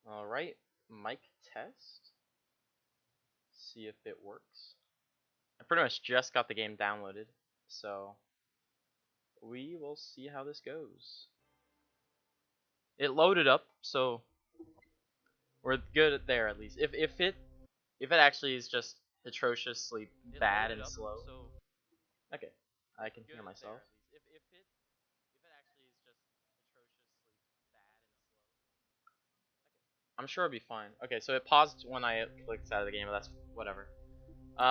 Alright, mic test. See if it works. I pretty much just got the game downloaded, so we will see how this goes. It loaded up, so we're good there at least. If it actually is just atrociously bad and slow. Okay, I can hear myself. I'm sure it'll be fine. Okay, so it paused when I clicked out of the game, but that's whatever.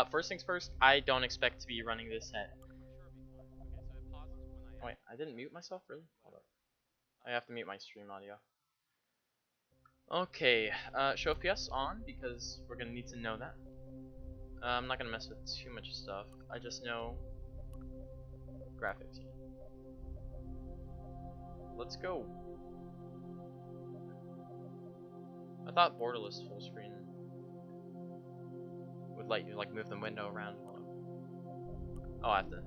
First things first, I don't expect to be running this at... Wait, I didn't mute myself? Really? Hold up. I have to mute my stream audio. Okay, show FPS on, because we're gonna need to know that. I'm not gonna mess with too much stuff. I just know graphics. Let's go. I thought borderless full screen would let you like move the window around. Oh, I have to.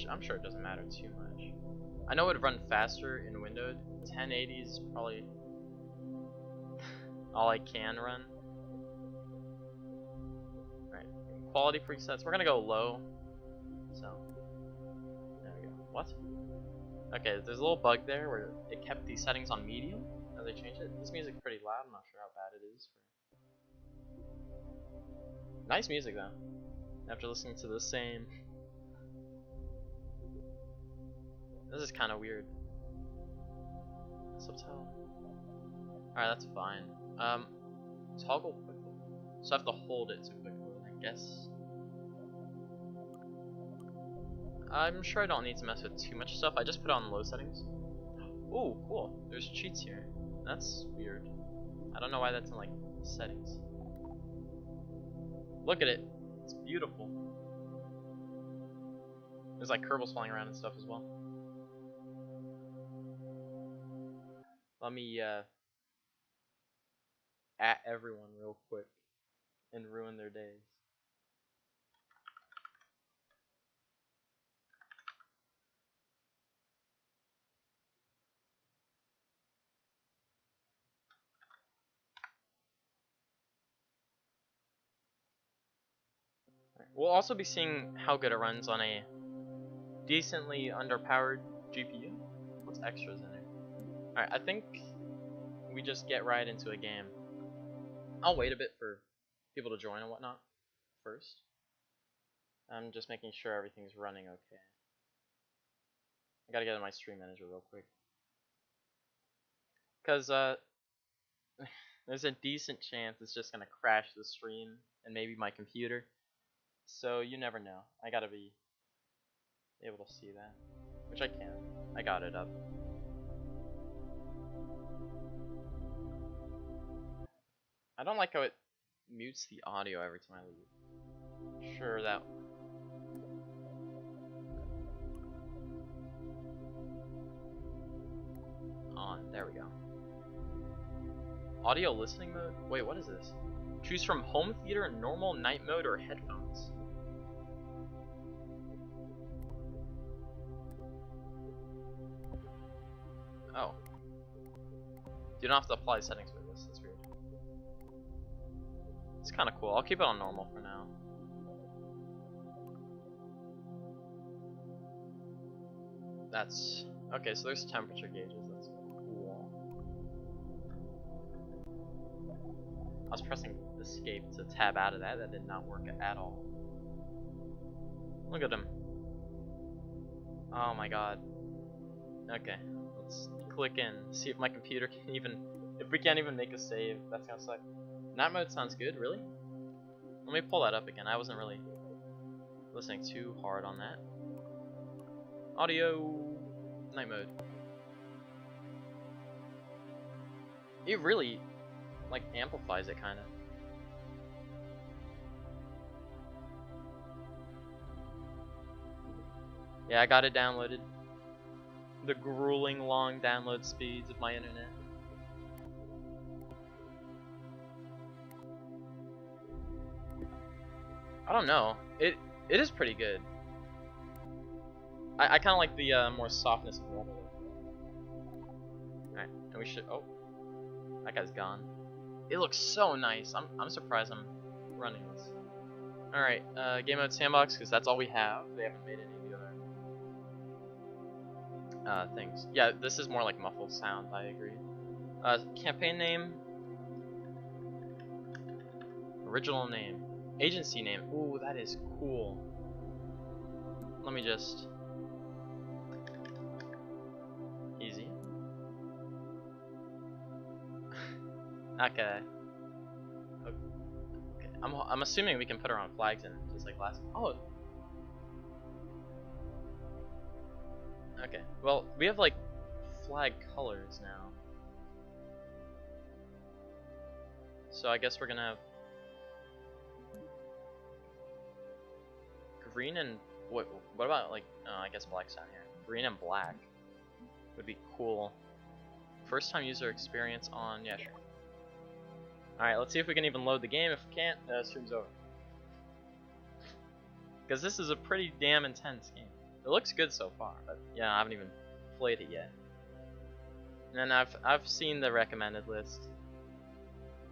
I'm sure it doesn't matter too much. I know it would run faster in windowed. 1080 is probably all I can run. Alright, quality presets. We're gonna go low. So, there we go. What? Okay, there's a little bug there where it kept these settings on medium as I changed it. This music's pretty loud. I'm not sure how bad it is. Nice music though. After listening to the same. This is kind of weird. Subtitle. Alright, that's fine. Toggle quick load. So I have to hold it to quick load, I guess. I'm sure I don't need to mess with too much stuff. I just put it on low settings. Ooh, cool. There's cheats here. That's weird. I don't know why that's in like settings. Look at it. It's beautiful. There's like Kerbals flying around and stuff as well. Let me at everyone real quick and ruin their days. We'll also be seeing how good it runs on a decently underpowered GPU. What's extras in there? Alright, I think we just get right into a game. I'll wait a bit for people to join and whatnot first. I'm just making sure everything's running okay. I gotta get in my stream manager real quick. Because, there's a decent chance it's just gonna crash the stream and maybe my computer. So you never know. I gotta be able to see that. Which I can. I got it up. I don't like how it mutes the audio every time I leave. Sure, that... On. There we go. Audio listening mode? Wait, what is this? Choose from home theater, normal, night mode, or headphones. Oh. You don't have to apply settings for this, that's weird. It's kinda cool. I'll keep it on normal for now. That's... okay, so there's temperature gauges, that's cool. I was pressing escape to tab out of that, that did not work at all. Look at him. Oh my god. Okay, let's click in, see if my computer can even... if we can't even make a save, that's gonna suck. Night mode sounds good, really? Let me pull that up again, I wasn't really listening too hard on that. Audio... night mode. It really, like, amplifies it, kinda. Yeah, I got it downloaded. The grueling long download speeds of my internet. I don't know. It is pretty good. I kind of like the more softness of normal. Alright, and we should... Oh. That guy's gone. It looks so nice. I'm surprised I'm running this. Alright, game mode sandbox, because that's all we have. They haven't made any of the other things. Yeah, this is more like muffled sound, I agree. Campaign name. Original name. Agency name. Ooh, that is cool. Let me just... Easy. Okay. Okay. I'm assuming we can put our own flags in, just like last. Oh. Okay. Well, we have like flag colors now. So I guess we're gonna have green and what about like I guess black's down here. Green and black would be cool. First time user experience on, yeah, sure. Alright, let's see if we can even load the game. If we can't, stream's over. Because this is a pretty damn intense game. It looks good so far, but yeah, I haven't even played it yet. And I've seen the recommended list.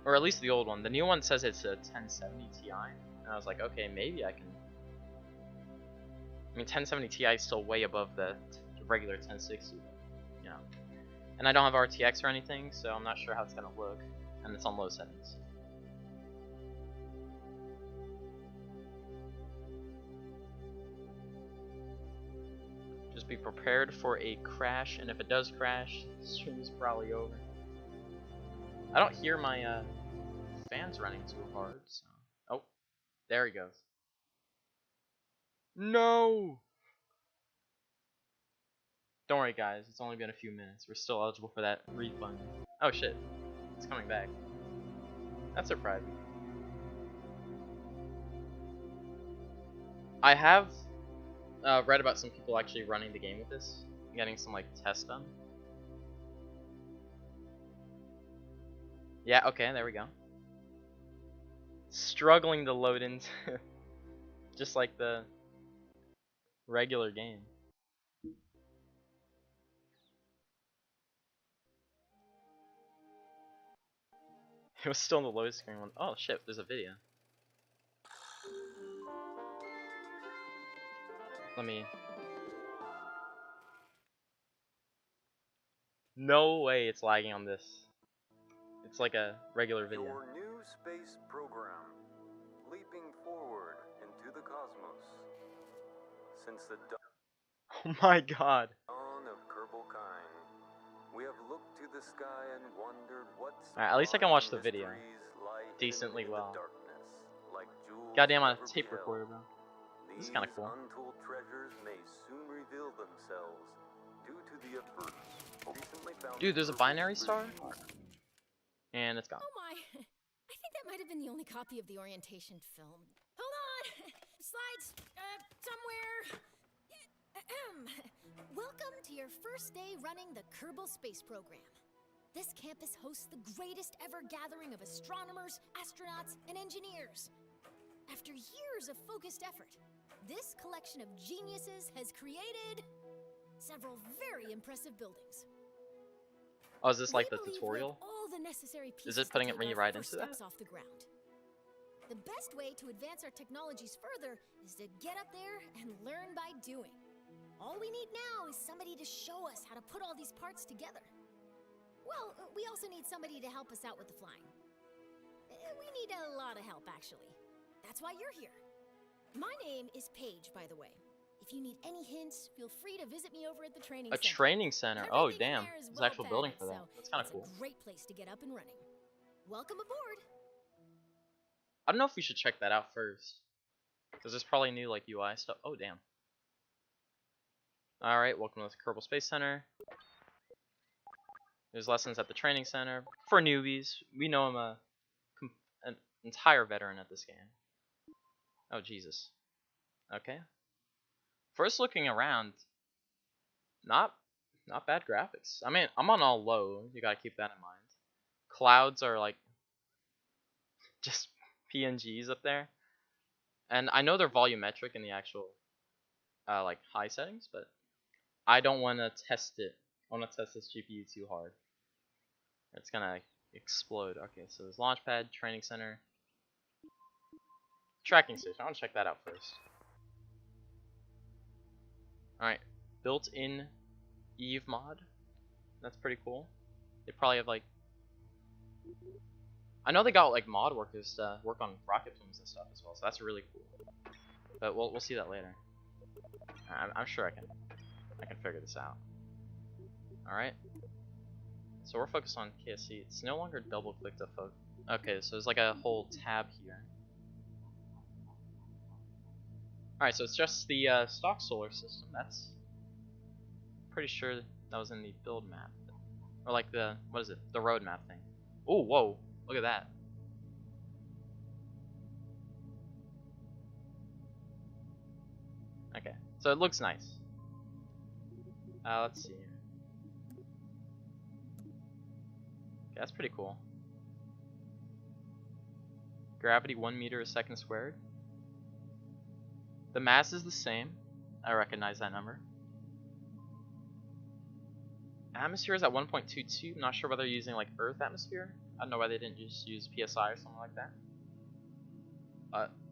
Or at least the old one. The new one says it's a 1070 Ti. And I was like, okay, maybe I can... I mean, 1070 Ti is still way above the regular 1060. You know. And I don't have RTX or anything, so I'm not sure how it's going to look. And it's on low settings. Just be prepared for a crash, and if it does crash, the stream is probably over. I don't hear my fans running too hard, so... Oh, there he goes. No! Don't worry guys, it's only been a few minutes. We're still eligible for that refund. Oh shit, it's coming back. That's surprising. I have read about some people actually running the game with this, getting some like tests done. Yeah, okay, there we go. Struggling to load into just like the regular game. It was still in the load screen one. Oh shit, there's a video. Let me... No way it's lagging on this. It's like a regular video. Your new space program, leaping forward into the cosmos. Since the Oh my god. dawn of Kerbal kind, we have looked to the sky and wondered what. Alright, at least I can watch the video decently well. Goddamn, on a tape recorder, bro. This is kind of cool. Untold treasures may soon reveal themselves due to the efforts recently found. Dude, there's a binary star? And it's gone. Oh my! I think that might have been the only copy of the orientation film. Hold on! Slides, somewhere. Welcome to your first day running the Kerbal space program. This campus hosts the greatest ever gathering of astronomers, astronauts, and engineers. After years of focused effort, this collection of geniuses has created several very impressive buildings. Oh, is this like the tutorial? All the necessary Is it putting me right into that? Off the ground. The best way to advance our technologies further is to get up there and learn by doing. All we need now is somebody to show us how to put all these parts together. Well, we also need somebody to help us out with the flying. We need a lot of help, actually. That's why you're here. My name is Paige, by the way. If you need any hints, feel free to visit me over at the training center. A training center? Oh, damn. There's There's an actual building for that. That's kind of cool. It's a great place to get up and running. Welcome aboard. I don't know if we should check that out first. Because there's probably new like UI stuff. Oh, damn. Alright, welcome to the Kerbal Space Center. There's lessons at the training center. For newbies, we know I'm an entire veteran at this game. Oh, Jesus. Okay. First looking around, not bad graphics. I mean, I'm on all low. You gotta keep that in mind. Clouds are like just PNGs up there, and I know they're volumetric in the actual like high settings, but I don't want to test it. I want to test this GPU too hard. It's gonna explode. Okay, so there's Launchpad, Training Center, Tracking Station. I want to check that out first. Alright, built-in Eve mod. That's pretty cool. They probably have like... I know they got like mod workers to work on rocket plumes and stuff as well, so that's really cool. But we'll see that later. I'm sure I can figure this out. Alright. So we're focused on KSC. It's no longer double click to focus. Okay, so there's like a whole tab here. Alright, so it's just the stock solar system. That's pretty sure that was in the build map. Or like the, what is it? The road map thing. Oh, whoa. Look at that. Okay, so it looks nice. Let's see. Okay, that's pretty cool. Gravity 1 meter a second squared. The mass is the same. I recognize that number. Atmosphere is at 1.22. I'm not sure whether they're using like Earth atmosphere. I don't know why they didn't just use PSI or something like that.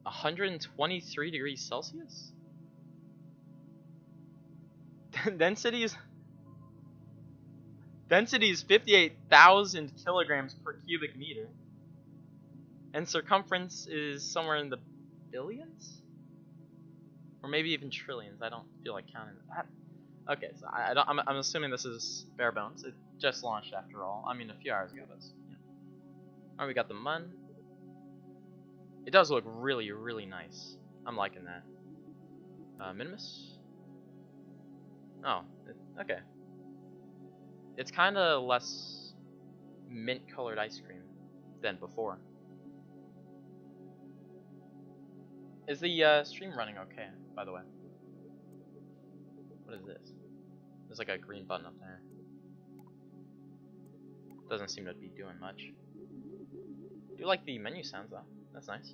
123 degrees Celsius? Density is 58,000 kilograms per cubic meter. And circumference is somewhere in the billions? Or maybe even trillions. I don't feel like counting that. Okay, so I'm assuming this is bare bones. It just launched after all. I mean, a few hours ago, but yeah. Alright, we got the MUN. It does look really, really nice. I'm liking that. Minimus? Oh, okay. It's kind of less mint-colored ice cream than before. Is the stream running okay, by the way? What is this? There's like a green button up there. Doesn't seem to be doing much. I do like the menu sounds though. That's nice.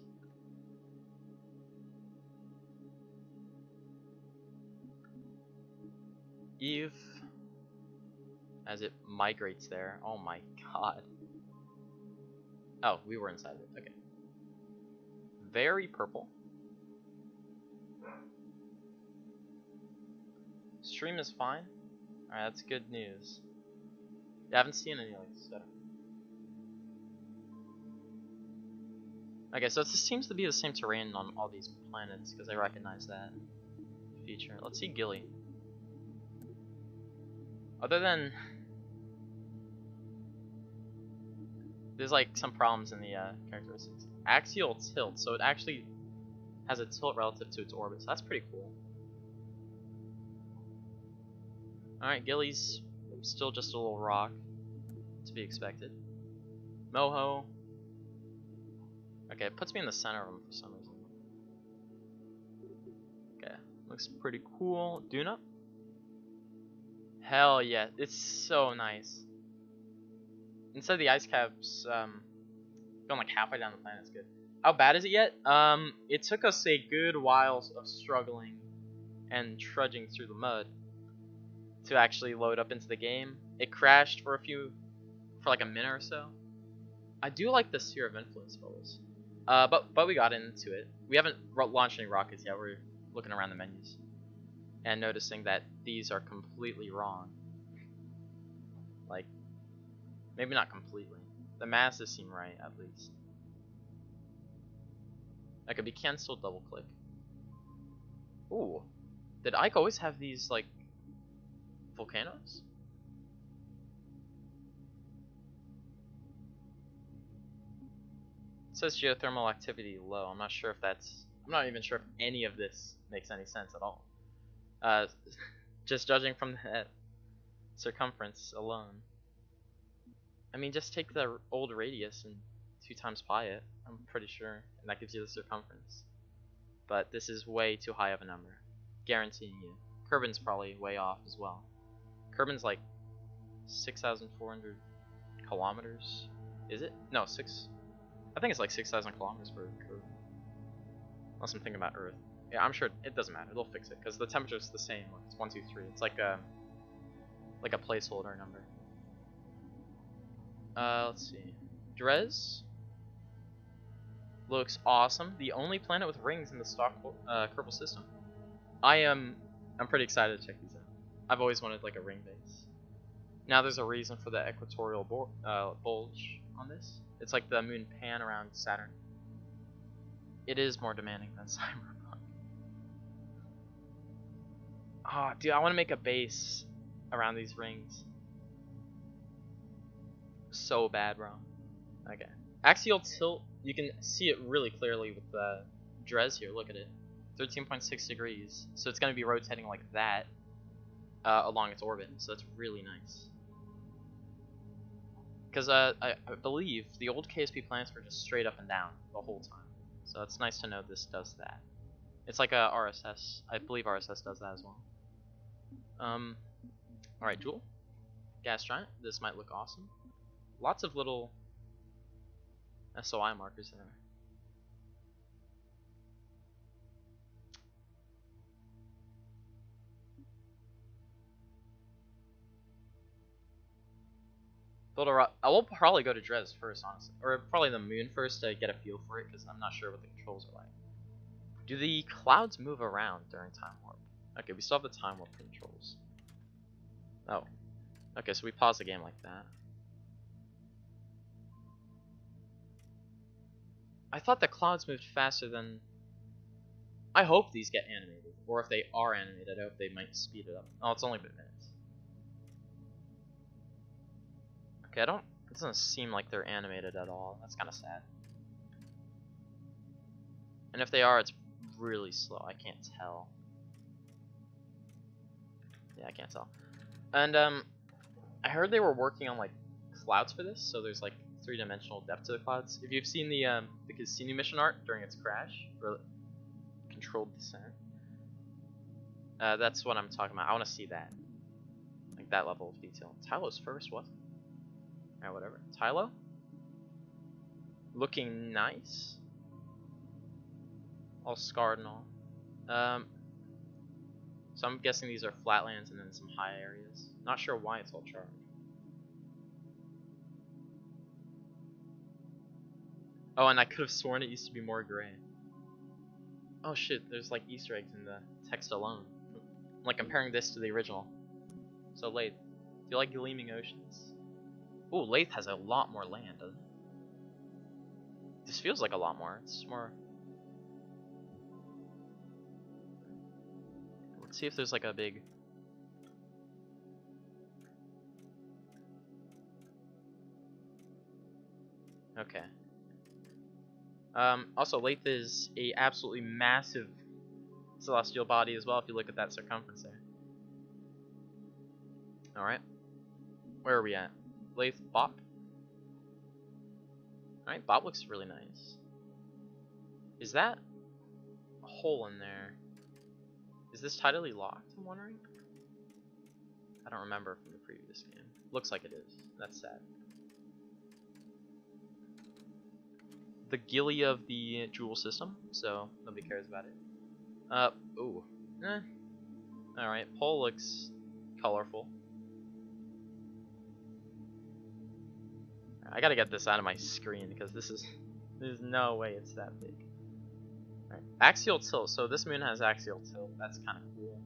Eve, as it migrates there. Oh my god. Oh, we were inside of it. Okay. Very purple. Stream is fine. Alright, that's good news. I haven't seen any like stutter. Okay, so it seems to be the same terrain on all these planets because I recognize that feature. Let's see Gilly. Other than there's like some problems in the characteristics. Axial tilt, so it actually has a tilt relative to its orbit, so that's pretty cool. Alright, Gilly's still just a little rock, to be expected. Moho. Okay, it puts me in the center of them for some reason. Okay, looks pretty cool. Duna? Hell yeah, it's so nice. Instead of the ice caps going like halfway down the planet, it's good. How bad is it yet? It took us a good while of struggling and trudging through the mud to actually load up into the game. It crashed for like a minute or so. I do like the Sphere of Influence photos. But we got into it. We haven't launched any rockets yet. We're looking around the menus and noticing that these are completely wrong. Like, maybe not completely. The masses seem right, at least. Okay, we can still double click. Ooh. Did Ike always have these, like, volcanoes? It says geothermal activity low. I'm not sure if that's... I'm not even sure if any of this makes any sense at all. Just judging from that circumference alone. I mean, just take the old radius and 2 times pi it. I'm pretty sure. And that gives you the circumference. But this is way too high of a number. Guaranteeing you. Kerbin's probably way off as well. Kerbin's like 6,400 kilometers. Is it? No, I think it's like 6,000 kilometers for Kerbin. Unless I'm thinking about Earth. Yeah, I'm sure it doesn't matter. They'll fix it because the temperature's the same. It's 1, 2, 3. It's like a placeholder number. Let's see. Drez looks awesome. The only planet with rings in the stock Kerbal system. I'm pretty excited to check these out. I've always wanted like a ring base. Now there's a reason for the equatorial bulge on this. It's like the moon pan around Saturn. It is more demanding than Cyberpunk. Oh, dude, I want to make a base around these rings. So bad, bro. Okay. Axial tilt, you can see it really clearly with the Drez here. Look at it. 13.6 degrees. So it's going to be rotating like that along its orbit. So that's really nice. Because I believe the old KSP planets were just straight up and down the whole time. So it's nice to know this does that. It's like a RSS. I believe RSS does that as well. Alright, Jewel. Gas giant. This might look awesome. Lots of little SOI markers there. I will probably go to Drez first, honestly. Or probably the moon first to get a feel for it, because I'm not sure what the controls are like. Do the clouds move around during time warp? Okay, we still have the time warp controls. Oh. Okay, so we pause the game like that. I thought the clouds moved faster than... I hope these get animated. Or if they are animated, I hope they might speed it up. Oh, it's only been minutes. Okay, it doesn't seem like they're animated at all. That's kind of sad. And if they are, it's really slow. I can't tell. Yeah, I can't tell. And I heard they were working on like clouds for this, so there's like 3-dimensional depth to the clouds. If you've seen the Cassini mission art during its crash or controlled descent, that's what I'm talking about. I want to see that, like that level of detail. Tylo's first, what? Alright, whatever. Tylo? Looking nice. All scarred and all. So I'm guessing these are flatlands and then some high areas. Not sure why it's all charged. Oh, and I could have sworn it used to be more gray. Oh shit, there's like Easter eggs in the text alone. I'm like comparing this to the original. So Lathe, do you like gleaming oceans? Ooh, Lathe has a lot more land, doesn't it? This feels like a lot more. It's more... Let's see if there's like a big... Okay. Also, Lathe is a absolutely massive celestial body as well, if you look at that circumference there. Alright. Where are we at? Lathe Bop. Alright, Bop looks really nice. Is that a hole in there? Is this tidally locked, I'm wondering? I don't remember from the previous game. Looks like it is. That's sad. The Gilly of the Jewel system, so nobody cares about it. Ooh. Alright, Pole looks colorful. I gotta get this out of my screen because there's no way it's that big. Alright, axial tilt. So this moon has axial tilt. That's kind of cool.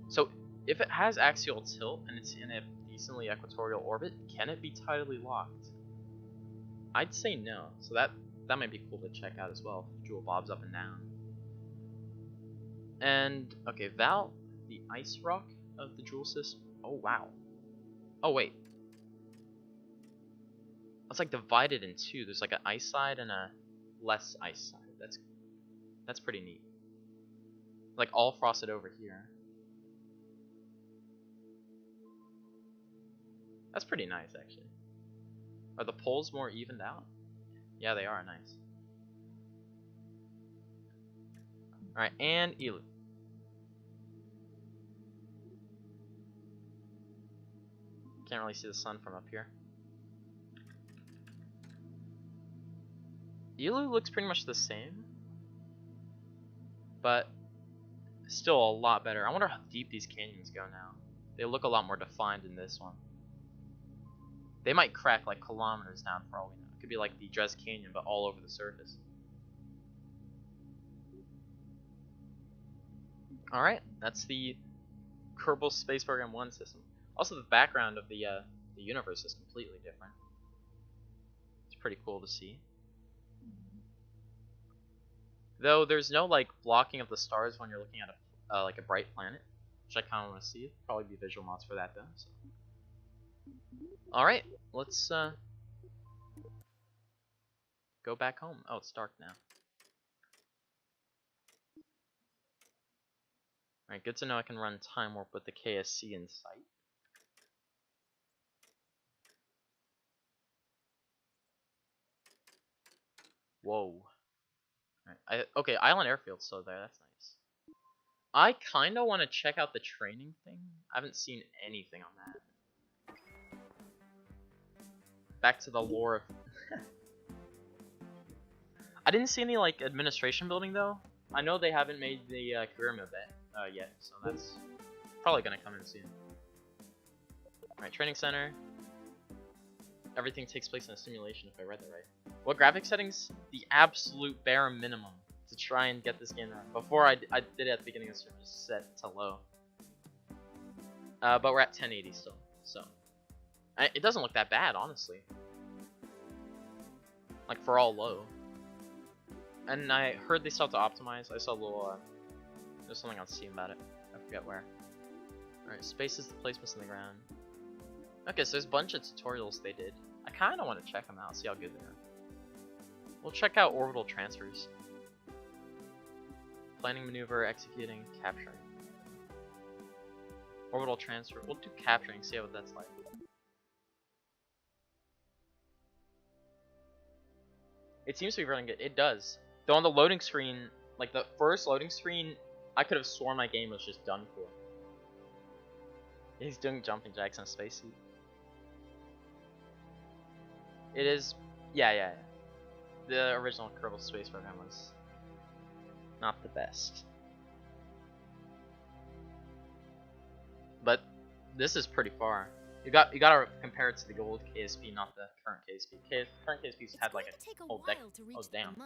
So if it has axial tilt and it's in a decently equatorial orbit, can it be tidally locked? I'd say no. So that might be cool to check out as well. If Jewel bobs up and down. And okay, Val, the ice rock of the Jewel system. Oh wow. Oh wait. It's like divided in two. There's like an ice side and a less ice side. That's pretty neat. Like all frosted over here. That's pretty nice actually. Are the poles more evened out? Yeah, they are nice. Alright, and Elu. Can't really see the sun from up here. Elu looks pretty much the same. but still a lot better. I wonder how deep these canyons go now. They look a lot more defined in this one. They might crack like kilometers down for all we know. It could be like the Drez Canyon, but all over the surface. Alright, that's the Kerbal Space Program 1 system. Also, the background of the universe is completely different. It's pretty cool to see. Though there's no like blocking of the stars when you're looking at a like a bright planet, which I kind of want to see. Probably be visual mods for that though. So. All right, let's go back home. Oh, it's dark now. All right, good to know I can run time warp with the KSC in sight. Whoa. Alright, okay, Island Airfield's still there. That's nice. I kind of want to check out the training thing. I haven't seen anything on that. Back to the lore of... I didn't see any like administration building though. I know they haven't made the career mode yet, so that's probably gonna come in soon. Alright, training center. Everything takes place in a simulation if I read that right. What graphic settings? The absolute bare minimum to try and get this game right. Before I did it at the beginning of the stream, just set to low. But we're at 1080 still, so it doesn't look that bad, honestly. Like for all low. And I heard they still have to optimize. I saw a little there's something on Steam about it. I forget where. Alright, space is the placements in the ground. Okay, so there's a bunch of tutorials they did. I kind of want to check them out, see how good they are. We'll check out orbital transfers. Planning, maneuver, executing, capturing. Orbital transfer. We'll do capturing, see what that's like. It seems to be running good. It does. Though on the loading screen, like the first loading screen, I could have sworn my game was just done for. He's doing jumping jacks in a spacesuit. It is, yeah. The original Kerbal Space Program was not the best. But this is pretty far. You gotta compare it to the old KSP, not the current KSP. Current KSP's had like a whole deck. Oh damn.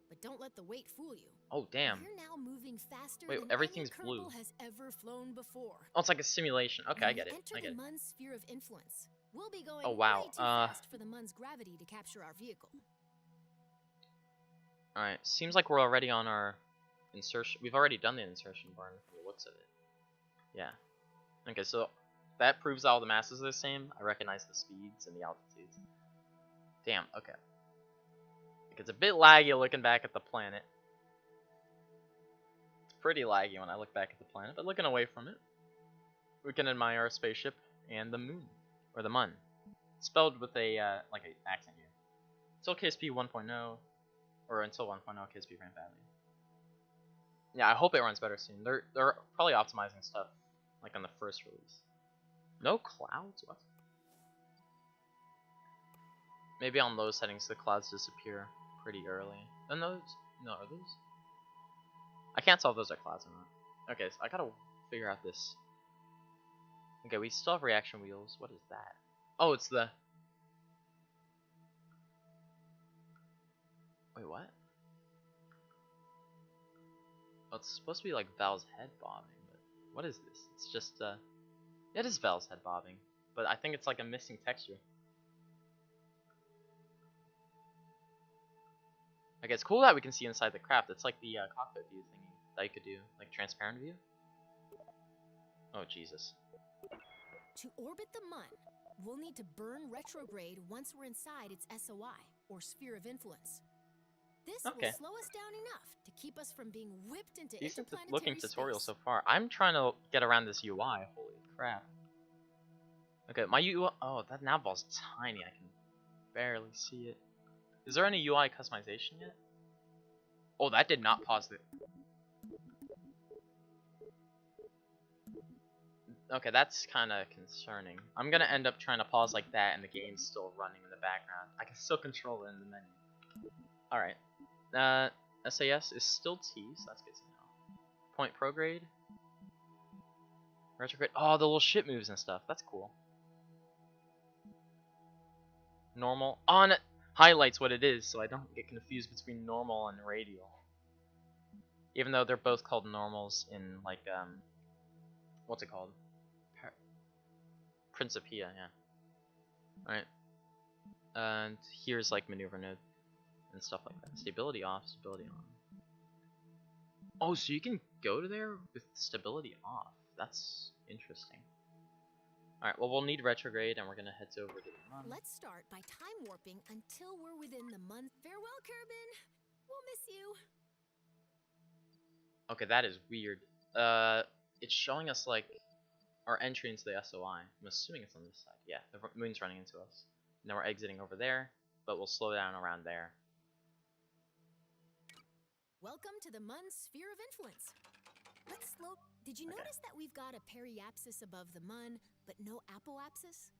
But don't let the weight fool you. Oh damn. You're now moving faster Wait, than everything's any blue. Kerbal has ever flown before. Oh, it's like a simulation. Okay, I get it. Enter the Mun's sphere of influence. We'll be going oh wow. way too fast for the Mun's gravity to capture our vehicle. Alright, seems like we're already on our insertion. We've already done the insertion barn from the looks of it. Yeah. Okay, so that proves all the masses are the same. I recognize the speeds and the altitudes. Damn, okay. It's a bit laggy looking back at the planet. It's pretty laggy when I look back at the planet, but looking away from it, we can admire our spaceship and the moon, or the Mun. Spelled with a, like an accent here. Until KSP 1.0, or until 1.0, KSP ran badly. Yeah, I hope it runs better soon. They're probably optimizing stuff, like on the first release. No clouds? What? Maybe on low settings the clouds disappear pretty early. And those? No, are those? I can't tell if those are clouds or not. Okay, so I gotta figure out this. Okay, we still have reaction wheels. What is that? Oh, it's the... Wait, what? Oh, it's supposed to be like Val's head bobbing, but what is this? It's just, it is Val's head bobbing, but I think it's like a missing texture. Okay, it's cool that we can see inside the craft. It's like the cockpit view thingy that you could do, like transparent view. Oh, Jesus. To orbit the Mun, we'll need to burn retrograde once we're inside its SOI, or sphere of influence. This will slow us down enough to keep us from being whipped into interplanetary looking tutorial space. so far. I'm trying to get around this UI. Holy crap. Okay, my UI... Oh, that navball's tiny. I can barely see it. Is there any UI customization yet? Oh, that did not pause it. Okay, that's kind of concerning. I'm going to end up trying to pause like that and the game's still running in the background. I can still control it in the menu. Alright. SAS is still T, so that's good to know. point prograde. Retrograde. Oh, the little ship moves and stuff. That's cool. Normal. On it highlights what it is, so I don't get confused between normal and radial. Even though they're both called normals in like what's it called? Principia, yeah. Alright. And here's like maneuver node and stuff like that. Stability off, stability on. Oh, so you can go to there with stability off. That's interesting. Alright, well, we'll need retrograde, and we're gonna head over to the month. Let's start by time warping until we're within the month. Farewell, Kerbin. We'll miss you. Okay, that is weird. It's showing us like our entry into the SOI. I'm assuming it's on this side. Yeah, the moon's running into us. Now we're exiting over there, but we'll slow down around there. Welcome to the Mun's sphere of influence. Let's slow. Did you notice that we've got a periapsis above the Mun, but no apoapsis?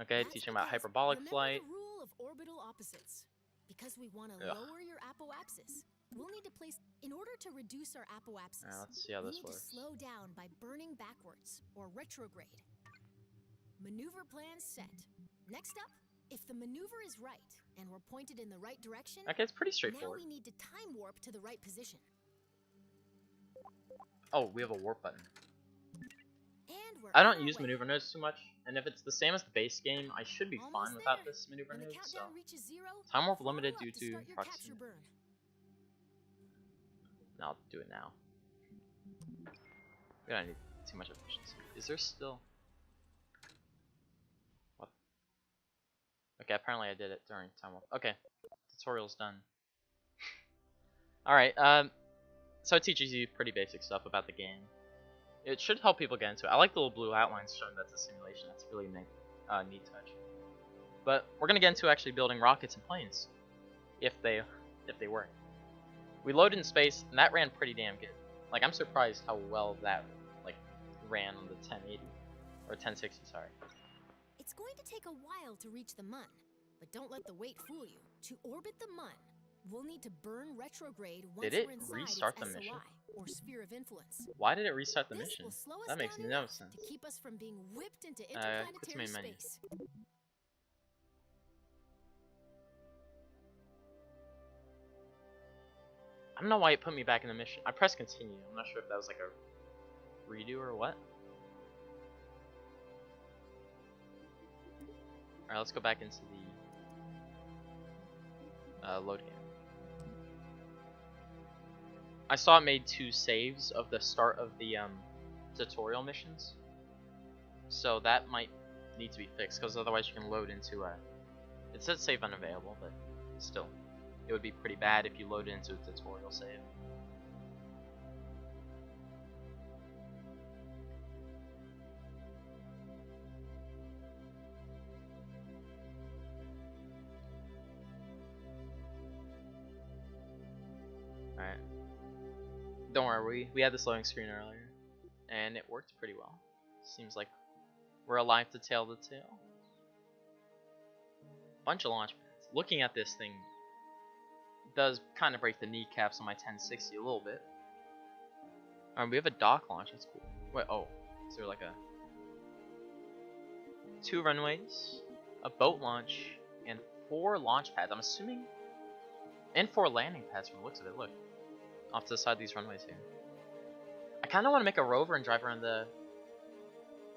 Okay, That's teaching about because hyperbolic remember flight. the rule of orbital opposites. Because we want to Ugh. lower your apoapsis, we'll need to place. In order to reduce our apoapsis, Alright, let's see how we this need works. to slow down by burning backwards or retrograde. Maneuver plan set. Next up, if the maneuver is right and we're pointed in the right direction, Okay, it's pretty now straightforward. we need to time warp to the right position. Oh, we have a warp button. And we're I on don't our use way. maneuver nodes too much, and if it's the same as the base game, I should be Almost fine without there. this maneuver When the node. So countdown reaches 0, time warp follow limited up due to to start your capture proximity. burn. No, I'll do it now. We don't need too much efficiency. Is there still? What? Okay, apparently I did it during time warp. Okay, tutorial's done. All right. So it teaches you pretty basic stuff about the game. It should help people get into it. I like the little blue outlines showing that's a simulation. That's really neat touch. But we're gonna get into actually building rockets and planes, if they work. We loaded in space, and that ran pretty damn good. Like, I'm surprised how well that like ran on the 1080 or 1060. Sorry. It's going to take a while to reach the Mun, but don't let the wait fool you. To orbit the Mun, we'll need to burn retrograde once Did it we're inside restart its the mission? SOI, or sphere of influence. Why did it restart the This mission? will slow us That makes down no enough sense. to keep us from being whipped into Go to interplanetary main menu. space. I don't know why it put me back in the mission. I pressed continue. I'm not sure if that was like a redo or what. Alright, let's go back into the load game. I saw it made 2 saves of the start of the tutorial missions. So that might need to be fixed, because otherwise you can load into a... It says save unavailable, but still. It would be pretty bad if you load into a tutorial save. Alright. Don't worry, we had this loading screen earlier, and it worked pretty well. Seems like we're alive to tell the tale. Bunch of launch pads. Looking at this thing does kind of break the kneecaps on my 1060 a little bit. Alright, we have a dock launch, that's cool. Wait, oh, is there like a... 2 runways, a boat launch, and 4 launch pads, I'm assuming? And 4 landing pads from the looks of it, look. Off to the side of these runways here. I kind of want to make a rover and drive around the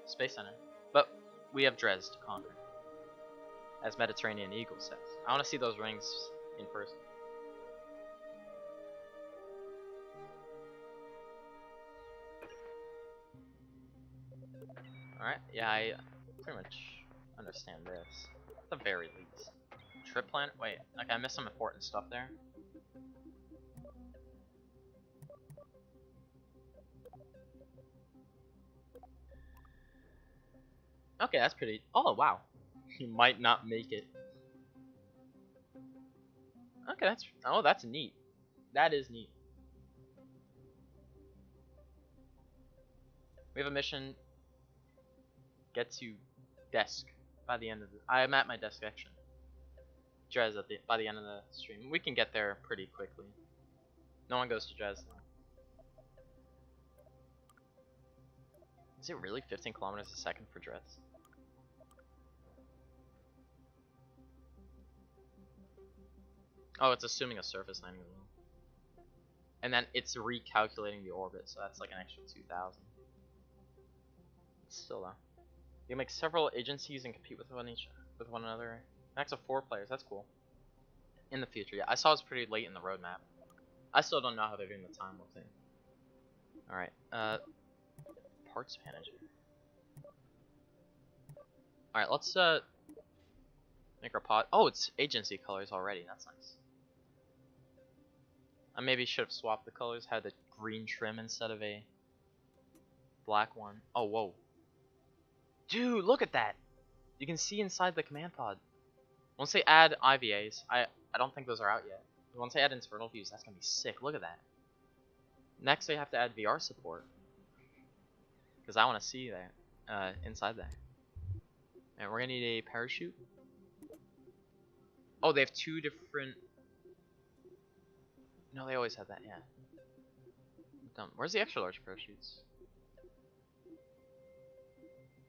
Space Center. But we have Drez to conquer. As Mediterranean Eagle says. I want to see those rings in person. Alright, yeah, I pretty much understand this. At the very least. Trip plan? Wait, like I missed some important stuff there. Okay, that's pretty... Oh, wow. You might not make it. Okay, that's... Oh, that's neat. That is neat. We have a mission. Get to desk by the end of the... I'm at my desk, actually. Drez by the end of the stream. We can get there pretty quickly. No one goes to Drez, though. Is it really 15 kilometers a second for Drez? Oh, it's assuming a surface landing as well. And then it's recalculating the orbit, so that's like an extra 2,000. Still though. You can make several agencies and compete with one another. Max of 4 players, that's cool. In the future, yeah. I saw it's pretty late in the roadmap. I still don't know how they're doing the time thing. Alright, parts manager. Alright, let's make our pod. Oh, it's agency colors already, that's nice. I maybe should have swapped the colors, had the green trim instead of a black one. Oh, whoa. Dude, look at that! You can see inside the command pod. Once they add IVAs, I don't think those are out yet. Once they add internal views, that's gonna be sick. Look at that. Next, they have to add VR support. Because I want to see that inside there. And we're gonna need a parachute. Oh, they have 2 different. No, they always have that. Yeah. Dumb. Where's the extra large parachutes?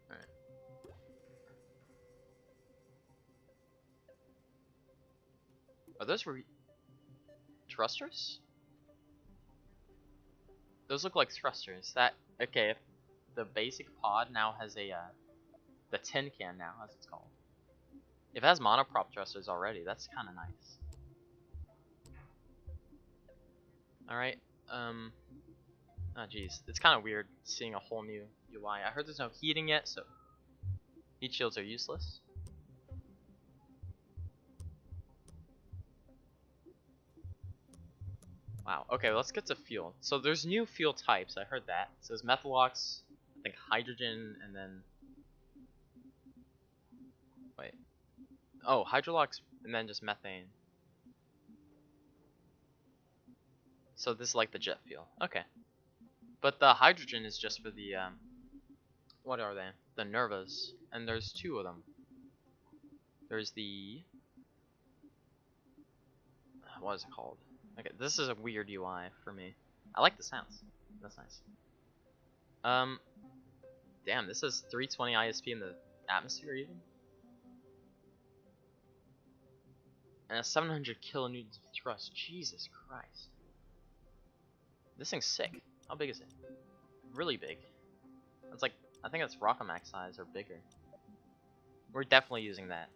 All right. Are those thrusters? Those look like thrusters. That okay? If the basic pod now has a the tin can now, as it's called. If it has monoprop thrusters already, that's kind of nice. All right. Oh geez, it's kind of weird seeing a whole new UI. I heard there's no heating yet, so heat shields are useless. Wow. Okay, let's get to fuel. So there's new fuel types. I heard that. So there's methalox, I think hydrogen, and then wait. Oh, hydrolox, and then just methane. So this is like the jet fuel. Okay. But the hydrogen is just for the what are they? The Nervas, and there's 2 of them. There's the what is it called? Okay, this is a weird UI for me. I like the sounds. That's nice. Damn, this is 320 ISP in the atmosphere even, and a 700 kilonewtons of thrust. Jesus Christ, this thing's sick. How big is it? Really big. It's like I think it's Rockamax size or bigger. We're definitely using that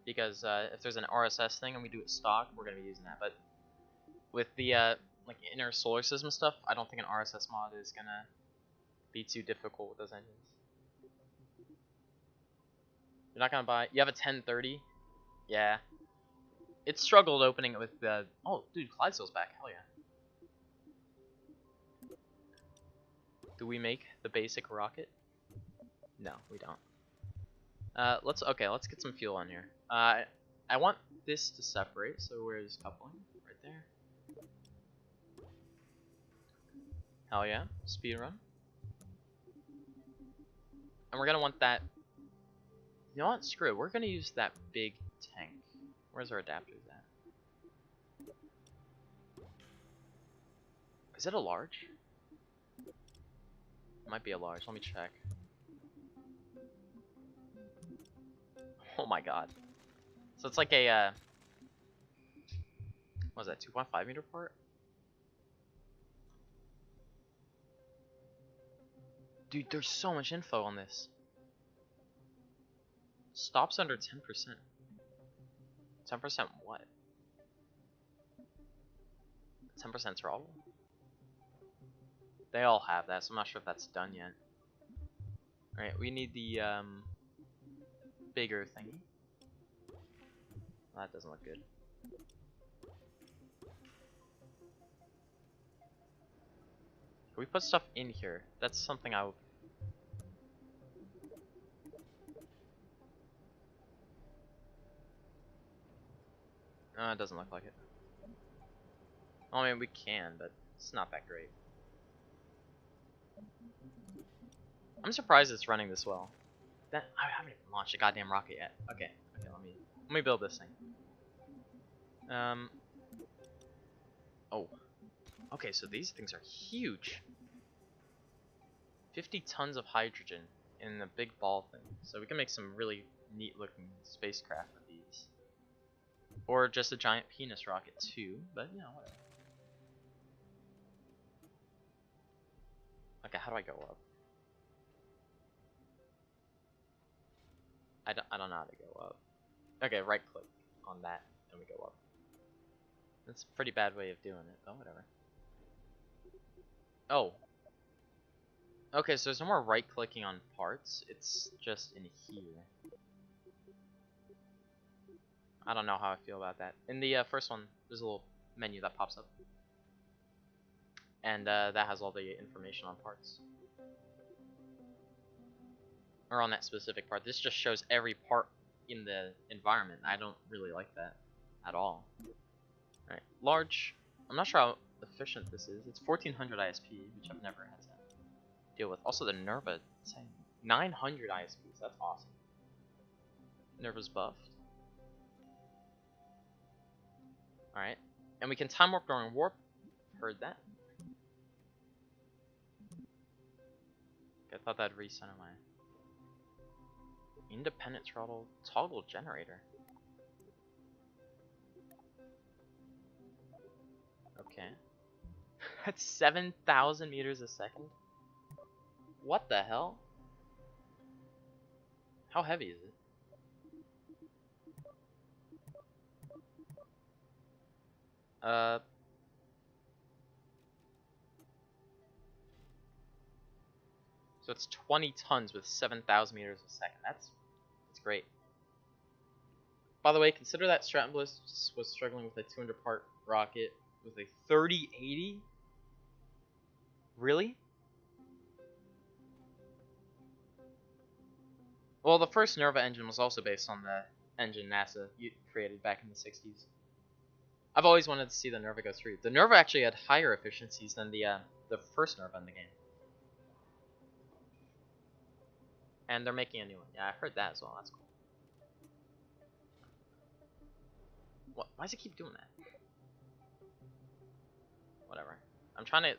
because if there's an RSS thing and we do it stock, we're gonna be using that. But with the like inner solar system stuff, I don't think an RSS mod is gonna be too difficult with those engines. You're not gonna buy. You have a 1030. Yeah. It struggled opening it with the. Oh, dude, Clydesdale's back. Hell yeah. Do we make the basic rocket? No, we don't. Let's get some fuel on here. I want this to separate, so where's coupling? Right there. Hell yeah, speed run. And we're gonna want that. You know what? Screw it. We're gonna use that big tank. Where's our adapters at? Is it a large? It might be a large. Let me check. Oh my god. So it's like a what was that? 2.5 meter part? Dude, there's so much info on this. Stops under 10%. 10% what? 10% throttle? They all have that, so I'm not sure if that's done yet. Alright, we need the bigger thingy. Well, that doesn't look good. Can we put stuff in here? That's something I would. It doesn't look like it. I mean, we can, but it's not that great. I'm surprised it's running this well. I haven't even launched a goddamn rocket yet. Okay, let me build this thing. Oh. Okay, so these things are huge. 50 tons of hydrogen in a big ball thing. So we can make some really neat looking spacecraft with these. Or just a giant penis rocket too, but you know, whatever. Okay, how do I go up? I don't know how to go up. Okay, right click on that and we go up. That's a pretty bad way of doing it, but whatever. Oh. Okay, so there's no more right clicking on parts, it's just in here. I don't know how I feel about that. In the first one, there's a little menu that pops up. And that has all the information on parts. Or on that specific part. This just shows every part in the environment. I don't really like that at all. Alright, large. I'm not sure how efficient this is. It's 1400 ISP, which I've never had to deal with. Also, the Nerva, 900 ISPs. That's awesome. Nerva's buffed. Alright, and we can time warp during warp. Heard that. I thought that'd recenter my independent throttle toggle generator. Okay. That's 7,000 meters a second? What the hell? How heavy is it? So it's 20 tons with 7,000 meters a second. That's great. By the way, consider that Stratton Bliss was struggling with a 200-part rocket with a 3080. Really? Well, the first Nerva engine was also based on the engine NASA created back in the 60s. I've always wanted to see the Nerva go through. The Nerva actually had higher efficiencies than the first Nerva in the game. And they're making a new one. Yeah, I heard that as well. That's cool. What? Why does it keep doing that? Whatever. I'm trying to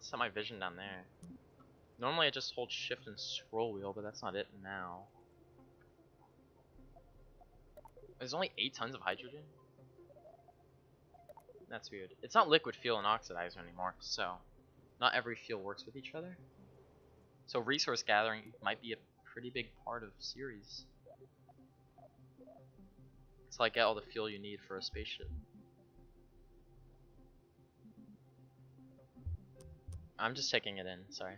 set my vision down there. Normally I just hold shift and scroll wheel, but that's not it now. There's only 8 tons of hydrogen? That's weird. It's not liquid fuel and oxidizer anymore, so not every fuel works with each other. So resource gathering might be a pretty big part of series. It's like get all the fuel you need for a spaceship. I'm just taking it in, sorry.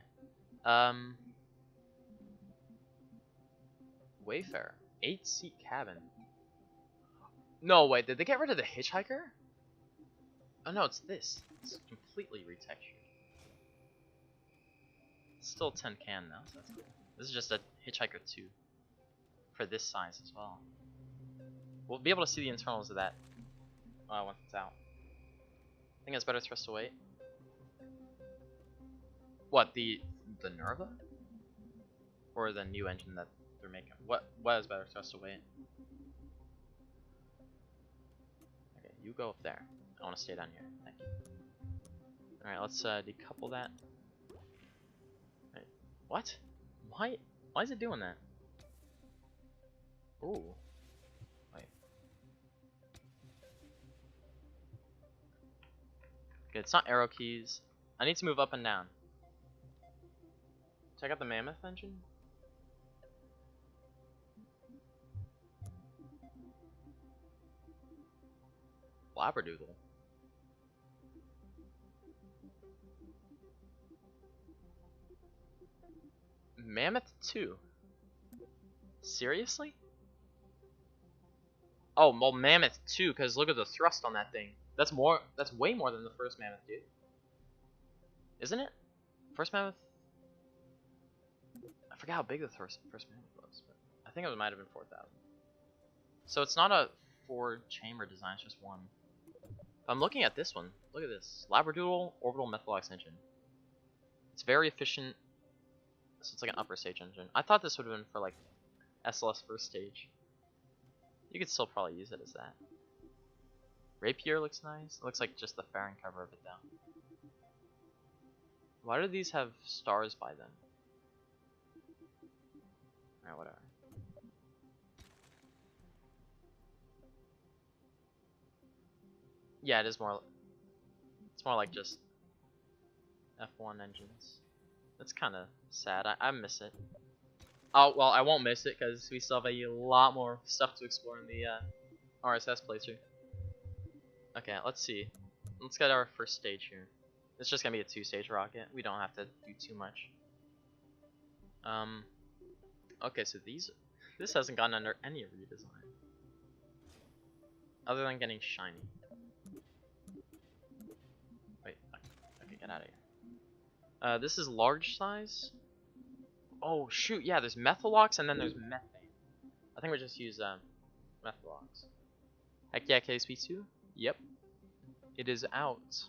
Wayfarer. 8-seat cabin. No, wait, did they get rid of the hitchhiker? Oh no, it's this. It's completely retextured. It's still tin can though, so that's cool. This is just a Hitchhiker 2 for this size as well. We'll be able to see the internals of that once it's out. I think it's better thrust to weight. What, the Nerva? Or the new engine that they're making? What is better thrust to weight? Okay, you go up there. I want to stay down here. Thank you. Alright, let's decouple that. Right. What? Why is it doing that? Ooh. Wait. Okay, it's not arrow keys. I need to move up and down. Check out the Mammoth engine. Labradoodle. Mammoth 2. Seriously? Oh, well, Mammoth 2, because look at the thrust on that thing. That's way more than the first Mammoth, dude. Isn't it? First Mammoth? I forgot how big the first Mammoth was, but I think it might have been 4,000. So it's not a 4-chamber design, it's just one. I'm looking at this one. Look at this. Labradoodle Orbital Methalox engine. It's very efficient. So it's like an upper stage engine. I thought this would have been for like SLS first stage. You could still probably use it as that. Rapier looks nice. It looks like just the fairing cover of it though. Why do these have stars by them? Alright, whatever. Yeah, it is more. It's more like just F1 engines. That's kind of sad. I miss it. Oh well, I won't miss it because we still have a lot more stuff to explore in the RSS playthrough. Okay, let's see. Let's get our first stage here. It's just gonna be a 2-stage rocket. We don't have to do too much. Okay, so this hasn't gone under any redesign, other than getting shiny. Wait, okay, get out of here. This is large size. Oh shoot, yeah, there's methalox and then there's methane. I think we just use methalox. Heck yeah, KSP2. Yep, it is out.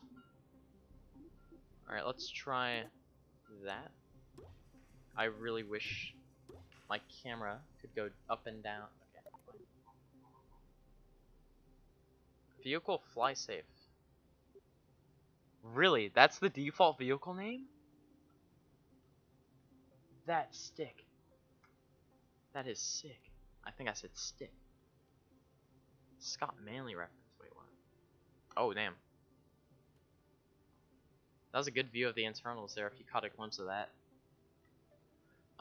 All right, let's try that. I really wish my camera could go up and down. Okay. Vehicle fly safe. Really? That's the default vehicle name? That stick. That is sick. I think I said stick. Scott Manley reference. Wait, what? Oh, damn. That was a good view of the internals there if you caught a glimpse of that.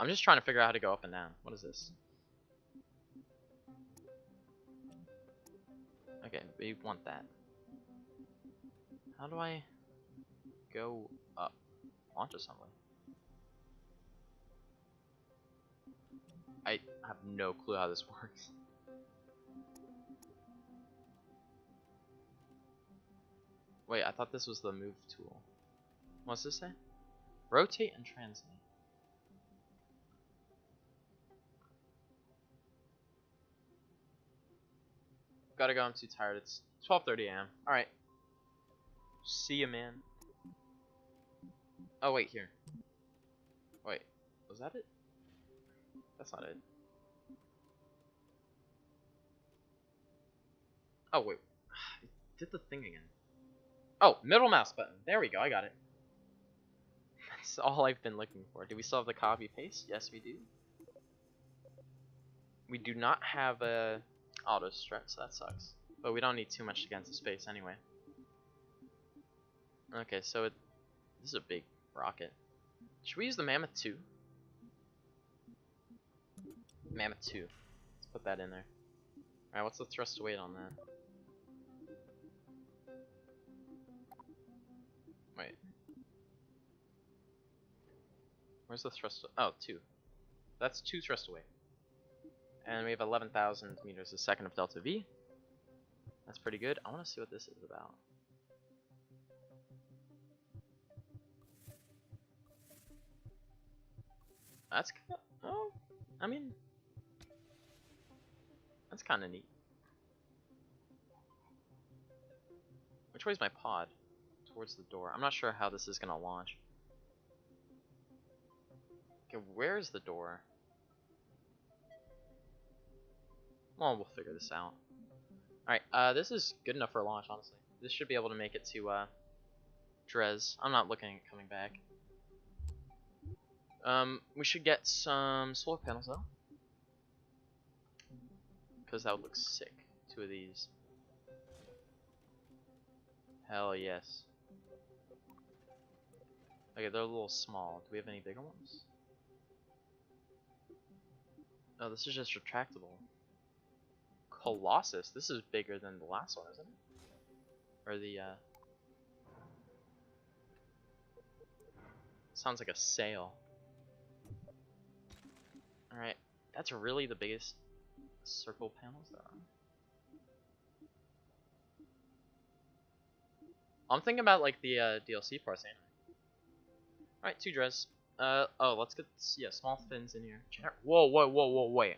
I'm just trying to figure out how to go up and down. What is this? Okay, we want that. How do I go up? Launch assembly. I have no clue how this works. Wait, I thought this was the move tool. What's this say? Rotate and translate. Gotta go, I'm too tired. It's 12:30 a.m. Alright. See ya, man. Oh, wait, here. Wait, was that it? That's not it. Oh, wait. It did the thing again. Oh, middle mouse button. There we go, I got it. That's all I've been looking for. Do we still have the copy paste? Yes, we do. We do not have a auto strut, so that sucks. But we don't need too much to get into space anyway. Okay, so this is a big rocket. Should we use the Mammoth 2? Mammoth 2. Let's put that in there. Alright, what's the thrust to weight on that? Wait. Where's the thrust? Oh, 2. That's 2 thrust to weight. And we have 11,000 meters a second of delta V. That's pretty good. I want to see what this is about. That's oh, I mean, that's kind of neat. Which way's my pod? Towards the door. I'm not sure how this is gonna launch. Okay, where's the door? Well, we'll figure this out. Alright, this is good enough for a launch, honestly. This should be able to make it to, Drez. I'm not looking at coming back. We should get some solar panels, though. Because that would look sick. 2 of these. Hell yes. Okay, they're a little small. Do we have any bigger ones? Oh, this is just retractable. Colossus. This is bigger than the last one, isn't it? Or the, sounds like a sail. Alright, that's really the biggest circle panels there are. I'm thinking about, like, the, DLC parts, ain't I? Alright, 2 Drez. Oh, let's get, yeah, small fins in here. Whoa, wait.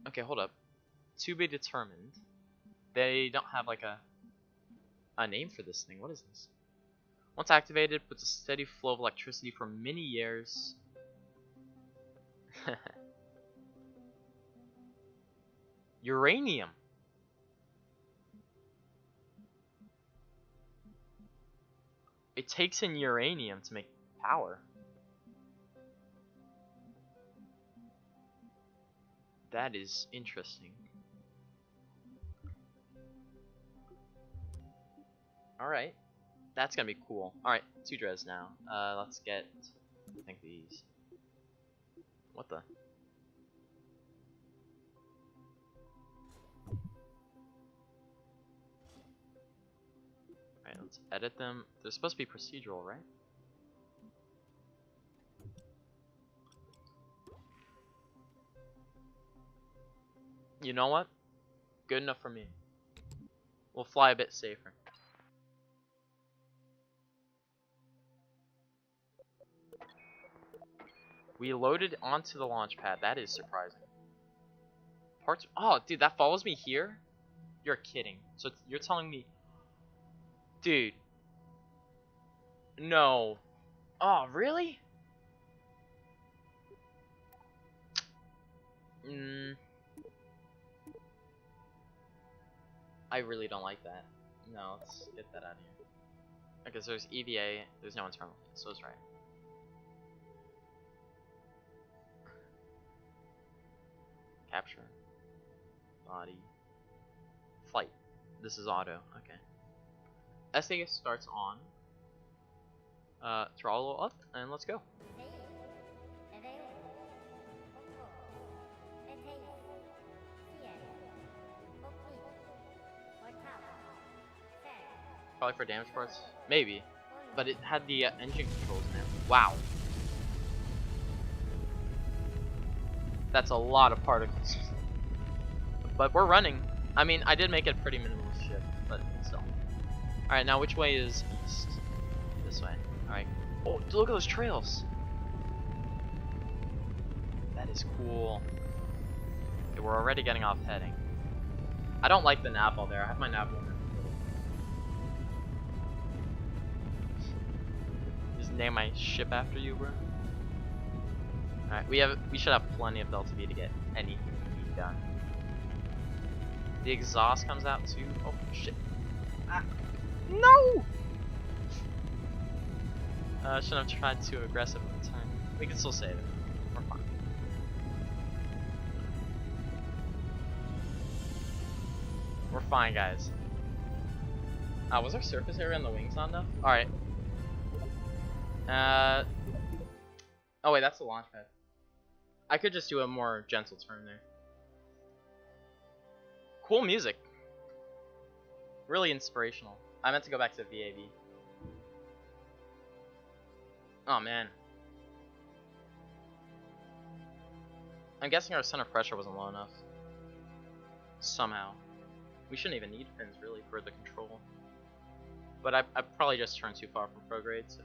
Okay, hold up. To be determined. They don't have, like, a name for this thing. What is this? Once activated, puts a steady flow of electricity for many years. Uranium. It takes in uranium to make power. That is interesting. Alright. That's gonna be cool. Alright, 2 Drez now. Let's get, I think, these. What the? Alright, let's edit them. They're supposed to be procedural, right? You know what? Good enough for me. We'll fly a bit safer. We loaded onto the launch pad. That is surprising. Parts. Oh, dude, that follows me here? You're kidding. So you're telling me. Dude. No. Oh, really? I really don't like that. No, let's get that out of here. Okay, so there's EVA. There's no internal. So it's right. Capture. Body. Flight. This is auto. Okay. SAS starts on. Throttle up, and let's go. Probably for damage parts? Maybe. But it had the engine controls in it. Wow. That's a lot of particles. But we're running. I mean, I did make it a pretty minimalist ship, but still. Alright, now which way is east? This way. Alright. Oh, look at those trails! That is cool. Okay, we're already getting off heading. I don't like the nav all there. I have my nav on. Just name my ship after you, bro. Alright, we should have plenty of Delta V to get anything we need done. The exhaust comes out too. Oh shit. Ah. No! Shouldn't have tried too aggressive at the time. We can still save it. We're fine. We're fine, guys. Was our surface area on the wings not enough? Alright. Oh wait, that's the launch pad. I could just do a more gentle turn there. Cool music. Really inspirational. I meant to go back to VAV. Oh man. I'm guessing our center pressure wasn't low enough. Somehow. We shouldn't even need fins really for the control. But I probably just turned too far from prograde, so.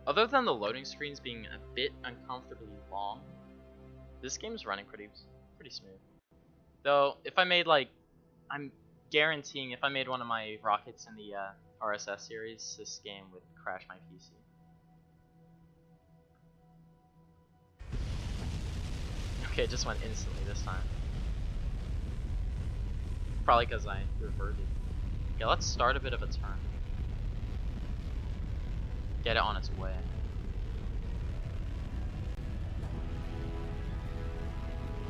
Other than the loading screens being a bit uncomfortably long, this game's running pretty smooth. Though, if I made like, I'm guaranteeing if I made one of my rockets in the RSS series, this game would crash my PC. Okay, it just went instantly this time. Probably because I reverted. Okay, let's start a bit of a turn. Get it on its way.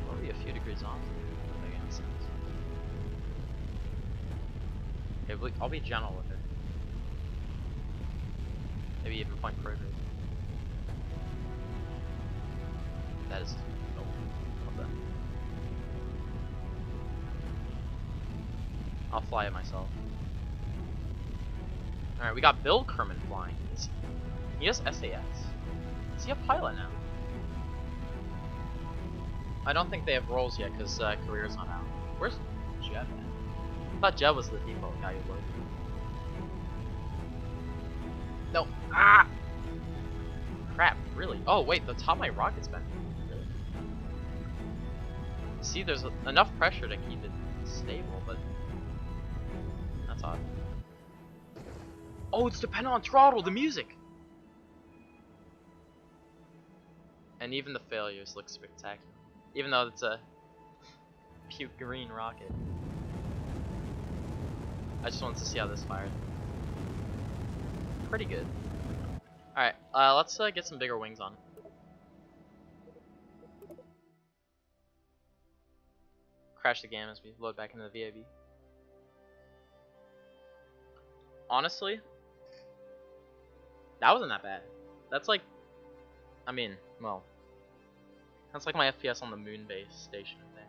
We'll be a few degrees off. Doesn't make any sense. Okay, I'll be gentle with it. Maybe even point prograde. That is. Oh, love that. I'll fly it myself. Alright, we got Bill Kerman flying. He has SAS. Is he a pilot now? I don't think they have roles yet because career's not out. Where's Jeb at? I thought Jeb was the default guy who loaded. No. Ah! Crap, really? Oh, wait, the top of my rocket's been. Really? See, there's enough pressure to keep it stable, but. That's odd. Oh, it's dependent on throttle, the music! And even the failures look spectacular. Even though it's a puke green rocket. I just wanted to see how this fired. Pretty good. Alright, let's get some bigger wings on. crash the game as we load back into the VAB. Honestly, that wasn't that bad. That's like, I mean, well, that's like my FPS on the moon base station thing.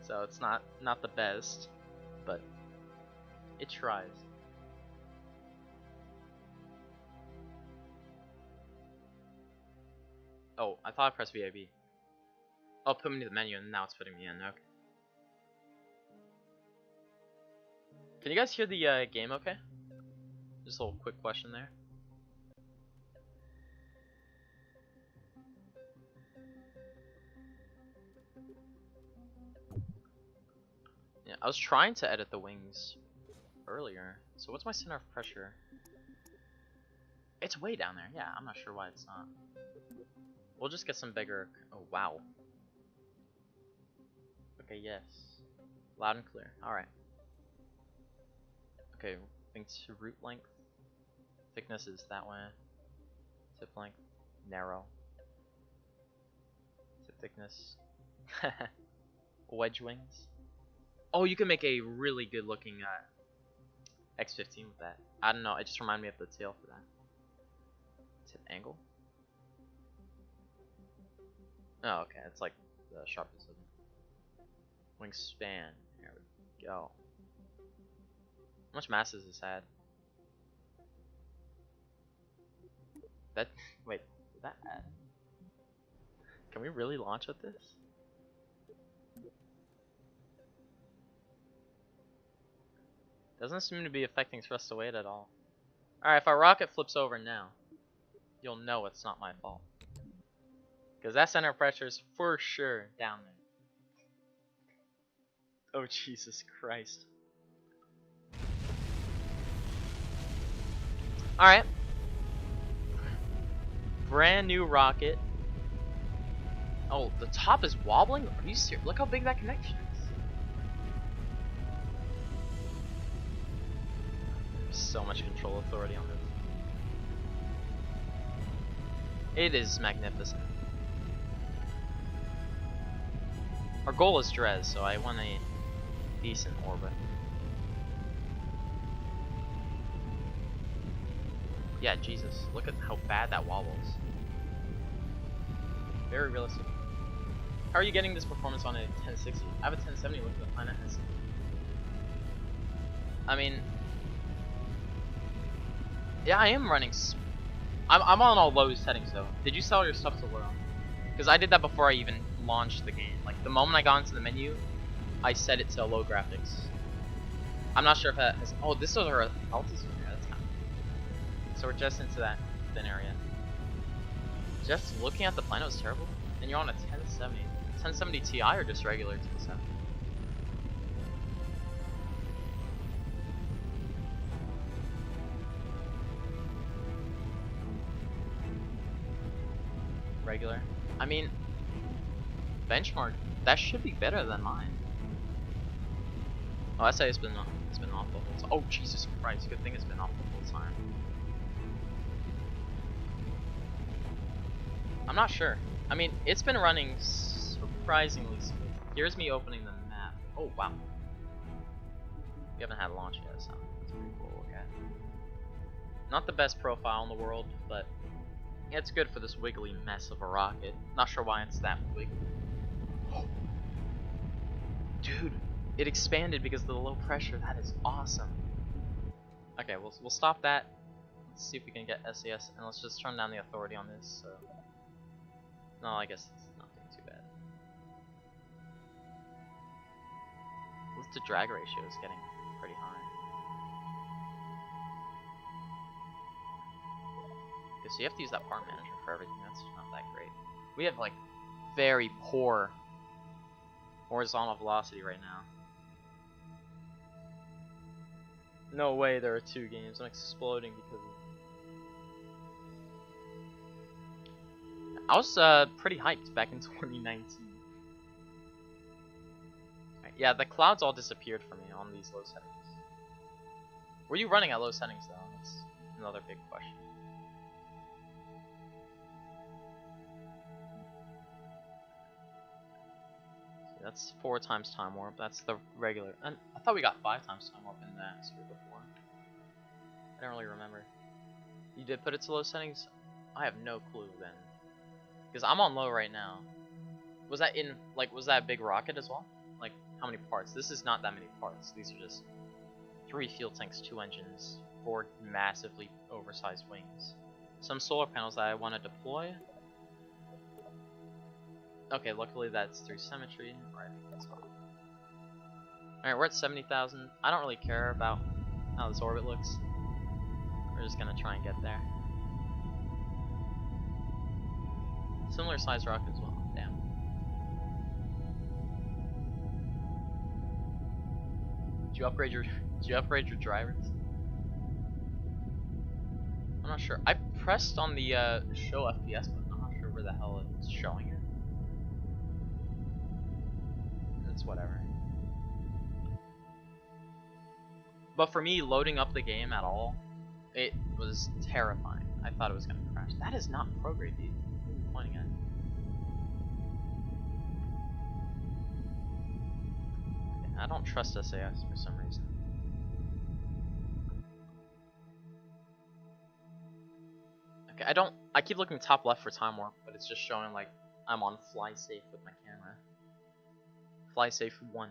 So it's not the best, but it tries. Oh, I thought I pressed VAB. Oh, put me to the menu, and now it's putting me in. Okay. Can you guys hear the game okay? Just a little quick question there. Yeah, I was trying to edit the wings earlier. So what's my center of pressure? It's way down there. Yeah, I'm not sure why it's not. We'll just get some bigger... Oh, wow. Okay, yes. Loud and clear. Alright. Okay, wing to root length. Thickness is that way. Tip length. Narrow. Tip thickness. Wedge wings. Oh, you can make a really good looking X15 with that. I don't know, it just reminded me of the tail for that. Tip angle? Oh, okay, it's like the sharpness of it. Wingspan. Here we go. How much mass does this add? That, wait, did that add? Can we really launch with this? Doesn't seem to be affecting thrust to weight at all. Alright, if our rocket flips over now, you'll know it's not my fault. Because that center of pressure is for sure down there. Oh, Jesus Christ. Alright. Brand new rocket. Oh, the top is wobbling? Are you serious? Look how big that connection is. So much control authority on this. It is magnificent. Our goal is Drez, so I want a decent orbit. Yeah, Jesus, look at how bad that wobbles. Very realistic. How are you getting this performance on a 1060? I have a 1070 look at the planet has. I mean, yeah, I am running. I'm on all low settings though. Did you set your stuff to low? Because I did that before I even launched the game. Like the moment I got into the menu, I set it to low graphics. I'm not sure if that has. Oh, this is our altitude. Yeah, that's kind of. So we're just into that thin area. Just looking at the planet was terrible. And you're on a 1070. 1070 Ti or just regular 1070? Regular. I mean, benchmark. That should be better than mine. Oh, I say it's been off the whole time. Oh Jesus Christ! Good thing it's been off the whole time. I'm not sure. I mean, it's been running surprisingly smooth. Here's me opening the map. Oh wow. We haven't had a launch yet, so that's pretty cool. Okay. Not the best profile in the world, but it's good for this wiggly mess of a rocket. Not sure why it's that wiggly. Oh. Dude, it expanded because of the low pressure. That is awesome. Okay, we'll stop that. Let's see if we can get SAS, and let's just turn down the authority on this. So. No, I guess it's not doing too bad. Lift to drag ratio is getting pretty high. Okay, so you have to use that part manager for everything. That's not that great. We have like very poor horizontal velocity right now. No way there are 2 games. I'm exploding because of I was pretty hyped back in 2019. Right, yeah, the clouds all disappeared for me on these low settings. Were you running at low settings though? That's another big question. So That's 4 times time warp. That's the regular. And I thought we got 5 times time warp in that sphere before. I don't really remember. You did put it to low settings? I have no clue then. Because I'm on low right now. Was that in, like, was that a big rocket as well? Like, how many parts? This is not that many parts. These are just 3 fuel tanks, 2 engines, 4 massively oversized wings. Some solar panels that I want to deploy. Okay, luckily that's through symmetry. Right, that's fine. Alright, we're at 70,000. I don't really care about how this orbit looks. We're just gonna try and get there. Similar size rocket as well. Damn. Did you upgrade your drivers? I'm not sure. I pressed on the show FPS button. I'm not sure where the hell it's showing it. It's whatever. But for me, loading up the game at all, it was terrifying. I thought it was gonna crash. That is not prograde, dude. What are you pointing at? Okay, I don't trust SAS for some reason. Okay, I keep looking top left for time warp, but it's just showing like I'm on fly safe with my camera. Fly safe 1.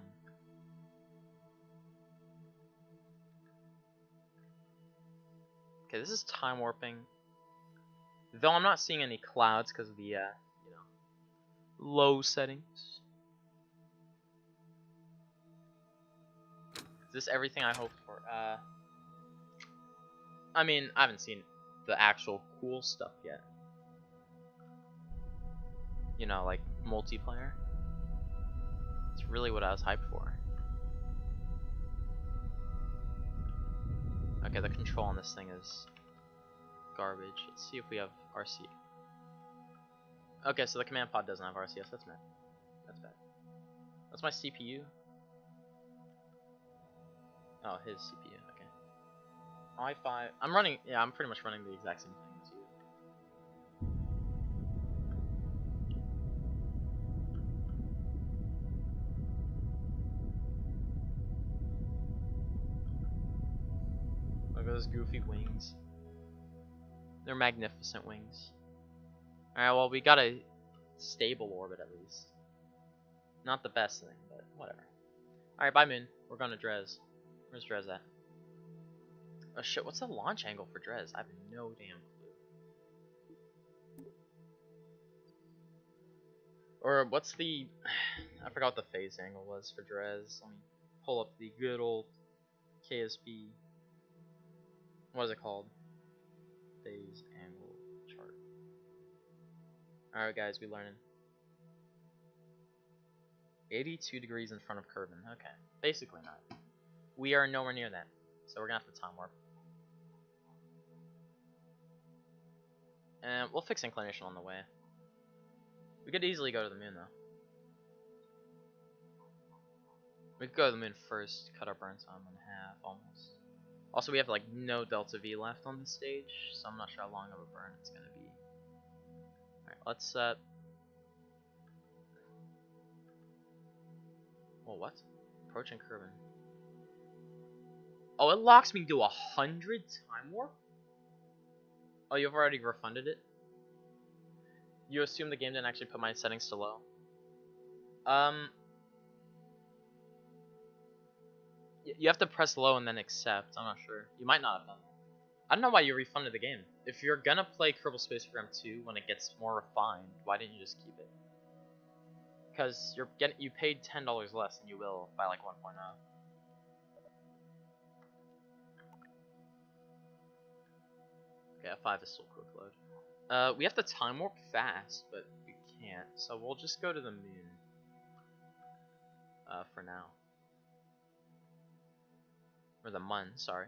Okay, this is time warping. Though I'm not seeing any clouds because of the, low settings. Is this everything I hoped for? I mean, I haven't seen the actual cool stuff yet. You know, like multiplayer. It's really what I was hyped for. Okay, the control on this thing is garbage. Let's see if we have RC. Okay, so the command pod doesn't have RCS. That's bad. That's bad. That's my CPU. Oh, his CPU. Okay. i5. I'm running. Yeah, I'm pretty much running the exact same thing as you. Look at those goofy wings. They're magnificent wings. Alright, well, we got a stable orbit at least. Not the best thing, but whatever. Alright, bye, Moon. We're going to Drez. Where's Drez at? Oh shit, what's the launch angle for Drez? I have no damn clue. Or what's the... I forgot what the phase angle was for Drez. Let me pull up the good old KSB. What is it called? Phase angle chart. Alright guys, we learning. 82 degrees in front of Kerbal. Okay, basically not. We are nowhere near that, so we're gonna have to time warp. And we'll fix inclination on the way. We could easily go to the moon though. We could go to the moon first, cut our burn time in half almost. Also, we have like no delta V left on this stage, so I'm not sure how long of a burn it's gonna be. Alright, let's set. Well, what? Approaching Kerbal. Oh, it locks me to 100 time warp? Oh, you've already refunded it? You assume the game didn't actually put my settings to low? You have to press low and then accept. I'm not sure. You might not have done that. I don't know why you refunded the game. If you're gonna play Kerbal Space Program 2 when it gets more refined, why didn't you just keep it? Because you paid $10 less than you will by like 1.0. Okay, F5 is still quick load. We have to time warp fast, but we can't, so we'll just go to the moon. For now. Or the Mun, sorry.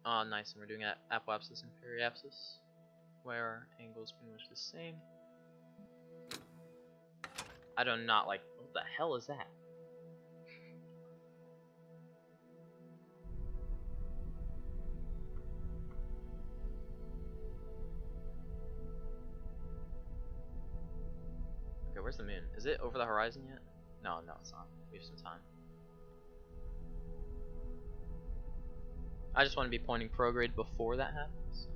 Oh, nice, and we're doing apoapsis and periapsis, where angles pretty much the same. I do not like. What the hell is that? Okay, where's the moon? Is it over the horizon yet? No, it's not. We have some time. I just want to be pointing prograde before that happens.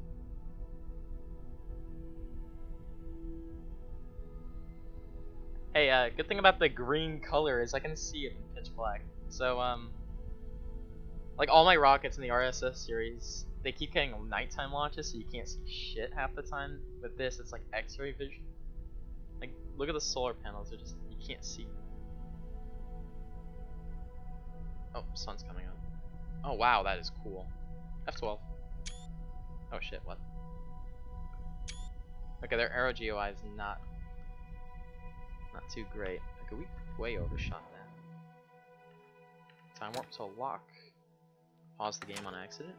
Hey, good thing about the green color is I can see it in pitch black. So, like all my rockets in the RSS series, they keep getting nighttime launches, so you can't see shit half the time. With this, it's like X-ray vision. Like, look at the solar panels; they're just you can't see. Oh, sun's coming up. Oh wow, that is cool. F12. Oh shit, what? Okay, their aero GOI is not too great. Okay, we way overshot that. Time warp to lock. Pause the game on accident.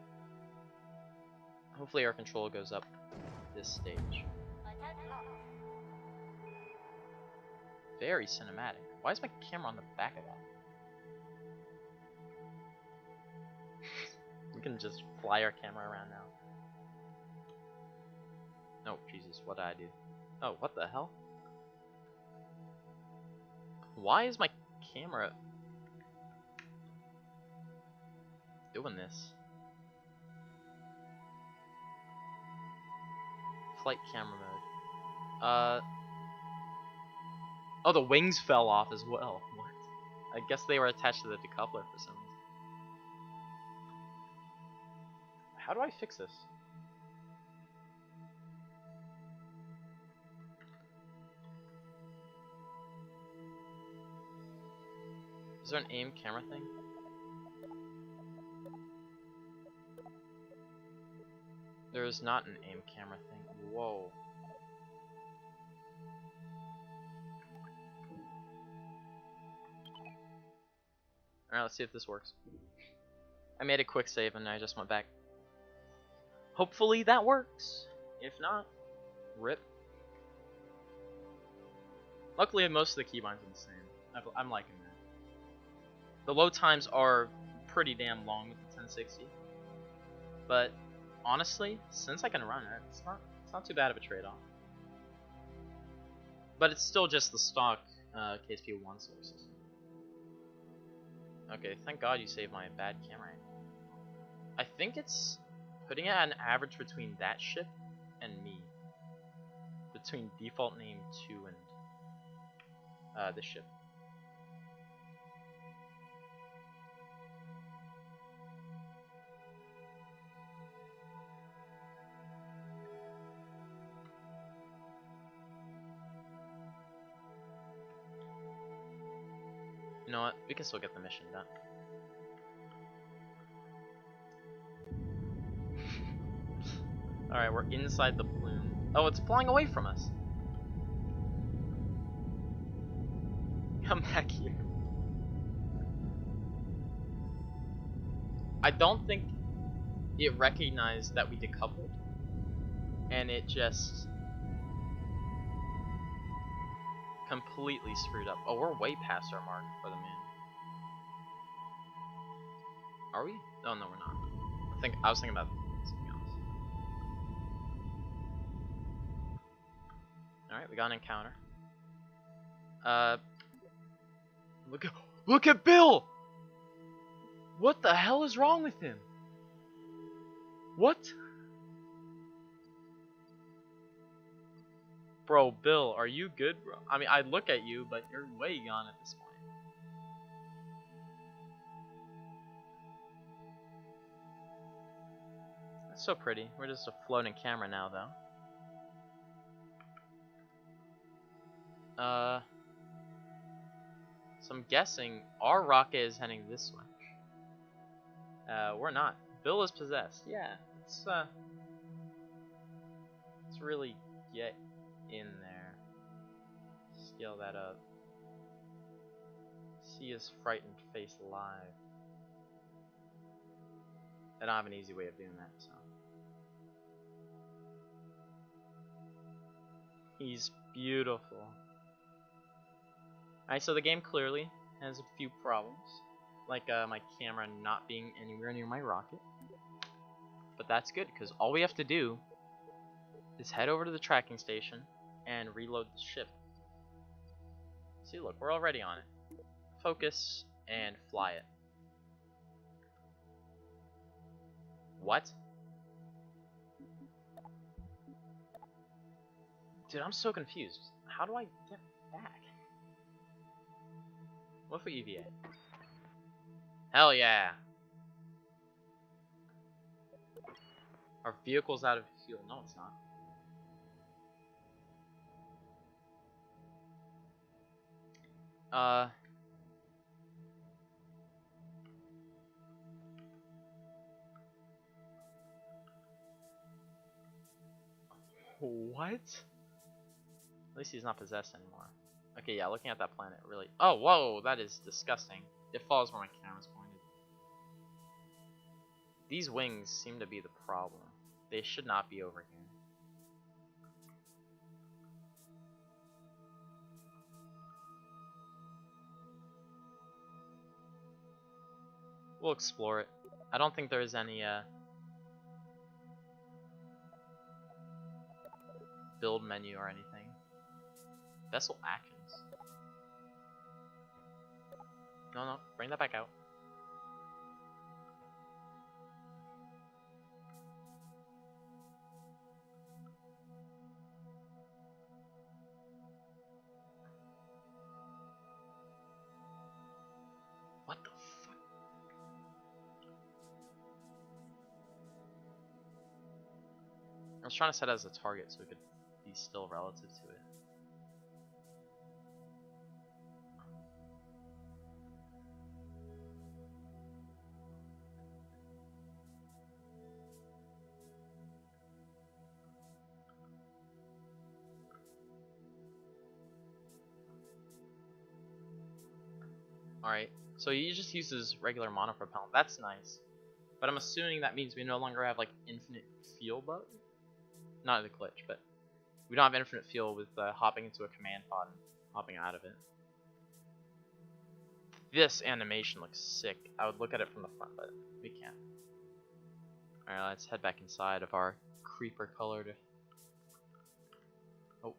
Hopefully our control goes up this stage. Very cinematic. Why is my camera on the back of that? We can just fly our camera around now. Oh, Jesus, what did I do? Oh, what the hell? Why is my camera doing this? Flight camera mode. Oh, the wings fell off as well. What? I guess they were attached to the decoupler for some reason. How do I fix this? Is there an aim camera thing? There is not an aim camera thing. Whoa. Alright, let's see if this works. I made a quick save and I just went back. Hopefully that works. If not, rip. Luckily, most of the keybinds are the same. I'm liking that. The load times are pretty damn long with the 1060. But honestly, since I can run it, it's not too bad of a trade-off. But it's still just the stock KSP1 sources. Okay, thank God you saved my bad camera angle. I think it's putting it at an average between that ship and me. Between default name 2 and this ship. You know what? We can still get the mission done. Alright, we're inside the plume. Oh, it's flying away from us. Come back here. I don't think it recognized that we decoupled. And it just completely screwed up. Oh, we're way past our mark for the moon. Are we? Oh no, we're not. I was thinking about something else. Alright, we got an encounter. Look at Bill! What the hell is wrong with him? What? Bro, Bill, are you good, bro? I mean, I'd look at you, but you're way gone at this point. That's so pretty. We're just a floating camera now, though. So I'm guessing our rocket is heading this way. We're not. Bill is possessed. Yeah, let's really get in there. Scale that up. See his frightened face live. I don't have an easy way of doing that, so. He's beautiful. Alright, so the game clearly has a few problems. Like my camera not being anywhere near my rocket. But that's good, because all we have to do is head over to the tracking station and reload the ship. See, look, we're already on it. Focus and fly it. What? Dude, I'm so confused. How do I get back? What if we EVA? Hell yeah! Our vehicle's out of fuel. No, it's not. What? At least he's not possessed anymore. Okay, yeah, looking at that planet, really. Oh, whoa, that is disgusting. It falls where my camera's pointed. These wings seem to be the problem. They should not be over here. We'll explore it. I don't think there's any, build menu or anything. Vessel actions. No, bring that back out. What the fuck? I was trying to set it as a target so it could be still relative to it. Alright, so he just uses regular monopropellant. That's nice. But I'm assuming that means we no longer have like infinite fuel bug? Not the glitch, but we don't have infinite fuel with hopping into a command pod and hopping out of it. This animation looks sick. I would look at it from the front, but we can't. Alright, let's head back inside of our creeper colored. Oh.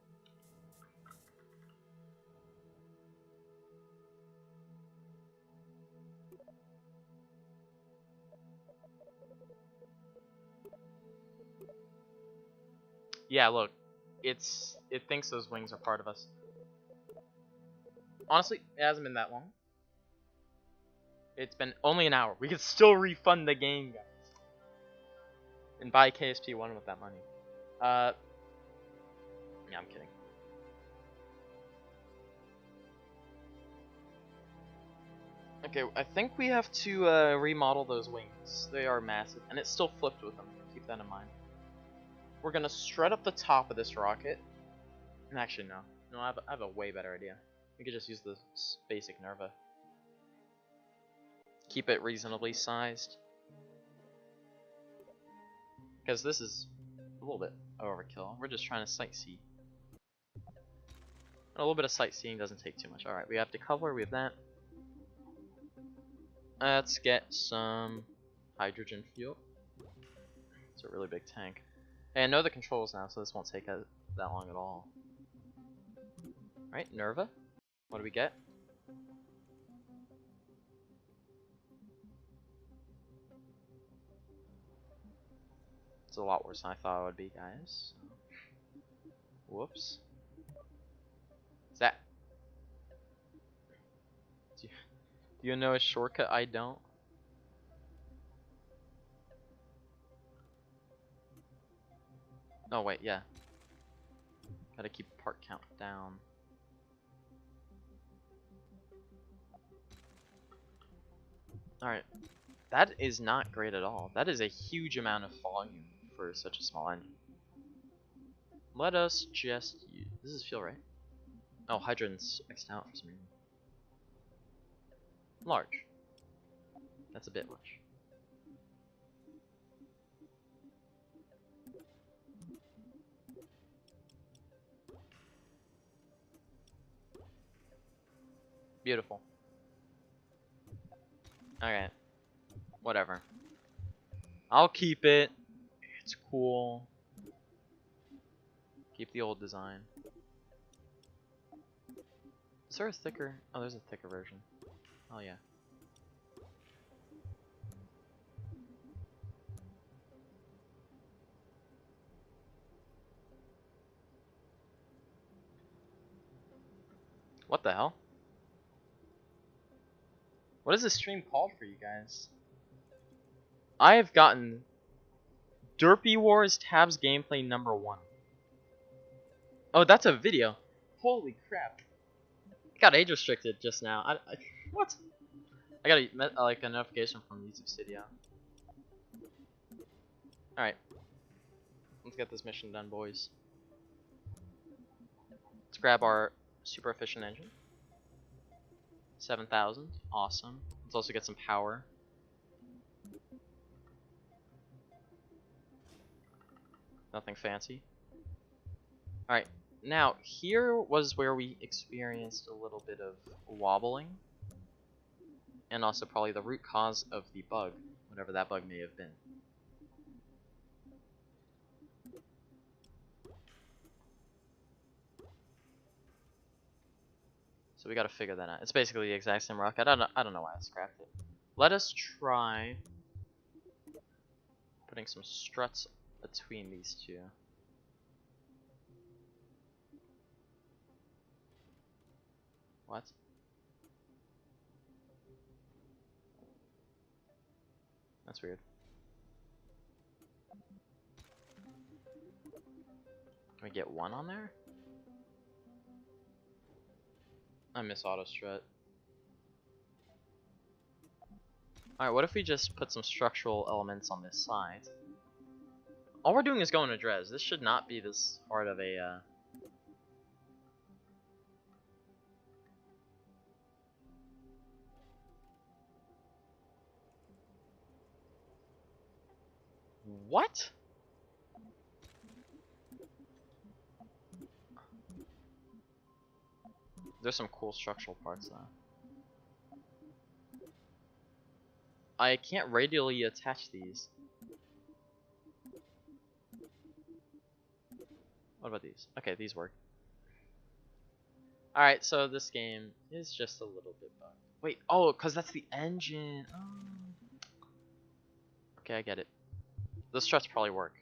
Yeah, look. It thinks those wings are part of us. Honestly, it hasn't been that long. It's been only an hour. We could still refund the game, guys. And buy KSP1 with that money. Yeah, I'm kidding. Okay, I think we have to remodel those wings. They are massive, and it's still flipped with them. Keep that in mind. We're gonna strut up the top of this rocket. And actually, no, I have a way better idea. We could just use the basic Nerva. Keep it reasonably sized. Because this is a little bit overkill. We're just trying to sightsee. And a little bit of sightseeing doesn't take too much. Alright, we have decoupler, we have that. Let's get some hydrogen fuel. It's a really big tank. Hey, I know the controls now, so this won't take that long at all. Alright, Nerva. What do we get? It's a lot worse than I thought it would be, guys. Whoops. Is that... Do you know a shortcut I don't? Oh wait, yeah. Gotta keep part count down. Alright. That is not great at all. That is a huge amount of volume for such a small engine. Let us just use... This is fuel, right? Oh, hydrogen's X'd out for some reason. Large. That's a bit much. Beautiful. Okay. Whatever. I'll keep it. It's cool. Keep the old design. Is there a thicker? Oh, there's a thicker version. Oh yeah. What the hell? What is this stream called for you guys? I have gotten Derpy Wars Tabs gameplay #1. Oh, that's a video. Holy crap! I got age restricted just now. What? I got like a notification from YouTube Studio. All right, let's get this mission done, boys. Let's grab our super efficient engine. 7,000, awesome. Let's also get some power. Nothing fancy. Alright, now here was where we experienced a little bit of wobbling. And also probably the root cause of the bug, whatever that bug may have been. So we gotta figure that out. It's basically the exact same rocket. I don't know why I scrapped it. Let us try putting some struts between these two. What? That's weird. Can we get one on there? I miss auto strut. Alright, what if we just put some structural elements on this side? All we're doing is going to Drez. This should not be this hard of a What? There's some cool structural parts though. I can't radially attach these. What about these? Okay, these work. Alright, so this game is just a little bit bugged. Wait, oh, because that's the engine. Oh. Okay, I get it. The struts probably work.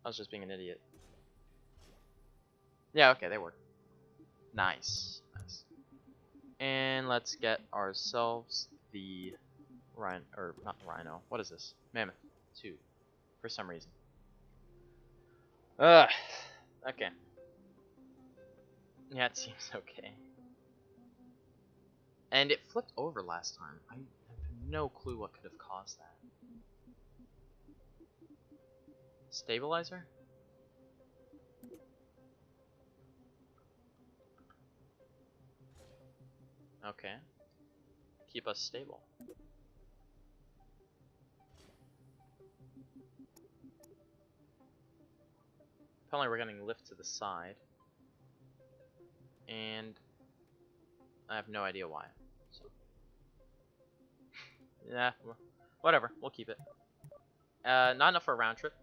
I was just being an idiot. Yeah, okay, they work. Nice. Nice. And let's get ourselves the Rhino, or not the Rhino. What is this? Mammoth 2, for some reason. Ugh. Okay. Yeah, it seems okay. And it flipped over last time. I have no clue what could have caused that. Stabilizer? Okay. Keep us stable. Apparently we're getting lift to the side. And I have no idea why. So yeah, whatever, we'll keep it. Not enough for a round trip.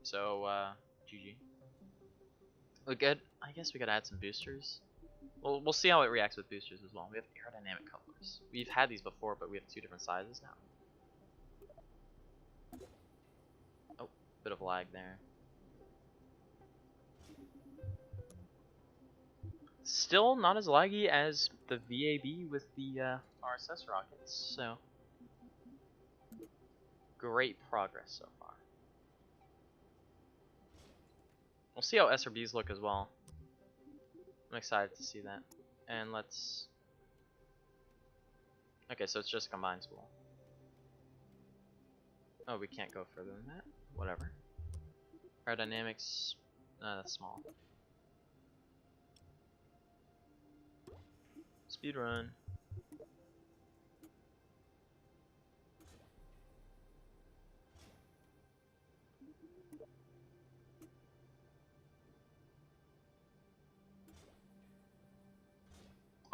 So GG. We're good. I guess we gotta add some boosters. We'll see how it reacts with boosters as well. We have aerodynamic couplers. We've had these before, but we have 2 different sizes now. Oh, bit of lag there. Still not as laggy as the VAB with the RSS rockets, so great progress so far. We'll see how SRBs look as well. I'm excited to see that. And let's... Okay, so it's just a combined spool. Oh, we can't go further than that. Whatever. Aerodynamics... that's small. Speedrun.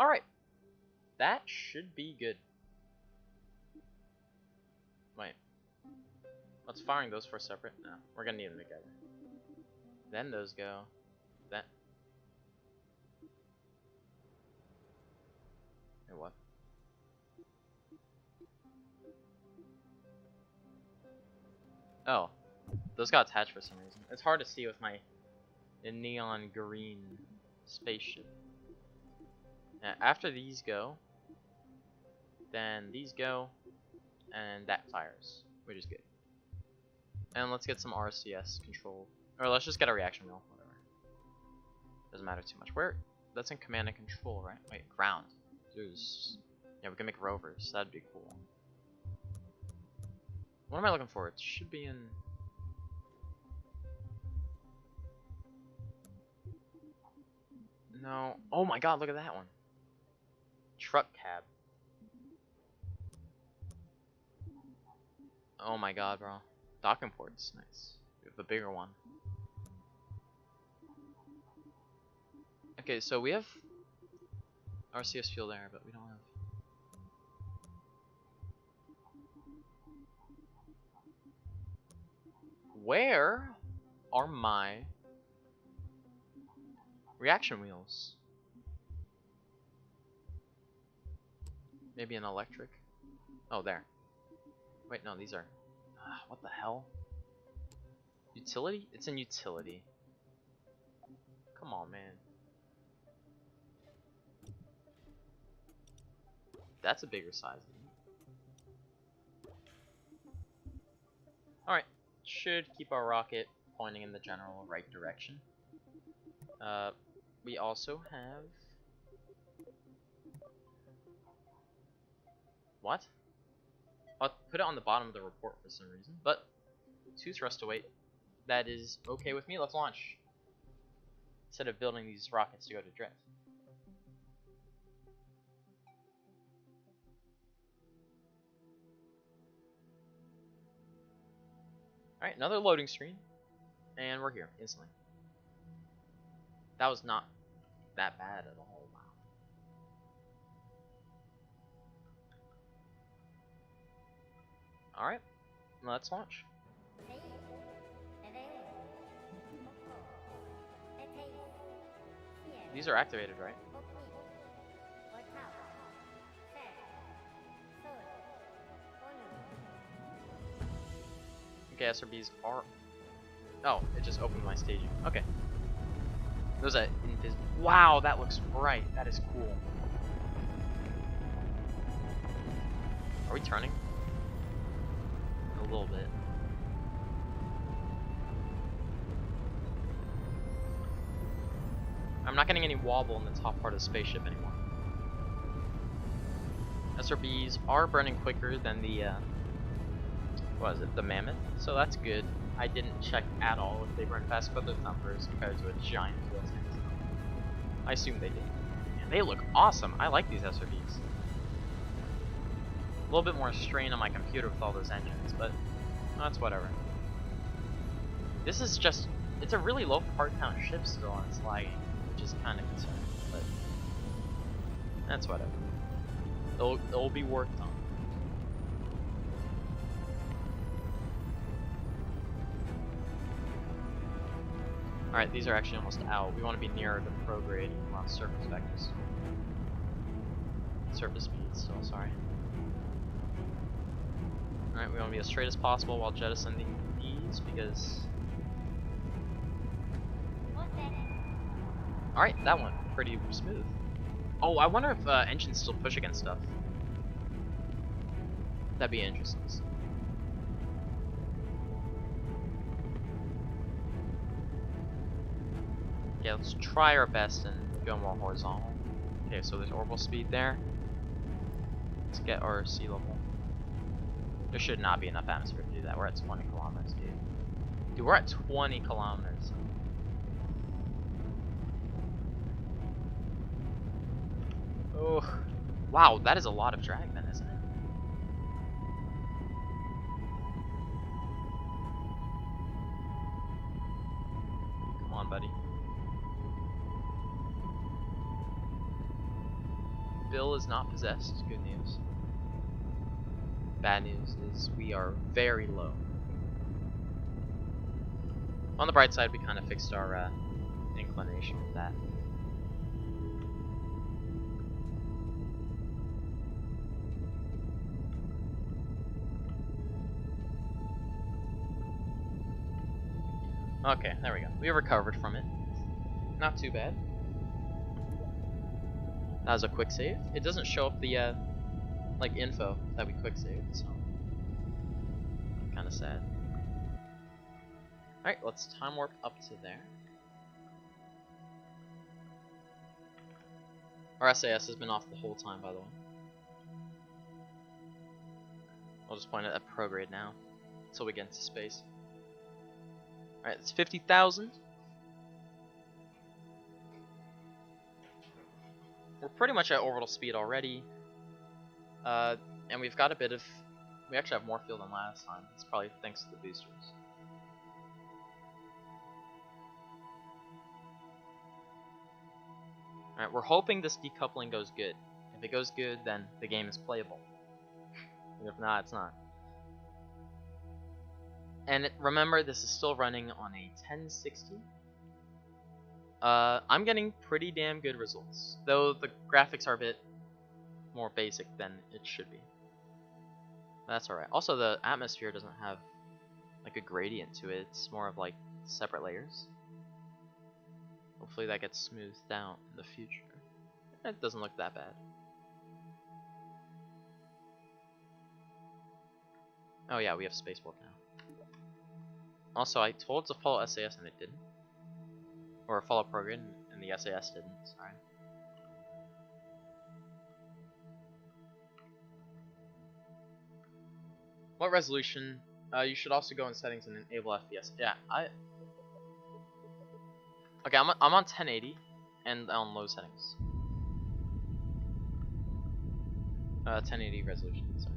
Alright. That should be good. Wait. Let's firing those for separate. No, we're gonna need them together. Then those go. That. Wait, what? Oh, those got attached for some reason. It's hard to see with my neon green spaceship. Now, after these go, then these go, and that fires, which is good. And let's get some RCS control, or let's just get a reaction wheel, whatever. Doesn't matter too much. Where? That's in command and control, right? Wait, ground. There's, yeah, we can make rovers. That'd be cool. What am I looking for? It should be in. No. Oh my God! Look at that one. Truck cab. Oh my God, bro. Docking ports, nice. We have a bigger one. Okay, so we have RCS fuel there, but we don't have. Where are my reaction wheels? Maybe an electric? Oh, there. Wait, no, these are. What the hell? Utility? It's in utility. Come on, man. That's a bigger size than me. Alright. Should keep our rocket pointing in the general right direction. We also have. What? I'll put it on the bottom of the report for some reason, but 2 thrust to weight. That is okay with me. Let's launch. Instead of building these rockets to go to Drez. Alright, another loading screen. And we're here instantly. That was not that bad at all. Wow. Alright, let's launch. These are activated, right? Okay, SRBs are. Oh, it just opened my staging. Okay. Those are invisible. Wow, that looks bright. That is cool. Are we turning? A little bit. I'm not getting any wobble in the top part of the spaceship anymore. SRBs are burning quicker than the, what is it, the Mammoth, so that's good. I didn't check at all if they burn fast, but those numbers compared to a giant fuel tank. I assume they did. And they look awesome. I like these SRBs. A little bit more strain on my computer with all those engines, but that's whatever. This is just, it's a really low part count ship still, and it's lagging, which is kind of concerning, but that's whatever. It'll be worked on. Alright, these are actually almost out. We want to be nearer the prograde on surface vectors. Surface speed still, sorry. Alright, we want to be as straight as possible while jettisoning these because... Alright, that went pretty smooth. Oh, I wonder if engines still push against stuff. That'd be interesting. Yeah, let's try our best and go more horizontal. Okay, so there's orbital speed there. Let's get our sea level. There should not be enough atmosphere to do that. We're at 20 kilometers, dude. Dude, we're at 20 kilometers. Oh, wow, that is a lot of drag then, isn't it? Come on, buddy. Bill is not possessed. Good news. Bad news is we are very low. On the bright side, we kind of fixed our inclination with that. Okay, there we go. We recovered from it. Not too bad. That was a quick save. It doesn't show up the like info that we quick saved, so kind of sad. All right, let's time warp up to there. Our SAS has been off the whole time, by the way. I'll just point it at prograde now, until we get into space. All right, it's 50,000. We're pretty much at orbital speed already, and we've got a bit of. We actually have more fuel than last time. It's probably thanks to the boosters. Alright, we're hoping this decoupling goes good. If it goes good, then the game is playable. And if not, it's not. And remember, this is still running on a 1060. I'm getting pretty damn good results, though the graphics are a bit more basic than it should be. That's alright. Also, the atmosphere doesn't have like a gradient to it. It's more of like separate layers. Hopefully that gets smoothed out in the future. It doesn't look that bad. Oh yeah, we have space warp now. Also, I told it to follow SAS and it didn't. Or follow program and the SAS didn't, sorry. What resolution? You should also go in settings and enable FPS. Yeah, okay, I'm on 1080 and on low settings. 1080 resolution, sorry.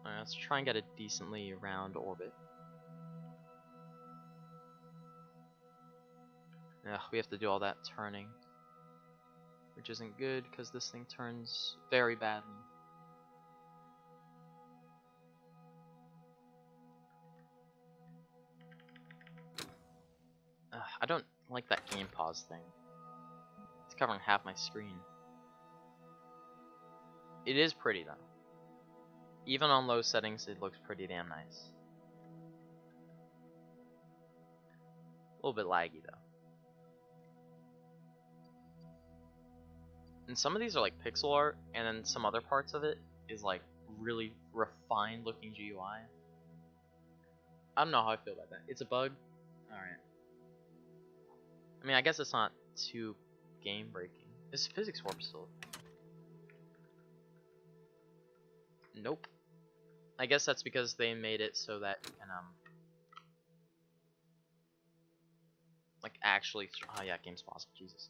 Alright, let's try and get a decently round orbit. Ugh, we have to do all that turning, which isn't good because this thing turns very badly. I don't like that game pause thing. It's covering half my screen. It is pretty though. Even on low settings, it looks pretty damn nice. A little bit laggy though. And some of these are like pixel art, and then some other parts of it is like really refined looking GUI. I don't know how I feel about that. It's a bug. Alright. I mean, I guess it's not too game breaking. Is physics warp still? Nope. I guess that's because they made it so that you can like actually oh yeah, game's paused. Jesus.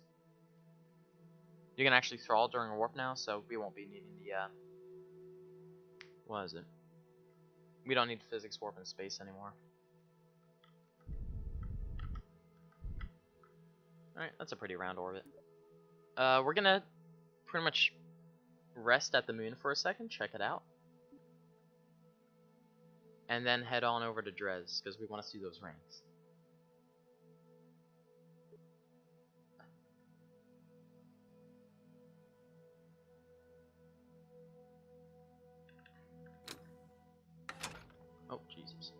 You can actually throttle during a warp now, so we won't be needing the what is it? We don't need physics warp in space anymore. Alright, that's a pretty round orbit. We're gonna pretty much rest at the moon for a second, check it out. And then head on over to Drez, because we want to see those rings. Oh, Jesus.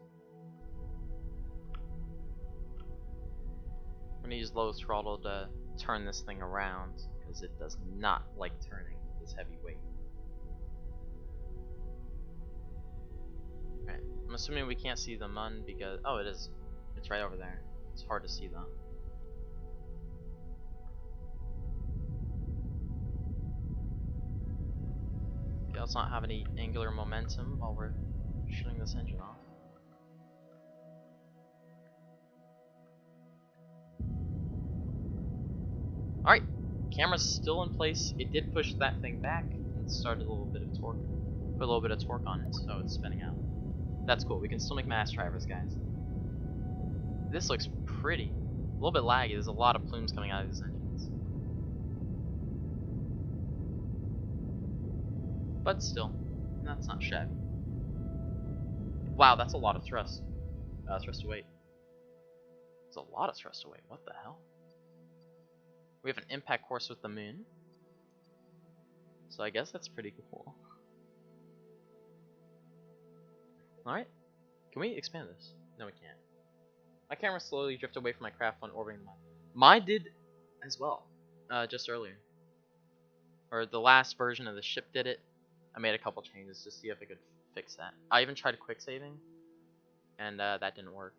I'm gonna use low throttle to turn this thing around, because it does not like turning with this heavy weight. Alright, I'm assuming we can't see the mun because... oh, it is. It's right over there. It's hard to see though. Okay, let's not have any angular momentum while we're shutting this engine off. Alright, camera's still in place. It did push that thing back and started a little bit of torque. Put a little bit of torque on it, so it's spinning out. That's cool. We can still make mass drivers, guys. This looks pretty. A little bit laggy. There's a lot of plumes coming out of these engines. But still, that's not shabby. Wow, that's a lot of thrust. Thrust to weight. It's a lot of thrust to weight. What the hell? We have an impact course with the moon. So I guess that's pretty cool. Alright. Can we expand this? No, we can't. My camera slowly drifted away from my craft when orbiting the mine. Mine did as well, just earlier. Or the last version of the ship did it. I made a couple changes to see if I could fix that. I even tried quick saving, and that didn't work.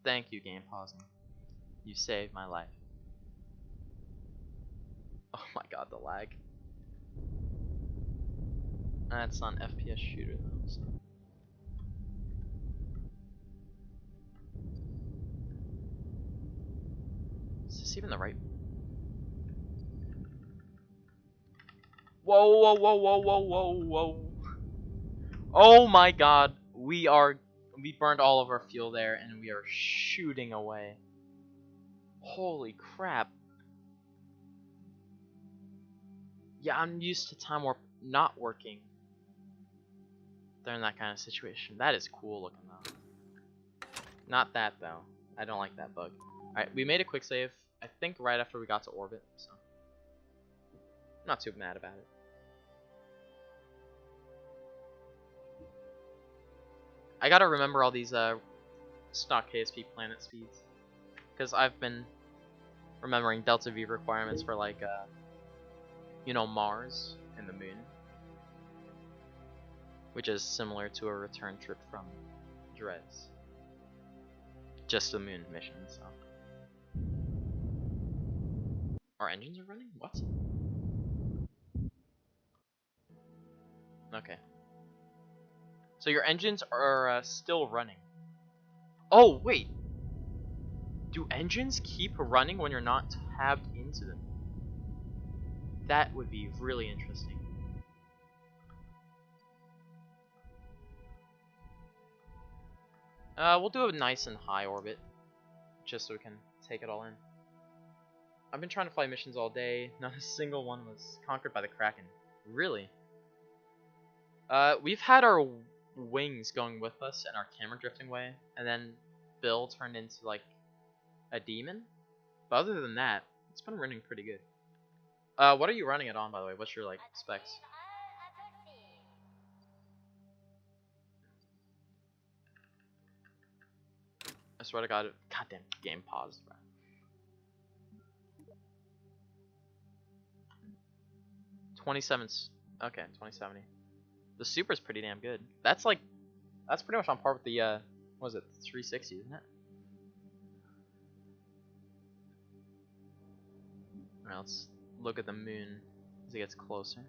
Thank you, game pausing. You saved my life. Oh my god, the lag. That's not an FPS shooter though, so. Is this even the right? Whoa, whoa, whoa, whoa, whoa, whoa, whoa. Oh my god, we burned all of our fuel there and we are shooting away. Holy crap. Yeah, I'm used to time warp not working during that kind of situation. That is cool looking though. Not that though. I don't like that bug. Alright, we made a quick save, I think right after we got to orbit, so not too mad about it. I gotta remember all these stock KSP planet speeds, because I've been remembering Delta V requirements for like you know, Mars and the moon, which is similar to a return trip from Drez. Just a moon mission, so. Our engines are running? What? Okay. So your engines are still running. Oh, wait. Do engines keep running when you're not tabbed into them? That would be really interesting. We'll do a nice and high orbit, just so we can take it all in. I've been trying to fly missions all day. Not a single one was conquered by the Kraken. Really? We've had our wings going with us and our camera drifting away, and then Bill turned into like a demon. But other than that, it's been running pretty good. What are you running it on, by the way? What's your like specs? I swear to God, goddamn game paused, bro. Okay, 2070. The Super's pretty damn good. That's pretty much on par with the what was it, 360, isn't it? Alright, let's look at the moon as it gets closer.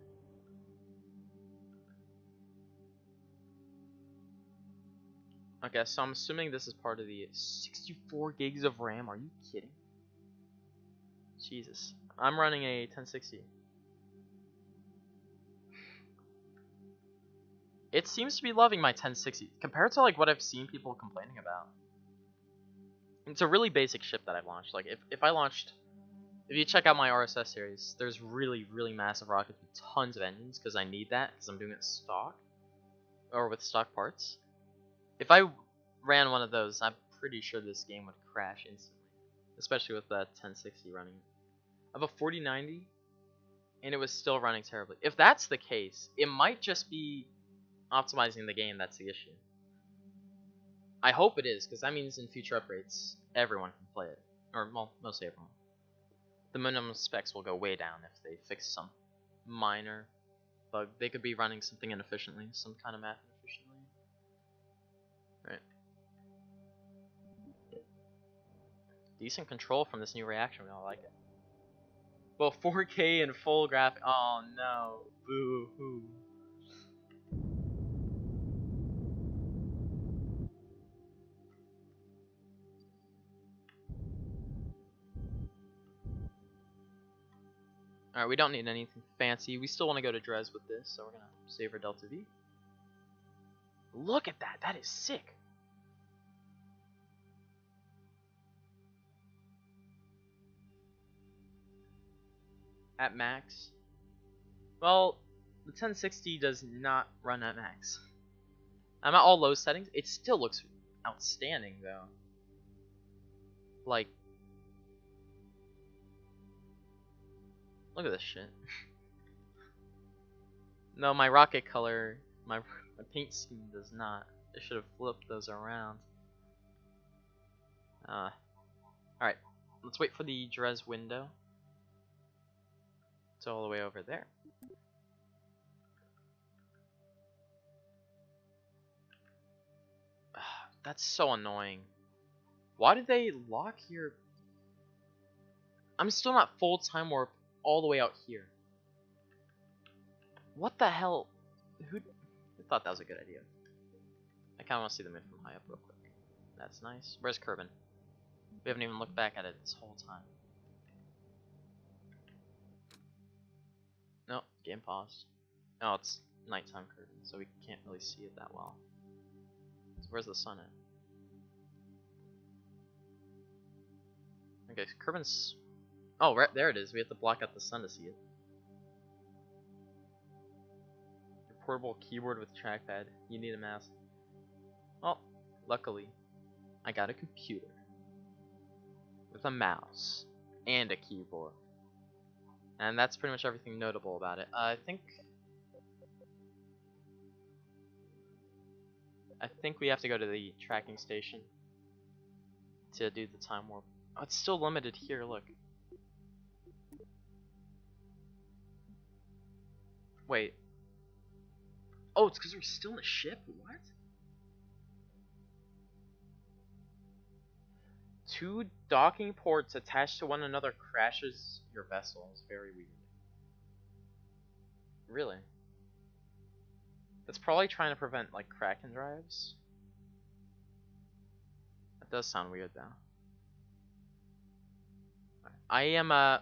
Okay, so I'm assuming this is part of the 64 gigs of RAM. Are you kidding? Jesus. I'm running a 1060. It seems to be loving my 1060 compared to like what I've seen people complaining about. It's a really basic ship that I've launched. Like if you check out my RSS series, there's really massive rockets with tons of engines because I need that because I'm doing it stock or with stock parts. If I ran one of those, I'm pretty sure this game would crash instantly, especially with that 1060 running. I have a 4090 and it was still running terribly. If that's the case, it might just be optimizing the game that's the issue. I hope it is, because that means in future upgrades, everyone can play it. Or, well, mostly everyone. The minimum specs will go way down if they fix some minor bug. They could be running something inefficiently, some kind of math inefficiently. Right. Decent control from this new reaction, we all like it. Well, 4K and full graphic. Oh no. Boo hoo. Alright, we don't need anything fancy. We still want to go to Drez with this, so we're going to save our Delta V. Look at that. That is sick. At max. Well, the 1060 does not run at max. I'm at all low settings. It still looks outstanding, though. Like, Look at this shit. No, my rocket color, my paint scheme does not. I should have flipped those around. Alright, let's wait for the Drez window. It's all the way over there. That's so annoying. Why did they lock here? I'm still not full time warp all the way out here. What the hell? Who thought that was a good idea? I kind of want to see the moon from high up real quick. That's nice. Where's Kerbal? We haven't even looked back at it this whole time. No, game paused. Oh, it's nighttime curtain, so we can't really see it that well. So where's the sun at? Okay, Kerbal's... Oh, right there it is. We have to block out the sun to see it. Your portable keyboard with trackpad. You need a mouse. Well, luckily, I got a computer with a mouse and a keyboard. And that's pretty much everything notable about it. I think we have to go to the tracking station to do the time warp. Oh, it's still limited here, look. Wait. Oh, it's because we're still in the ship? What? Two docking ports attached to one another crashes your vessel. It's very weird. Really? That's probably trying to prevent, like, Kraken drives. That does sound weird, though. I am, I'm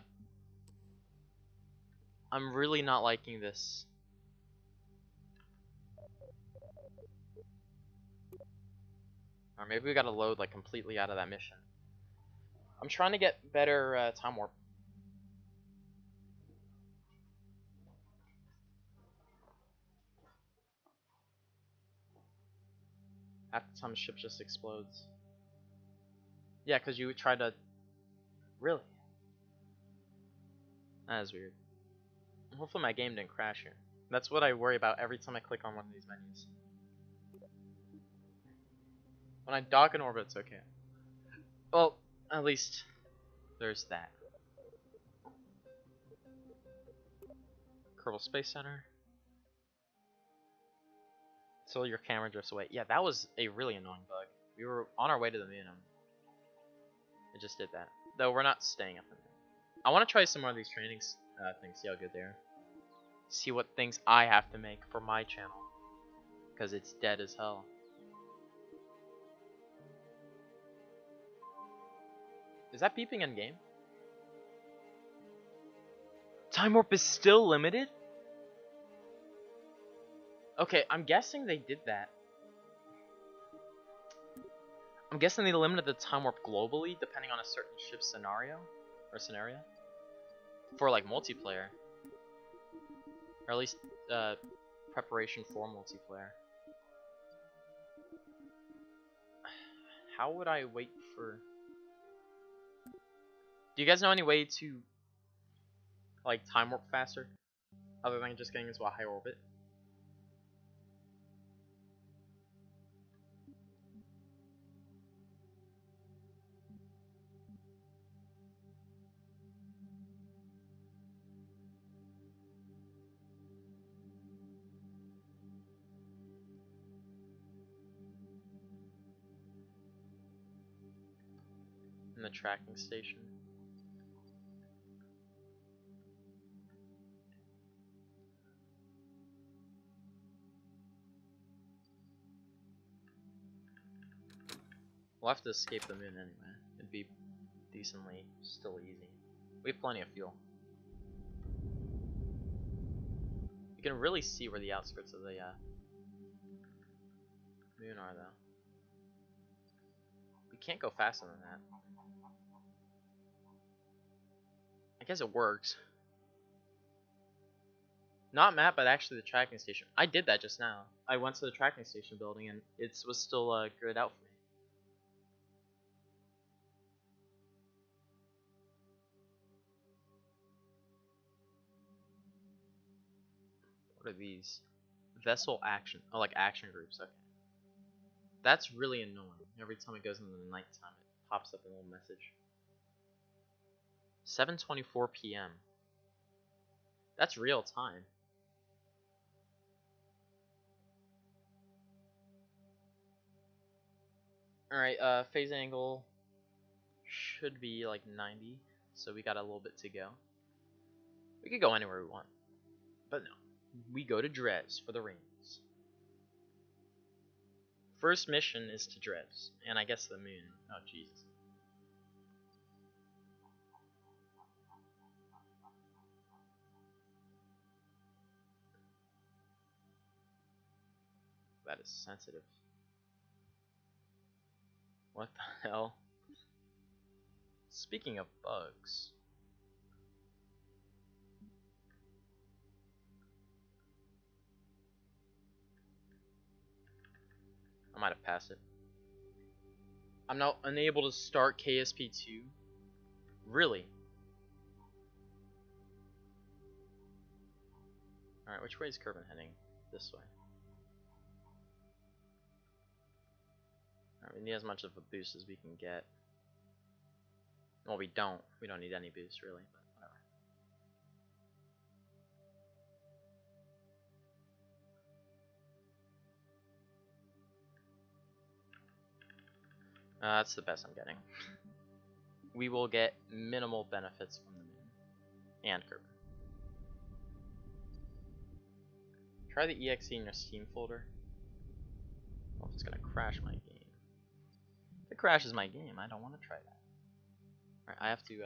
really not liking this. Or maybe we gotta load, like, completely out of that mission. I'm trying to get better, time warp. Half the time the ship just explodes. Yeah, because you try to... Really? That is weird. Hopefully my game didn't crash here. That's what I worry about every time I click on one of these menus. When I dock in orbit, it's okay. Well, at least there's that. Kerbal Space Center. So your camera drifts away. Yeah, that was a really annoying bug. We were on our way to the moon and it just did that. Though we're not staying up in there. I want to try some more of these trainings things, see how good they are. See what things I have to make for my channel. Because it's dead as hell. Is that beeping in game? Time warp is still limited? Okay, I'm guessing they did that. I'm guessing they limited the time warp globally, depending on a certain ship scenario. For like multiplayer. Or at least preparation for multiplayer. How would I wait for... Do you guys know any way to like time warp faster? Other than just getting into a high orbit? In the tracking station. We'll have to escape the moon anyway. It'd be decently still easy. We have plenty of fuel. You can really see where the outskirts of the moon are, though. We can't go faster than that. I guess it works. Not map, but actually the tracking station. I did that just now. I went to the tracking station building and it was still grayed out for me. What are these? Vessel action. Oh, like action groups. Okay. That's really annoying. Every time it goes into the nighttime, it pops up a little message. 7:24 p.m. That's real time. Alright, phase angle should be like 90, so we got a little bit to go. We could go anywhere we want, but no. We go to Drez for the rings. First mission is to Drez, and I guess the moon. Oh, Jesus. That is sensitive. What the hell? Speaking of bugs. I might have passed it. I'm now unable to start KSP2. Really? Alright, which way is Kerbal heading? This way. Alright, we need as much of a boost as we can get. Well, we don't. We don't need any boost, really, but whatever. That's the best I'm getting. We will get minimal benefits from the moon. And Kerbal. Try the EXE in your Steam folder. Well, if it's gonna crash my game. If it crashes my game, I don't want to try that. Alright, I have to,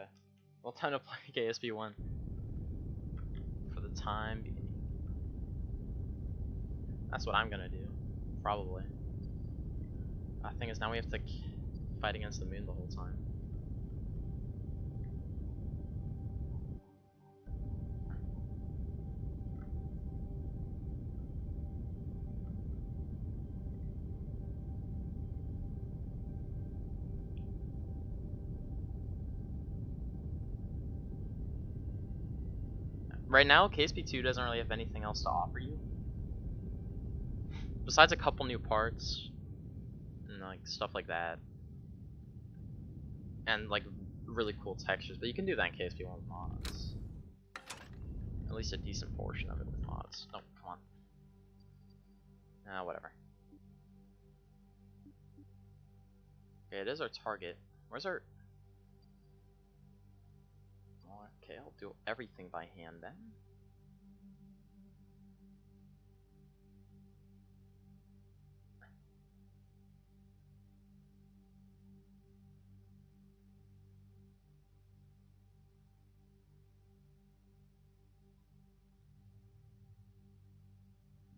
well, time to play KSP1. For the time being. That's what I'm gonna do. Probably. The thing is, now we have to fight against the moon the whole time. Right now, KSP2 doesn't really have anything else to offer you. Besides a couple new parts, and like stuff like that. And like really cool textures, but you can do that in KSP1 with mods. At least a decent portion of it with mods. No, come on. Whatever. Okay, it is our target. Where's our... Okay, I'll do everything by hand then.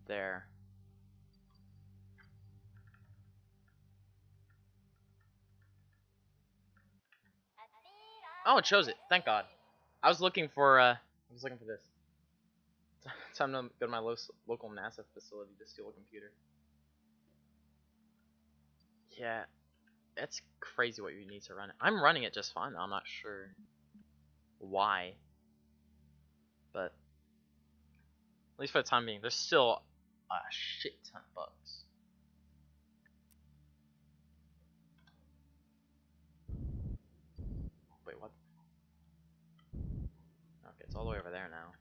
There. Oh, it shows it. Thank God. I was looking for this. Time to go to my local NASA facility to steal a computer. Yeah, it's crazy what you need to run it. I'm running it just fine though. I'm not sure why, but at least for the time being, there's still a shit ton of bugs. Wait, what? Okay, it's all the way over there now.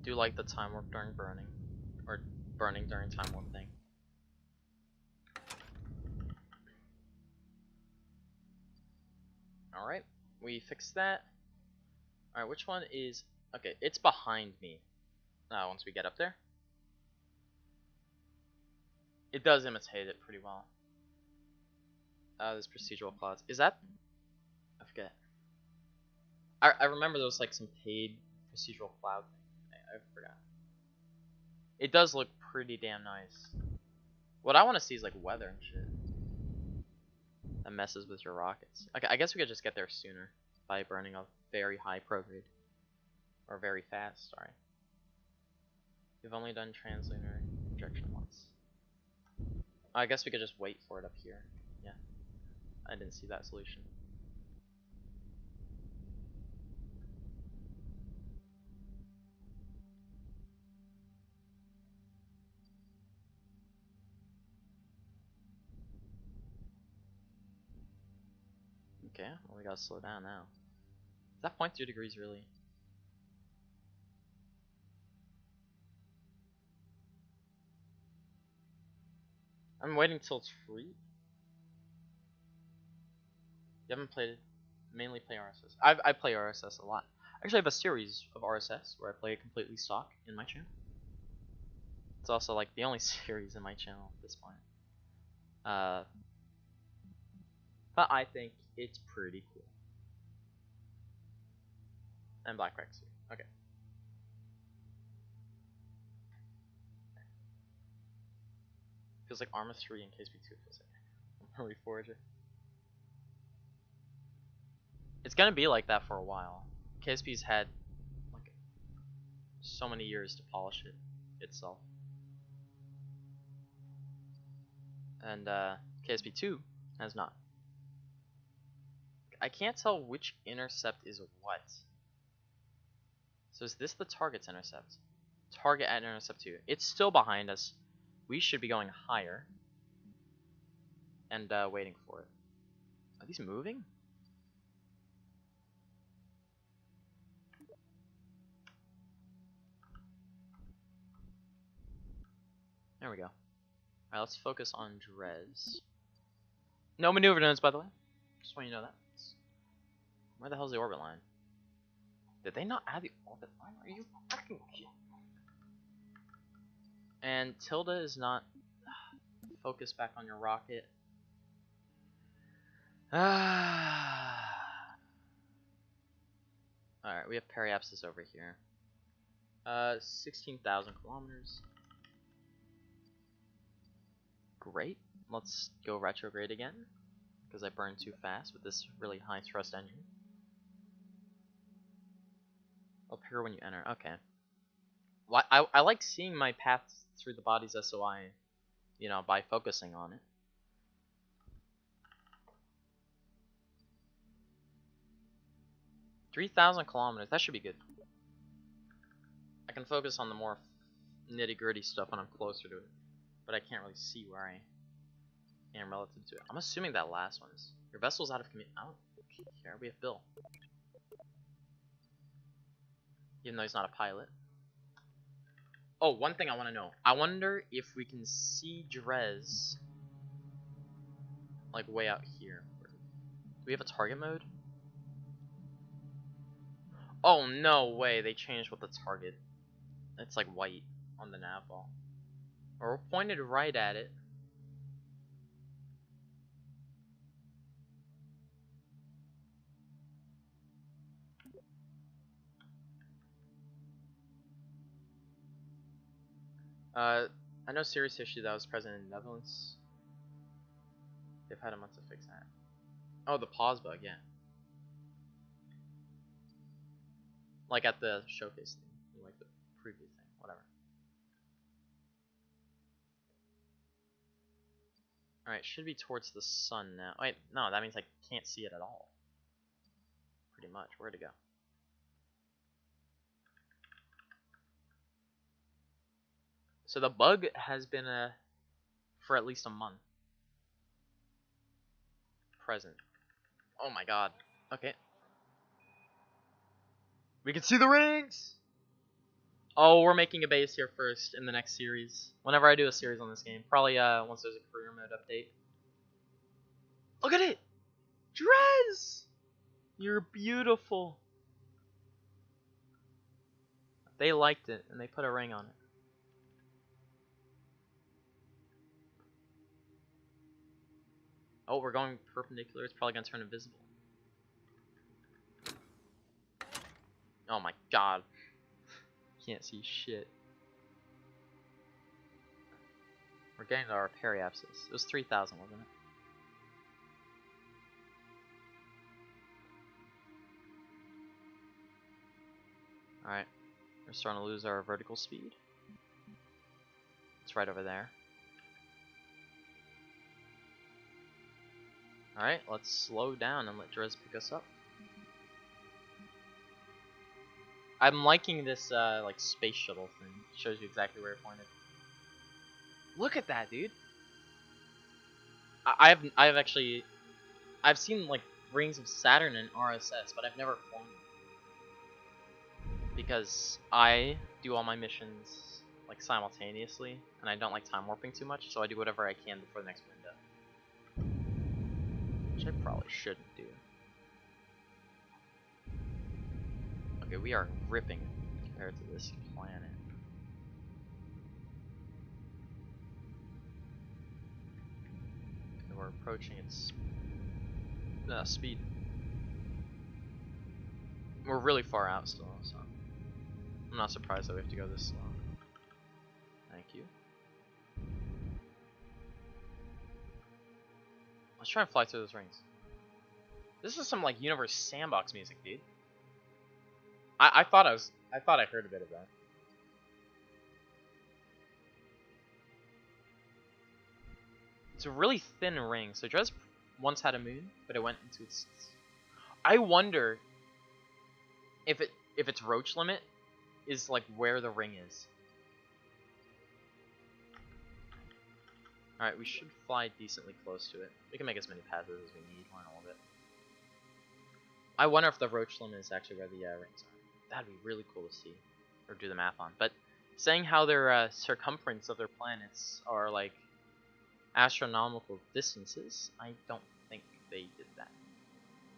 Do you like the time warp during burning? Or burning during time warp thing? Alright, we fixed that. Alright, which one is... Okay, it's behind me. Once we get up there. It does imitate it pretty well. There's procedural clouds. Is that... I forget. I remember there was like some paid procedural cloud thing. I forgot. It does look pretty damn nice. What I want to see is like weather and shit. That messes with your rockets. Okay, I guess we could just get there sooner by burning a very high prograde. Or very fast, sorry. You've only done translunar projection once. I guess we could just wait for it up here. Yeah. I didn't see that solution. Okay, well we gotta slow down now. Is that 0.2 degrees really? I'm waiting till it's free. You haven't played it? Mainly play RSS. I play RSS a lot. Actually, I have a series of RSS where I play it completely stock in my channel. It's also like the only series in my channel at this point. But I think it's pretty cool. And Black Rex. Okay. Feels like Arma 3 and KSP2 feels like Reforger. It's gonna be like that for a while. KSP's had like so many years to polish it itself. And KSP2 has not. I can't tell which intercept is what. So is this the target's intercept? Target at intercept 2. It's still behind us. We should be going higher. And waiting for it. Are these moving? There we go. Alright, let's focus on Drez. No maneuver nodes, by the way. Just want you to know that. Where the hell's the orbit line? Did they not add the orbit line? Are you fucking kidding? And Tilda is not focused back on your rocket. Alright, we have periapsis over here. 16,000 kilometers. Great. Let's go retrograde again, because I burned too fast with this really high thrust engine. Appear when you enter. Okay. Well, I like seeing my path through the body's SOI, you know, by focusing on it. $3,000 kilometers. That should be good. I can focus on the more nitty-gritty stuff when I'm closer to it, but I can't really see where I am relative to it. I'm assuming that last one is. Your vessel's out of commission. I don't care. We have Bill. Even though he's not a pilot. Oh, one thing I want to know. I wonder if we can see Drez like way out here. Do we have a target mode? Oh, no way. They changed what the target. It's like white on the nav ball. Or we're pointed right at it. I know serious issue that was present in the Netherlands. They've had a month to fix that. Oh, the pause bug, yeah. Like at the showcase thing, like the preview thing, whatever. Alright, should be towards the sun now. Wait, no, that means I can't see it at all. Pretty much. Where'd it go? So the bug has been for at least a month. Present. Oh my god. Okay. We can see the rings! Oh, we're making a base here first in the next series. Whenever I do a series on this game. Probably once there's a career mode update. Look at it! Drez! You're beautiful. They liked it, and they put a ring on it. Oh, we're going perpendicular. It's probably going to turn invisible. Oh my god. Can't see shit. We're getting to our periapsis. It was 3,000, wasn't it? Alright. We're starting to lose our vertical speed. It's right over there. Alright, let's slow down and let Drez pick us up. I'm liking this like space shuttle thing. Shows you exactly where it pointed. Look at that, dude. I've seen like rings of Saturn and RSS, but I've never flown them. Because I do all my missions like simultaneously, and I don't like time warping too much, so I do whatever I can before the next window. Which I probably shouldn't do. Okay, we are ripping compared to this planet. Okay, we're approaching its speed. We're really far out still, so I'm not surprised that we have to go this slow. Thank you. Let's try and fly through those rings. This is some like Universe Sandbox music, dude. I thought I heard a bit of that. It's a really thin ring. So Drez once had a moon, but it went into its. I wonder if its roach limit is like where the ring is. Alright, we should fly decently close to it. We can make as many passes as we need. We're in orbit. I wonder if the roach limit is actually where the rings are. That'd be really cool to see, or do the math on. But saying how their circumference of their planets are like astronomical distances, I don't think they did that.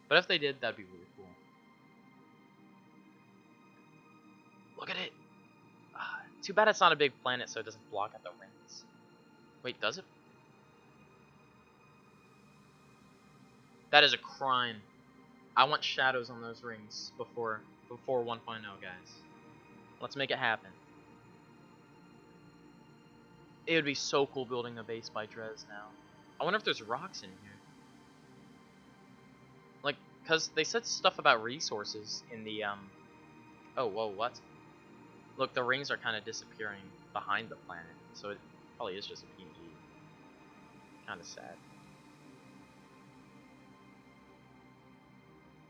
But if they did, that'd be really cool. Look at it! Too bad it's not a big planet, so it doesn't block out the rings. Wait, does it? That is a crime. I want shadows on those rings before 1.0, guys. Let's make it happen. It would be so cool building a base by Drez now. I wonder if there's rocks in here. Like, cause they said stuff about resources in the Oh, whoa, what? Look, the rings are kind of disappearing behind the planet, so it probably is just a PNG. Kind of sad.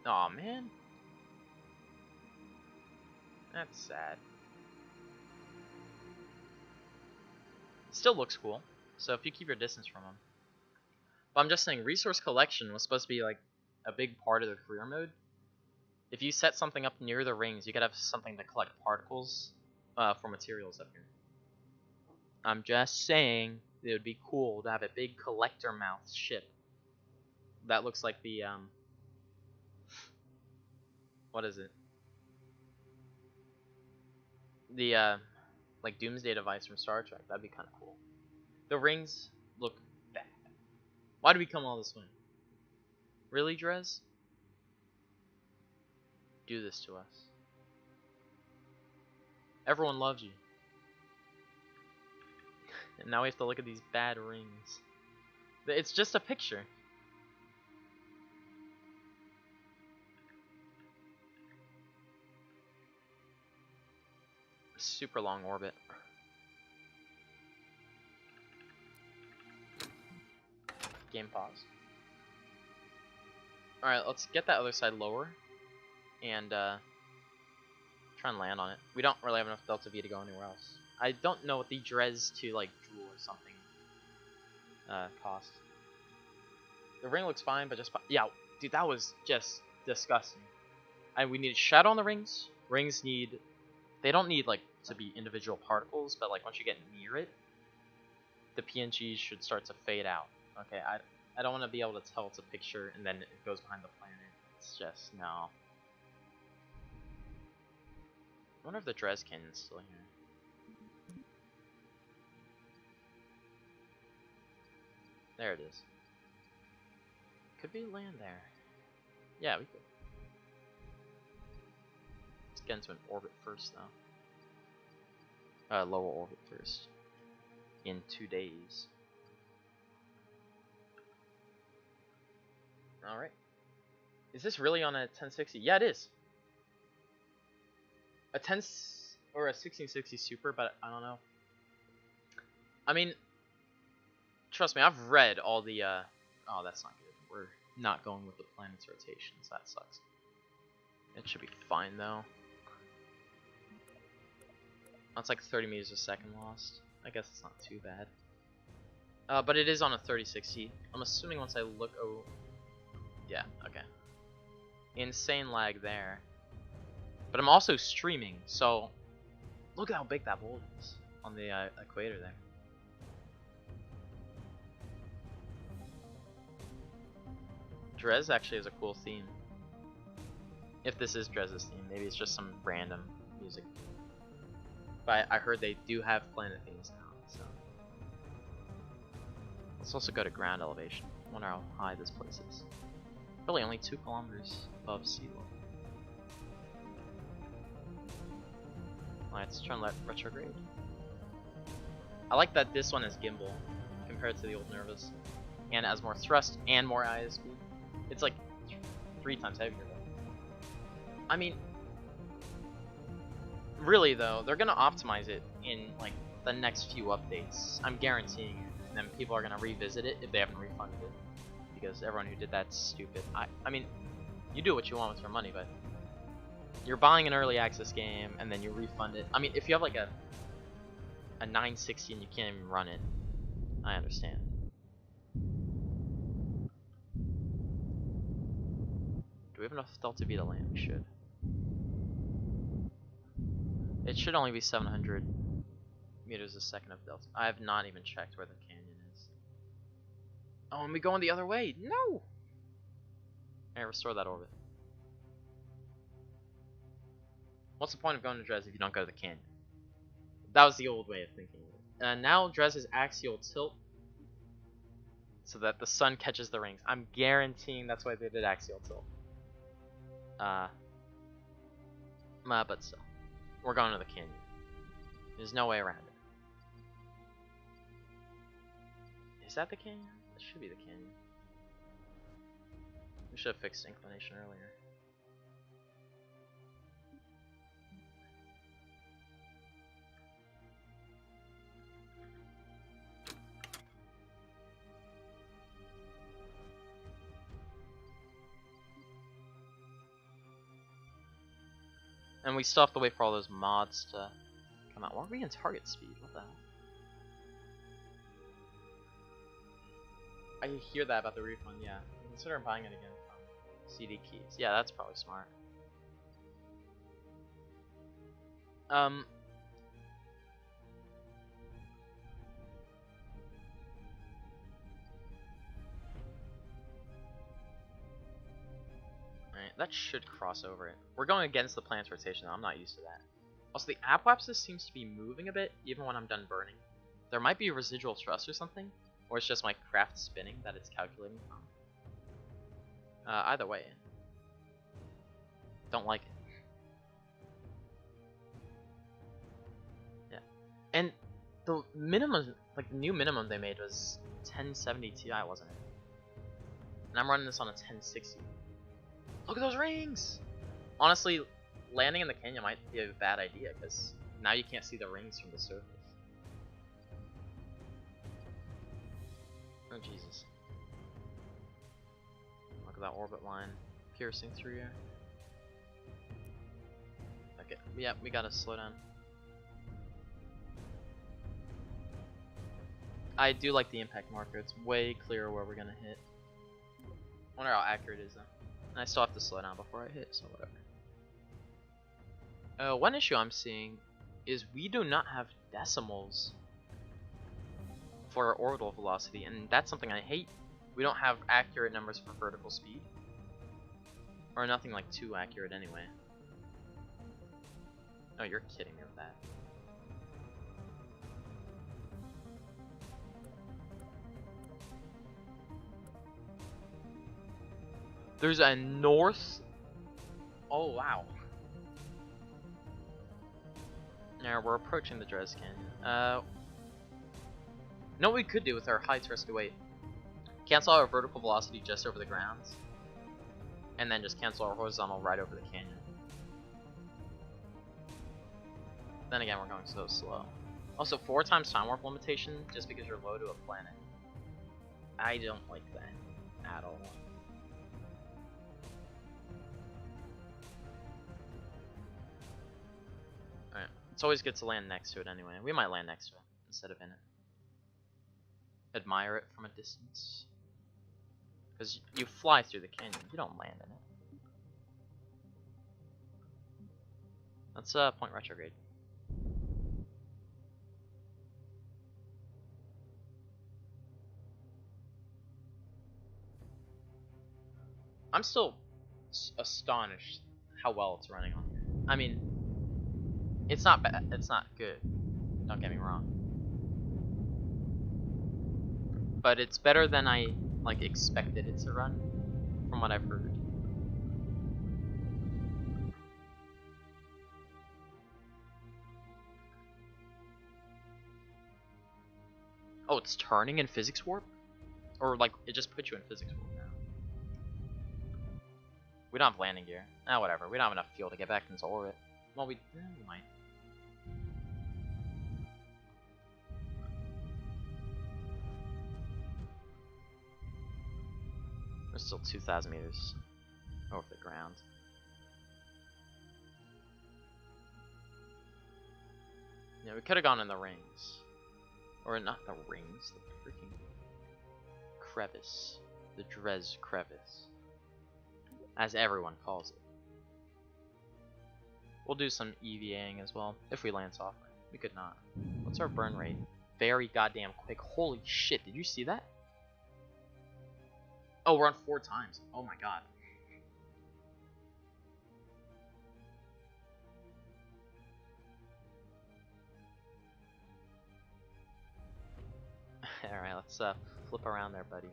Aw, man. That's sad. Still looks cool, so if you keep your distance from them. But I'm just saying, resource collection was supposed to be like a big part of the career mode. If you set something up near the rings, you could have something to collect particles for materials up here. I'm just saying, it would be cool to have a big collector mouth ship. That looks like the what is it? The like Doomsday device from Star Trek. That'd be kind of cool. The rings look bad. Why do we come all this way? Really, Drez? Do this to us. Everyone loves you. And now we have to look at these bad rings. It's just a picture. Super long orbit. Game pause. Alright, let's get that other side lower and try and land on it. We don't really have enough Delta V to go anywhere else. I don't know what the Drez to like Jewel or something cost. The ring looks fine, but just yeah, dude, that was just disgusting. And we need shadow on the rings. Rings need, they don't need like to be individual particles, but like once you get near it, the PNGs should start to fade out. Okay, I don't want to be able to tell it's a picture and then it goes behind the planet. It's just no. I wonder if the Drez cannon's still here. There it is. Could we land there? Yeah, we could. Let's get into an orbit first, though. Lower orbit first. In 2 days. Alright. Is this really on a 1060? Yeah, it is. A 10 or a 1660 Super, but I don't know. I mean, trust me, I've read all the, oh, that's not good. We're not going with the planet's rotations. That sucks. It should be fine, though. That's like 30 meters a second lost. I guess it's not too bad. But it is on a 36 I'm assuming once I look, oh, yeah, okay. Insane lag there. But I'm also streaming, so look at how big that boulder is on the equator there. Drez actually has a cool theme. If this is Drez's theme, maybe it's just some random music. But I heard they do have planet themes now, so. Let's also go to ground elevation. I wonder how high this place is. Really only 2 kilometers above sea level. Alright, let's turn left retrograde. I like that this one is gimbal compared to the old Nervous. And it has more thrust and more ISP. It's like 3 times heavier though. I mean, really though, they're gonna optimize it in like the next few updates. I'm guaranteeing it. And then people are gonna revisit it if they haven't refunded it. Because everyone who did that's stupid. I mean, you do what you want with your money, but you're buying an early access game and then you refund it. I mean, if you have like a 960 and you can't even run it, I understand. Do we have enough delta V to land? We should. It should only be 700 meters a second of delta. I have not even checked where the canyon is. Oh, and we going the other way. No! Alright, restore that orbit. What's the point of going to Drez if you don't go to the canyon? That was the old way of thinking of it. Now Drez is axial tilt so that the sun catches the rings. I'm guaranteeing that's why they did axial tilt. But still. We're going to the canyon. There's no way around it. Is that the canyon? That should be the canyon. We should have fixed inclination earlier. And we still have to wait for all those mods to come out. Why are we in target speed? What the hell? I hear that about the refund, yeah. Consider buying it again from CD Keys. Yeah, that's probably smart. Alright, that should cross over it. We're going against the planet's rotation though. I'm not used to that. Also, the apoapsis seems to be moving a bit even when I'm done burning. There might be a residual thrust or something, or it's just my craft spinning that it's calculating from. Either way. Don't like it. Yeah. And the minimum, like the new minimum they made was 1070 Ti, wasn't it? And I'm running this on a 1060. Look at those rings! Honestly, landing in the canyon might be a bad idea, because now you can't see the rings from the surface. Oh, Jesus. Look at that orbit line piercing through here. Okay, yeah, we gotta slow down. I do like the impact marker, it's way clearer where we're gonna hit. Wonder how accurate it is though. And I still have to slow down before I hit, so whatever. One issue I'm seeing is we do not have decimals for our orbital velocity, and that's something I hate. We don't have accurate numbers for vertical speed. Or nothing like too accurate anyway. Oh, you're kidding me with that. There's a north. Oh wow. Yeah, we're approaching the Drez Canyon. Know what we could do with our high thrust to weight? Cancel our vertical velocity just over the grounds, and then just cancel our horizontal right over the canyon. Then again, we're going so slow. Also, 4 times time warp limitation just because you're low to a planet. I don't like that at all. Alright, it's always good to land next to it anyway. We might land next to it instead of in it. Admire it from a distance. Because you fly through the canyon, you don't land in it. Let's point retrograde. I'm still astonished how well it's running on here. I mean, it's not bad. It's not good. Don't get me wrong. But it's better than I like expected it to run, from what I've heard. Oh, it's turning in physics warp? Or like it just put you in physics warp now. We don't have landing gear. Ah, whatever. We don't have enough fuel to get back into orbit. Well, we might. We're still 2,000 meters over the ground. Yeah, we could have gone in the rings. Or not the rings, the freaking crevice. The Drez crevice. As everyone calls it. We'll do some EVAing as well, if we land software. We could not. What's our burn rate? Very goddamn quick. Holy shit, did you see that? Oh, we're on 4 times. Oh my god. Alright, let's flip around there, buddy.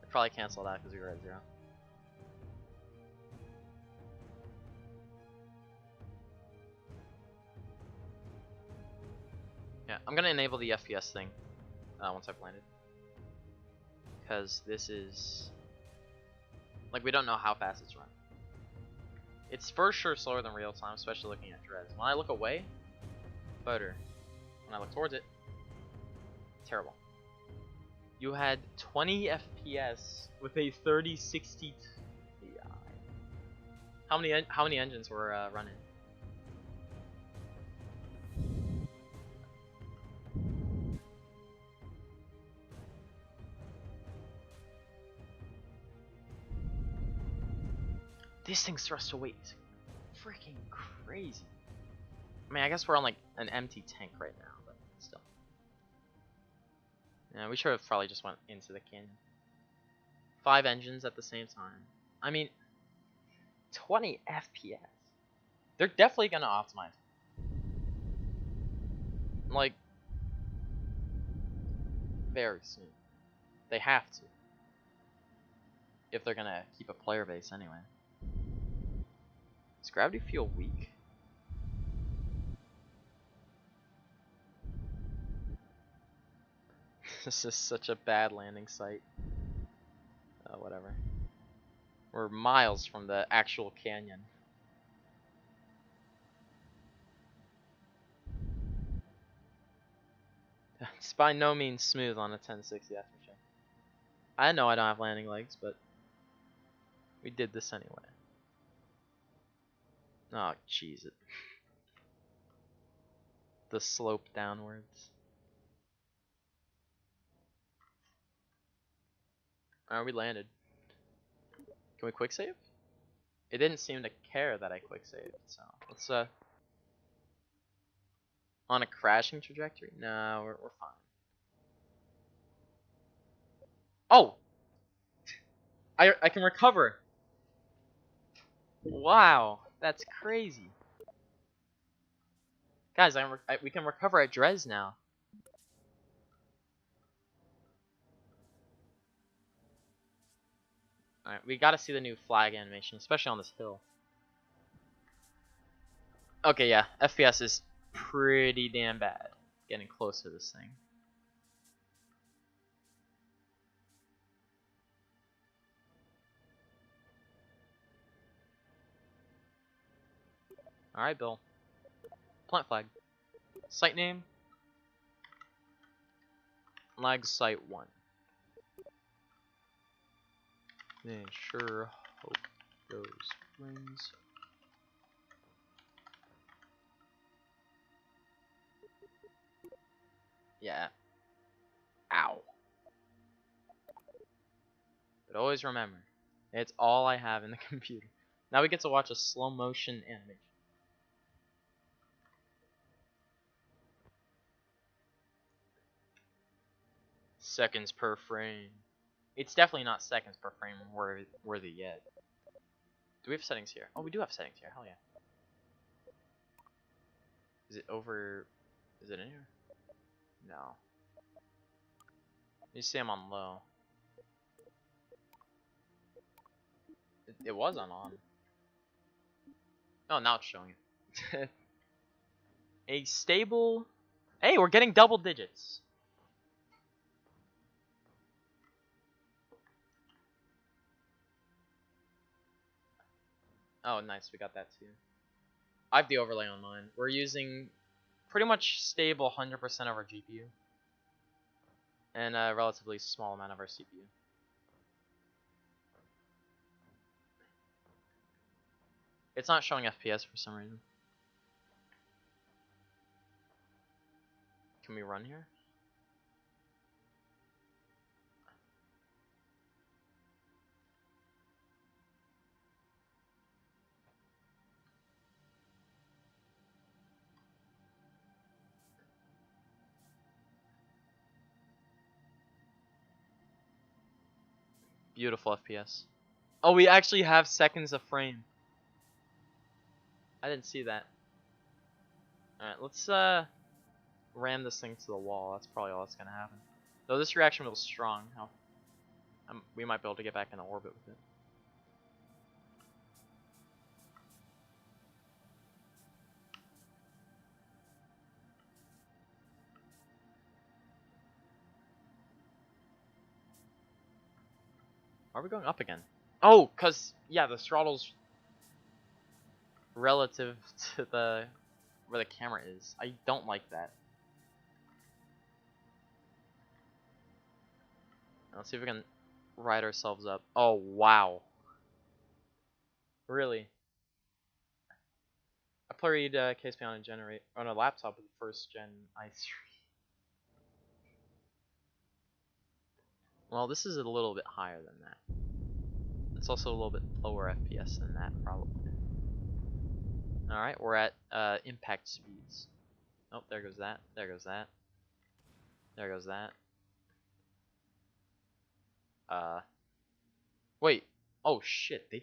I'd probably cancel that because we were at 0. Yeah, I'm gonna enable the FPS thing once I've landed. Because this is... like, we don't know how fast it's running. It's for sure slower than real time, especially looking at Drez. When I look away, better. When I look towards it, terrible. You had 20 FPS with a 3060 Ti. How many engines were running? This thing's thrust to weight is freaking crazy. I mean, I guess we're on like an empty tank right now, but still. Yeah, we should have probably just went into the canyon. 5 engines at the same time. I mean, 20 FPS. They're definitely gonna optimize. Like, very soon. They have to. If they're gonna keep a player base anyway. Does gravity feel weak? This is such a bad landing site. Whatever. We're miles from the actual canyon. It's by no means smooth on a 1060, that's for sure. I know I don't have landing legs, but we did this anyway. Oh, jeez. The slope downwards. Alright, we landed. Can we quick save? It didn't seem to care that I quick saved, so let's on a crashing trajectory? No, we're fine. Oh! I can recover! Wow, that's crazy. Guys, we can recover at Drez now. Alright, we gotta see the new flag animation, especially on this hill. Okay, yeah, FPS is pretty damn bad getting close to this thing. Alright, Bill. Plant flag. Site name? Lag Site 1. Then sure hope those wins. Yeah. Ow. But always remember, it's all I have in the computer. Now we get to watch a slow motion animation. Seconds per frame. It's definitely not seconds per frame worthy yet. Do we have settings here? Oh, we do have settings here. Hell yeah. Is it over? Is it in here? No. You see I'm on low. It was on. Oh, now it's showing it. A stable. Hey, we're getting double digits. Oh, nice. We got that too. I have the overlay on mine. We're using pretty much stable 100% of our GPU and a relatively small amount of our CPU. It's not showing FPS for some reason. Can we run here? Beautiful FPS. Oh, we actually have seconds of frame. I didn't see that. Alright, let's ram this thing to the wall. That's probably all that's gonna happen. Though this reaction was strong, we might be able to get back into orbit with it. Are we going up again? Oh, cause yeah, the throttle's relative to where the camera is. I don't like that. Let's see if we can ride ourselves up. Oh wow. Really? I played Case Beyond Generate on a laptop with the first gen i3. Well, this is a little bit higher than that. It's also a little bit lower FPS than that, probably. Alright, we're at impact speeds. Oh, there goes that. There goes that. There goes that. Wait. Oh shit, they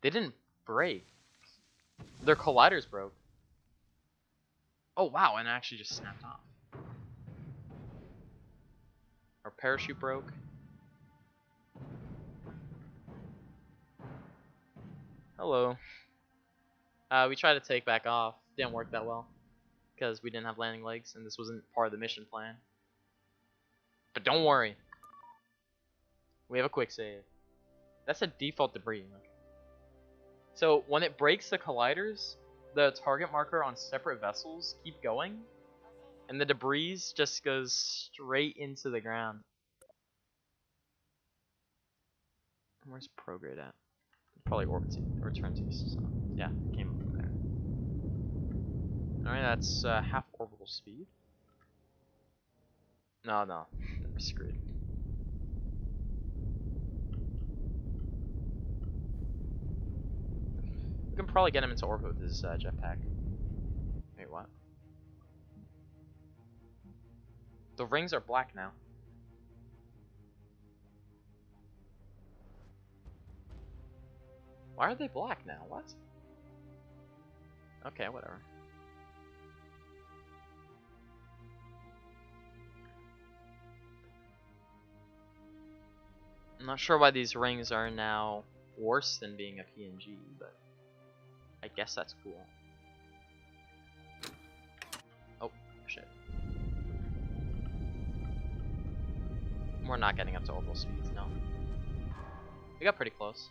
didn't break. Their colliders broke. Oh wow, and it actually just snapped off. Our parachute broke. Hello. We tried to take back off. Didn't work that well. Because we didn't have landing legs, and this wasn't part of the mission plan. But don't worry. We have a quick save. That's a default debris. So when it breaks the colliders, the target marker on separate vessels keep going, and the debris just goes straight into the ground. Where's prograde at? Probably Orbital. Return to so, yeah, came up from there. Alright, that's half orbital speed. No, we're screwed. We can probably get him into orbit with his jetpack. Wait, what? The rings are black now. Why are they black now? What? Okay, whatever. I'm not sure why these rings are now worse than being a PNG, but I guess that's cool. Oh, shit. We're not getting up to orbital speeds, no. We got pretty close.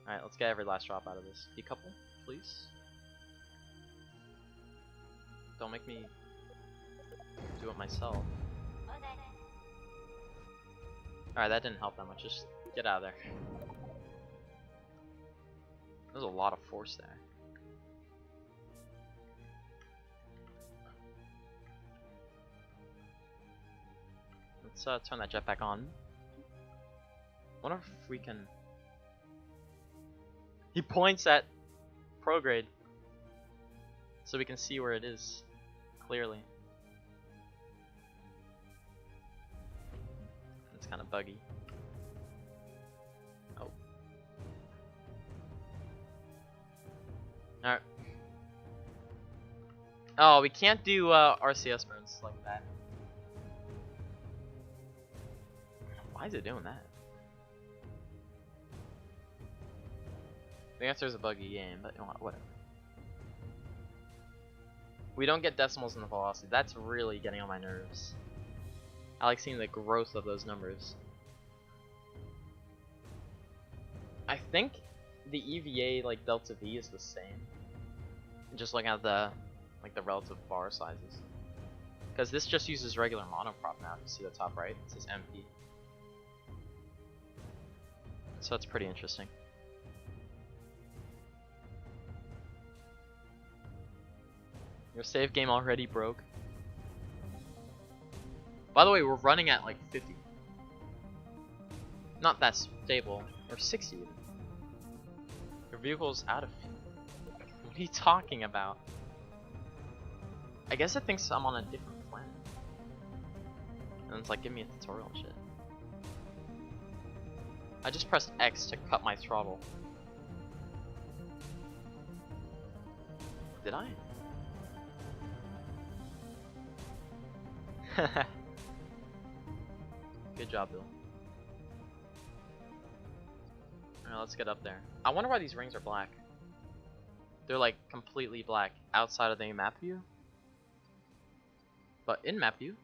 Alright, let's get every last drop out of this. Decouple, please. Don't make me do it myself. Alright, that didn't help that much. Just get out of there. There's a lot of force there. Let's turn that jet back on. Wonder if we can... He points at prograde so we can see where it is clearly. It's kind of buggy. Oh. Alright. Oh, we can't do RCS burns like that. Why is it doing that? The answer is a buggy game, but whatever. We don't get decimals in the velocity. That's really getting on my nerves. I like seeing the growth of those numbers. I think the EVA like delta V is the same. Just looking at the relative bar sizes. Because this just uses regular monoprop now. You see the top right? It says MP. So that's pretty interesting. Your save game already broke. By the way, we're running at like 50. Not that stable. Or 60 even. Your vehicle's out of fuel. What are you talking about? I guess it thinks I'm on a different planet. And it's like, give me a tutorial and shit. I just pressed X to cut my throttle. Did I? Good job, Bill. Alright, let's get up there. I wonder why these rings are black. They're like completely black outside of the map view. But in map view,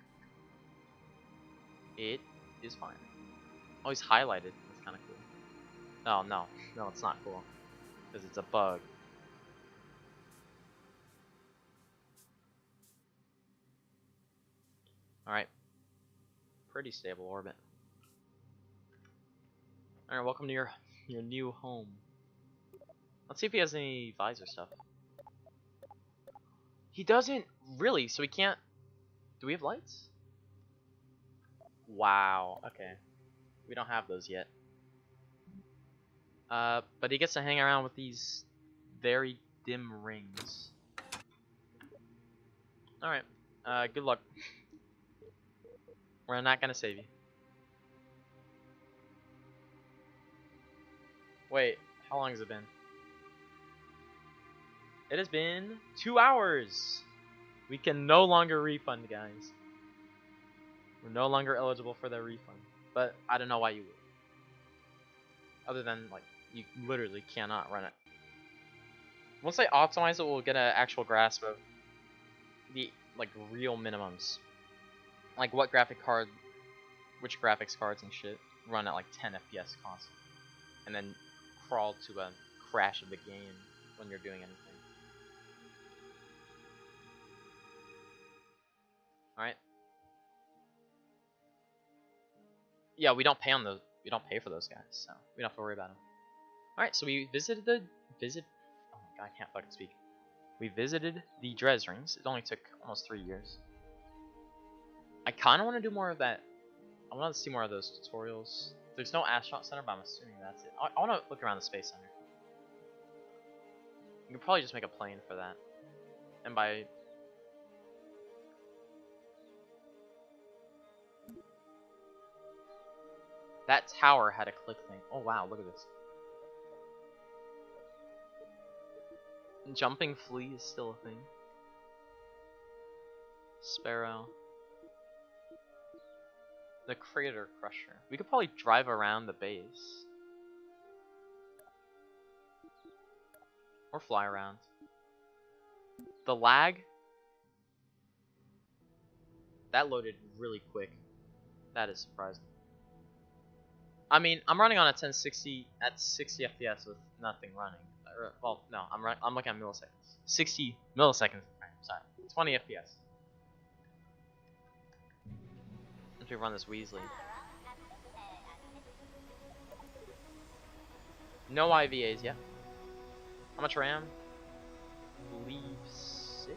it is fine. Oh, he's highlighted. That's kind of cool. Oh, no. No, it's not cool. Because it's a bug. Alright. Pretty stable orbit. Alright, welcome to your new home. Let's see if he has any visor stuff. He doesn't really, so we can't... Do we have lights? Wow, okay. We don't have those yet. But he gets to hang around with these very dim rings. Alright, good luck. We're not gonna save you. Wait, how long has it been? It has been 2 hours! We can no longer refund, guys. We're no longer eligible for the refund. But I don't know why you would. Other than, like, you literally cannot run it. Once they optimize it, we'll get an actual grasp of the, like, real minimums. Like, what graphic card, which graphics cards and shit run at, like, 10 FPS constant. And then crawl to a crash of the game when you're doing anything. Alright. Yeah, we don't pay on those. We don't pay for those guys, so we don't have to worry about them. Alright, so we visited the oh my god, I can't fucking speak. We visited the Drez rings. It only took almost 3 years. I kind of want to do more of that. I want to see more of those tutorials. There's no astronaut center, but I'm assuming that's it. I want to look around the space center. You could probably just make a plane for that. And by... That tower had a click thing. Oh wow, look at this. Jumping flea is still a thing. Sparrow. The crater crusher. We could probably drive around the base. Or fly around. The lag. That loaded really quick. That is surprising. I mean, I'm running on a 1060 at 60 FPS with nothing running. Well, no, I'm looking at milliseconds. 60 milliseconds. sorry. 20 FPS. Once we run this Weasley. No IVAs yet. How much RAM? I believe 6?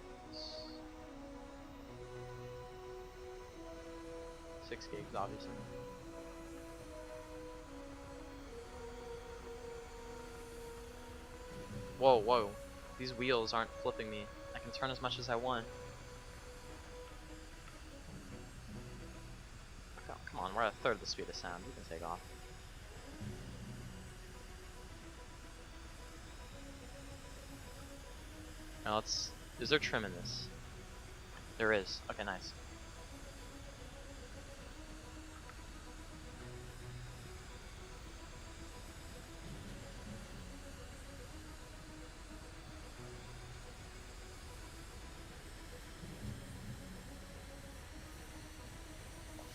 6 gigs, obviously. Whoa, whoa. These wheels aren't flipping me. I can turn as much as I want. Oh, come on, we're at a third of the speed of sound. You can take off. Now let's... Is there trim in this? There is. Okay, nice.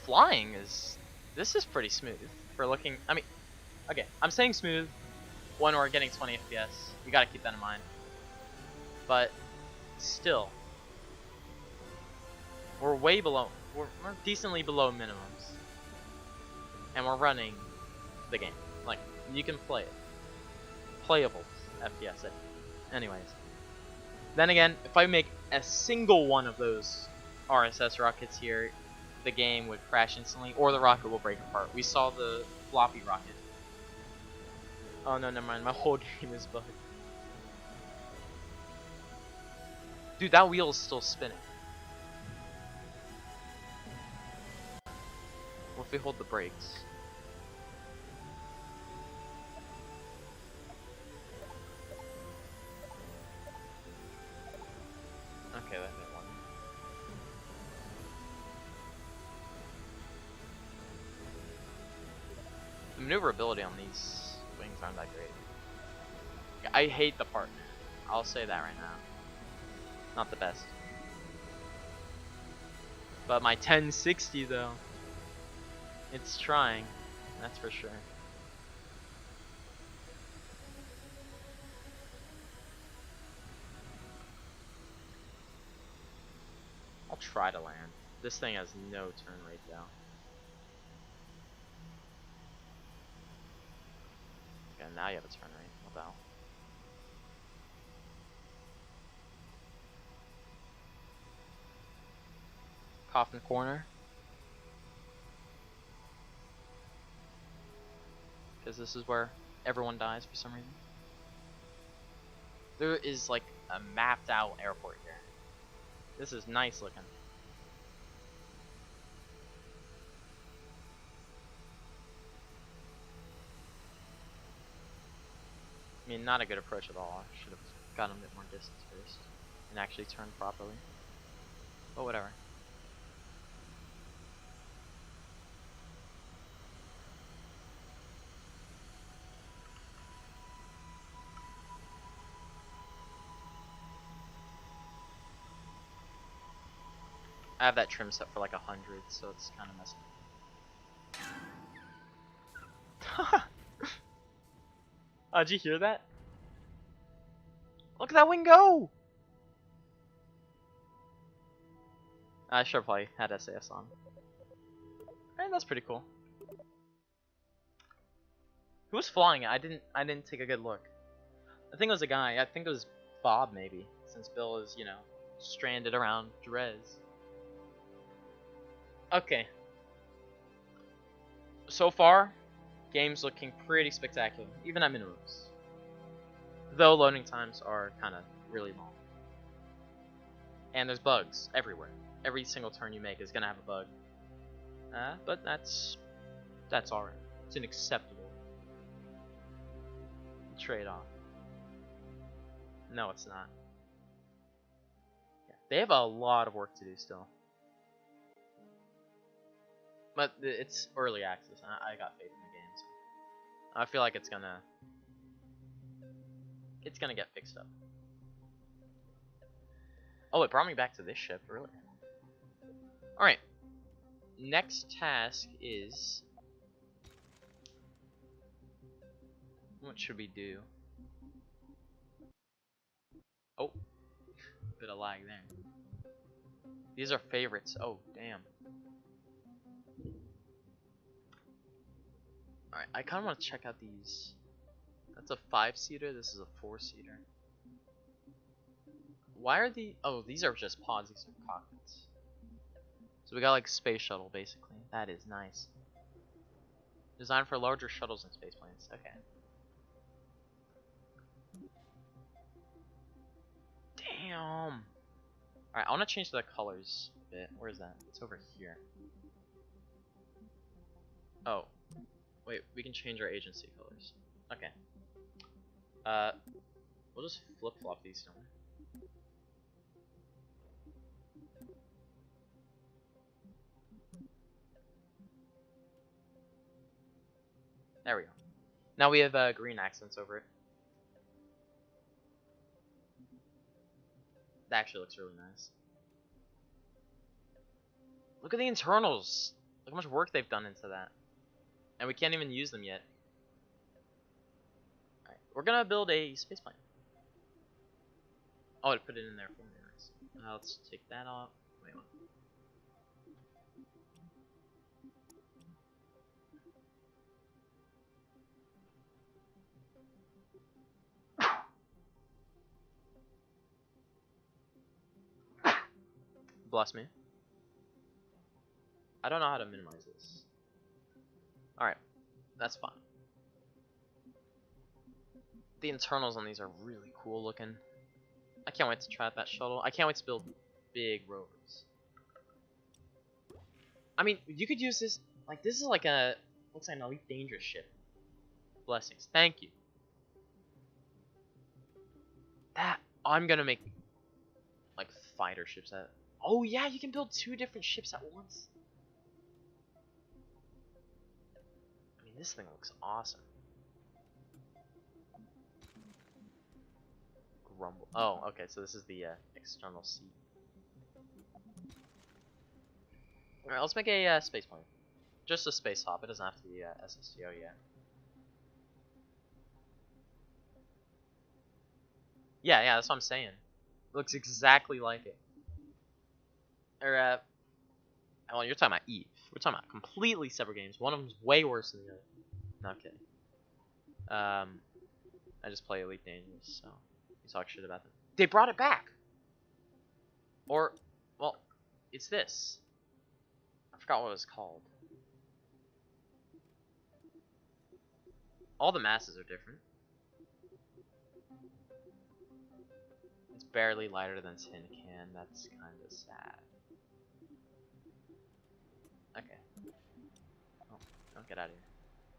Flying is... This is pretty smooth for looking... I mean, okay, I'm saying smooth when we're getting 20 FPS. You gotta keep that in mind. But still, we're way below... We're decently below minimums. And we're running the game. Like, you can play it. Playable FPS. Anyways. Then again, if I make a single one of those RSS rockets here, the game would crash instantly, or the rocket will break apart. We saw the floppy rocket. Oh no, never mind. My whole game is bugged. Dude, that wheel is still spinning. What if we hold the brakes? Okay, that hit one. The maneuverability on these wings aren't that great. I hate the part. I'll say that right now. Not the best. But my 1060 though, it's trying. That's for sure. I'll try to land. This thing has no turn rate though. Okay, now you have a turn rate. What the hell? Coffin corner. Because this is where everyone dies for some reason. There is like a mapped out airport here. This is nice looking. I mean, not a good approach at all. I should have gotten a bit more distance first and actually turned properly. But whatever. I have that trim set for like 100, so it's kind of messing. Oh, did you hear that? Look at that wing go! I should have probably had SAS on. Alright, that's pretty cool. Who was flying it? I didn't take a good look. I think it was a guy. I think it was Bob maybe, since Bill is, you know, stranded around Drez. Okay. So far, game's looking pretty spectacular, even at minimums. Though loading times are kind of really long. And there's bugs everywhere. Every single turn you make is gonna have a bug. But that's alright. It's an acceptable trade-off. No, it's not. Yeah, they have a lot of work to do still. But it's early access, and I got faith in the game. So I feel like it's gonna get fixed up. Oh, it brought me back to this ship earlier. Alright. Next task is... What should we do? Oh. bit of lag there. These are favorites. Oh, damn. Alright, I kind of want to check out these. That's a 5-seater. This is a 4-seater. Why are the... Oh, these are just pods. These are cockpits. So we got like space shuttle, basically. That is nice. Designed for larger shuttles and space planes. Okay. Damn. Alright, I want to change the colors a bit. Where is that? It's over here. Oh. Wait, we can change our agency colors. Okay. We'll just flip-flop these somewhere. There we go. Now we have green accents over it. That actually looks really nice. Look at the internals. Look how much work they've done into that. And we can't even use them yet. Alright, we're gonna build a space plane. Oh, I put it in there for me. Nice. Let's take that off. Wait, what? Bless me. I don't know how to minimize this. Alright, that's fine. The internals on these are really cool looking. I can't wait to try out that shuttle. I can't wait to build big rovers. I mean, you could use this, like, this is like a, looks like an Elite Dangerous ship. Blessings. Thank you. That, I'm gonna make, like, fighter ships that, oh yeah, you can build 2 different ships at once. I mean, this thing looks awesome. Grumble. Oh, okay, so this is the external seat. Alright, let's make a space plane. Just a space hop, it doesn't have to be SSTO yet. Yeah, that's what I'm saying. It looks exactly like it. Or, well, you're talking about Eve. We're talking about completely separate games. One of them's way worse than the other. No, I'm kidding. I just play Elite Dangerous, so you talk shit about them. They brought it back! Or, well, it's this. I forgot what it was called. All the masses are different. It's barely lighter than tin can. That's kind of sad. Okay. Oh, don't get out of here.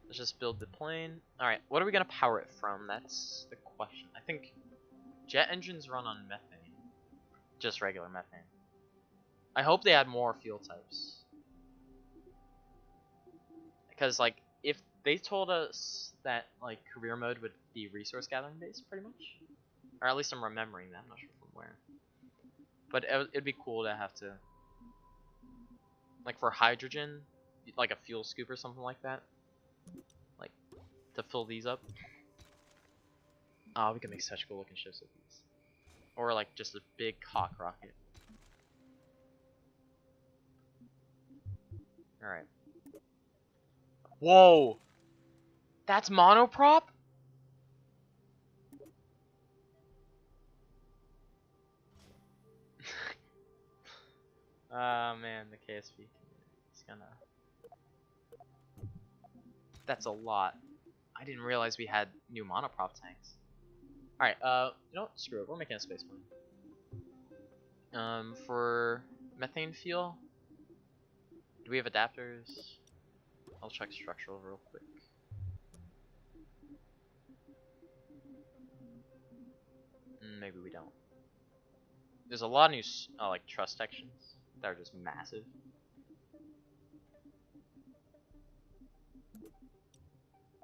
Let's just build the plane. Alright, what are we going to power it from? That's the question. I think jet engines run on methane. Just regular methane. I hope they add more fuel types. Because, like, if they told us that, like, career mode would be resource gathering based, pretty much. Or at least I'm remembering that. I'm not sure from where. But it'd be cool to have to, like, for hydrogen, like a fuel scoop or something like that. Like, to fill these up. Oh, we can make such cool looking ships with these. Or, like, just a big cock rocket. Alright. Whoa! That's monoprop? Oh man, the KSP is gonna... That's a lot. I didn't realize we had new monoprop tanks. Alright, you know what? Screw it. We're making a space plane. For methane fuel, do we have adapters? I'll check structural real quick. Maybe we don't. There's a lot of new, like, truss sections that are just massive.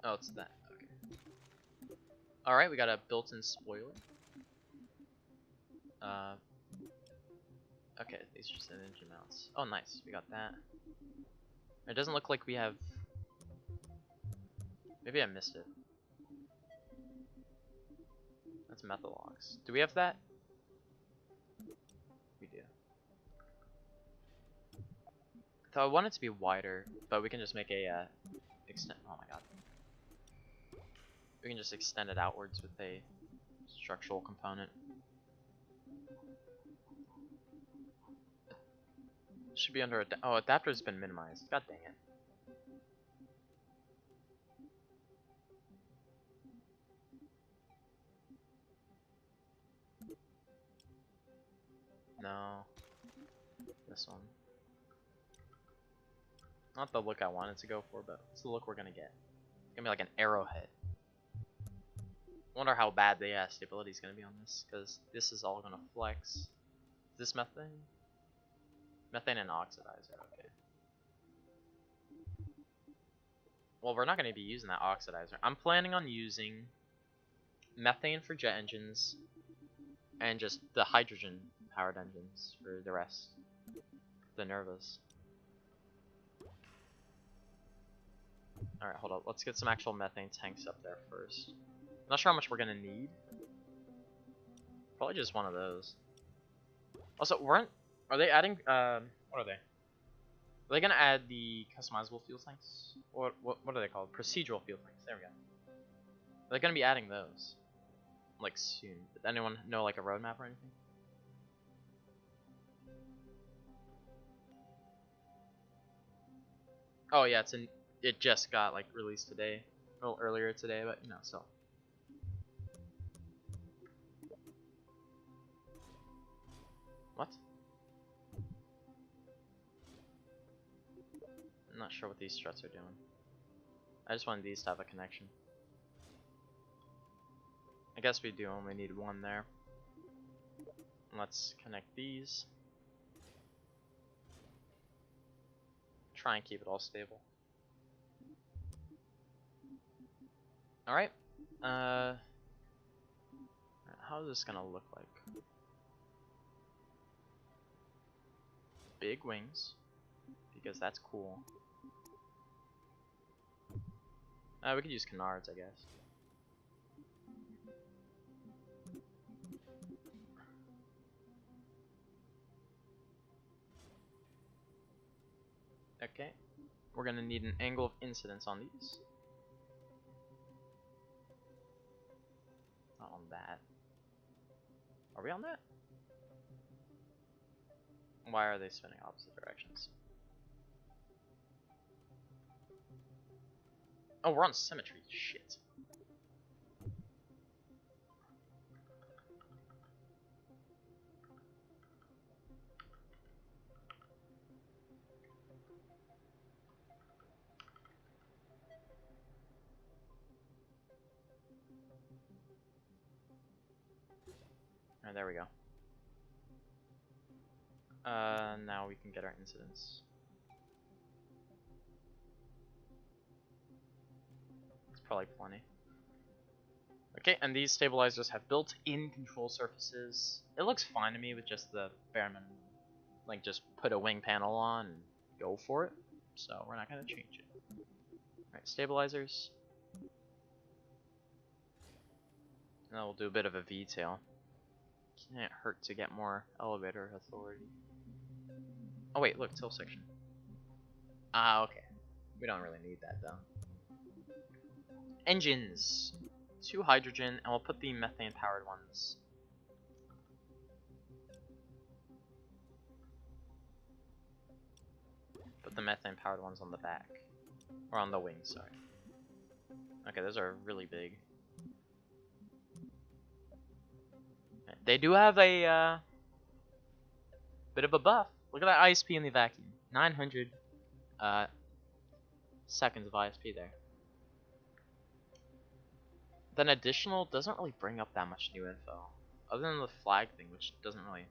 Oh, it's that. Okay. Alright, we got a built-in spoiler. Okay, these are just engine mounts. Oh, nice. We got that. It doesn't look like we have... Maybe I missed it. That's methalogs. Do we have that? Though I want it to be wider, but we can just make a extend. Oh my god. We can just extend it outwards with a structural component. Should be under a. Oh, adapter's been minimized. God dang it. No. This one. Not the look I wanted to go for, but it's the look we're gonna get. It's gonna be like an arrowhead. Wonder how bad the stability is gonna be on this, because this is all gonna flex. Is this methane? Methane and oxidizer, okay. Well, we're not gonna be using that oxidizer. I'm planning on using methane for jet engines and just the hydrogen powered engines for the rest. The nervous. Alright, hold up. Let's get some actual methane tanks up there first. Not sure how much we're gonna need. Probably just one of those. Also, are they adding what are they? Are they gonna add the customizable fuel tanks? What are they called? Procedural fuel tanks. There we go. Are they gonna be adding those? Like soon. Did anyone know like a roadmap or anything? Oh yeah, it just got like released today. A little earlier today, but you know, still. What? I'm not sure what these struts are doing. I just wanted these to have a connection. I guess we do only need one there. Let's connect these. Try and keep it all stable. Alright. How is this gonna look like? Big wings. Because that's cool. We could use canards, I guess. Okay. We're gonna need an angle of incidence on these. Not on that. Are we on that? Why are they spinning opposite directions? Oh, we're on symmetry. Shit. Alright, there we go. Now we can get our incidence. It's probably plenty. Okay, and these stabilizers have built-in control surfaces. It looks fine to me with just the bare minimum. Like, just put a wing panel on and go for it. So, we're not going to change it. Alright, stabilizers. And then we'll do a bit of a V-tail. Can't hurt to get more elevator authority. Oh wait, look, tilt section. Ah, okay. We don't really need that though. Engines! 2 hydrogen, and we'll put the methane powered ones. Put the methane powered ones on the back. Or on the wings, sorry. Okay, those are really big. They do have a bit of a buff. Look at that ISP in the vacuum. 900 seconds of ISP there. Then additional doesn't really bring up that much new info. Other than the flag thing, which doesn't really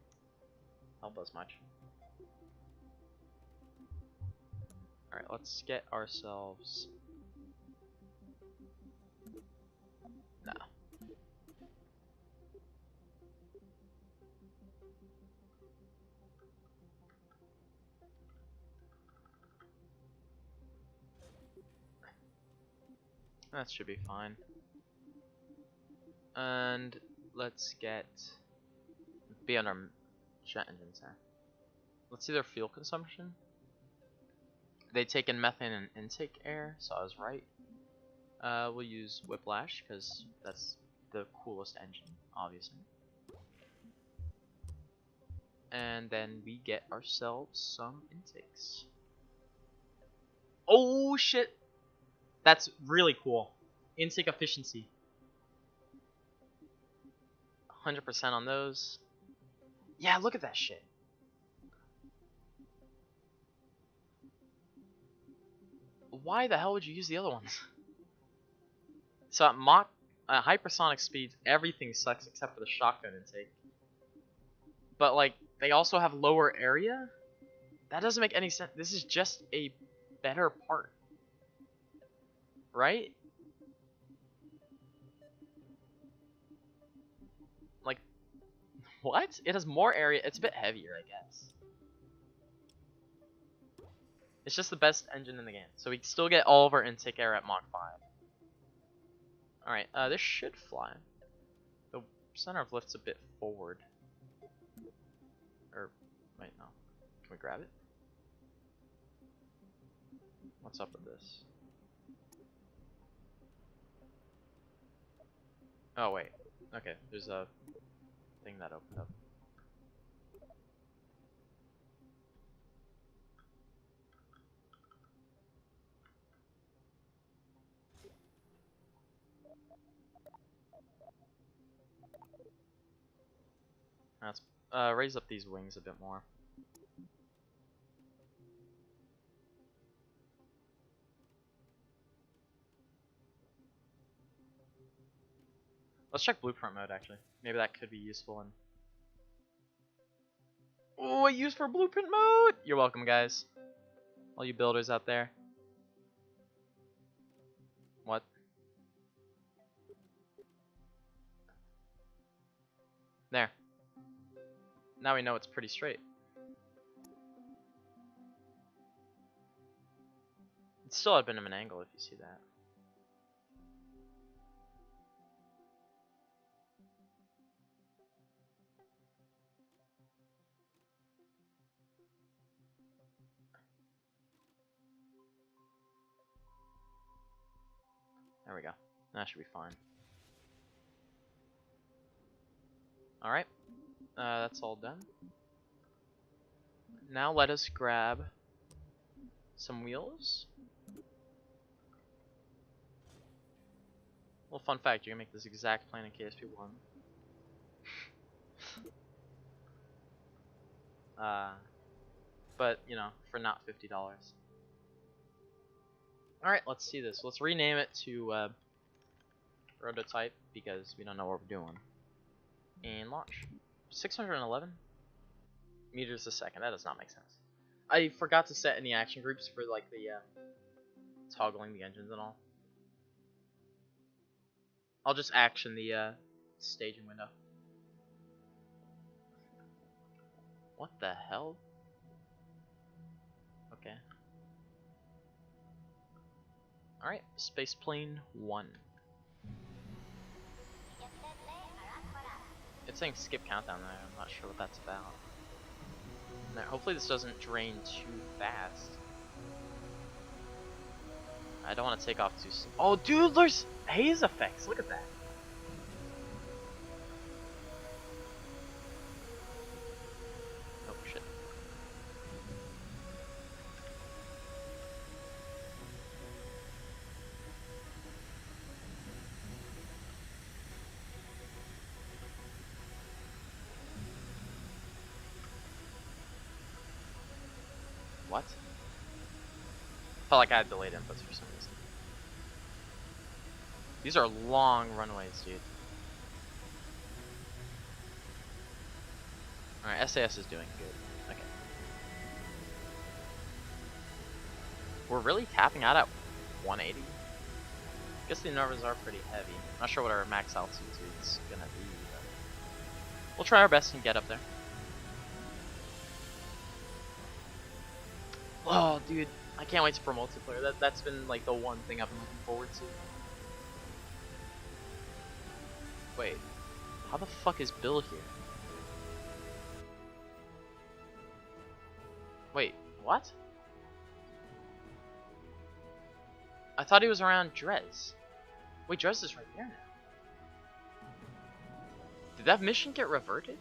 help us much. Alright, let's get ourselves... No. That should be fine. And let's be on our jet engines there. Let's see their fuel consumption. they take in methane and intake air, so I was right. We'll use Whiplash because that's the coolest engine, obviously. And then we get ourselves some intakes. Oh shit! That's really cool. Intake efficiency. 100% on those. Yeah, look at that shit. Why the hell would you use the other ones? So at Mach hypersonic speeds, everything sucks except for the shotgun intake. But like, they also have lower area? That doesn't make any sense. This is just a better part. Right? Like, what? It has more area. It's a bit heavier, I guess. It's just the best engine in the game. So we still get all of our intake air at Mach 5. Alright, this should fly. The center of lift's a bit forward. Or, wait, no. Can we grab it? What's up with this? Oh, wait. Okay, there's a thing that opened up. Let's raise up these wings a bit more. Let's check blueprint mode, actually. Maybe that could be useful in... Oh, used for blueprint mode! You're welcome, guys. All you builders out there. What? There. Now we know it's pretty straight. It's still a bit of an angle if you see that. There we go. That should be fine. Alright. That's all done. Now let us grab some wheels. Little fun fact, you can make this exact plane in KSP1. But, you know, for not $50. Alright, let's see this. Let's rename it to prototype because we don't know what we're doing. And launch. 611 meters a second. That does not make sense. I forgot to set any action groups for like the toggling the engines and all. I'll just action the staging window. What the hell? Okay. Alright, space plane 1. It's saying skip countdown there. I'm not sure what that's about. Now, hopefully this doesn't drain too fast. I don't want to take off too soon. Oh, dude, there's haze effects. Look at that. Oh, shit. What? Felt like I had delayed inputs for some reason. These are long runways, dude. Alright, SAS is doing good. Okay. We're really tapping out at 180? I guess the numbers are pretty heavy. Not sure what our max altitude is gonna be, but we'll try our best and get up there. Oh, dude, I can't wait for multiplayer. That's been like the one thing I've been looking forward to. Wait, how the fuck is Bill here? Wait, what? I thought he was around Drez. Wait, Drez is right there now. Did that mission get reverted?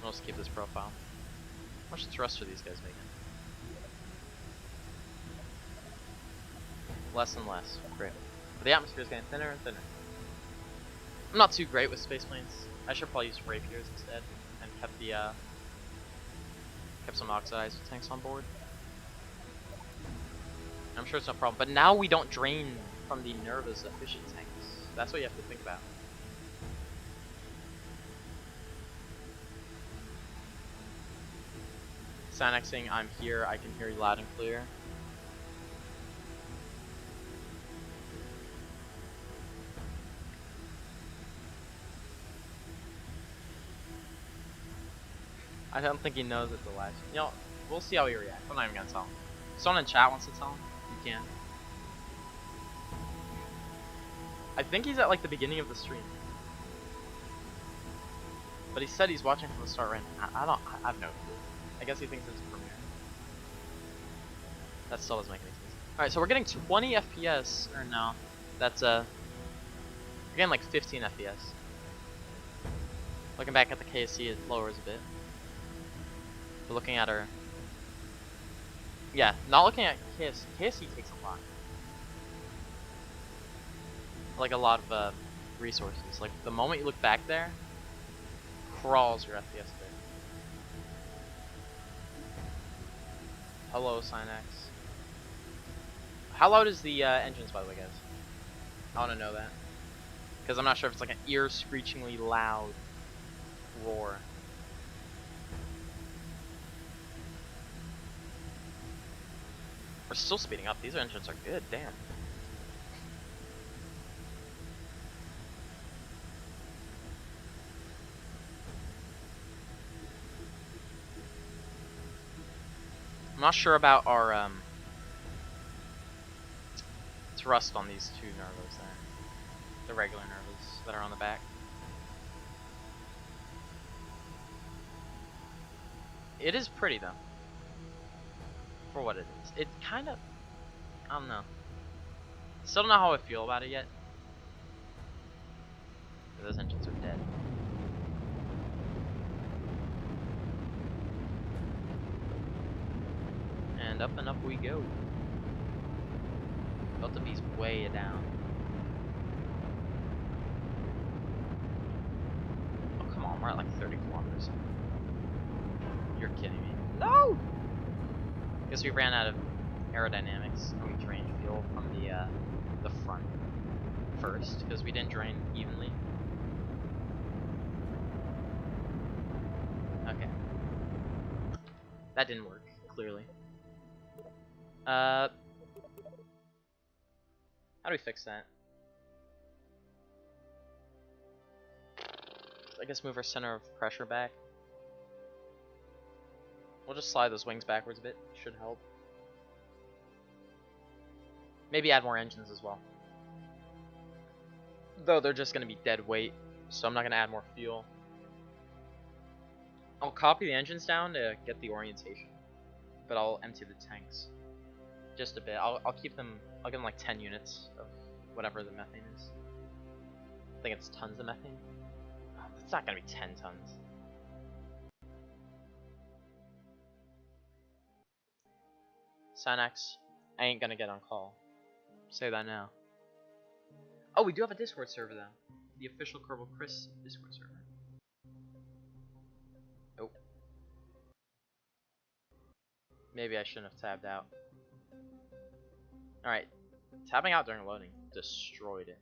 I'll just keep this profile. How much thrust are these guys making? Less and less. Great. But the atmosphere is getting thinner and thinner. I'm not too great with space planes. I should probably use rapiers instead, and kept some oxidizer tanks on board. I'm sure it's no problem. But now we don't drain from the Nerva's efficient tanks. That's what you have to think about. Sanexing, I'm here. I can hear you loud and clear. I don't think he knows it's the live. You know, we'll see how he reacts. I'm not even gonna tell him. Someone in chat wants to tell him. You can. I think he's at like the beginning of the stream. But he said he's watching from the start right now. I have no clue. I guess he thinks it's a premiere. That still doesn't make any sense. Alright, so we're getting 20 FPS, or no. That's we're getting like 15 FPS. Looking back at the KSC, it lowers a bit. We're looking at our... Yeah, not looking at KSC. KSC takes a lot. Like a lot of resources. Like the moment you look back there, crawls your FPS a bit. Hello, Synax. How loud is the engines, by the way, guys? I want to know that. Because I'm not sure if it's like an ear-screechingly loud roar. We're still speeding up. These engines are good, damn. I'm not sure about our thrust on these two Nervos there. The regular Nervos that are on the back. It is pretty though. For what it is. It kind of... I don't know. Still don't know how I feel about it yet. Those engines are dead. And up we go. Delta B's way down. Oh come on, we're at like 30 kilometers. You're kidding me. No! Guess we ran out of aerodynamics and we drained fuel from the front first because we didn't drain evenly. Okay. That didn't work, clearly. How do we fix that? I guess move our center of pressure back. We'll just slide those wings backwards a bit. Should help. Maybe add more engines as well. Though they're just going to be dead weight, so I'm not going to add more fuel. I'll copy the engines down to get the orientation, but I'll empty the tanks. Just a bit. I'll keep them, I'll give them like 10 units of whatever the methane is. I think it's tons of methane. Oh, it's not going to be 10 tons. Synax, I ain't gonna get on call. Say that now. Oh, we do have a Discord server though. The official Kerbal Chris Discord server. Oh. Maybe I shouldn't have tabbed out. Alright. Tabbing out during loading. Destroyed it.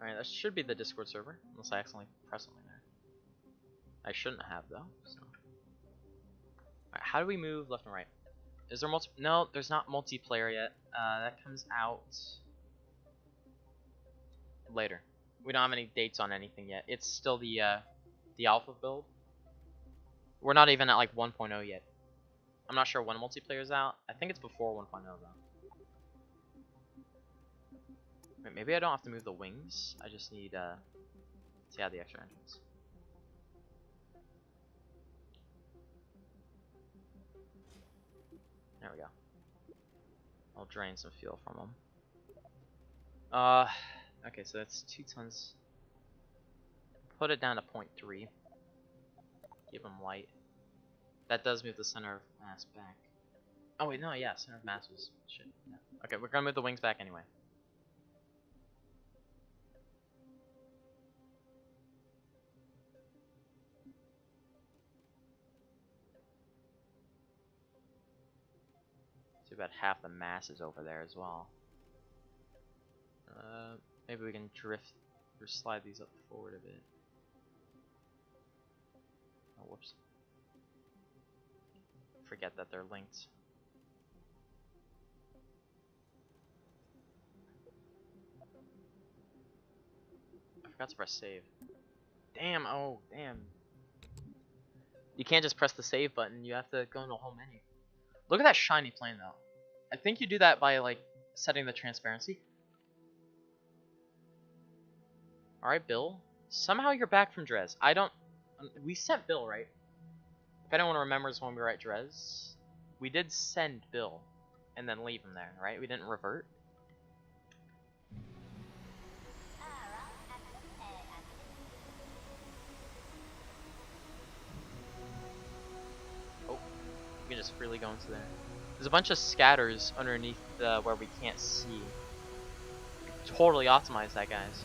Alright, that should be the Discord server, unless I accidentally press something there. I shouldn't have though, so. Alright, how do we move left and right? Is there no, there's not multiplayer yet. That comes out later. We don't have any dates on anything yet. It's still the alpha build. We're not even at like 1.0 yet. I'm not sure when multiplayer is out. I think it's before 1.0 though. Maybe I don't have to move the wings. I just need to add the extra engines. There we go. I'll drain some fuel from them. Okay, so that's 2 tons. Put it down to 0.3. Keep them light. That does move the center of mass back. Oh wait, no, yeah, center of mass was shit. Yeah. Okay, we're gonna move the wings back anyway. So about half the mass is over there as well. Maybe we can drift or slide these up forward a bit. Oh, whoops. Forget that they're linked. I forgot to press save. Damn, oh, damn. You can't just press the save button, you have to go into a whole menu. Look at that shiny plane though. I think you do that by like setting the transparency. Alright, Bill. Somehow you're back from Drez. I don't... We sent Bill, right? If anyone remembers when we were at Drez, we did send Bill and then leave him there, right? We didn't revert. Oh, we can just freely go into there. There's a bunch of scatters underneath where we can't see. Totally optimize that, guys.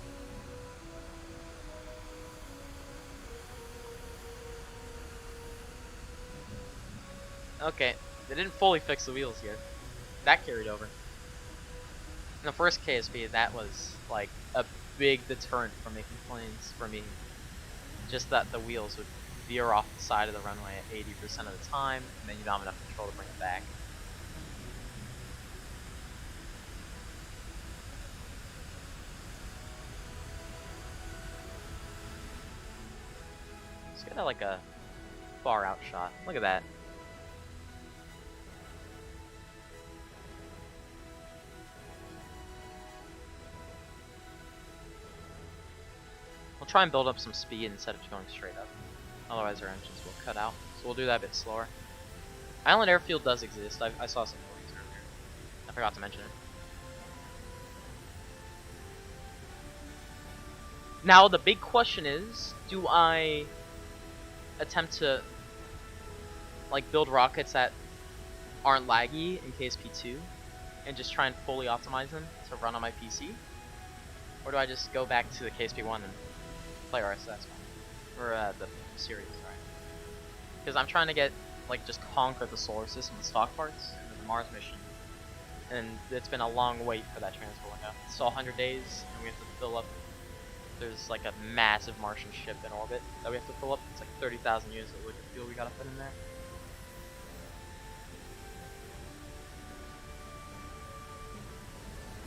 Okay, they didn't fully fix the wheels here. That carried over. In the first KSP, that was like a big deterrent for making planes for me. Just that the wheels would veer off the side of the runway at 80% of the time, and then you don't have enough control to bring it back. Let's get like a far out shot. Look at that. We'll try and build up some speed instead of going straight up. Otherwise our engines will cut out. So we'll do that a bit slower. Island Airfield does exist. I saw some movies earlier. I forgot to mention it. Now the big question is, do I attempt to like build rockets that aren't laggy in KSP2 and just try and fully optimize them to run on my PC? Or do I just go back to the KSP1 and play RSS or the series, right? Because I'm trying to get like just conquer the solar system with stock parts and the Mars mission, and it's been a long wait for that transfer window. It's still 100 days, and we have to fill up. There's like a massive Martian ship in orbit that we have to fill up. It's like 30,000 units of liquid fuel we gotta put in there.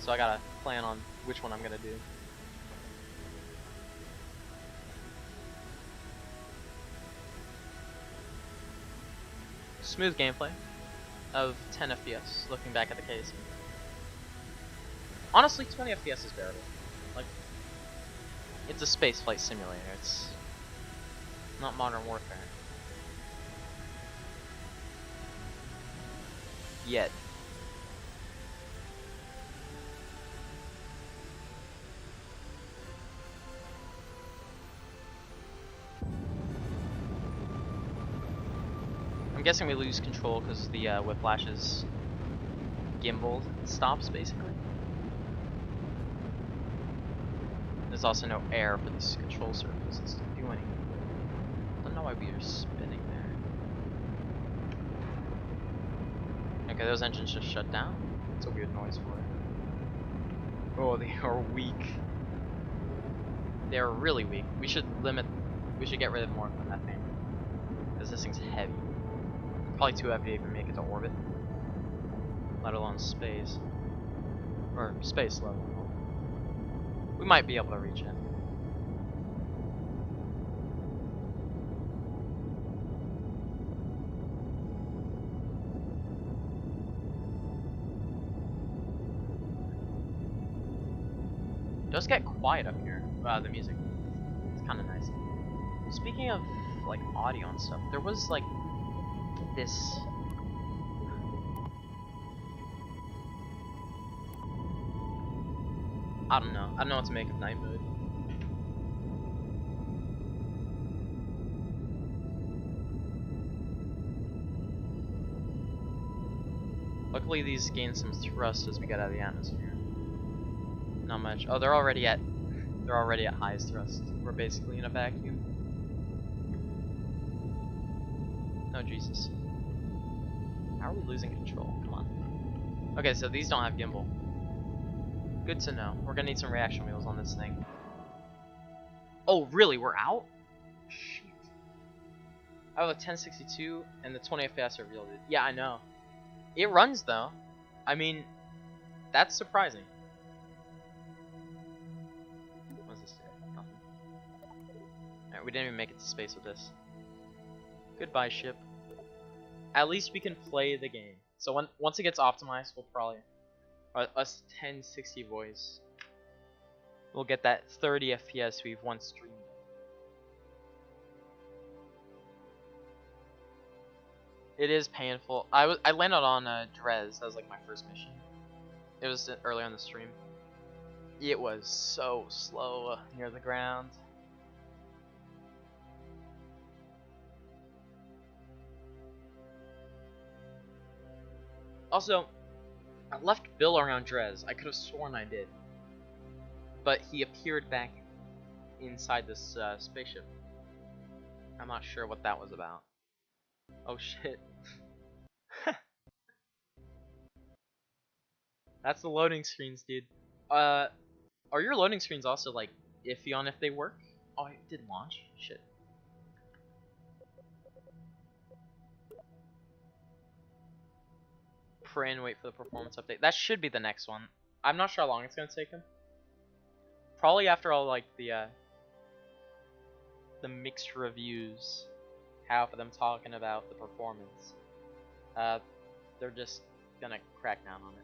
So I gotta plan on which one I'm gonna do. Smooth gameplay of 10 FPS looking back at the case. Honestly, 20 FPS is bearable. Like, it's a spaceflight simulator. It's not Modern Warfare. Yet. I'm guessing we lose control because the whiplash's gimbal stops, basically. There's also no air for these control circles to do anything. I don't know why we are spinning there. Okay, those engines just shut down. It's a weird noise for it. Oh, they are weak. They are really weak. We should get rid of more of that thing. Because this thing's heavy. Probably too heavy to even make it to orbit. Let alone space. Or space level. We might be able to reach it. does get quiet up here. The music. It's kind of nice. Speaking of like audio and stuff, there was like this. I don't know. I don't know what to make of night mode. Luckily, these gain some thrust as we get out of the atmosphere. Not much. Oh, they're already at highest thrust. We're basically in a vacuum. Oh Jesus! How are we losing control? Come on. Okay, so these don't have gimbal. Good to know. We're gonna need some reaction wheels on this thing. Oh, really? We're out? Shit. I have a 1062 and the 20 FPS are yielded. Yeah, I know. It runs though. I mean, that's surprising. What does this do? Nothing. Alright, we didn't even make it to space with this. Goodbye, ship. At least we can play the game. So once it gets optimized, we'll probably us 1060 voice. We'll get that 30 FPS we've once streamed. It is painful. I landed on Drez. That was like my first mission. It was earlier in the stream. It was so slow near the ground. Also, I left Bill around Drez. I could have sworn I did. But he appeared back inside this spaceship. I'm not sure what that was about. Oh shit. That's the loading screens, dude. Are your loading screens also like iffy on if they work? Oh, it did launch? Shit. Pray and wait for the performance update. That should be the next one. I'm not sure how long it's gonna take them. Probably after all like the mixed reviews, half of them talking about the performance. They're just gonna crack down on it.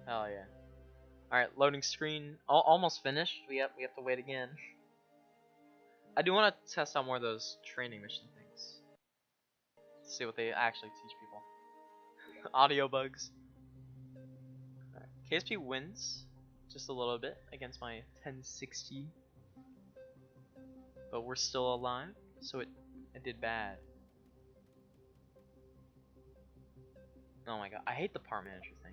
Hell yeah. Alright, loading screen. Almost finished. We have to wait again. I do want to test out more of those training mission things. See what they actually teach people. Audio bugs. Right. KSP wins just a little bit against my 1060. But we're still alive, so it did bad. Oh my god, I hate the part manager thing.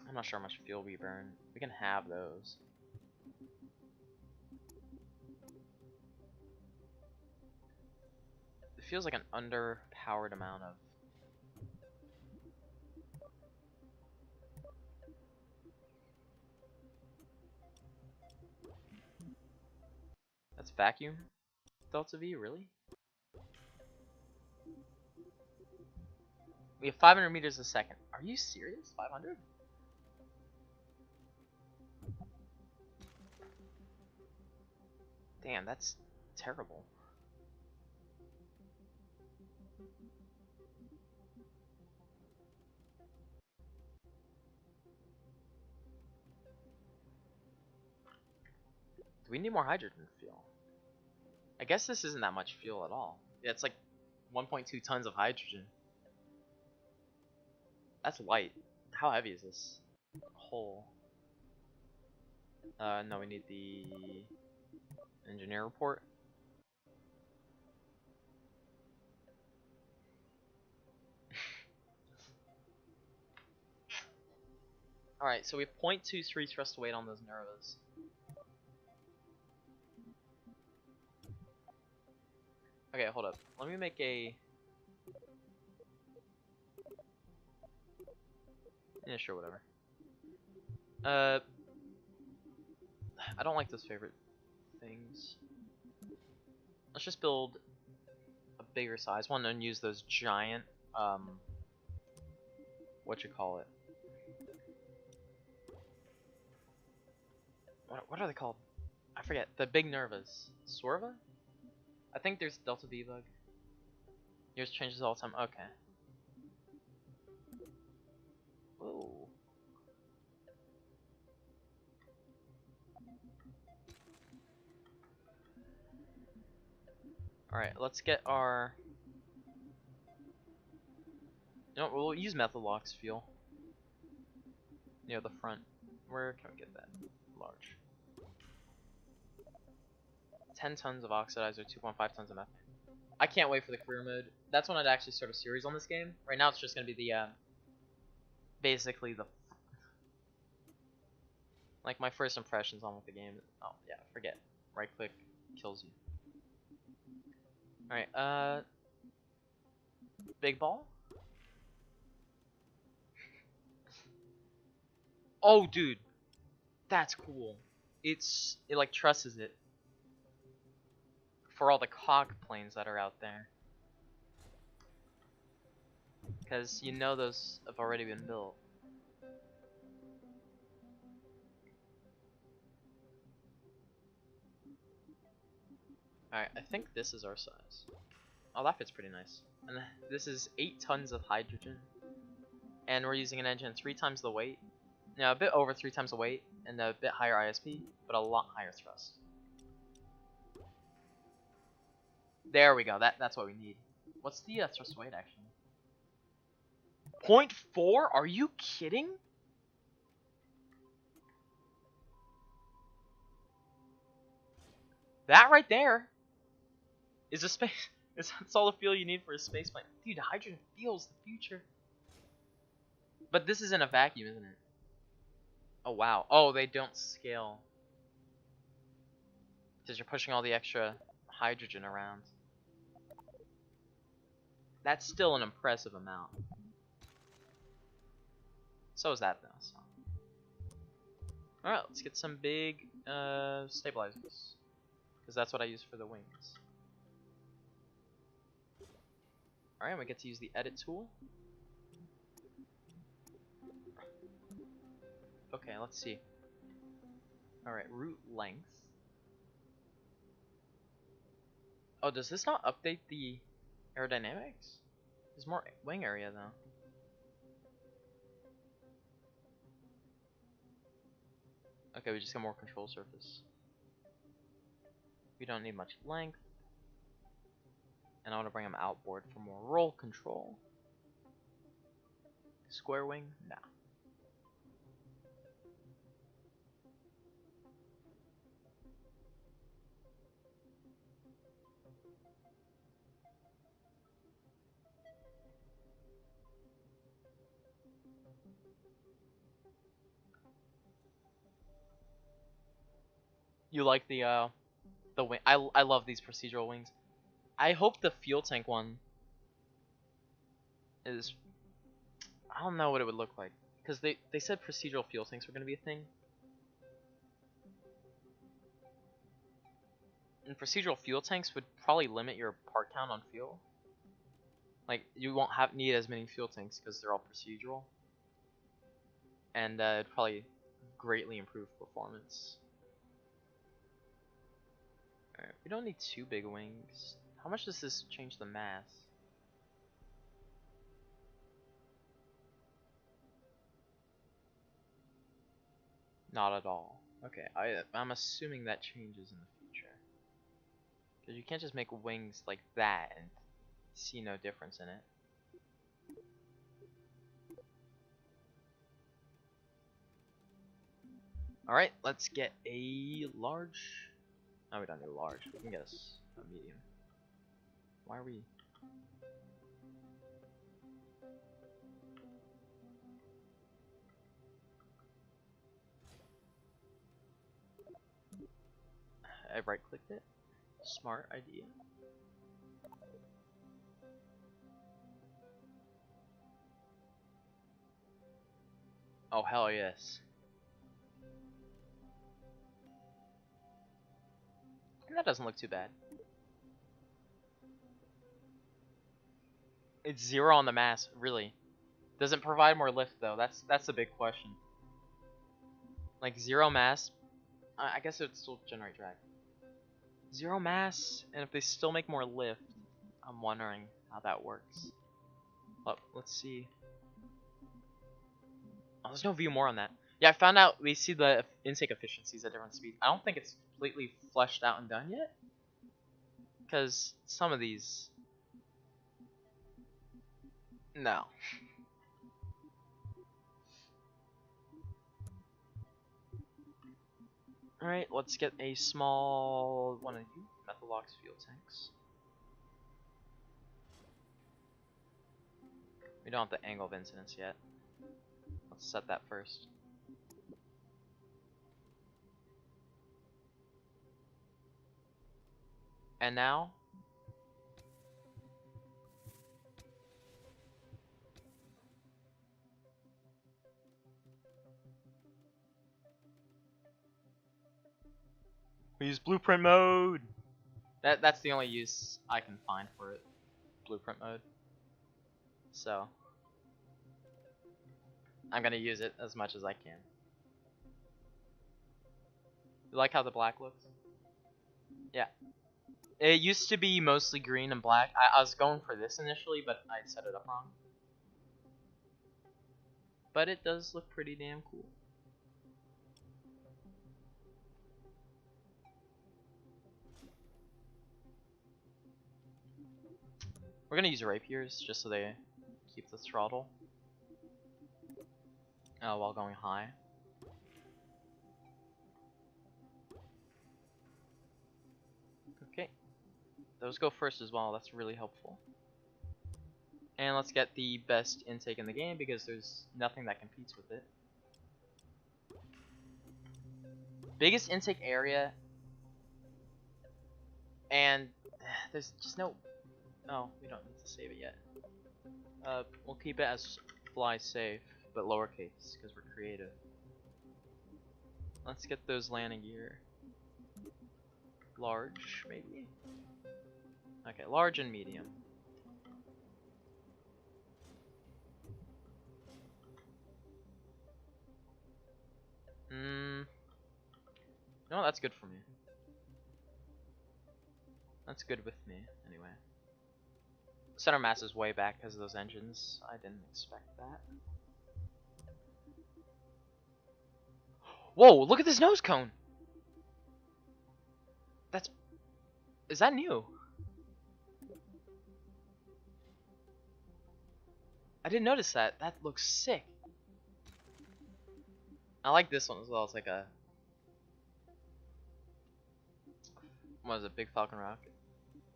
I'm not sure how much fuel we burn. We can have those. It feels like an underpowered amount of... That's vacuum? Delta V, really? We have 500 meters a second. Are you serious? 500? Damn, that's terrible. Do we need more hydrogen fuel? I guess this isn't that much fuel at all. Yeah, it's like 1.2 tons of hydrogen. That's light. How heavy is this hull? No, we need the engineer report. Alright, so we have 0.23 thrust weight on those Nervas. Okay, hold up. Let me make a... Yeah, sure, whatever. I don't like those favorite things. Let's just build a bigger size one and use those giant, what you call it? what are they called? I forget. The big nervas. Swerva? I think there's Delta V bug. Yours changes all the time. Okay. Ooh. Alright, let's get our... You know, we'll use Methalox fuel. Near the front. Where can we get that? Large. 10 tons of oxidizer, 2.5 tons of meth. I can't wait for the career mode. That's when I'd actually start a series on this game. Right now it's just going to be the, basically the... Like, my first impressions on with the game. Oh, yeah, forget. Right click kills you. Alright, big ball? Oh, dude. That's cool. It like trusses it. For all the cog planes that are out there. Because you know those have already been built. Alright, I think this is our size. Oh, that fits pretty nice. And this is 8 tons of hydrogen. And we're using an engine 3 times the weight. Yeah, a bit over 3 times the weight. And a bit higher ISP, but a lot higher thrust. There we go, that's what we need. What's the thrust weight actually? 0.4? Are you kidding? That right there is a space. It's all the fuel you need for a space plane. Dude, hydrogen fuel's the future. But this is in a vacuum, isn't it? Oh wow. Oh, they don't scale. Because you're pushing all the extra hydrogen around. That's still an impressive amount. So is that though. So. Alright, let's get some big stabilizers. Because that's what I use for the wings. Alright, we get to use the edit tool. Okay, let's see. Alright, route length. Oh, does this not update the aerodynamics? There's more wing area though. Okay, we just got more control surface. We don't need much length. And I want to bring them outboard for more roll control. Square wing? Nah. You like the wing? I love these procedural wings. I hope the fuel tank one is... I don't know what it would look like. Because they said procedural fuel tanks were going to be a thing. And procedural fuel tanks would probably limit your part count on fuel. Like, you won't need as many fuel tanks because they're all procedural. And it'd probably greatly improve performance. Alright, we don't need 2 big wings. How much does this change the mass? Not at all. Okay, I'm assuming that changes in the future. Because you can't just make wings like that and see no difference in it. Alright, let's get a large... No, we don't need a large. We can get a medium. Why are we... I right-clicked it. Smart idea. Oh, hell yes. That doesn't look too bad. It's 0 on the mass, really. Does it provide more lift though? That's the big question. Like 0 mass I guess it would still generate drag. 0 mass, and if they still make more lift, I'm wondering how that works. But let's see. Oh, there's no view more on that. Yeah, I found out we see the intake efficiencies at different speeds. I don't think it's completely fleshed out and done yet, because some of these, no. Alright, let's get a small one of you, Methalox fuel tanks. We don't have the angle of incidence yet. Let's set that first. And now, we use blueprint mode. That's the only use I can find for it, blueprint mode. So I'm gonna use it as much as I can. You like how the black looks? Yeah. It used to be mostly green and black. I was going for this initially, but I set it up wrong. But it does look pretty damn cool. We're gonna use rapiers just so they keep the throttle while going high. Okay, those go first as well. That's really helpful. And let's get the best intake in the game because there's nothing that competes with it. Biggest intake area, and there's just no. Oh, we don't need to save it yet. We'll keep it as fly safe, but lowercase because we're creative. Let's get those landing gear. Large, maybe? Okay, large and medium. No, that's good for me. That's good with me, anyway. Center mass is way back because of those engines. I didn't expect that. Whoa, look at this nose cone! Is that new? I didn't notice that. That looks sick. I like this one as well. It's like a, what is it, Big Falcon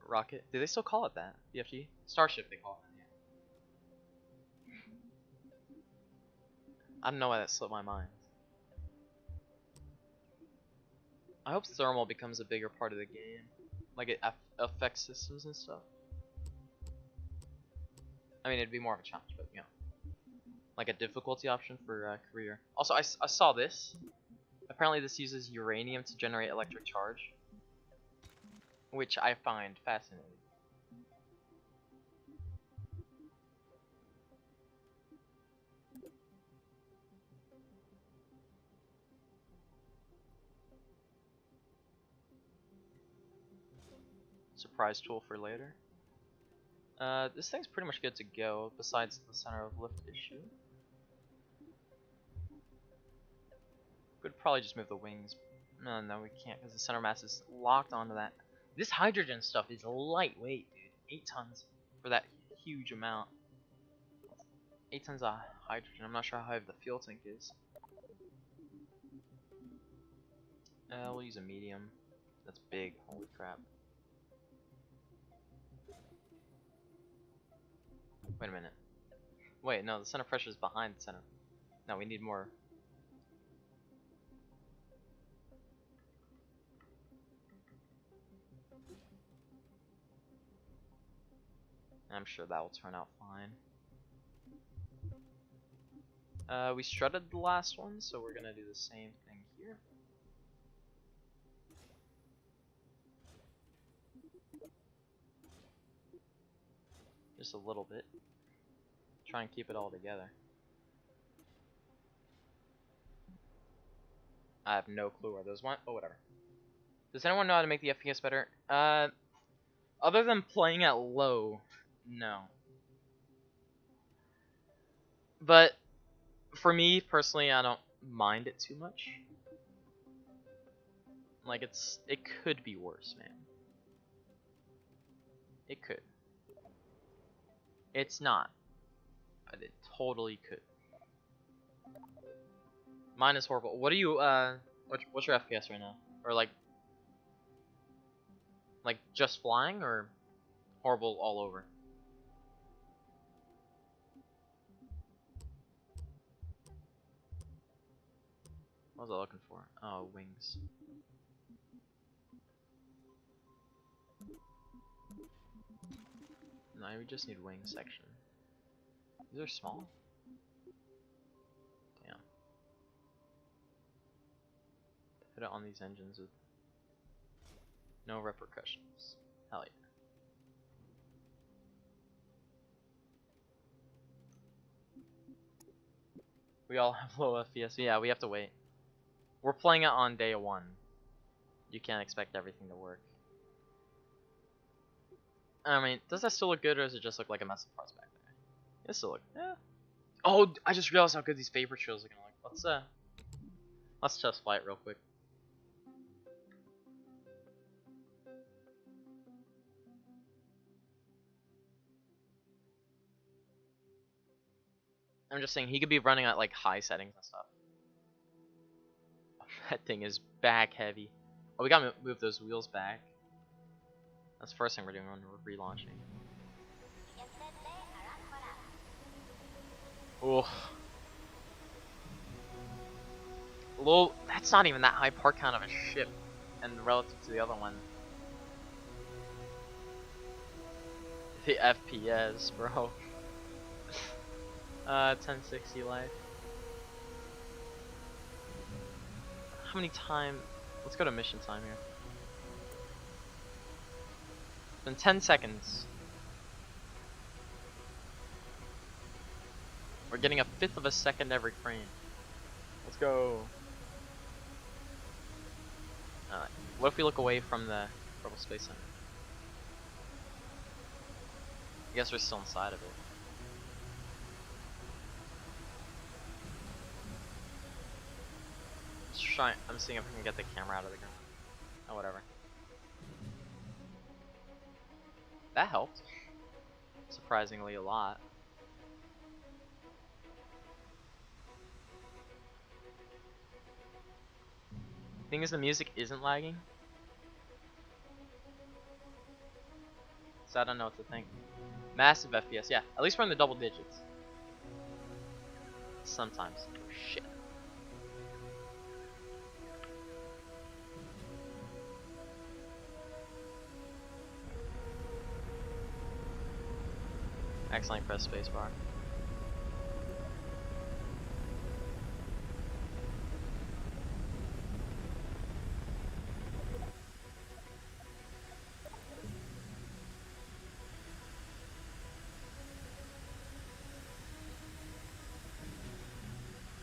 rocket? Do they still call it that? BFG? Starship they call it. Yeah. I don't know why that slipped my mind. I hope thermal becomes a bigger part of the game. Like it affects systems and stuff. I mean, it'd be more of a challenge, but you know. Like a difficulty option for career. Also, I saw this. Apparently this uses uranium to generate electric charge, which I find fascinating. Surprise tool for later. This thing's pretty much good to go, besides the center of lift issue. Could probably just move the wings. No, we can't because the center mass is locked onto that. This hydrogen stuff is lightweight, dude. 8 tons for that huge amount. 8 tons of hydrogen. I'm not sure how heavy the fuel tank is. We'll use a medium. That's big. Holy crap. Wait a minute. Wait, no, the center pressure is behind the center. No, we need more. I'm sure that will turn out fine. We strutted the last one, so we're gonna do the same thing here. Just a little bit. Try and keep it all together. I have no clue where those went. Oh, whatever. Does anyone know how to make the FPS better? Other than playing at low, no. But for me personally, I don't mind it too much. Like it could be worse, man. It could. It's not, but it totally could. Mine is horrible. What are you what's your FPS right now? Or like just flying or horrible all over? What was I looking for? Oh, wings. No, we just need wing section. These are small. Damn. Put it on these engines with no repercussions. Hell yeah. We all have low FPS. Yeah, we have to wait. We're playing it on day 1. You can't expect everything to work. I mean, does that still look good, or does it just look like a mess of parts back there? It still look, yeah. Oh, I just realized how good these vapor trails are gonna look. Let's test flight real quick. I'm just saying he could be running at like high settings and stuff. That thing is back heavy. Oh, we gotta move those wheels back. That's the first thing we're doing when we're relaunching. Oh. Low. That's not even that high part count of a ship, and relative to the other one. The FPS, bro. 1060 life. How many time? Let's go to mission time here. It's been 10 seconds. We're getting 1/5 of a second every frame. Let's go. Alright. What if we look away from the Kerbal Space Center? I guess we're still inside of it. I'm seeing if I can get the camera out of the ground. Oh, whatever. That helped. Surprisingly a lot. Thing is, the music isn't lagging. So I don't know what to think. Massive FPS, yeah. At least we're in the double digits. Sometimes. Oh, shit. Excellent, press spacebar.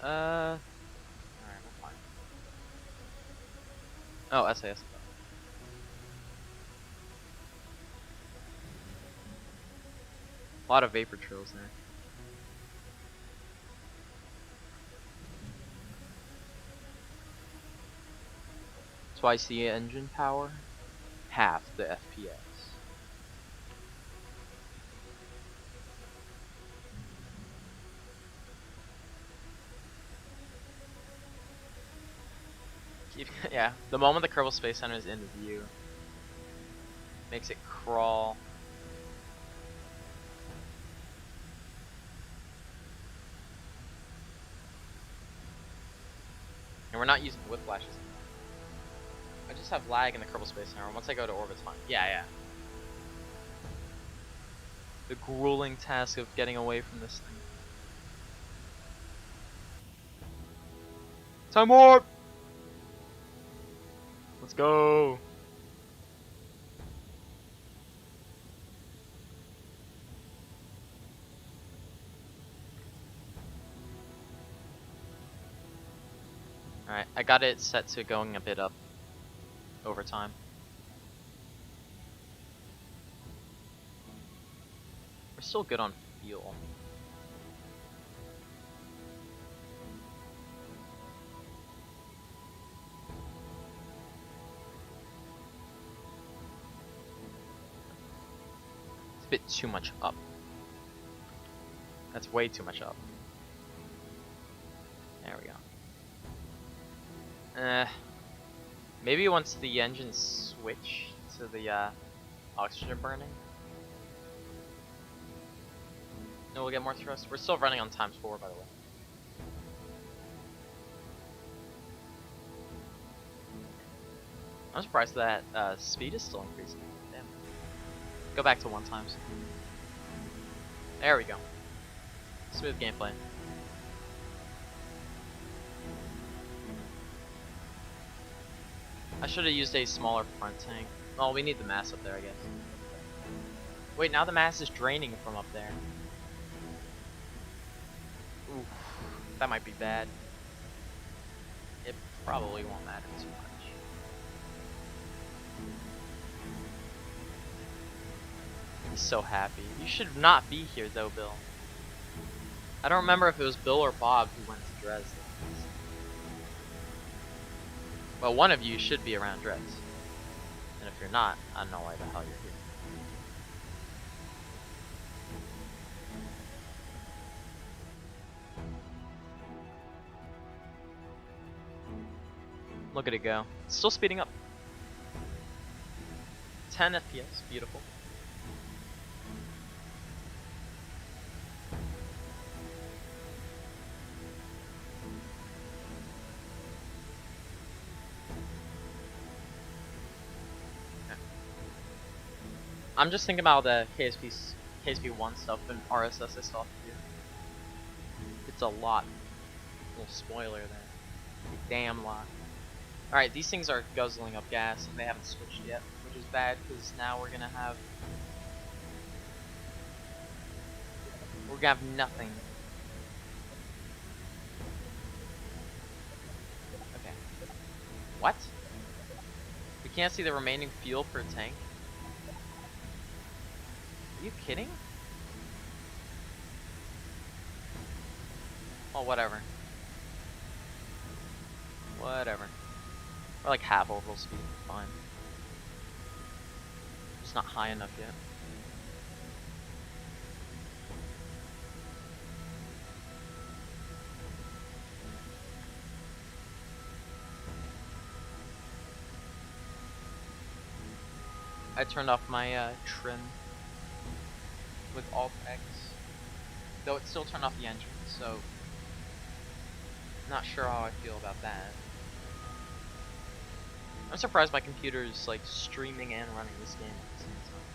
Alright, we're fine. Oh, SAS. A lot of vapor trails there. Twice the engine power, half the FPS. Yeah, the moment the Kerbal Space Center is in view, makes it crawl. And we're not using whiplashes anymore. I just have lag in the Kerbal Space Center. Once I go to orbit, it's fine. Yeah. The grueling task of getting away from this thing. Time warp! Let's go! Alright, I got it set to going a bit up over time. We're still good on fuel. It's a bit too much up. That's way too much up. There we go. Maybe once the engines switch to the oxygen burning, we'll get more thrust. We're still running on ×4, by the way. I'm surprised that speed is still increasing. Damn. Go back to 1 times. There we go. Smooth gameplay. I should have used a smaller front tank. Oh, we need the mass up there, I guess. Wait, now the mass is draining from up there. Oof, that might be bad. It probably won't matter too much. He's so happy. You should not be here though, Bill. I don't remember if it was Bill or Bob who went to Drez. Well, one of you should be around Drez. And if you're not, I don't know why the hell you're here. Look at it go. It's still speeding up. 10 FPS, beautiful. I'm just thinking about the KSP1 stuff and RSS I still have to do. It's a lot. Little spoiler there. A damn lot. Alright, these things are guzzling up gas and they haven't switched yet, which is bad because now we're gonna have nothing. Okay. What? We can't see the remaining fuel per tank? Are you kidding? Oh, whatever. Whatever. We're like half orbital speed, fine. Just not high enough yet. I turned off my trim with Alt X, though it still turned off the engine, so not sure how I feel about that. I'm surprised my computer is like streaming and running this game at the same time.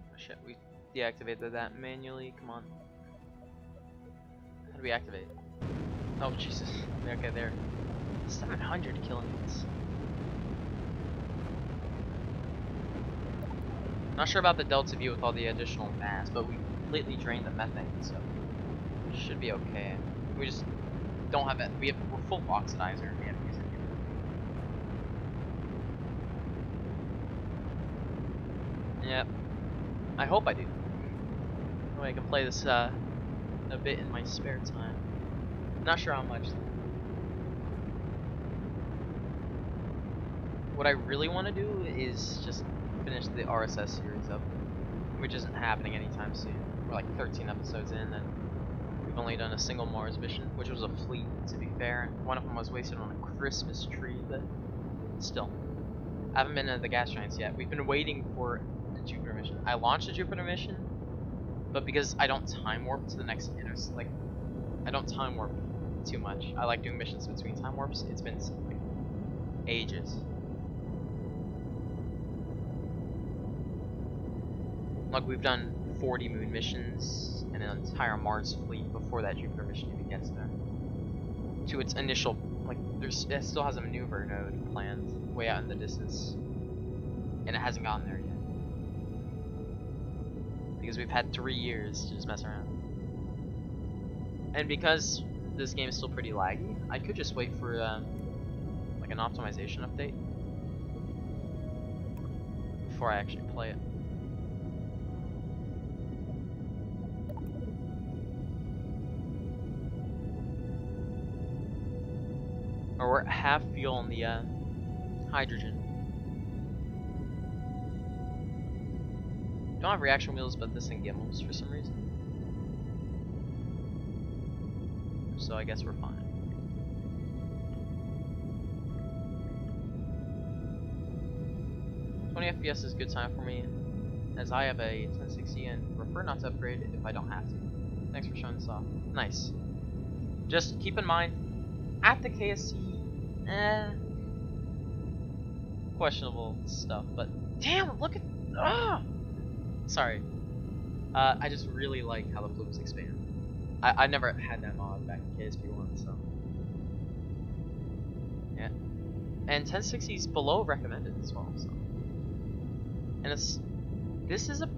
Oh shit, we deactivated that manually, come on. How do we activate? Oh Jesus, okay there. 700 kilonewtons. Not sure about the delta V with all the additional mass, but we completely drained the methane, so it should be okay. We just don't have it. We're full oxidizer and we have to use it here. Yep. I hope I do. That way I can play this a bit in my spare time. Not sure how much. What I really want to do is just finish the RSS series up, which isn't happening anytime soon. We're like 13 episodes in and we've only done a single Mars mission, which was a fleet to be fair. One of them was wasted on a Christmas tree, but still. I haven't been to the gas giants yet. We've been waiting for the Jupiter mission. I launched a Jupiter mission, but because I don't time warp to the next I don't time warp too much. I like doing missions between time warps. It's been like ages. Like we've done 40 moon missions and an entire Mars fleet before that Jupiter mission even gets there. To its initial, like it still has a maneuver node planned way out in the distance, and it hasn't gotten there because we've had 3 years to just mess around. And because this game is still pretty laggy, I could just wait for like an optimization update before I actually play it. Or we're at half fuel on the hydrogen. Don't have reaction wheels, but this thing gimbals for some reason. So I guess we're fine. 20 FPS is a good time for me, as I have a 1060 and prefer not to upgrade if I don't have to. Thanks for showing this off. Nice. Just keep in mind, at the KSC, questionable stuff, but damn, look at, sorry. I just really like how the plumes expand. I never had that mod back in KSP1, so. Yeah. And 1060 is below recommended as well, so. And this isn't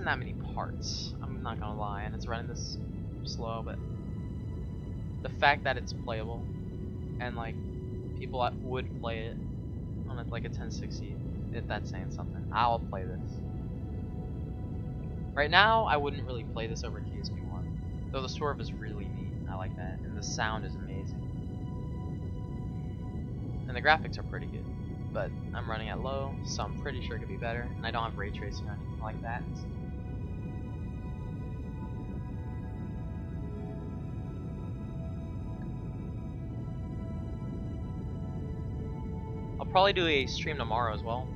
that many parts, I'm not gonna lie, and it's running this slow, but the fact that it's playable, and like, people that would play it on like a 1060, if that's saying something, I'll play this. Right now, I wouldn't really play this over KSP1, though the swerve is really neat, I like that, and the sound is amazing. And the graphics are pretty good, but I'm running at low, so I'm pretty sure it could be better, and I don't have ray tracing or anything like that. I'll probably do a stream tomorrow as well.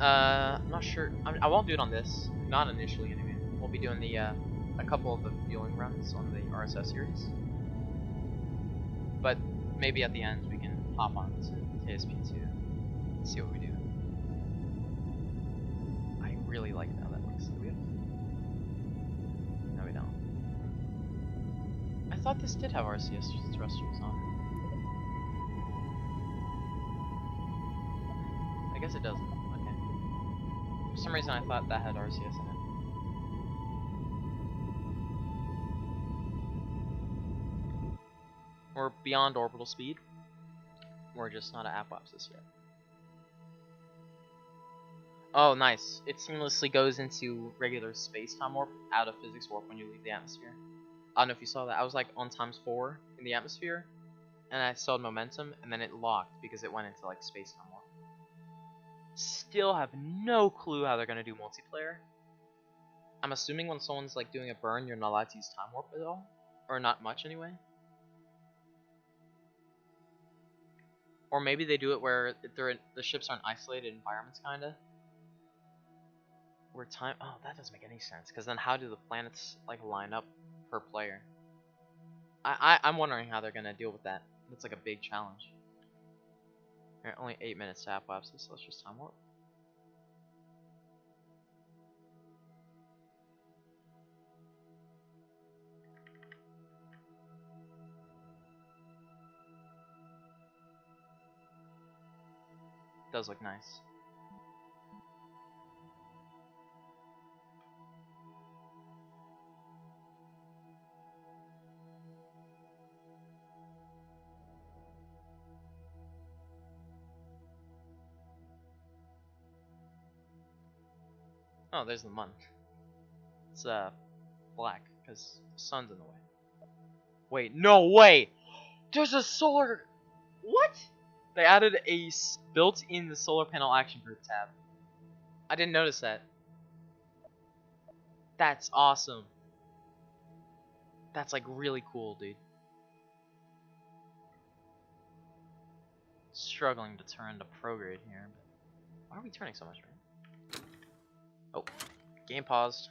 I'm not sure. I won't do it on this, not initially anyway. We'll be doing the a couple of the fueling runs on the RSS series, but maybe at the end we can hop on to KSP2 and see what we do. I really like how that looks. Do we have... No, we don't. I thought this did have RCS thrusters on it. I guess it doesn't. Okay. For some reason I thought that had RCS in it. We're beyond orbital speed. We're just not at apoapsis yet. Oh, nice. It seamlessly goes into regular space-time warp out of physics warp when you leave the atmosphere. I don't know if you saw that. I was like on ×4 in the atmosphere, and I saw momentum, and then it locked because it went into like space-time warp. Still have no clue how they're gonna do multiplayer. I'm assuming when someone's like doing a burn, you're not allowed to use time warp at all, or not much anyway. Or maybe they do it where the ships are in isolated environments, kinda. Where time, oh, that doesn't make any sense. Because then how do the planets like line up per player? I'm wondering how they're gonna deal with that. That's like a big challenge. Alright, only 8 minutes to apoapsis, so let's just time warp. Does look nice. Oh, there's the month. It's black because the sun's in the way. Wait, no way! There's a solar. What? They added a built-in solar panel action group tab. I didn't notice that. That's awesome. That's like really cool, dude. Struggling to turn to prograde here, but why are we turning so much, man? Oh, game paused.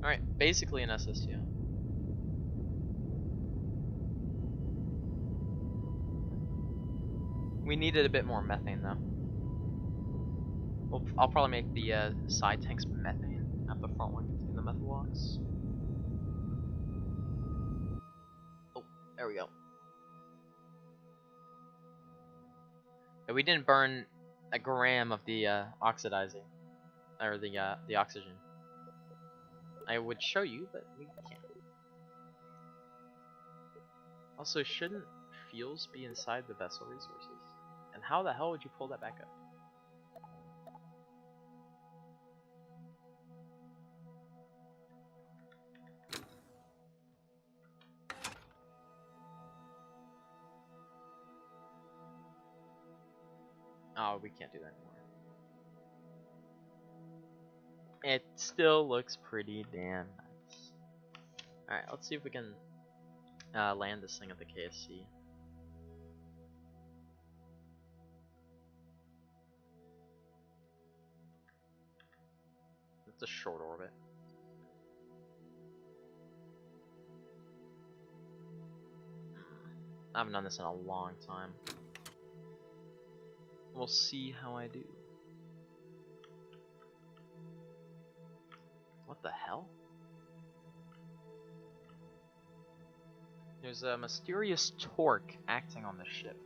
Alright, basically an SSTO. We needed a bit more methane though. I'll probably make the side tanks methane, have the front one contain the methyl ox. Oh, there we go. Yeah, we didn't burn a gram of the oxidizing, or the oxygen. I would show you, but we can't. Also, shouldn't fuels be inside the vessel resources? And how the hell would you pull that back up? Oh, we can't do that anymore. It still looks pretty damn nice. Alright, let's see if we can land this thing at the KSC. It's a short orbit. I haven't done this in a long time. We'll see how I do. What the hell? There's a mysterious torque acting on the ship.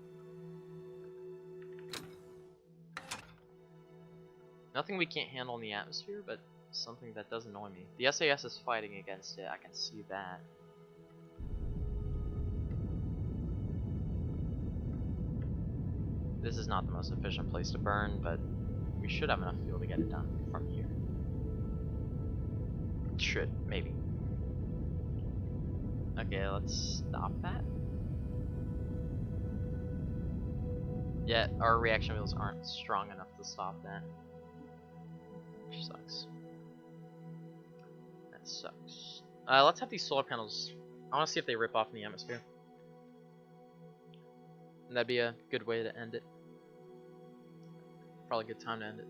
Nothing we can't handle in the atmosphere, but something that does annoy me. The SAS is fighting against it, I can see that. This is not the most efficient place to burn, but we should have enough fuel to get it done from here. Should, maybe. Okay, let's stop that. Yeah, our reaction wheels aren't strong enough to stop that. Which sucks. That sucks. Let's have these solar panels. I want to see if they rip off in the atmosphere. And that'd be a good way to end it. Probably a good time to end it.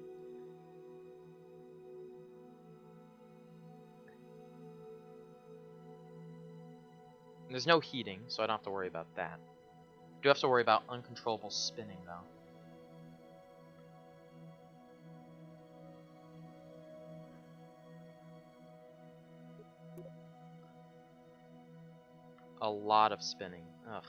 There's no heating, so I don't have to worry about that. Do have to worry about uncontrollable spinning, though. A lot of spinning. Ugh.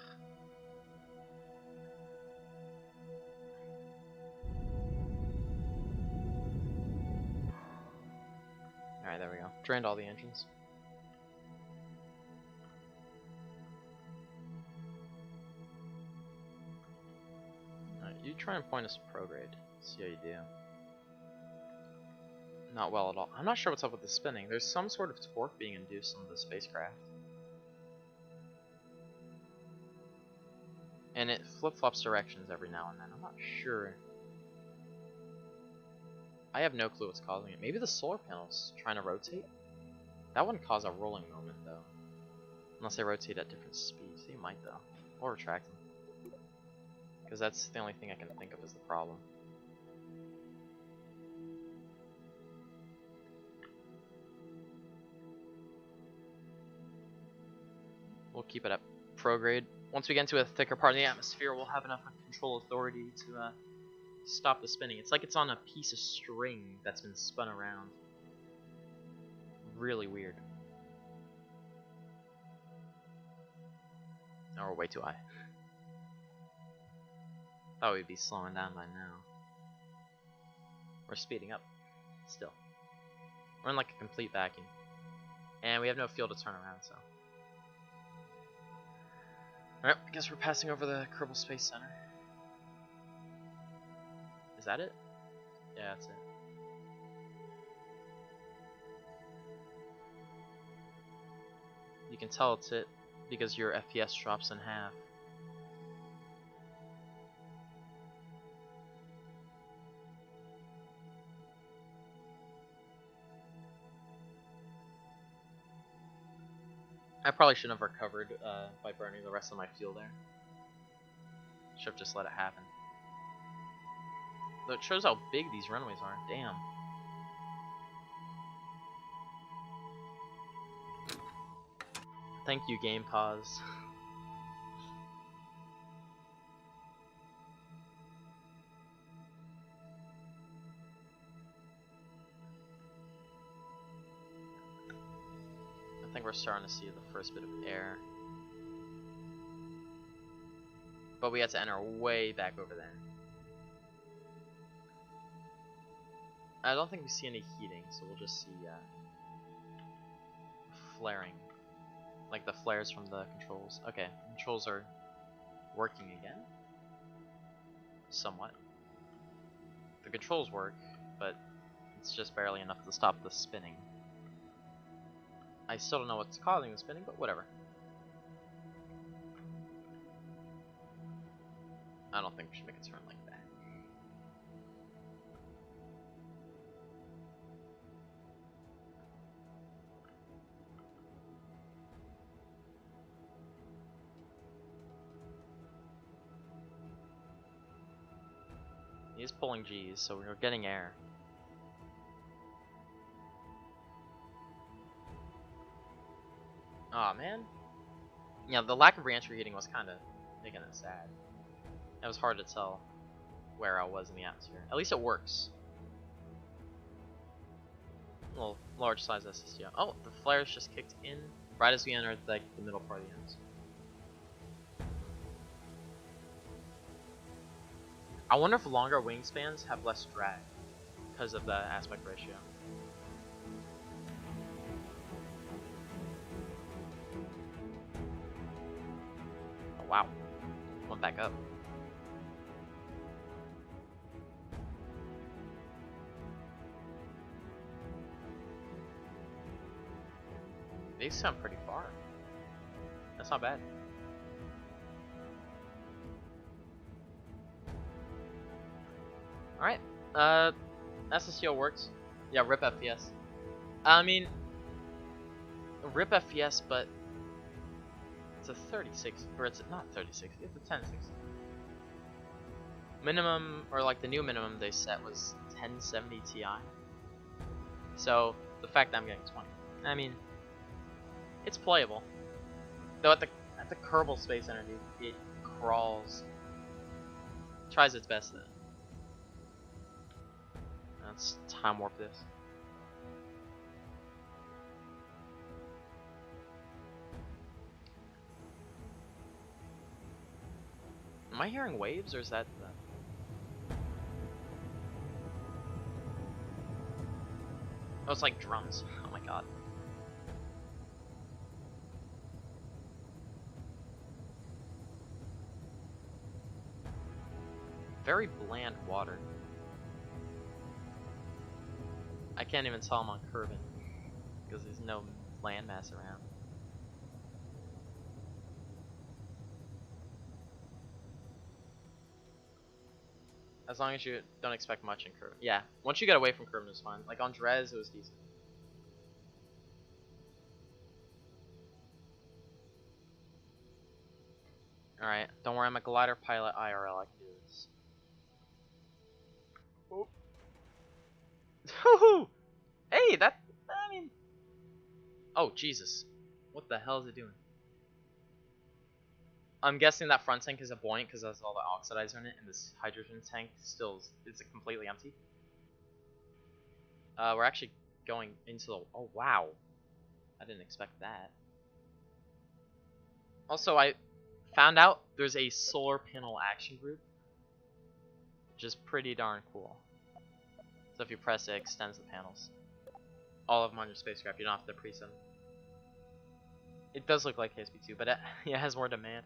Alright, there we go. Drained all the engines. Alright, you try and point us prograde. See how you do. Not well at all. I'm not sure what's up with the spinning. There's some sort of torque being induced on the spacecraft. And it flip-flops directions every now and then. I'm not sure. I have no clue what's causing it. Maybe the solar panel's trying to rotate? That wouldn't cause a rolling moment, though. Unless they rotate at different speeds. They might, though. Or retract them. Because that's the only thing I can think of as the problem. We'll keep it at prograde. Once we get into a thicker part of the atmosphere, we'll have enough control authority to stop the spinning. It's like it's on a piece of string that's been spun around. Really weird. Oh, we're way too high. Thought we'd be slowing down by now. We're speeding up. Still. We're in like a complete vacuum. And we have no fuel to turn around, so. Alright, I guess we're passing over the Kerbal Space Center. Is that it? Yeah, that's it. You can tell it's it because your FPS drops in half. I probably shouldn't have recovered by burning the rest of my fuel there. Should have just let it happen. Though it shows how big these runways are. Damn. Thank you, game pause. I think we're starting to see the first bit of air. But we had to enter way back over there. I don't think we see any heating, so we'll just see flaring. Like the flares from the controls. Okay, controls are working again. Somewhat. The controls work, but it's just barely enough to stop the spinning. I still don't know what's causing the spinning, but whatever. I don't think we should make a turn like that. He's pulling G's, so we're getting air. Aw, man. Yeah, the lack of re-entry heating was kind of making it sad. It was hard to tell where I was in the atmosphere. At least it works. Little large size SSTO. Oh, the flares just kicked in right as we entered like the middle part of the ends. I wonder if longer wingspans have less drag because of the aspect ratio. Oh, wow. Went back up. These sound pretty far. That's not bad. Alright, SSTO works. Yeah, RIP FPS. I mean, RIP FPS, but it's a 36, or it's not 36, it's a 1060. Minimum, or like the new minimum they set was 1070 Ti. So, the fact that I'm getting 20, I mean, it's playable. Though at the Kerbal space energy, it crawls. Tries its best though. Let's time warp this. Am I hearing waves, or is that the... Oh, it's like drums. Oh my god. Very bland water. I can't even tell I'm on Kerbal because there's no landmass around. As long as you don't expect much in Kerbal. Yeah, once you get away from Kerbal, it's fine. Like on Drez, it was decent. Alright, don't worry, I'm a glider pilot IRL, I can do this. Oh. Hey, that, I mean... Oh, Jesus. What the hell is it doing? I'm guessing that front tank is a buoyant because it has all the oxidizer in it, and this hydrogen tank still is completely empty. We're actually going into the... Oh, wow. I didn't expect that. Also, I found out there's a solar panel action group, which is pretty darn cool. So if you press it, it extends the panels. All of them on your spacecraft, you don't have to preset them. It does look like KSP2, but it has more demand.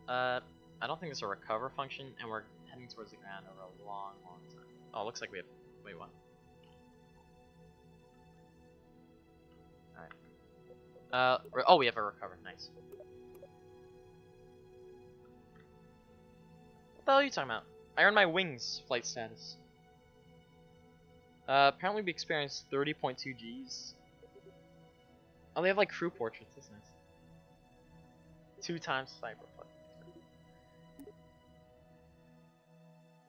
I don't think there's a recover function, and we're heading towards the ground over a long, long time. Oh, it looks like we have... Wait, what? Alright. Oh, we have a recover. Nice. What the hell are you talking about? I earned my wings flight status. Apparently we experienced 30.2 Gs. Oh, they have like crew portraits. That's nice. 2 times sniper flight.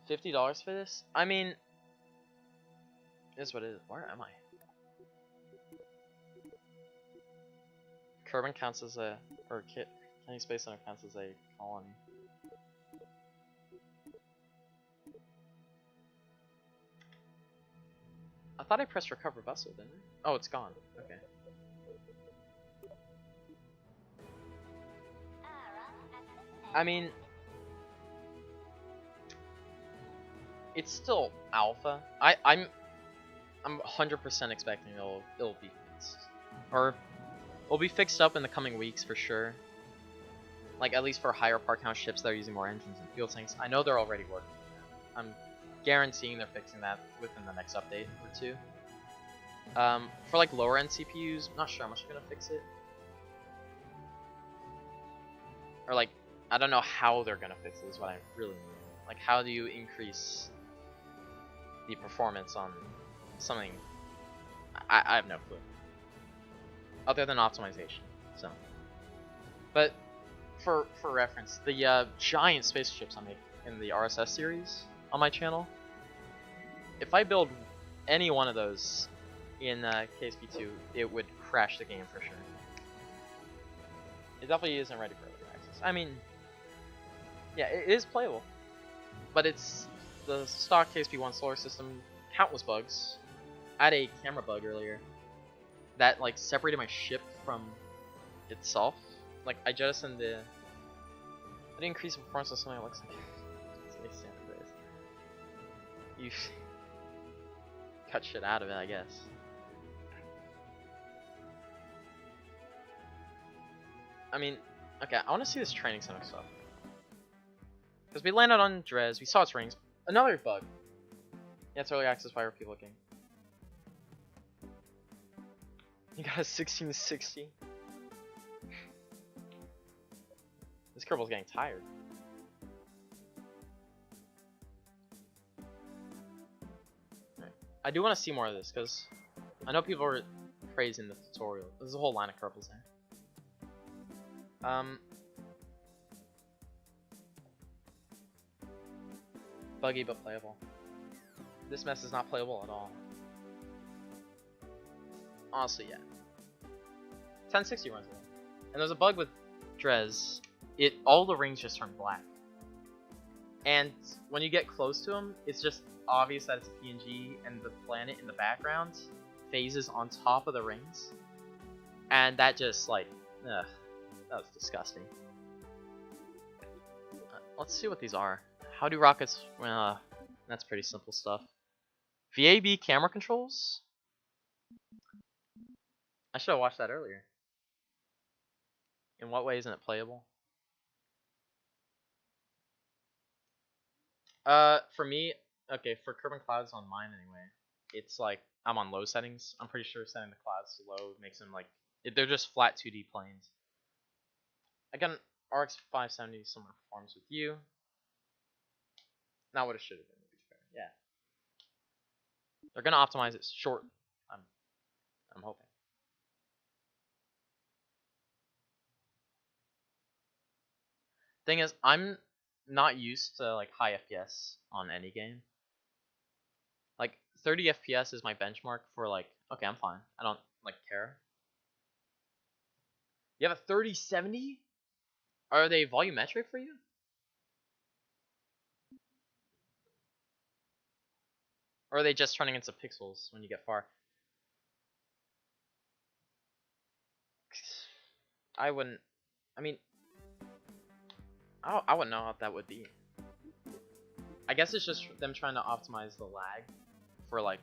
$50 for this? I mean, it is what it is. Where am I? Kerbal counts as a, or Kenny Space Center counts as a colony. I thought I pressed recover vessel, didn't I? Oh, it's gone. Okay. I mean, it's still alpha. I'm I'm 100% expecting it'll be fixed, or it'll be fixed up in the coming weeks for sure. Like at least for higher part count ships that are using more engines and fuel tanks. I know they're already working on that. I'm guaranteeing they're fixing that within the next update or two. For like lower end CPUs, I'm not sure how much they're gonna fix it. Or like, I don't know how they're gonna fix it is what I really mean. Like how do you increase the performance on something? I have no clue. Other than optimization, so. But for reference, the giant spaceships I make in the RSS series on my channel, if I build any one of those in KSP2, it would crash the game for sure. It definitely isn't ready for early access. I mean, yeah, it is playable, but it's the stock KSP1 solar system, countless bugs. I had a camera bug earlier that like separated my ship from itself. Like I jettisoned the, I didn't increase the performance of something that looks like you cut shit out of it, I guess. I mean, okay, I want to see this training center stuff. Because we landed on Drez, we saw its rings. Another bug. Yeah, it's early access, why are people looking? You got a 1660. This Kerbal's getting tired. Right. I do want to see more of this, because I know people are praising the tutorial. There's a whole line of Kerbals there. Buggy but playable. This mess is not playable at all. Honestly, yeah. 1060 runs it. And there's a bug with Drez. All the rings just turn black. And when you get close to them, it's just obvious that it's a PNG, and the planet in the background phases on top of the rings. And that just like, ugh, that was disgusting. Let's see what these are. How do rockets? That's pretty simple stuff. VAB camera controls? I should have watched that earlier. In what way isn't it playable? For me, okay, for Kerbal Clouds on mine anyway, it's like I'm on low settings. I'm pretty sure setting the clouds to low makes them like they're just flat 2D planes. Again, RX 570 similar performance with you. Not what it should have been, to be fair. Yeah. They're gonna optimize it short. I'm hoping. Thing is, I'm not used to like high FPS on any game. Like 30 FPS is my benchmark for like, okay, I'm fine. I don't like care. You have a 3070? Are they volumetric for you? Or are they just turning into pixels when you get far? I wouldn't. I mean, I wouldn't know how that would be. I guess it's just them trying to optimize the lag for like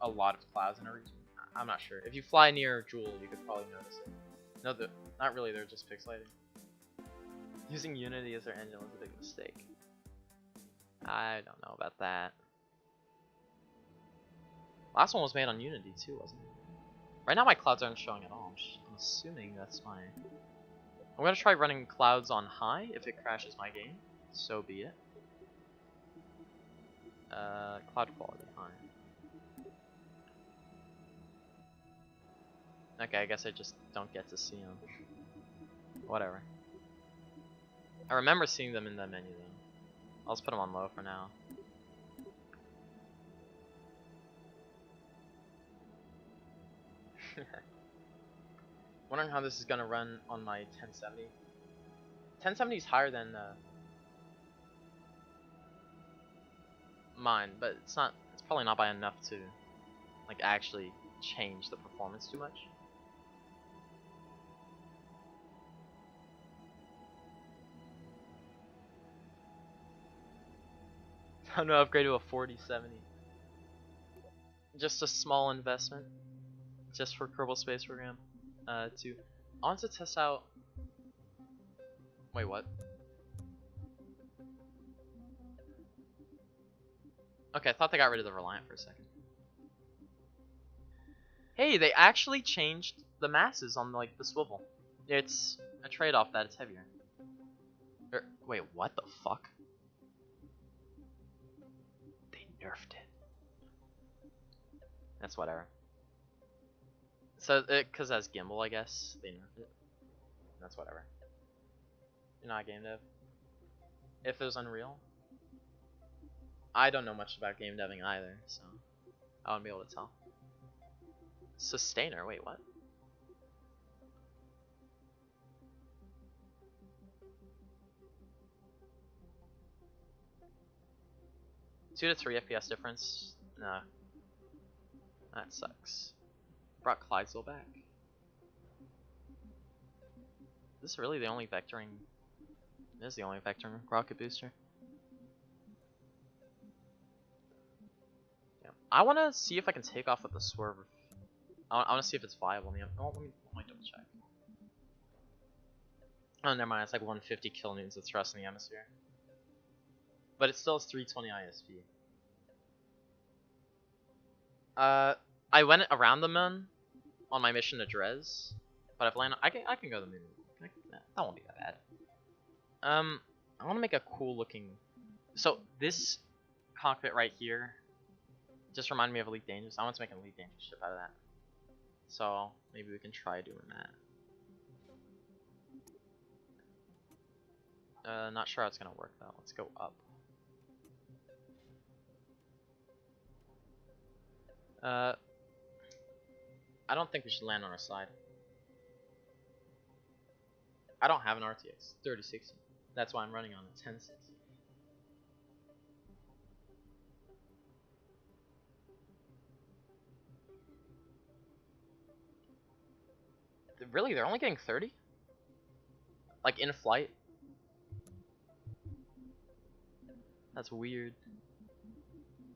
a lot of clouds in a region. I'm not sure. If you fly near Joule, you could probably notice it. No, not really. They're just pixelated. Using Unity as their engine was a big mistake. I don't know about that. Last one was made on Unity too, wasn't it? Right now my clouds aren't showing at all. I'm assuming that's my... I'm gonna try running clouds on high. If it crashes my game, so be it. Cloud quality high. Okay, I guess I just don't get to see them. Whatever. I remember seeing them in the menu though. I'll just put them on low for now. Wondering how this is gonna run on my 1070. 1070 is higher than mine, but it's not. It's probably not by enough to like actually change the performance too much. Time to upgrade to a 4070. just a small investment, just for Kerbal Space Program. I want to test out. Wait, what? Okay, I thought they got rid of the Reliant for a second. Hey, they actually changed the masses on like the swivel. It's a trade-off that it's heavier. Wait, what the fuck? They nerfed it. That's whatever. So, cause that's gimbal, I guess they nerfed it. That's whatever. You're not a game dev. If it was Unreal, I don't know much about game deving either, so I wouldn't be able to tell. Sustainer, wait, what? Two to 3 FPS difference? Nah. That sucks. Brought Clydesdale back. Is this really the only vectoring? It is the only vectoring rocket booster. Yeah. I want to see if I can take off with the swerve. I want to see if it's viable. Oh, let me double check. Oh, never mind. It's like 150 kilonewtons of thrust in the atmosphere. But it still has 320 ISP. I went around the moon on my mission to Drez, but I've landed. I can go to the moon. That won't be that bad. I want to make a cool looking. So this cockpit right here just reminded me of Elite Dangerous. I want to make an Elite Dangerous ship out of that. So maybe we can try doing that. Not sure how it's gonna work though. Let's go up. I don't think we should land on our side. I don't have an RTX 3060. That's why I'm running on a 1060. Really? They're only getting 30? Like in flight? That's weird.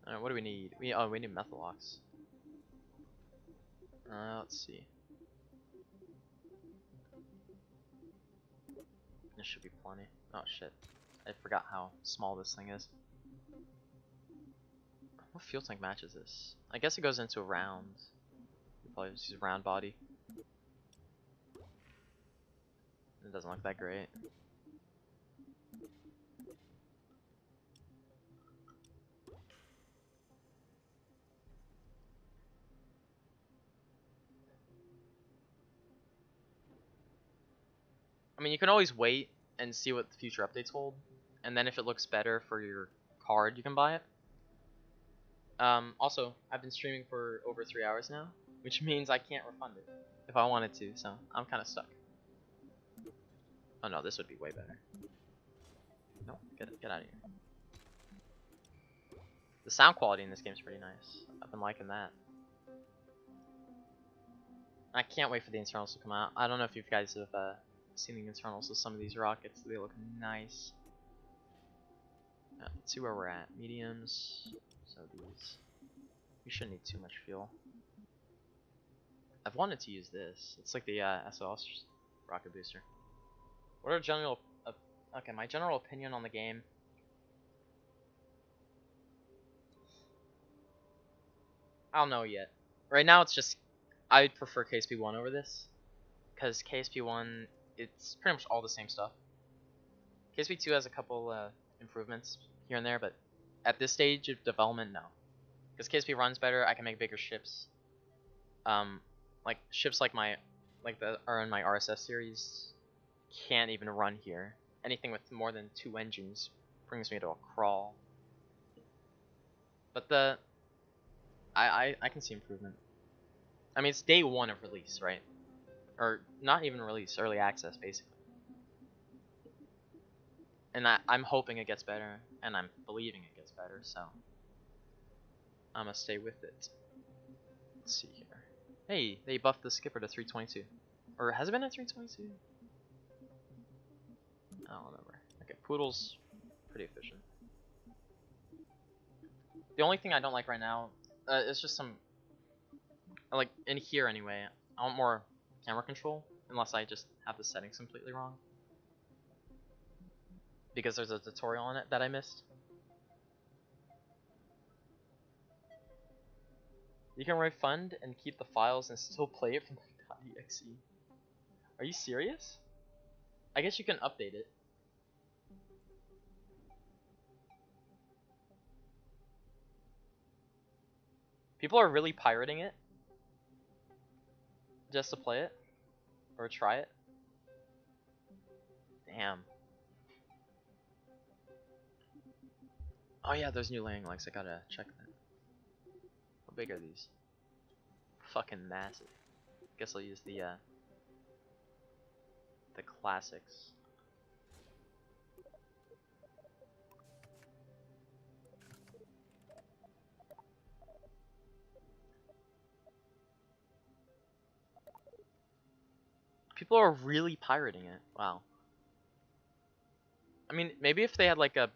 Alright, what do we need? We need Methalox. Let's see. This should be plenty. Oh shit. I forgot how small this thing is. What fuel tank matches this? I guess it goes into a round. You probably just use a round body. It doesn't look that great. I mean, you can always wait and see what the future updates hold, and then if it looks better for your card, you can buy it. Also, I've been streaming for over 3 hours now, which means I can't refund it if I wanted to, so I'm kind of stuck. Oh no, this would be way better. No, get out of here. The sound quality in this game is pretty nice. I've been liking that. I can't wait for the internals to come out. I don't know if you guys have seen the internals of some of these rockets. They look nice. Let's see where we're at. Mediums. So these. We shouldn't need too much fuel. I've wanted to use this. It's like the SOS rocket booster. What are general? Okay, my general opinion on the game. I don't know yet. Right now, it's just I'd prefer KSP1 over this, because KSP1 it's pretty much all the same stuff. KSP2 has a couple improvements here and there, but at this stage of development, no. Because KSP runs better, I can make bigger ships. Like ships like that are in my RSS series can't even run here. Anything with more than 2 engines brings me to a crawl. But I can see improvement. I mean, it's day 1 of release, right? Or not even release, early access, basically. And I'm hoping it gets better, and I'm believing it gets better, so I'm gonna stay with it. Let's see here. Hey, they buffed the skipper to 322. Or has it been at 322? I don't remember. Okay, Poodle's pretty efficient. The only thing I don't like right now is just some like in here anyway, I want more camera control, unless I just have the settings completely wrong. Because there's a tutorial on it that I missed. You can refund and keep the files and still play it from like .exe. Are you serious? I guess you can update it. People are really pirating it just to play it or try it. Damn. Oh yeah, there's new laying legs. I gotta check that. How big are these? Fucking massive. Guess I'll use the classics. People are really pirating it. Wow. I mean, maybe if they had like a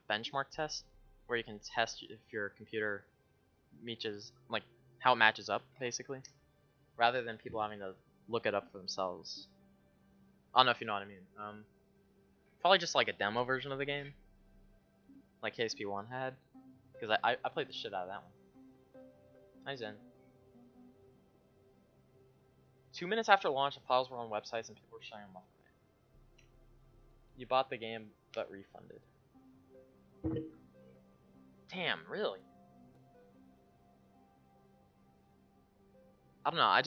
benchmark test where you can test if your computer matches, like how it matches up, basically, rather than people having to look it up for themselves. I don't know if you know what I mean. Probably just like a demo version of the game, like KSP1 had, because I played the shit out of that one. Hi Zen. 2 minutes after launch, the files were on websites and people were sharing them left and right. You bought the game but refunded. Damn, really? I don't know, I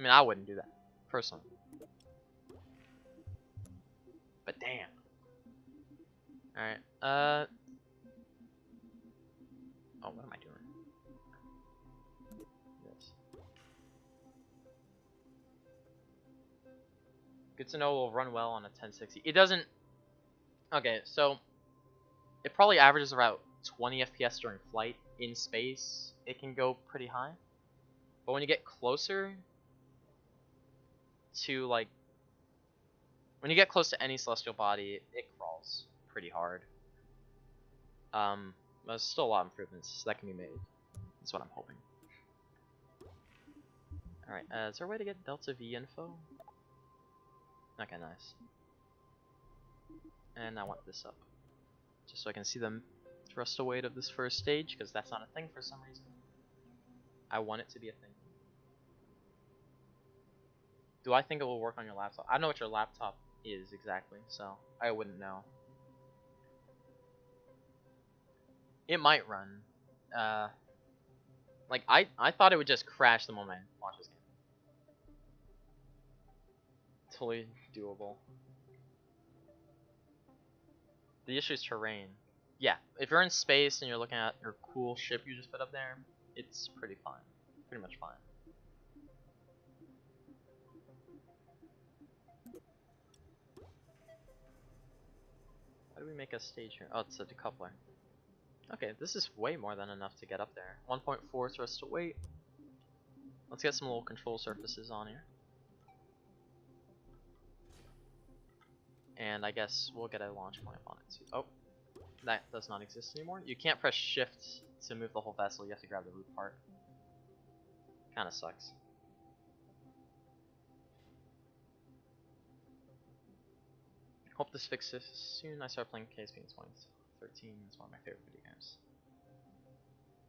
mean, I wouldn't do that, personally. But damn. Alright, oh, what am I doing? This. Good to know it will run well on a 1060. It doesn't... Okay, so... It probably averages about 20 FPS during flight. In space, it can go pretty high. But when you get closer to, like... When you get close to any celestial body, it crawls pretty hard. There's still a lot of improvements that can be made. That's what I'm hoping. Alright, is there a way to get Delta V info? Okay, nice. And I want this up. Just so I can see the thrust weight of this first stage, because that's not a thing for some reason. I want it to be a thing. Do I think it will work on your laptop? I don't know what your laptop is exactly, so I wouldn't know. It might run. Like, I thought it would just crash the moment I launched this game. Totally doable. The issue is terrain. Yeah, if you're in space and you're looking at your cool ship you just put up there, it's pretty fine. Pretty much fine. How do we make a stage here? Oh, it's a decoupler. Okay, this is way more than enough to get up there. 1.4 thrust to weight. Let's get some little control surfaces on here. And I guess we'll get a launch point on it too. Oh, that does not exist anymore. You can't press shift to move the whole vessel, you have to grab the root part. Kinda sucks. Hope this fixes soon. I started playing KSP in 2013. It's one of my favorite video games.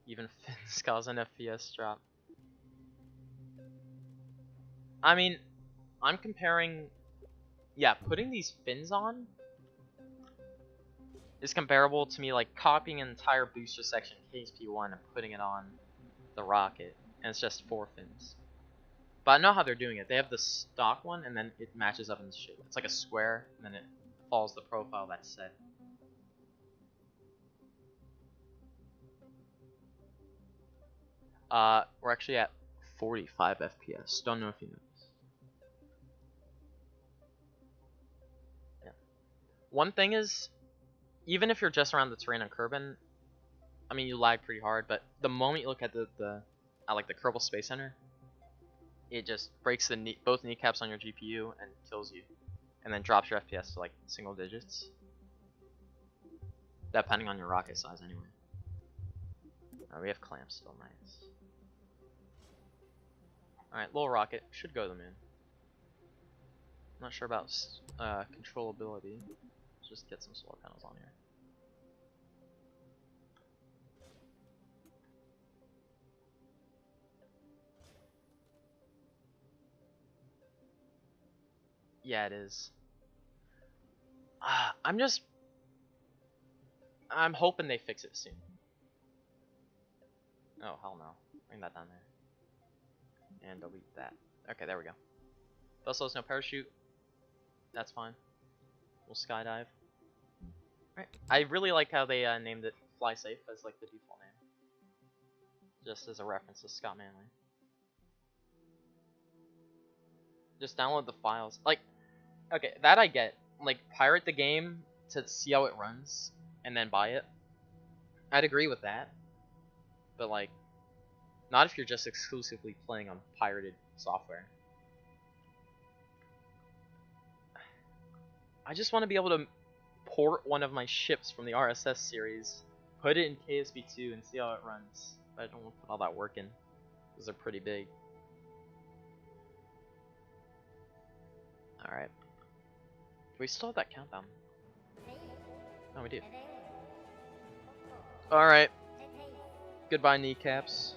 Even Fins cause an FPS drop. I mean, I'm comparing... Yeah, putting these fins on is comparable to me like copying an entire booster section KSP1 and putting it on the rocket, and it's just 4 fins. But I know how they're doing it. They have the stock one, and then it matches up in the shape. It's like a square, and then it follows the profile that's set. We're actually at 45 FPS. Don't know if you know this. Yeah. One thing is, even if you're just around the terrain on Kerbal, I mean, you lag pretty hard, but the moment you look at like the Kerbal Space Center, it just breaks both kneecaps on your GPU and kills you, and then drops your FPS to like single digits, depending on your rocket size anyway. We have clamps still, nice. Alright, little rocket. Should go to the moon. Not sure about controllability. Let's just get some solar panels on here. Yeah, it is. I'm hoping they fix it soon. Oh, hell no. Bring that down there. And delete that. Okay, there we go. Also, there's no parachute. That's fine. We'll skydive. Alright. I really like how they named it Fly Safe as like the default name. Just as a reference to Scott Manley. Just download the files. Like, okay, that I get. Like, pirate the game to see how it runs and then buy it. I'd agree with that. But like, not if you're just exclusively playing on pirated software. I just want to be able to port one of my ships from the RSS series, put it in KSP2 and see how it runs. But I don't want to put all that work in, because they're pretty big. Alright. We still have that countdown. Oh, we do. Alright. Goodbye, kneecaps.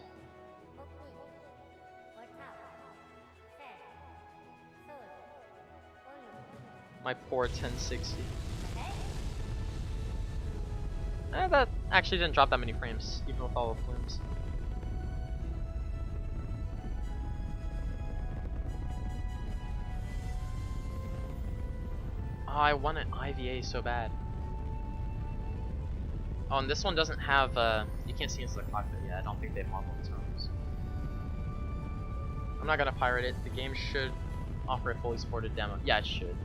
My poor 1060. That actually didn't drop that many frames, even with all the flames. Oh, I want an IVA so bad. Oh, and this one doesn't have, you can't see into the cockpit yet. I don't think they have marble terms. I'm not gonna pirate it. The game should offer a fully supported demo. Yeah, it should.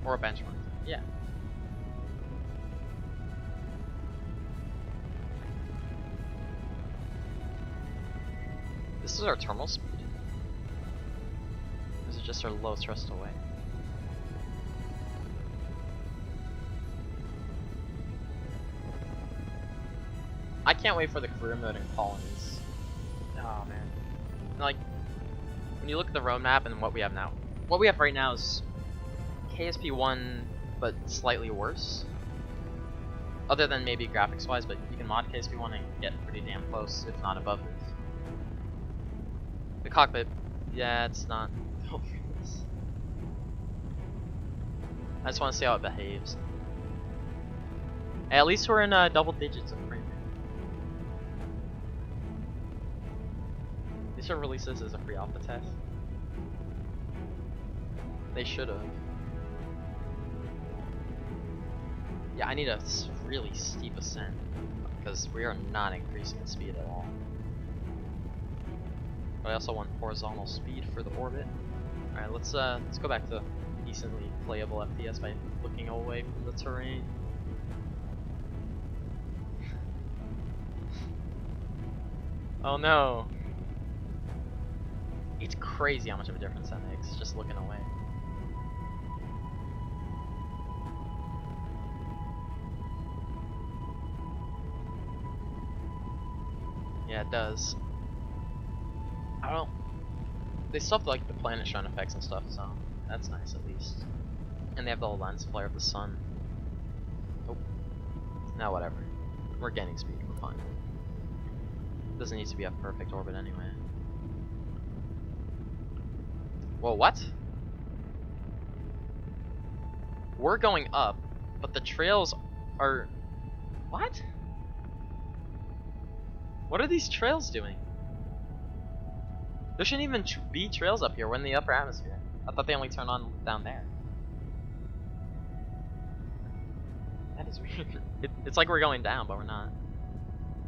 Or a benchmark. Yeah. This is our terminal speed? Or is it just our low thrust away? I can't wait for the career mode in colonies. Oh man. Like, when you look at the roadmap and what we have now, what we have right now is KSP1, but slightly worse. Other than maybe graphics wise, but you can mod KSP1 and get pretty damn close, if not above this. The cockpit, yeah, it's not built for this. I just want to see how it behaves. Hey, at least we're in double digits of frame rate. They should release this as a free alpha test. They should have. Yeah, I need a really steep ascent because we are not increasing the speed at all. But I also want horizontal speed for the orbit. All right, let's go back to decently playable FPS by looking away from the terrain. Oh no! It's crazy how much of a difference that makes just looking away. Yeah, it does. I don't. They still have like the planet shine effects and stuff, so that's nice at least. And they have the whole lens flare of the sun. Oh. Now whatever. We're gaining speed. We're fine. Doesn't need to be a perfect orbit anyway. Well, what? We're going up, but the trails are. What? What are these trails doing? There shouldn't even be trails up here. We're in the upper atmosphere. I thought they only turn on down there. That is weird. It's like we're going down, but we're not.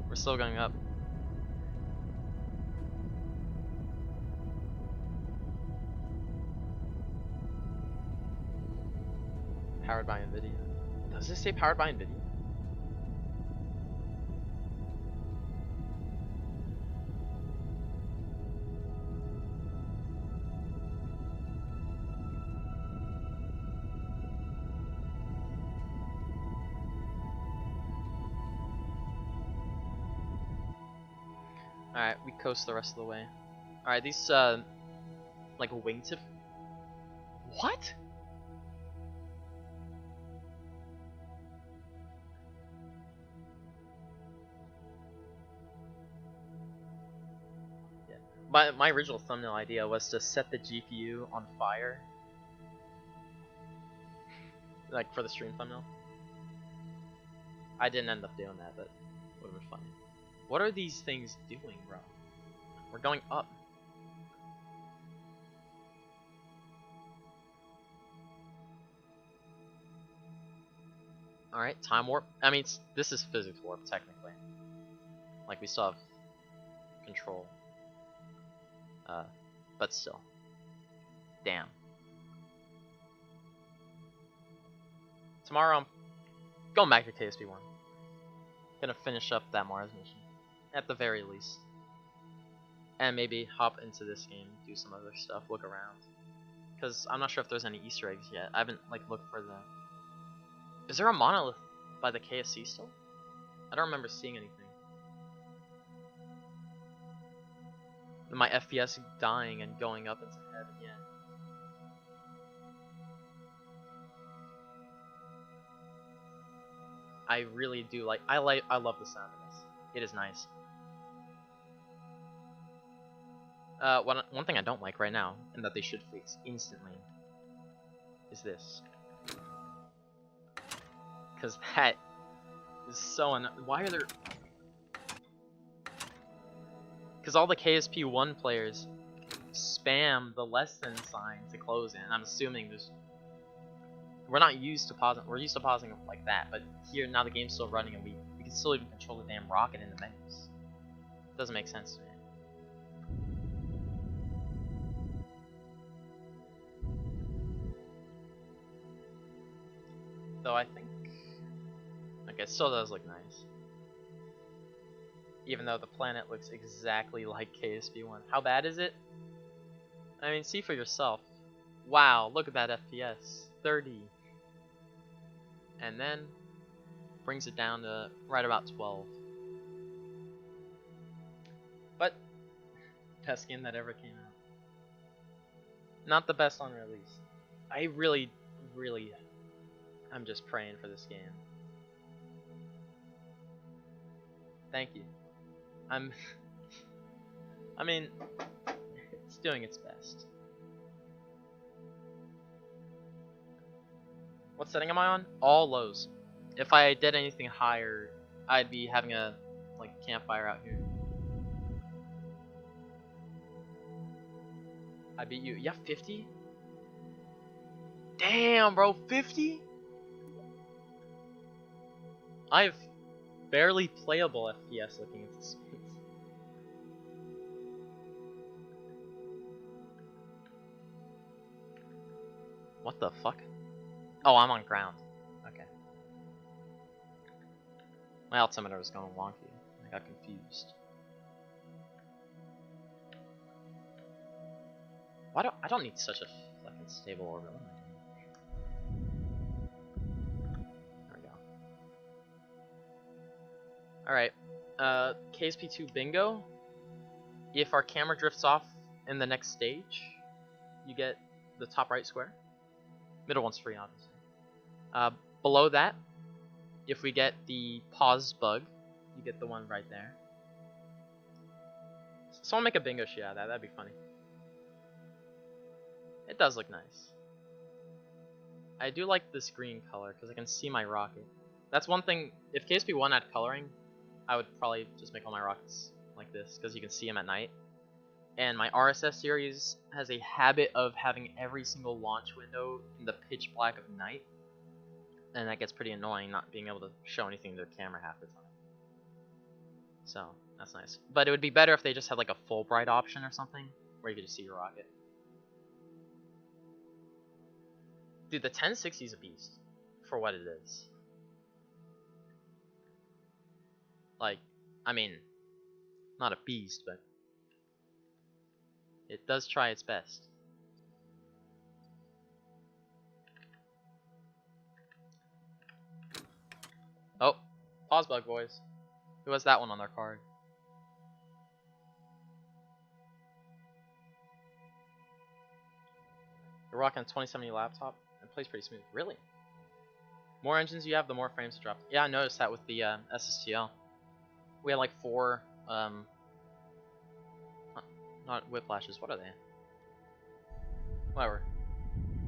We're still going up. Powered by NVIDIA. Does this say powered by NVIDIA? Alright, we coast the rest of the way. Alright, these, like wingtip. What? Yeah. My original thumbnail idea was to set the GPU on fire. Like, for the stream thumbnail. I didn't end up doing that, but it would have been funny. What are these things doing, bro? We're going up. Alright, time warp. I mean, this is physics warp, technically. Like, we still have control. But still. Damn. Tomorrow I'm going back to KSP1. Gonna finish up that Mars mission. At the very least. And maybe hop into this game, do some other stuff, look around. Because I'm not sure if there's any Easter eggs yet. I haven't, like, looked for the... Is there a monolith by the KSC still? I don't remember seeing anything. My FPS dying and going up into head again. I really do like. I love the sound of this. It is nice. One thing I don't like right now, and that they should fix instantly, is this. Because that is so why are there? Because all the KSP1 players spam the less than sign to close it, and I'm assuming there's... We're not used to pausing. We're used to pausing like that, but here now the game's still running and we can still even control the damn rocket in the menus. Doesn't make sense to me. Though I think, like, it still does look nice. Even though the planet looks exactly like KSP1. How bad is it? I mean, see for yourself. Wow, look at that FPS. 30. And then brings it down to right about 12. But best game that ever came out. Not the best on release. I really, I'm just praying for this game. Thank you. I mean, it's doing its best. What setting am I on? All lows. If I did anything higher, I'd be having a, like, campfire out here. I beat you. Yeah, 50? Damn, bro, 50? I have barely playable FPS looking at this space. What the fuck? Oh, I'm on ground. Okay. My altimeter was going wonky. I got confused. I don't need such a fucking stable orbital. There we go. Alright. KSP2 bingo. If our camera drifts off in the next stage, you get the top right square. Middle one's free, obviously. Below that, if we get the pause bug, you get the one right there. Someone make a bingo sheet out of that, that'd be funny. It does look nice. I do like this green color, because I can see my rocket. That's one thing, if KSP1 had coloring, I would probably just make all my rockets like this, because you can see them at night. And my RSS series has a habit of having every single launch window in the pitch black of night. And that gets pretty annoying, not being able to show anything to the camera half the time. So, that's nice. But it would be better if they just had like a full bright option or something, where you could just see your rocket. Dude, the 1060 is a beast, for what it is. Like, I mean, not a beast, but it does try its best. Oh, pause bug, boys. Who has that one on their card? You're rocking a 2070 laptop. It plays pretty smooth. Really? More engines you have, the more frames it drops. Yeah, I noticed that with the SSTL. We had like 4, not whiplashes. What are they? Whatever.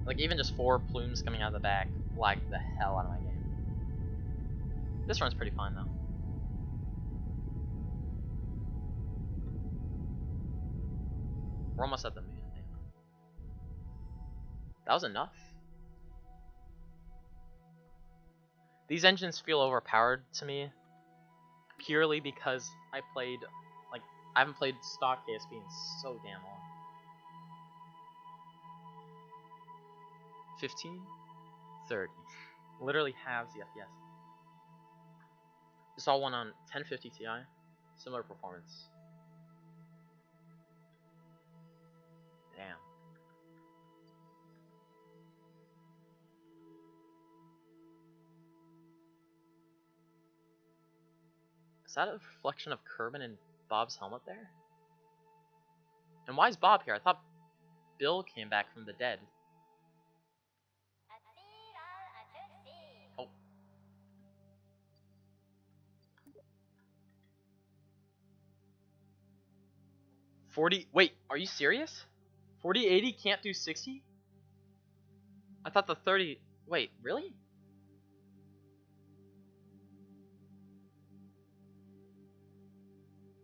Like even just 4 plumes coming out of the back lagged the hell out of my game. This run's pretty fine though. We're almost at the moon. That was enough. These engines feel overpowered to me purely because I haven't played stock KSP in so damn long. 15, 30. Literally halves the FPS. Just all one on 1050 Ti. Similar performance. Damn. Is that a reflection of Kerbal and Bob's helmet there? And why is Bob here? I thought Bill came back from the dead. Oh. Wait, are you serious? 4080 can't do 60? I thought the 30... Wait, really?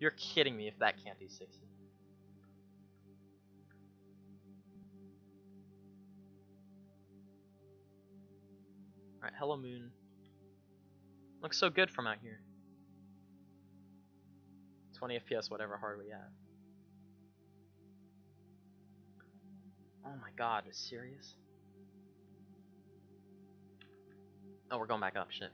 You're kidding me if that can't do 60. Alright, hello moon. Looks so good from out here. 20 FPS, whatever hard we have. Oh my god, is serious? Oh, we're going back up, shit.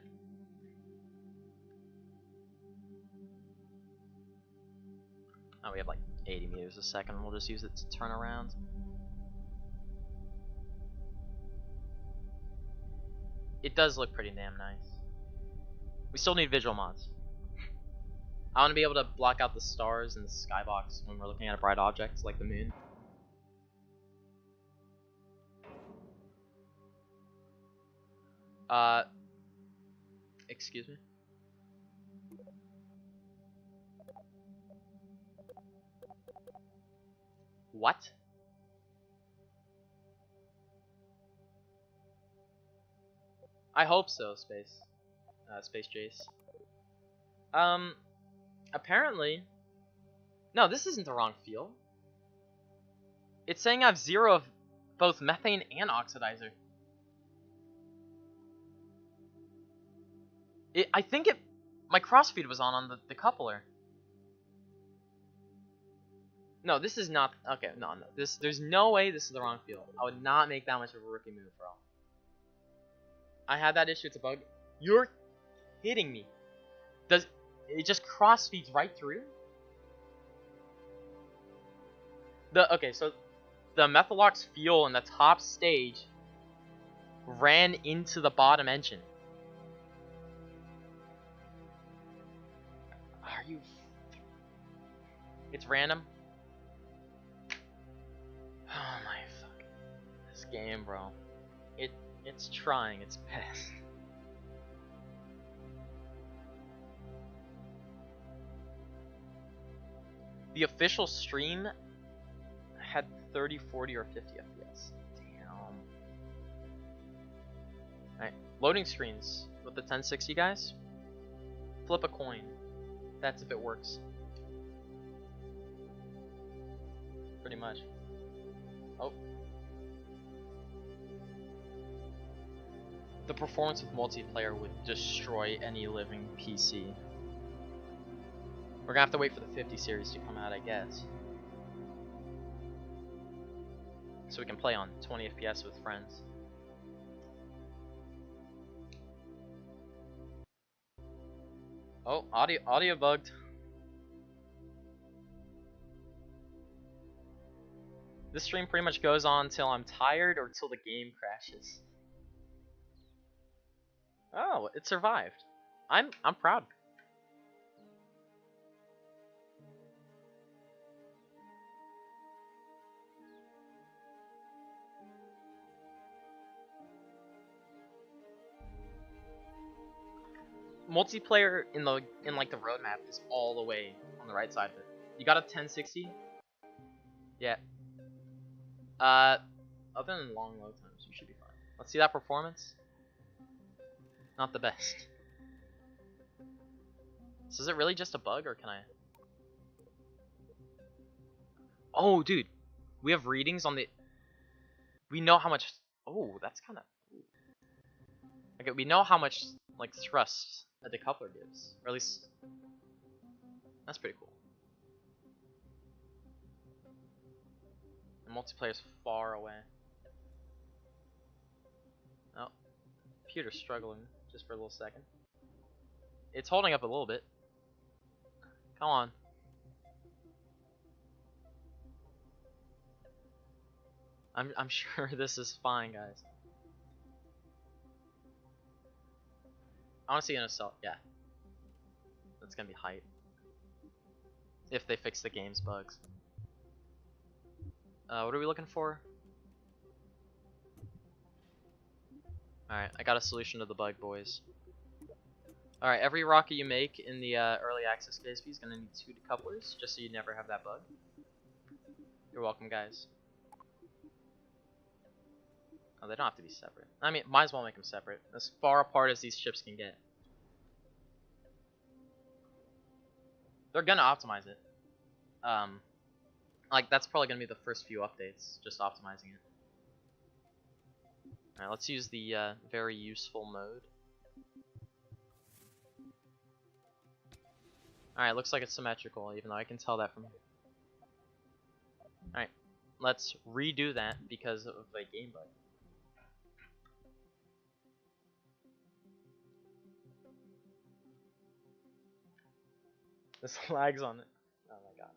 Oh, we have like 80 meters a second. We'll just use it to turn around. It does look pretty damn nice. We still need visual mods. I want to be able to block out the stars in the skybox when we're looking at a bright object like the moon. Excuse me? What? I hope so, Space Jace. Apparently... No, this isn't the wrong field. It's saying I have 0 of both methane and oxidizer. I think my crossfeed was on the coupler. No, this is not... Okay, no. There's no way this is the wrong field. I would not make that much of a rookie move, bro. I had that issue, it's a bug. You're kidding me. It just crossfeeds right through? Okay, so the Methalox fuel in the top stage ran into the bottom engine. Are you... It's random? Oh my fuck. This game, bro. It's trying its best. The official stream had 30, 40, or 50 FPS. Damn. Alright, loading screens with the 1060, guys. Flip a coin. That's if it works. Pretty much. Oh. The performance of multiplayer would destroy any living PC. We're gonna have to wait for the 50 series to come out, I guess. So we can play on 20 FPS with friends. Oh, audio bugged. This stream pretty much goes on till I'm tired or till the game crashes. Oh, it survived. I'm proud. multiplayer in like the roadmap is all the way on the right side of it. You got a 1060? Yeah. Other than long load times, you should be fine. Let's see that performance. Not the best. So is it really just a bug, or can I? Oh, dude, we have readings on the. We know how much. Oh, that's kind of. Okay, we know how much like thrust a decoupler gives, or at least that's pretty cool. The multiplayer's far away. Oh, computer's struggling just for a little second. It's holding up a little bit. Come on. I'm sure this is fine, guys. I want to see in a cell. Yeah, that's gonna be hype if they fix the game's bugs. What are we looking for? Alright, I got a solution to the bug, boys. Alright, every rocket you make in the early access KSP is going to need 2 decouplers, just so you never have that bug. You're welcome, guys. Oh, they don't have to be separate. I mean, might as well make them separate. As far apart as these ships can get. They're going to optimize it. Like, that's probably going to be the first few updates, just optimizing it. Alright, let's use the very useful mode. Alright, looks like it's symmetrical, even though I can tell that from here. Alright, let's redo that because of a game bug. This lags on it. Oh my god.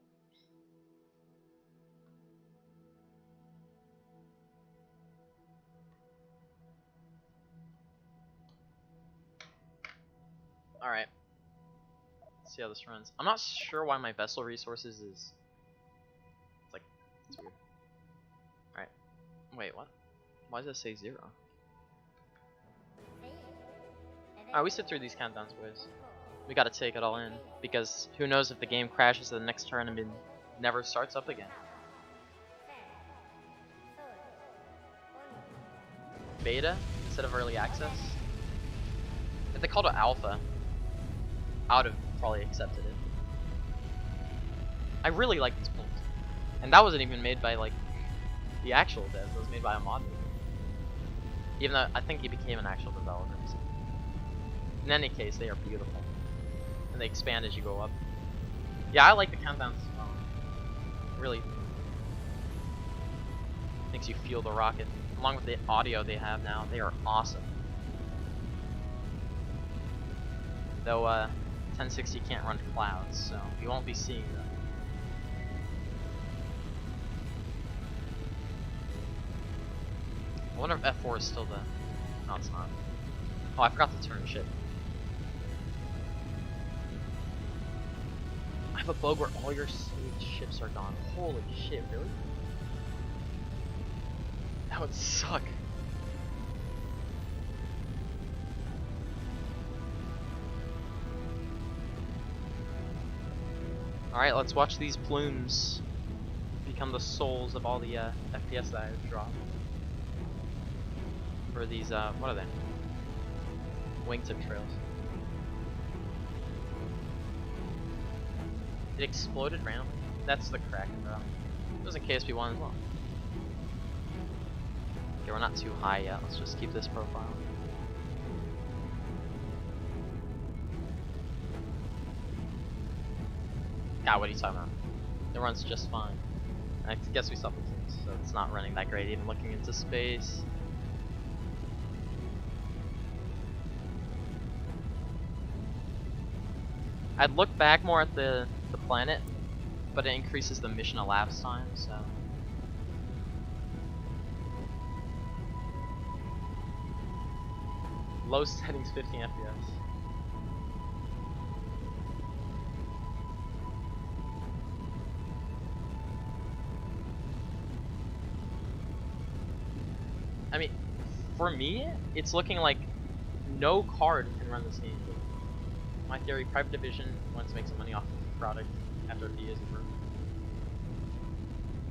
Alright. Let's see how this runs. I'm not sure why my vessel resources is... It's like... It's weird. Alright. Wait, what? Why does it say 0? Alright, we sit through these countdowns, boys. We gotta take it all in, because who knows if the game crashes at the next turn and never starts up again. Beta instead of early access? If they called it alpha, I would have probably accepted it. I really like these plumes. And that wasn't even made by like the actual dev, it was made by a mod maker. Even though I think he became an actual developer. So. In any case, they are beautiful. And they expand as you go up. Yeah, I like the countdowns as well. It really makes you feel the rocket. Along with the audio they have now, they are awesome. Though 1060 can't run clouds, so you won't be seeing them. I wonder if F4 is still the... No, it's not. Oh, I forgot to turn shit. I have a bug where all your ships are gone. Holy shit, really? That would suck. Alright, let's watch these plumes become the souls of all the FPS that I've dropped. For these, what are they? Wingtip trails. It exploded randomly? That's the Kraken, bro. It was in KSP1 as well. Okay, we're not too high yet. Let's just keep this profile. God, what are you talking about? It runs just fine. I guess we saw the things, so it's not running that great even looking into space. I'd look back more at the planet, but it increases the mission elapsed time, so... Low settings 15 FPS. I mean, for me, it's looking like no card can run this game. my theory, Private Division wants to make some money off the product after B is over.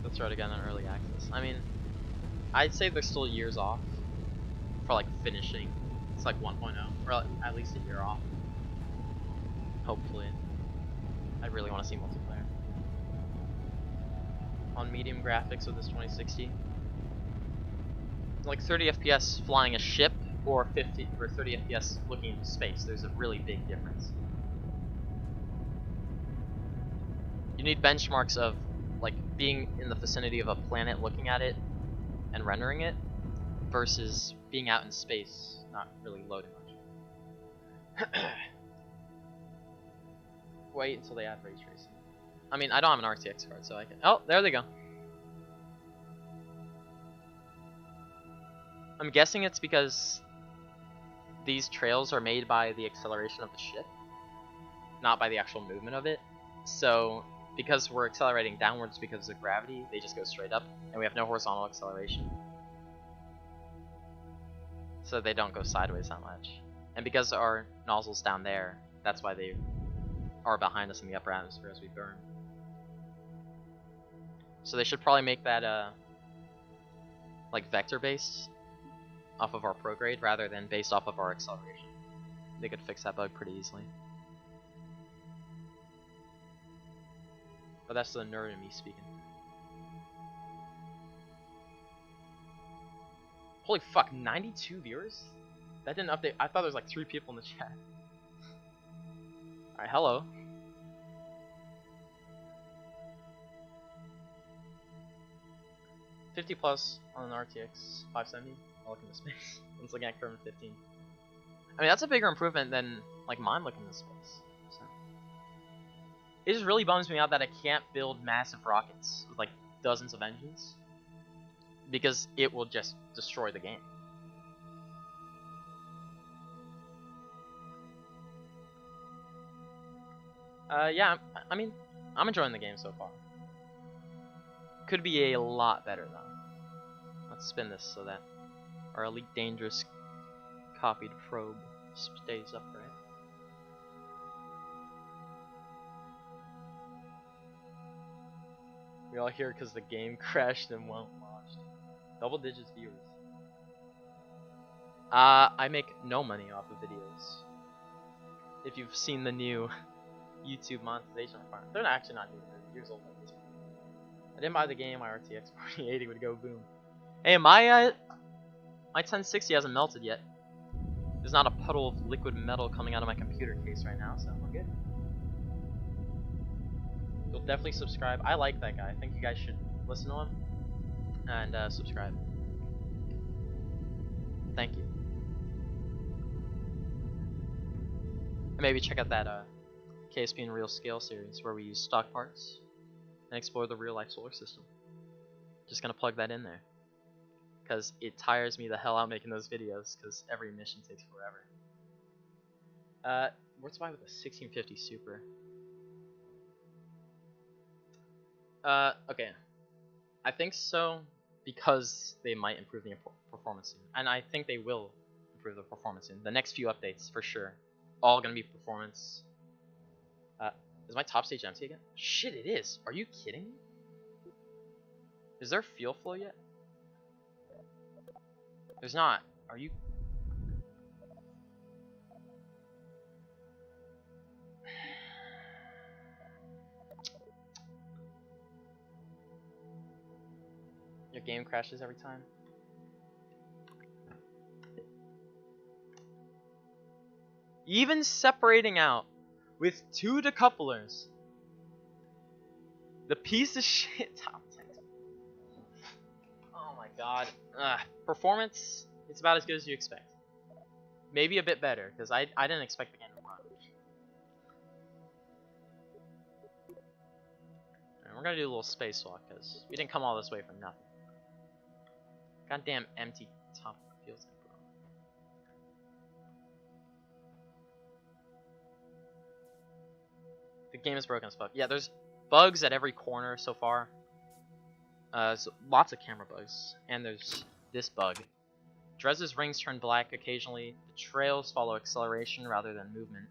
Let's throw it again on early access. I mean, I'd say they're still years off for like finishing. It's like 1.0, or at least a year off. Hopefully. I really want to see multiplayer. On medium graphics with this 2060. Like 30 FPS flying a ship, or 50 or 30 FPS looking into space. There's a really big difference. You need benchmarks of like being in the vicinity of a planet, looking at it and rendering it, versus being out in space, not really loading much. Wait until they add ray tracing. I mean, I don't have an RTX card, so I can. Oh, there they go. I'm guessing it's because these trails are made by the acceleration of the ship, not by the actual movement of it. So, because we're accelerating downwards because of gravity, they just go straight up, and we have no horizontal acceleration. So they don't go sideways that much. And because our nozzle's down there, that's why they are behind us in the upper atmosphere as we burn. So they should probably make that like vector based off of our prograde rather than based off of our acceleration. They could fix that bug pretty easily. But that's the nerd in me speaking. Holy fuck, 92 viewers? That didn't update. I thought there was like 3 people in the chat. Alright, hello. $50 plus on an RTX 570. I'll look into space. I'm looking at Kerbal 15. I mean, that's a bigger improvement than like mine looking into space. So. It just really bums me out that I can't build massive rockets with like dozens of engines, because it will just destroy the game. Yeah, I mean, I'm enjoying the game so far. Could be a lot better though. Let's spin this so that our Elite Dangerous copied probe stays upright. We all here because the game crashed and won't launch. Double digits viewers. I make no money off of videos. If you've seen the new YouTube monetization requirement, they're actually not new. They're years old at this point. I didn't buy the game. My RTX 4080 would go boom. Hey, my 1060 hasn't melted yet. There's not a puddle of liquid metal coming out of my computer case right now, so we're good. You'll definitely subscribe. I like that guy. I think you guys should listen to him and subscribe. Thank you. And maybe check out that KSP in Real Scale series where we use stock parts and explore the real life solar system. Just gonna plug that in there, because it tires me the hell out making those videos, because every mission takes forever. What's why with a 1650 Super? Okay. I think so, because they might improve the performance soon. And I think they will improve the performance soon. The next few updates, for sure. All gonna be performance. Is my top stage empty again? Shit, it is. Are you kidding me? Is there fuel flow yet? There's not. Are you? Your game crashes every time? Even separating out with 2 decouplers, the piece of shit top 10. Oh my god. Performance, it's about as good as you expect. Maybe a bit better, because I didn't expect the game to run. Alright, we're gonna do a little spacewalk, because we didn't come all this way for nothing. Goddamn empty top feels like, bro. The game is broken as fuck. Yeah, there's bugs at every corner so far. So lots of camera bugs. And there's this bug. Drez's rings turn black occasionally. The trails follow acceleration rather than movement.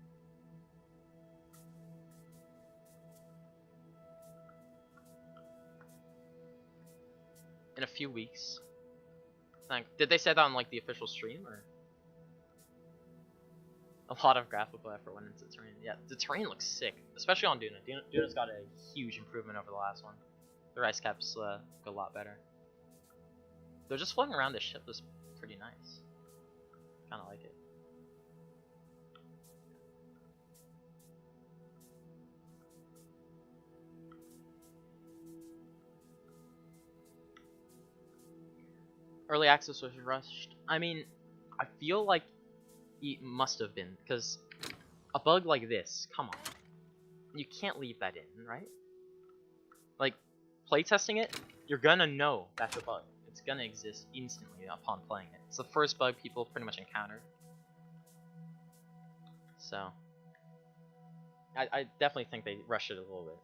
in a few weeks. Like, did they say that on like the official stream or? A lot of graphical effort went into the terrain. Yeah, the terrain looks sick, especially on Duna. Duna's got a huge improvement over the last one. The rice caps look a lot better. They're just floating around this ship is pretty nice. Kind of like it. Early access was rushed. I mean, I feel like it must have been, because a bug like this, come on. You can't leave that in, right? Like, playtesting it, you're gonna know that's a bug. It's gonna exist instantly upon playing it. It's the first bug people pretty much encountered. So, I definitely think they rushed it a little bit.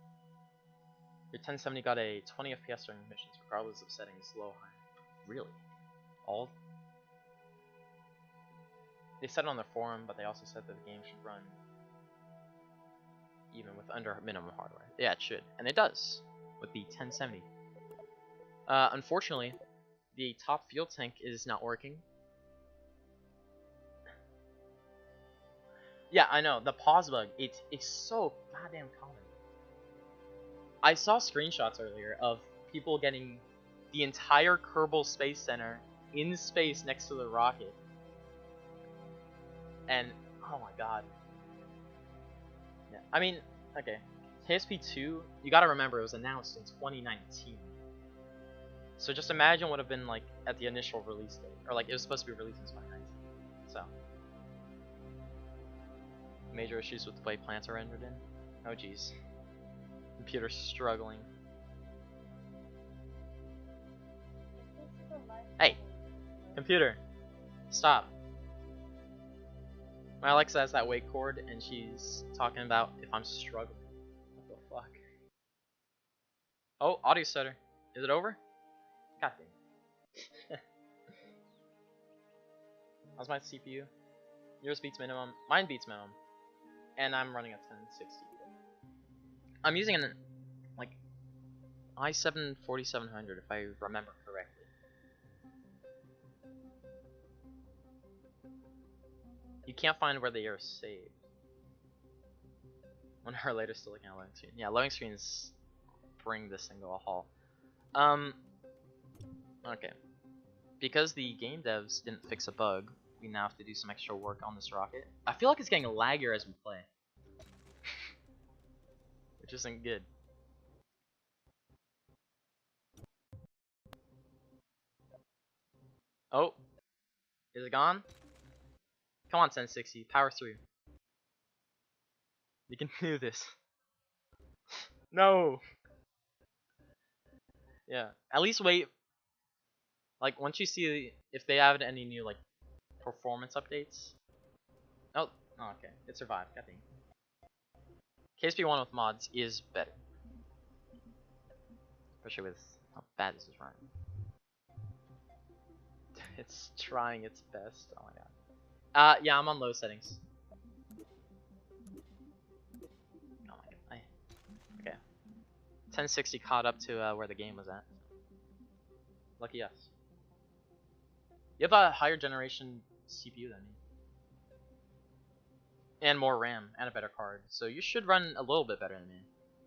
Your 1070 got a 20 FPS during missions, regardless of settings, low, high. Really? All? They said it on their forum, but they also said that the game should run even with under minimum hardware. Yeah, it should, and it does with the 1070. Unfortunately, the top fuel tank is not working. Yeah, I know, the pause bug, it's so goddamn common. I saw screenshots earlier of people getting the entire Kerbal Space Center in space next to the rocket. And, oh my god. Yeah, I mean, okay. KSP2, you gotta remember, it was announced in 2019. So just imagine what would have been like at the initial release date. Or like, it was supposed to be released in 2019. So. Major issues with the way plants are rendered in. Oh jeez. Computer's struggling. Hey! Computer! Stop. My Alexa has that wake cord and she's talking about if I'm struggling. What the fuck? Oh, audio stutter. Is it over? God damn. How's my CPU? Yours beats minimum. Mine beats minimum. And I'm running a 1060. I'm using an like i7 4700 if I remember correctly. You can't find where they are saved. One hour later, still looking at loading screen. Yeah, loading screens bring this thing to a halt. Okay. Because the game devs didn't fix a bug, we now have to do some extra work on this rocket. I feel like it's getting laggier as we play. Which isn't good. Oh. Is it gone? Come on, 1060. Power through. You can do this. No! Yeah. At least wait. Like, once you see if they added any new, like, performance updates. Oh, okay. It survived. I think. KSP1 with mods is better. Especially with how bad this is running. It's trying its best. Oh my god. Yeah, I'm on low settings. Oh my god. Okay. 1060 caught up to where the game was at. Lucky us. You have a higher generation CPU than me. And more RAM, and a better card. So you should run a little bit better than me.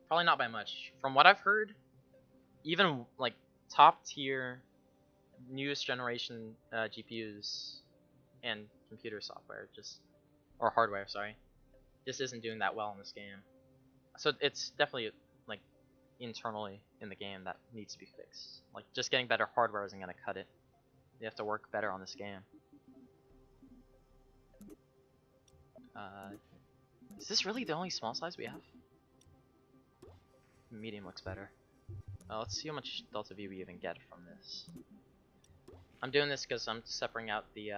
Probably not by much. From what I've heard, even like top tier, newest generation GPUs and computer software or hardware, sorry, just isn't doing that well in this game. So it's definitely like internally in the game that needs to be fixed. Like just getting better hardware isn't gonna cut it. You have to work better on this game. Is this really the only small size we have? Medium looks better. Let's see how much delta V we even get from this. I'm doing this because I'm separating out the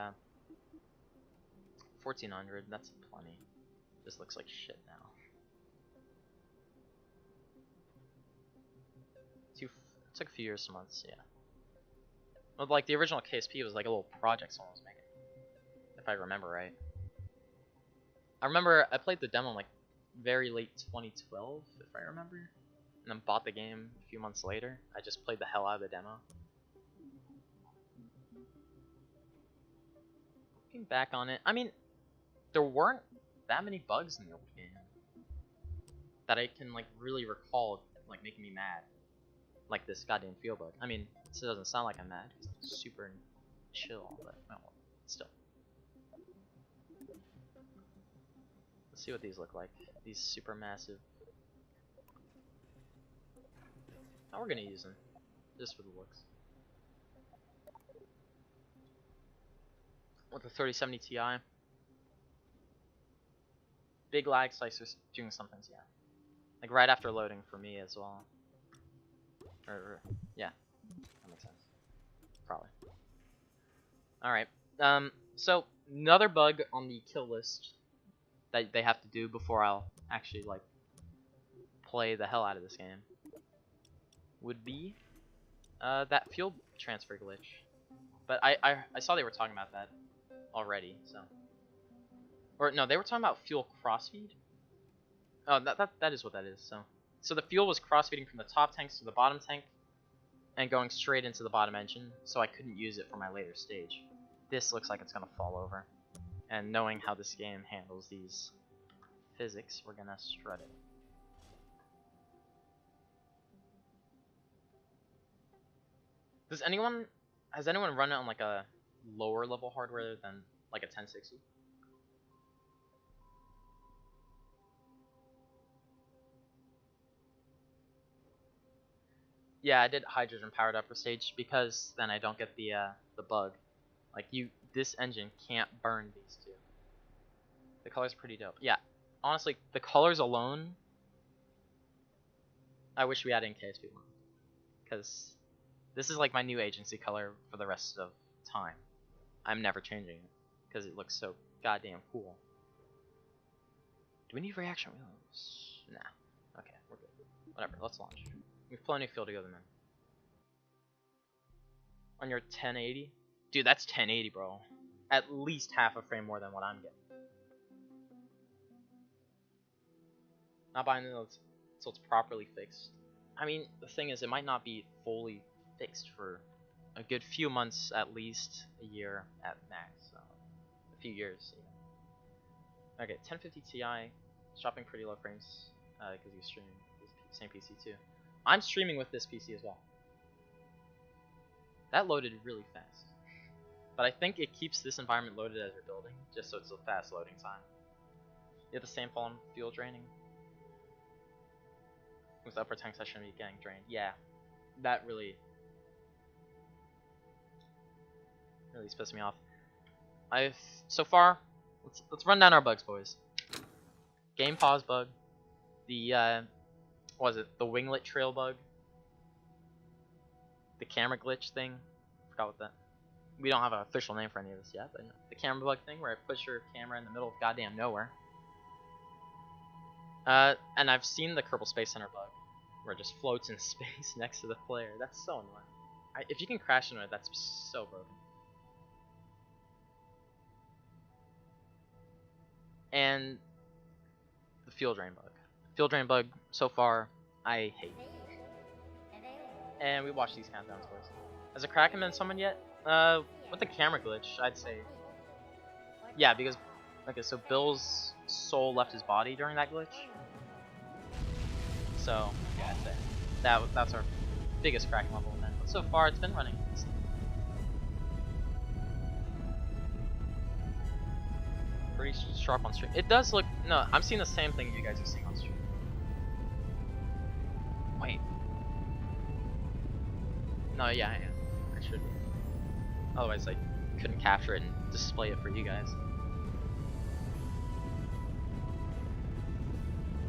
1400. That's plenty. This looks like shit now. It took a few years to months, yeah. Well, like the original KSP was like a little project someone was making, if I remember right. I remember I played the demo like very late 2012, if I remember, and then bought the game a few months later. I just played the hell out of the demo. Looking back on it, I mean, there weren't that many bugs in the old game that I can like really recall like making me mad, like this goddamn field bug. I mean, it doesn't sound like I'm mad. It's super chill, but well, still. Let's see what these look like. These super massive. Oh, we're gonna use them just for the looks. With the 3070 Ti. Big lag slicers doing something, yeah. Like right after loading for me as well. Yeah, that makes sense. Probably. Alright, so another bug on the kill list that they have to do before I'll actually like play the hell out of this game would be that fuel transfer glitch. But I saw they were talking about that already, so. Or no, they were talking about fuel crossfeed. Oh, that is what that is. So the fuel was crossfeeding from the top tanks to the bottom tank, and going straight into the bottom engine. So I couldn't use it for my later stage. This looks like it's gonna fall over, and knowing how this game handles these physics, we're gonna strut it. Has anyone run it on like a lower level hardware than like a 1060? Yeah, I did hydrogen powered upper stage because then I don't get the bug. Like this engine can't burn these two. The color's pretty dope. Yeah, honestly, the colors alone. I wish we had in KSP1, because this is like my new agency color for the rest of time. I'm never changing it because it looks so goddamn cool. Do we need reaction wheels? Nah. Okay, we're good. Whatever. Let's launch. We have plenty of fuel to go them in. On your 1080? Dude, that's 1080, bro. At least half a frame more than what I'm getting. Not buying those so it's properly fixed. I mean, the thing is, it might not be fully fixed for a good few months, at least a year at max. So a few years. Yeah. Okay, 1050 Ti, dropping pretty low frames because you stream this same PC too. I'm streaming with this PC as well. That loaded really fast. But I think it keeps this environment loaded as you're building, just so it's a fast loading time. You have the same problem fuel draining? With the upper tank section be getting drained. Yeah. That really pissed me off. So far, let's run down our bugs, boys. Game pause bug. The what was it? The winglet trail bug. The camera glitch thing. Forgot what that. We don't have an official name for any of this yet, but the camera bug thing where it puts your camera in the middle of goddamn nowhere. And I've seen the Kerbal Space Center bug where it just floats in space next to the player. That's so annoying. If you can crash into it, that's so broken. And the fuel drain bug. Fuel drain bug, so far, I hate. And we watch these countdowns, boys. Has a Kraken been summoned yet? With the camera glitch, I'd say. Yeah, because okay, so Bill's soul left his body during that glitch. So yeah, I'd say that's our biggest Kraken level event. But so far, it's been running. Pretty sharp on stream. It does look. No, I'm seeing the same thing you guys are seeing on stream. Wait. No, yeah, I should. Otherwise, I couldn't capture it and display it for you guys.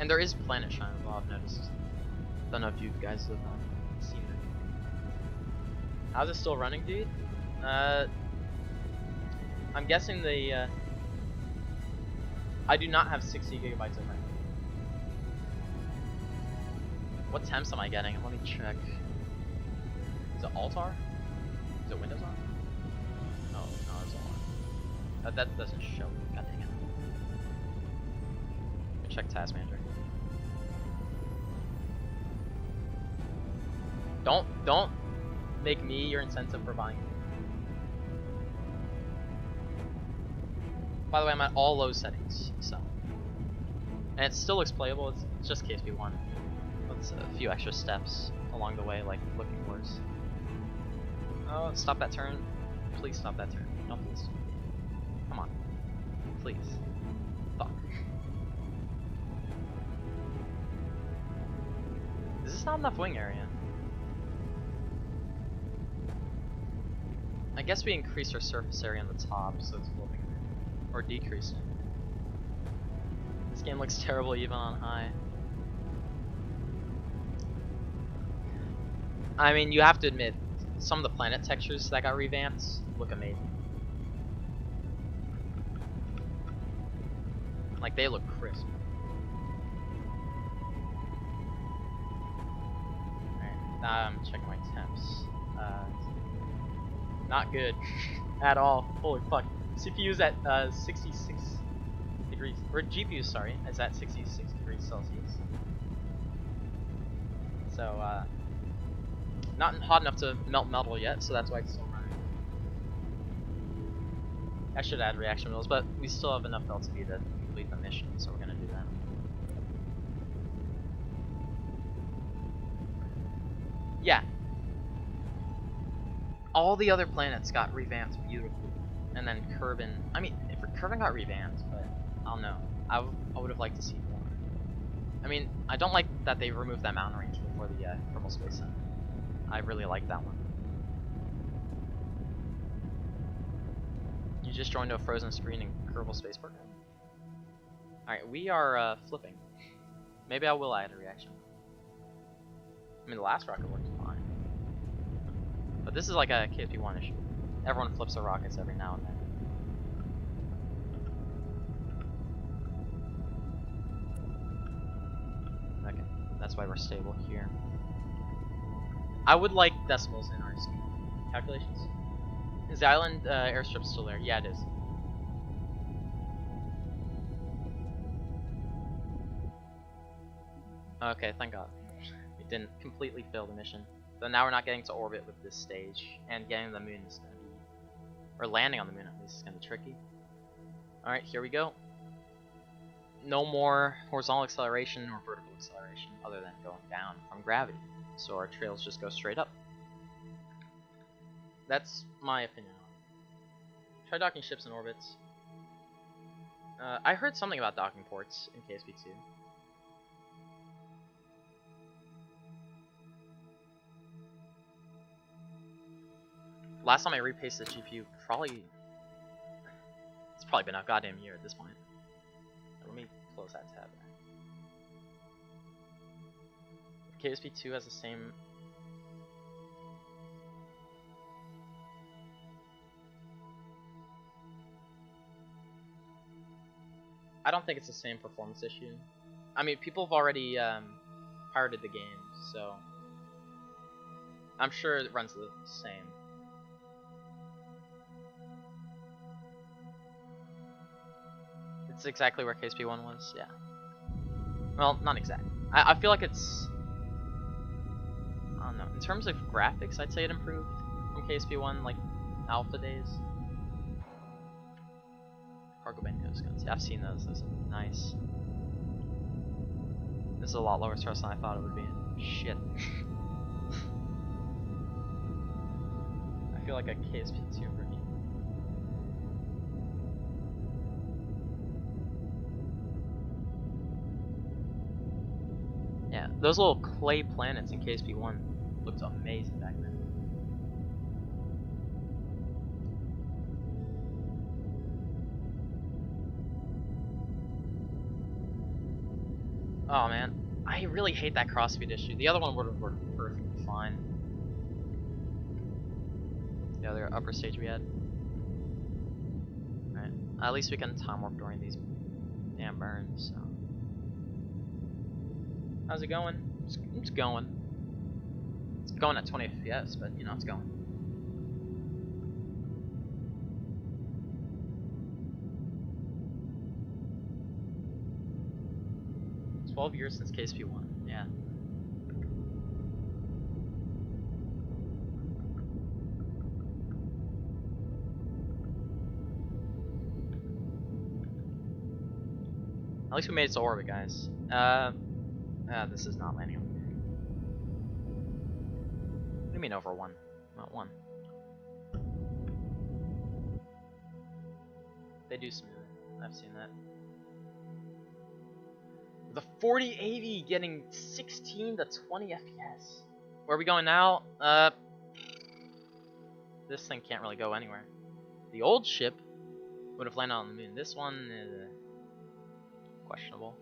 And there is Planet Shine, well, I've noticed. Don't know if you guys have seen it. How's it still running, dude? I'm guessing the. I do not have 60 gigabytes of RAM. What temps am I getting? Let me check. Is it Altar? Is it Windows on? Oh, no, it's all on. That doesn't show. God dang it. Let me check Task Manager. Don't make me your incentive for buying it. By the way, I'm at all low settings, so. And it still looks playable, it's just KSP1. With a few extra steps along the way, like looking worse. Oh, stop that turn. Please stop that turn. No, please. Come on. Please. Fuck. Is this not enough wing area? I guess we increased our surface area on the top, so it's flipping. Or decreased it. This game looks terrible even on high. I mean, you have to admit, some of the planet textures that got revamped look amazing. Like, they look crisp. Alright, now I'm checking my temps. Not good at all. Holy fuck. CPU's at 66 degrees, or GPU, sorry, is at 66 degrees Celsius. So, not hot enough to melt metal yet, so that's why it's still running. I should add reaction wheels, but we still have enough LTV to complete the mission, so we're gonna do that. Yeah. All the other planets got revamped beautifully. And then Kerbal, I mean, if Kerbal got revamped, but I don't know. I would have liked to see more. I mean, I don't like that they removed that mountain range before the Kerbal Space Center. I really like that one. You just joined a frozen screen in Kerbal Spaceport. Alright, we are flipping. Maybe I will add a reaction. I mean, the last rocket worked fine. But this is like a KSP1 issue. Everyone flips their rockets every now and then. Okay, that's why we're stable here. I would like decimals in our speed calculations. Is the island airstrip still there? Yeah, it is. Okay, thank God. We didn't completely fail the mission. So now we're not getting to orbit with this stage, and getting to the moon is going to be, or landing on the moon at least, is going to be tricky. Alright, here we go. No more horizontal acceleration or vertical acceleration, other than going down from gravity. So our trails just go straight up. That's my opinion on it. Try docking ships in orbits. I heard something about docking ports in KSP2. Last time I repaced the GPU, it's probably been a goddamn year at this point. Let me close that tab. If KSP2 has the same. I don't think it's the same performance issue. I mean, people have already pirated the game, so I'm sure it runs the same. It's exactly where KSP1 was, yeah. Well, not exactly. I feel like it's, I don't know. In terms of graphics, I'd say it improved from KSP1, like alpha days. Cargo band ghost guns. Yeah, I've seen those. Those are nice. This is a lot lower stress than I thought it would be. Shit. I feel like a KSP2 rookie. Yeah, those little clay planets in KSP1 looked amazing back then. Oh man, I really hate that cross speed issue. The other one would have worked perfectly fine. The other upper stage we had. Alright, at least we can time warp during these damn burns, so. How's it going? It's going. It's going at 20 FPS, but you know, it's going. It's 12 years since KSP1, yeah. At least we made it to orbit, guys. This is not landing on the moon. What do you mean over 1? Not 1. They do smooth it. I've seen that. The 4080 getting 16 to 20 FPS. Where are we going now? This thing can't really go anywhere. The old ship would have landed on the moon. This one is questionable.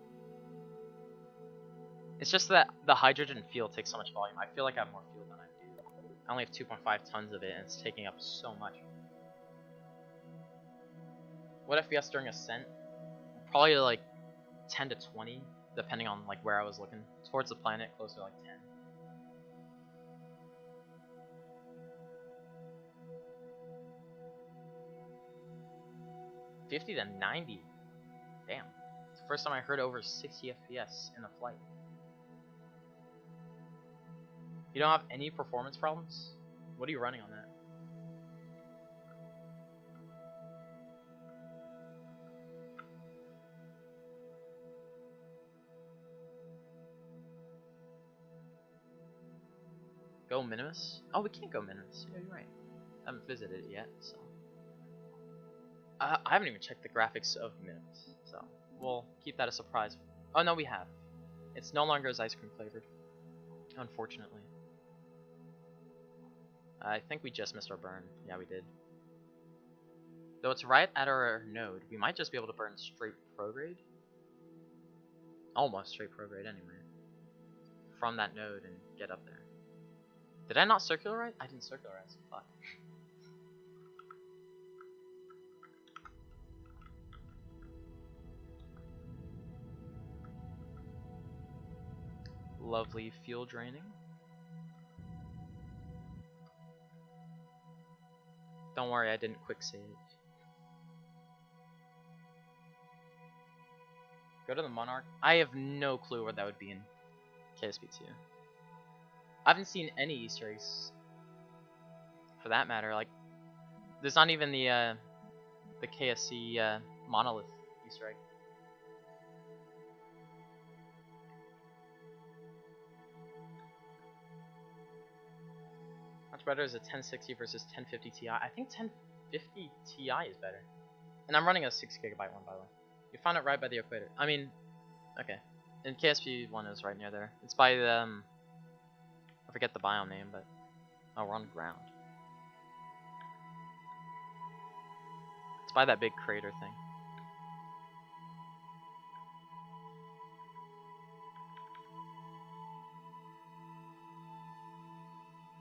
It's just that the hydrogen fuel takes so much volume. I feel like I have more fuel than I do. I only have 2.5 tons of it, and it's taking up so much. What FPS during ascent? Probably like 10 to 20, depending on like where I was looking. Towards the planet, closer to like 10. $50 to 90. Damn. It's the first time I heard over 60 FPS in a flight. You don't have any performance problems? What are you running on that? Go Minimus? Oh, we can't go Minimus. Yeah, you're right. I haven't visited it yet, so. I haven't even checked the graphics of Minimus, so we'll keep that a surprise. Oh no, we have. It's no longer as ice cream flavored, unfortunately. I think we just missed our burn. Yeah, we did. Though it's right at our node, we might just be able to burn straight prograde. Almost straight prograde anyway. From that node and get up there. Did I not circularize? I didn't circularize. Fuck. Lovely fuel draining. Don't worry, I didn't quick save. Go to the Monarch. I have no clue where that would be in KSP2. I haven't seen any Easter eggs, for that matter. Like, there's not even the KSC monolith Easter egg. Much better is a 1060 versus 1050 Ti. I think 1050 Ti is better. And I'm running a 6GB one, by the way. You found it right by the equator. I mean, okay. And KSP1 is right near there. It's by the, I forget the biome name, but, oh, we're on ground. It's by that big crater thing.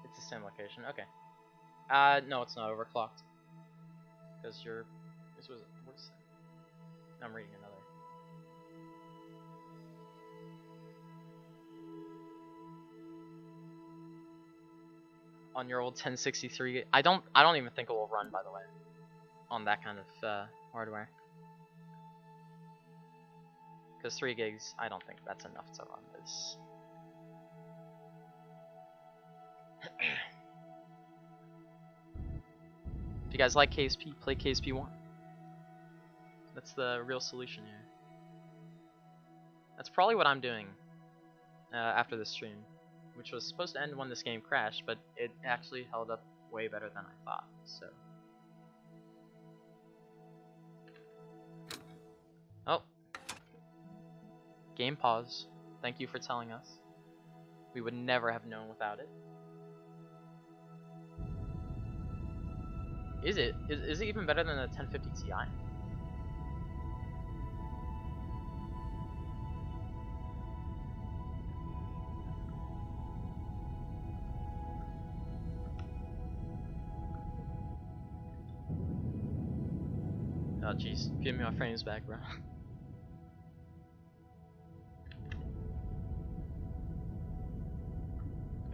It's the same location, okay. No, it's not overclocked. Because this was, what's that? I'm reading another. On your old 1063, I don't even think it will run, by the way, on that kind of hardware. Because 3 gigs, I don't think that's enough to run this. If you guys like KSP, play KSP1. That's the real solution here. That's probably what I'm doing after this stream, which was supposed to end when this game crashed, but it actually held up way better than I thought, so. Oh. Game pause. Thank you for telling us. We would never have known without it. Is it? Is it even better than the 1050 Ti? Oh jeez, give me my frames back, bro.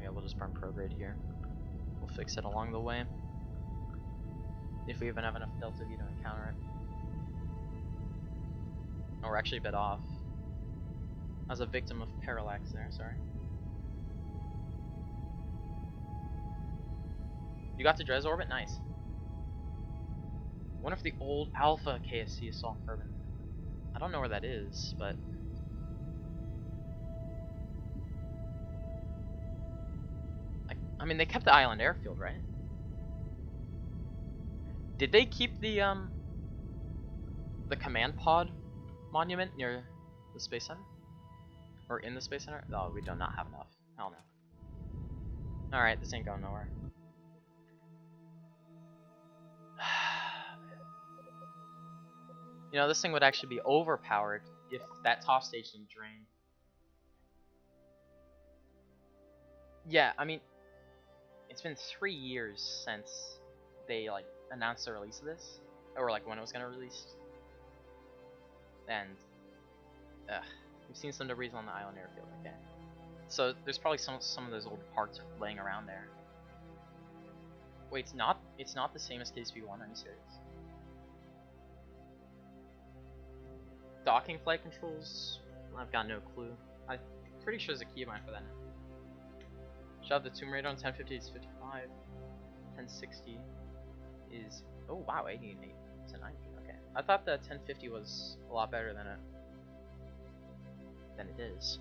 Yeah, we'll just burn prograde here. We'll fix it along the way. If we even have enough delta V to encounter it. Oh, we're actually a bit off. I was a victim of parallax there, sorry. You got to Drez orbit? Nice. Wonder if the old Alpha KSC is still on Kerbal. I don't know where that is, but I mean, they kept the island airfield, right? Did they keep the command pod monument near the space center? Or in the space center? Oh, we do not have enough. Hell no. Alright, this ain't going nowhere. You know, this thing would actually be overpowered if that top stage didn't drain. Yeah, I mean, it's been 3 years since they, like, announced the release of this. Or, like, when it was gonna release. And, we've seen some debris on the island airfield, okay. So, there's probably some of those old parts laying around there. Wait, it's not the same as KSP-1, are you serious? Docking flight controls? I've got no clue. I'm pretty sure there's a keybind for that now. Shove the Tomb Raider on 1050 is 55. 1060 is... Oh wow, 88 to 90. Okay. I thought the 1050 was a lot better than it is.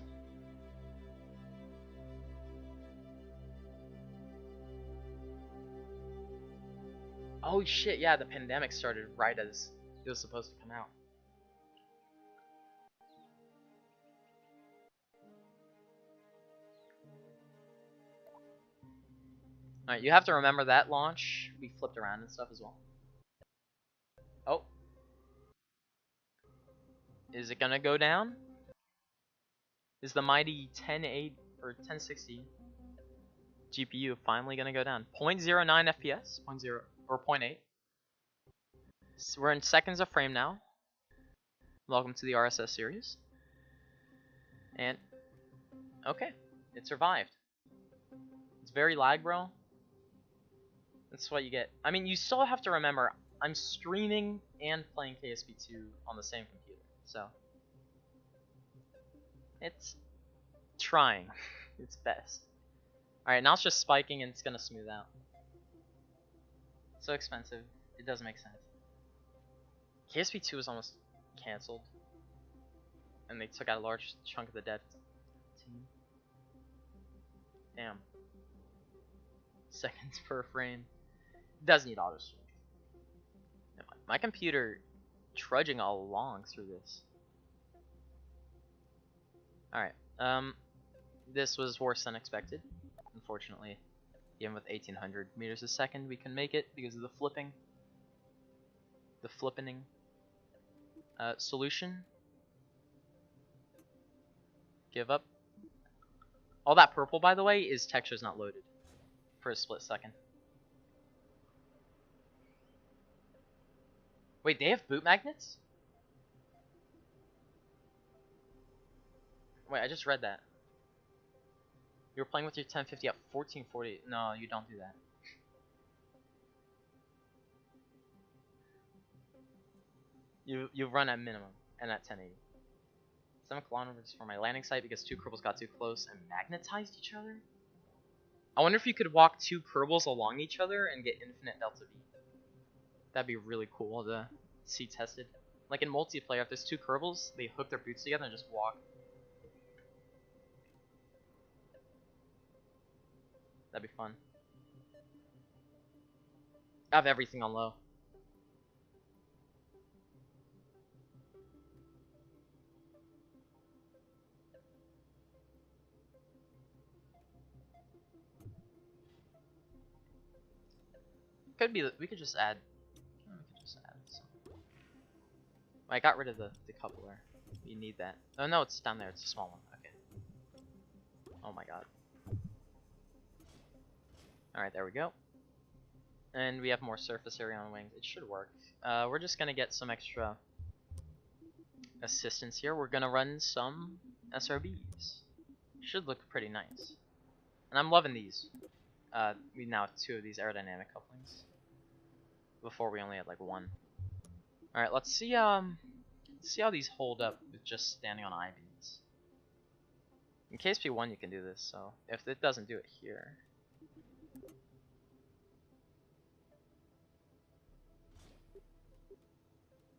Oh shit, yeah, the pandemic started right as it was supposed to come out. Alright, you have to remember that launch. We flipped around and stuff as well. Oh. Is it gonna go down? Is the mighty 1080 or 1060 GPU finally gonna go down? 0.09 FPS? 0.0 or 0.8? So we're in seconds of frame now. Welcome to the RSS series. And okay, it survived. It's very lag, bro. That's what you get. I mean, you still have to remember, I'm streaming and playing KSP2 on the same computer, so it's trying its best. Alright, now it's just spiking and it's gonna smooth out. So expensive, it doesn't make sense. KSP2 was almost cancelled, and they took out a large chunk of the dev team. Damn. Seconds per frame. It does need auto stream. My computer trudging along through this. Alright, this was worse than expected. Unfortunately, even with 1800 meters a second, we can make it because of the flipping. The flippening. Solution. Give up. All that purple, by the way, is textures not loaded for a split second. Wait, they have boot magnets? Wait, I just read that. You were playing with your 1050 at 1440. No, you don't do that. You run at minimum and at 1080. 7 kilometers from my landing site because 2 Kerbals got too close and magnetized each other? I wonder if you could walk 2 Kerbals along each other and get infinite delta V. That'd be really cool to see tested. Like in multiplayer, if there's 2 Kerbals, they hook their boots together and just walk. That'd be fun. I have everything on low. Could be that we could just add. Some. I got rid of the coupler. You need that. Oh no, it's down there. It's a small one. Okay. Oh my god. Alright, there we go. And we have more surface area on wings. It should work. We're just gonna get some extra assistance here. We're gonna run some SRBs. Should look pretty nice. And I'm loving these. We now have 2 of these aerodynamic couplings. Before we only had like 1. Alright, let's see how these hold up with just standing on I-beams. In KSP1 you can do this, so if it doesn't do it here.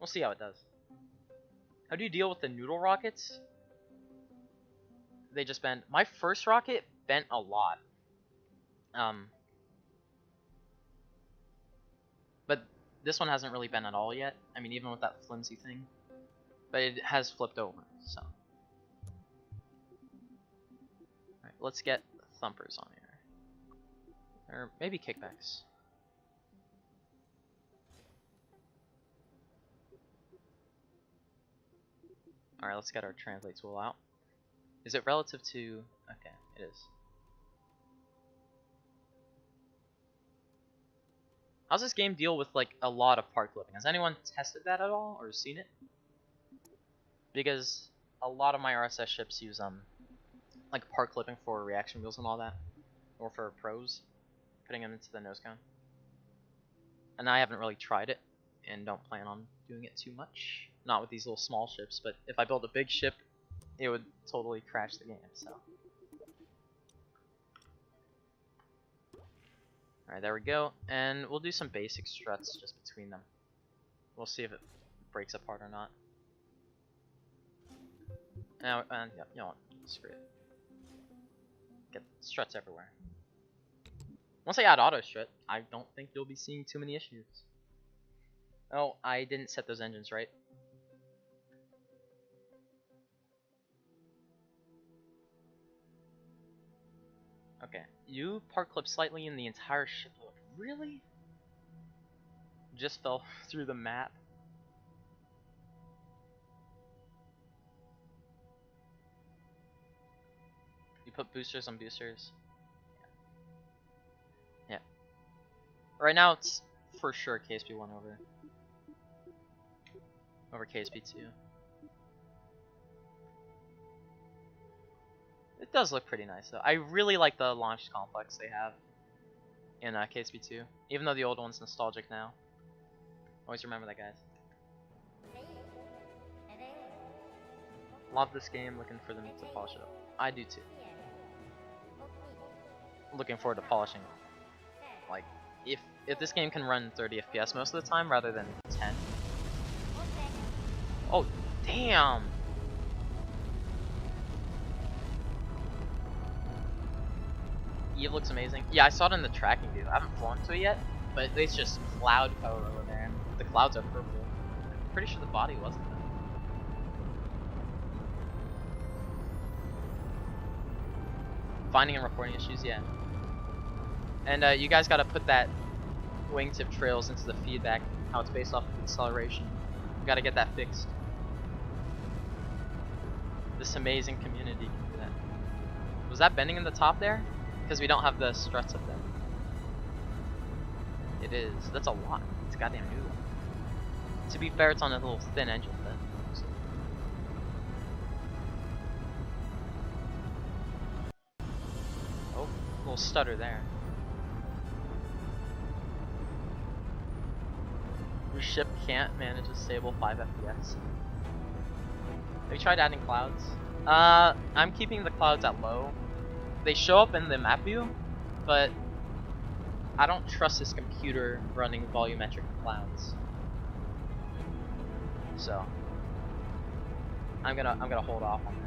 We'll see how it does. How do you deal with the noodle rockets? They just bend. My first rocket bent a lot. But this one hasn't really been at all yet. I mean, even with that flimsy thing. But it has flipped over, so. Alright, let's get thumpers on here. Or maybe kickbacks. Alright, let's get our translate tool out. Is it relative to... Okay, it is. How's this game deal with like a lot of part clipping? Has anyone tested that at all or seen it? Because a lot of my RSS ships use like part clipping for reaction wheels and all that, or for pros, putting them into the nose cone. And I haven't really tried it, and don't plan on doing it too much. Not with these little small ships, but if I build a big ship, it would totally crash the game. So. Alright, there we go. And we'll do some basic struts just between them. We'll see if it breaks apart or not. Now, yeah, you know what? Screw it. Get struts everywhere. Once I add auto strut, I don't think you'll be seeing too many issues. Oh, I didn't set those engines right. Okay, you part clip slightly in the entire shipload. Really? Just fell through the map. You put boosters on boosters. Yeah. Right now it's for sure KSP1 over KSP2. It does look pretty nice though. I really like the launch complex they have in KSP2, even though the old one's nostalgic now. Always remember that, guys. Love this game, looking for them to polish it up. I do too. Looking forward to polishing it. Like, if this game can run 30 FPS most of the time rather than 10. Oh, damn! Eve looks amazing. Yeah, I saw it in the tracking view. I haven't flown to it yet, but it's just cloud cover over there, and the clouds are purple. I'm pretty sure the body wasn't though. Finding and reporting issues, yeah. And you guys gotta put that wingtip trails into the feedback, how it's based off of acceleration. You gotta get that fixed. This amazing community can do that. Was that bending in the top there? Because we don't have the struts up there. It is. That's a lot. It's a goddamn new one. To be fair, it's on a little thin engine, but... Oh, a little stutter there. Your ship can't manage a stable 5 FPS. Have you tried adding clouds? I'm keeping the clouds at low. They show up in the map view, but I don't trust this computer running volumetric clouds. So I'm gonna hold off on that.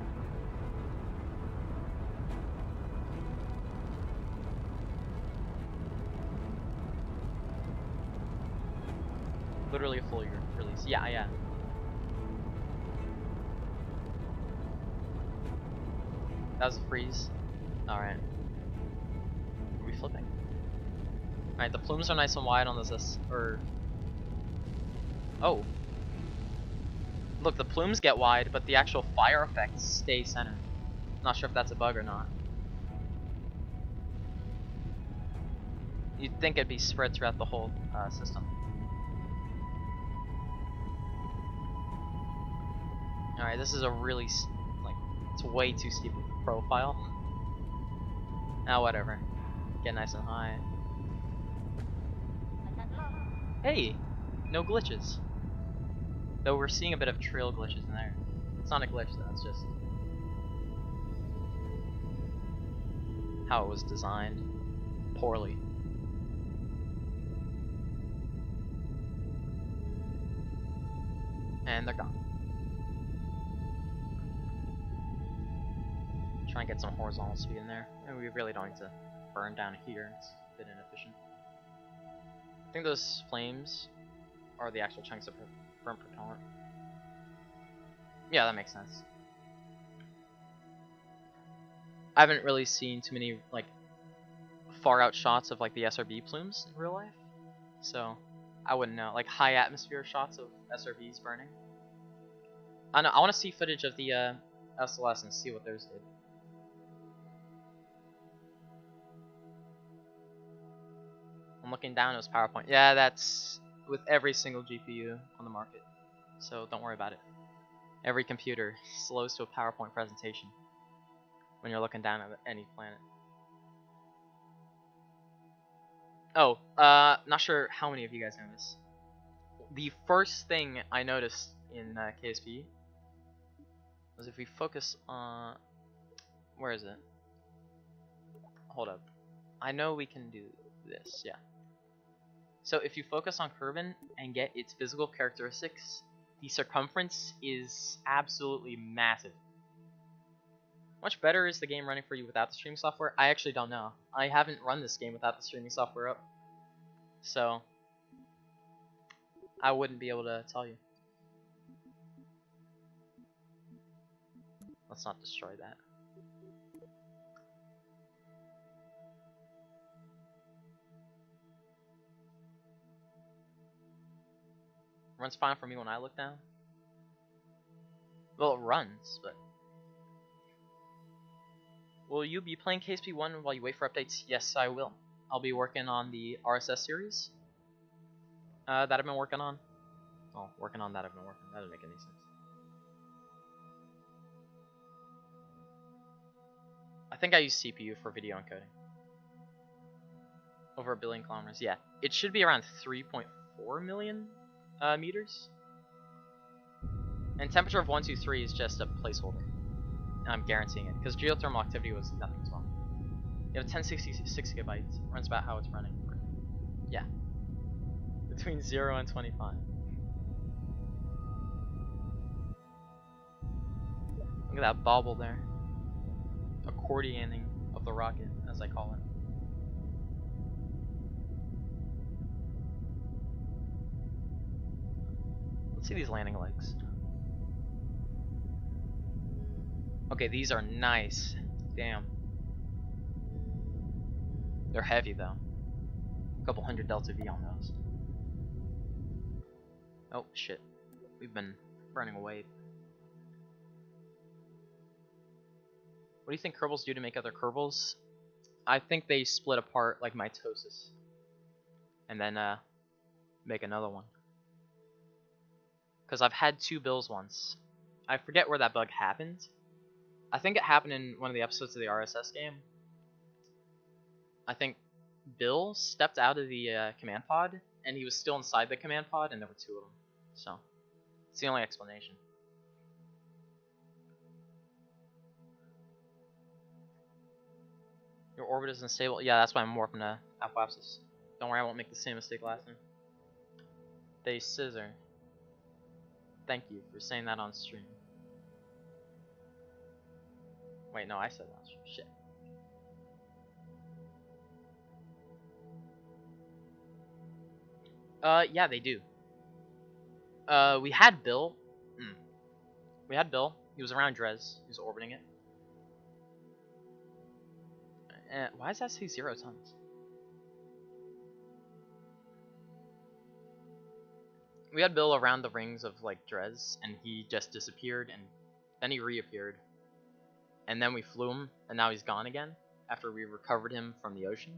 Literally a full year release. Yeah. That was a freeze. Alright. Are we flipping? Alright, the plumes are nice and wide on this, oh. Look, the plumes get wide, but the actual fire effects stay centered. Not sure if that's a bug or not. You'd think it'd be spread throughout the whole system. Alright, this is a really, it's way too steep of a profile. Ah, whatever. Get nice and high. Hey! No glitches. Though we're seeing a bit of trail glitches in there. It's not a glitch though, it's just how it was designed. Poorly. And they're gone. try and get some horizontal speed in there. And we really don't need to burn down here. It's a bit inefficient. I think those flames are the actual chunks of burnt propellant. Yeah, that makes sense. I haven't really seen too many like far out shots of like the SRB plumes in real life, so I wouldn't know. Like high atmosphere shots of SRBs burning. I know. I want to see footage of the SLS and see what theirs did. I'm looking down. It was PowerPoint. Yeah, that's with every single GPU on the market, so don't worry about it. Every computer slows to a PowerPoint presentation when you're looking down at any planet. Oh, not sure how many of you guys know this. The first thing I noticed in KSP was if we focus on... Where is it? Hold up. I know we can do this, yeah. So if you focus on Kerbal and get its physical characteristics, the circumference is absolutely massive. Much better is the game running for you without the streaming software? I actually don't know. I haven't run this game without the streaming software up. So, I wouldn't be able to tell you. Let's not destroy that. Runs fine for me when I look down. Well, it runs, but... Will you be playing KSP 1 while you wait for updates? Yes, I will. I'll be working on the RSS series that I've been working on. Oh, working on that I've been working. That doesn't make any sense. I think I use CPU for video encoding. Over 1 billion kilometers. Yeah, it should be around 3.4 million meters. And temperature of 123 is just a placeholder. And I'm guaranteeing it, because geothermal activity was nothing as well. You have 1066 gigabytes. Runs about how it's running. Yeah. Between 0 and 25. Look at that bobble there. Accordioning of the rocket, as I call it. Let's see these landing legs. Okay, these are nice. Damn. They're heavy though. A couple hundred delta V on those. Oh shit. We've been burning away. What do you think Kerbals do to make other Kerbals? I think they split apart like mitosis. And then make another one. Because I've had 2 bills once. I forget where that bug happened. I think it happened in one of the episodes of the RSS game. I think Bill stepped out of the command pod, and he was still inside the command pod, and there were 2 of them. So, it's the only explanation. Your orbit is unstable? Yeah, that's why I'm warping to Apoapsis. Don't worry, I won't make the same mistake last time. They scissor. Thank you for saying that on stream. Wait, no, I said that on stream. Shit. Yeah, they do. We had Bill. We had Bill. He was around Drez. He was orbiting it. Why does that say 0 tons? We had Bill around the rings of like Drez, and he just disappeared, and then he reappeared. And then we flew him, and now he's gone again after we recovered him from the ocean.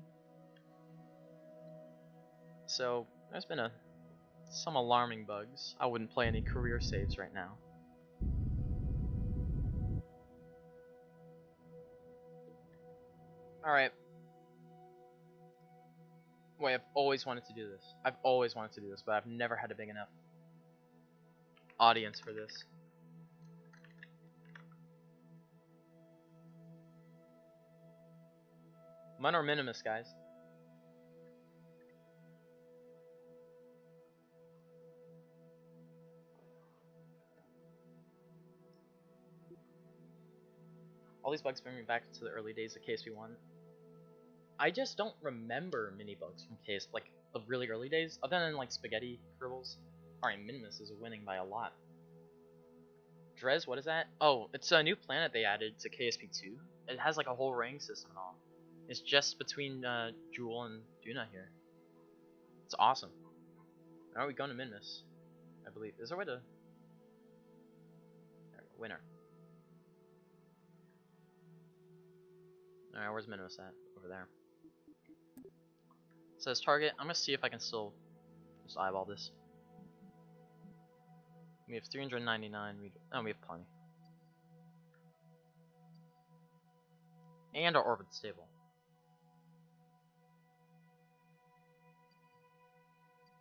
So there's been some alarming bugs. I wouldn't play any career saves right now. Alright. Wait, I've always wanted to do this. I've always wanted to do this, but I've never had a big enough audience for this. Minor Minimus, guys. All these bugs bring me back to the early days of KSP1. I just don't remember mini bugs from like the really early days, other than like spaghetti Kerbals. Alright, Minimus is winning by a lot. Drez, what is that? Oh, it's a new planet they added to KSP2. It has like a whole rank system and all. It's just between Jewel and Duna here. It's awesome. Alright, we going to Minimus, I believe. Is there a way to... There we go. Winner. Alright, where's Minimus at? Over there. It says target. I'm gonna see if I can still just eyeball this. We have 399. We have plenty. And our orbit's stable.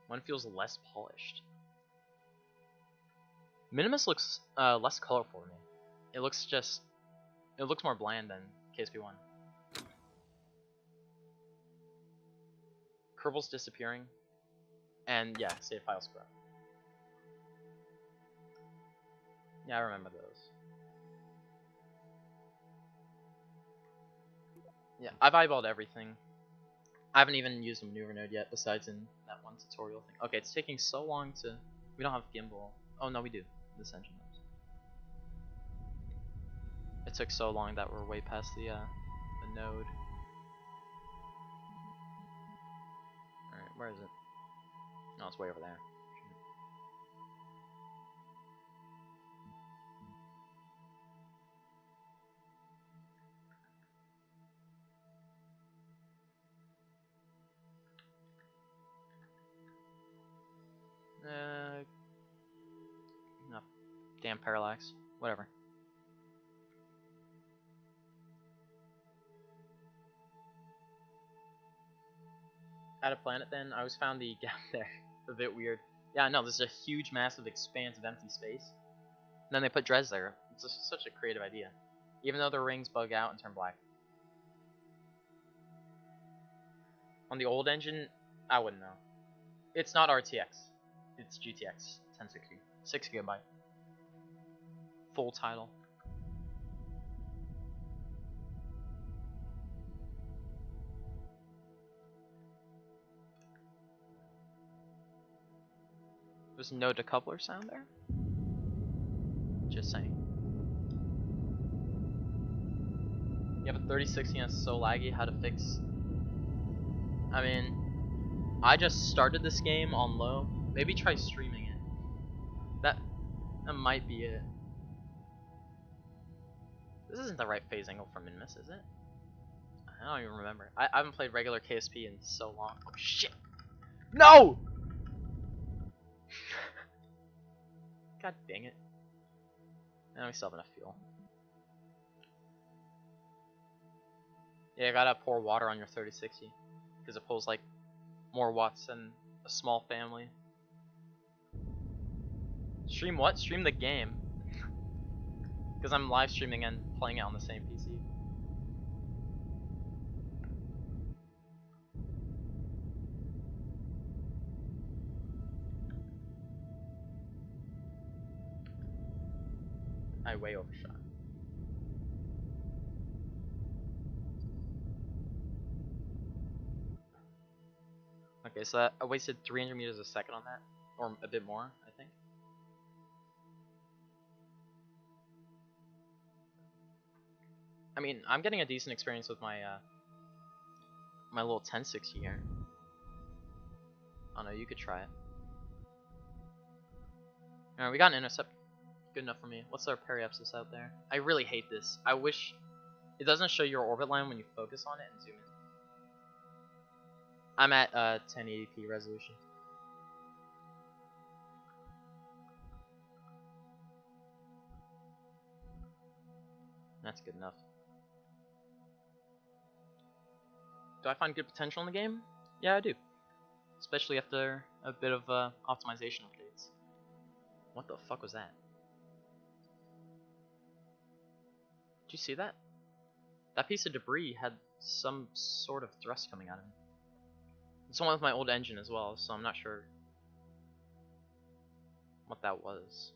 One feels less polished. Minimus looks less colorful to me. It looks more bland than KSP1. Kerbal's disappearing. And yeah, save file scrub. Yeah, I remember those. Yeah, I've eyeballed everything. I haven't even used a maneuver node yet, besides in that one tutorial thing. Okay, it's taking so long to... We don't have gimbal. Oh, no, we do. This engine does. It took so long that we're way past the node. Alright, where is it? No, it's way over there. No. Damn parallax. Whatever. At a planet then, I always found the gap there a bit weird. Yeah, no, this is a huge, massive expanse of empty space. And then they put Drez there. It's just such a creative idea. Even though the rings bug out and turn black. On the old engine, I wouldn't know. It's not RTX. It's GTX 1060. 6 GB. Full title. There's no decoupler sound there? Just saying. You have a 3060 and it's so laggy, how to fix? I mean, I just started this game on low. Maybe try streaming it. That might be it. This isn't the right phase angle for Minimus, is it? I don't even remember. I haven't played regular KSP in so long. Oh shit! No! God dang it. Now we still have enough fuel. Yeah, you gotta pour water on your 3060. Because it pulls like more watts than a small family. Stream what? Stream the game. Because I'm live streaming and playing it on the same PC. I way overshot. Okay, so I wasted 300 meters a second on that, or a bit more, I think. I mean, I'm getting a decent experience with my my little 1060 here. Oh no, you could try it. Alright, we got an intercept. Good enough for me. What's our periapsis out there? I really hate this. I wish it doesn't show your orbit line when you focus on it and zoom in. I'm at 1080p resolution. That's good enough. Do I find good potential in the game? Yeah, I do. Especially after a bit of optimization updates. What the fuck was that? Did you see that? That piece of debris had some sort of thrust coming out of it. It's the one with my old engine as well, so I'm not sure what that was.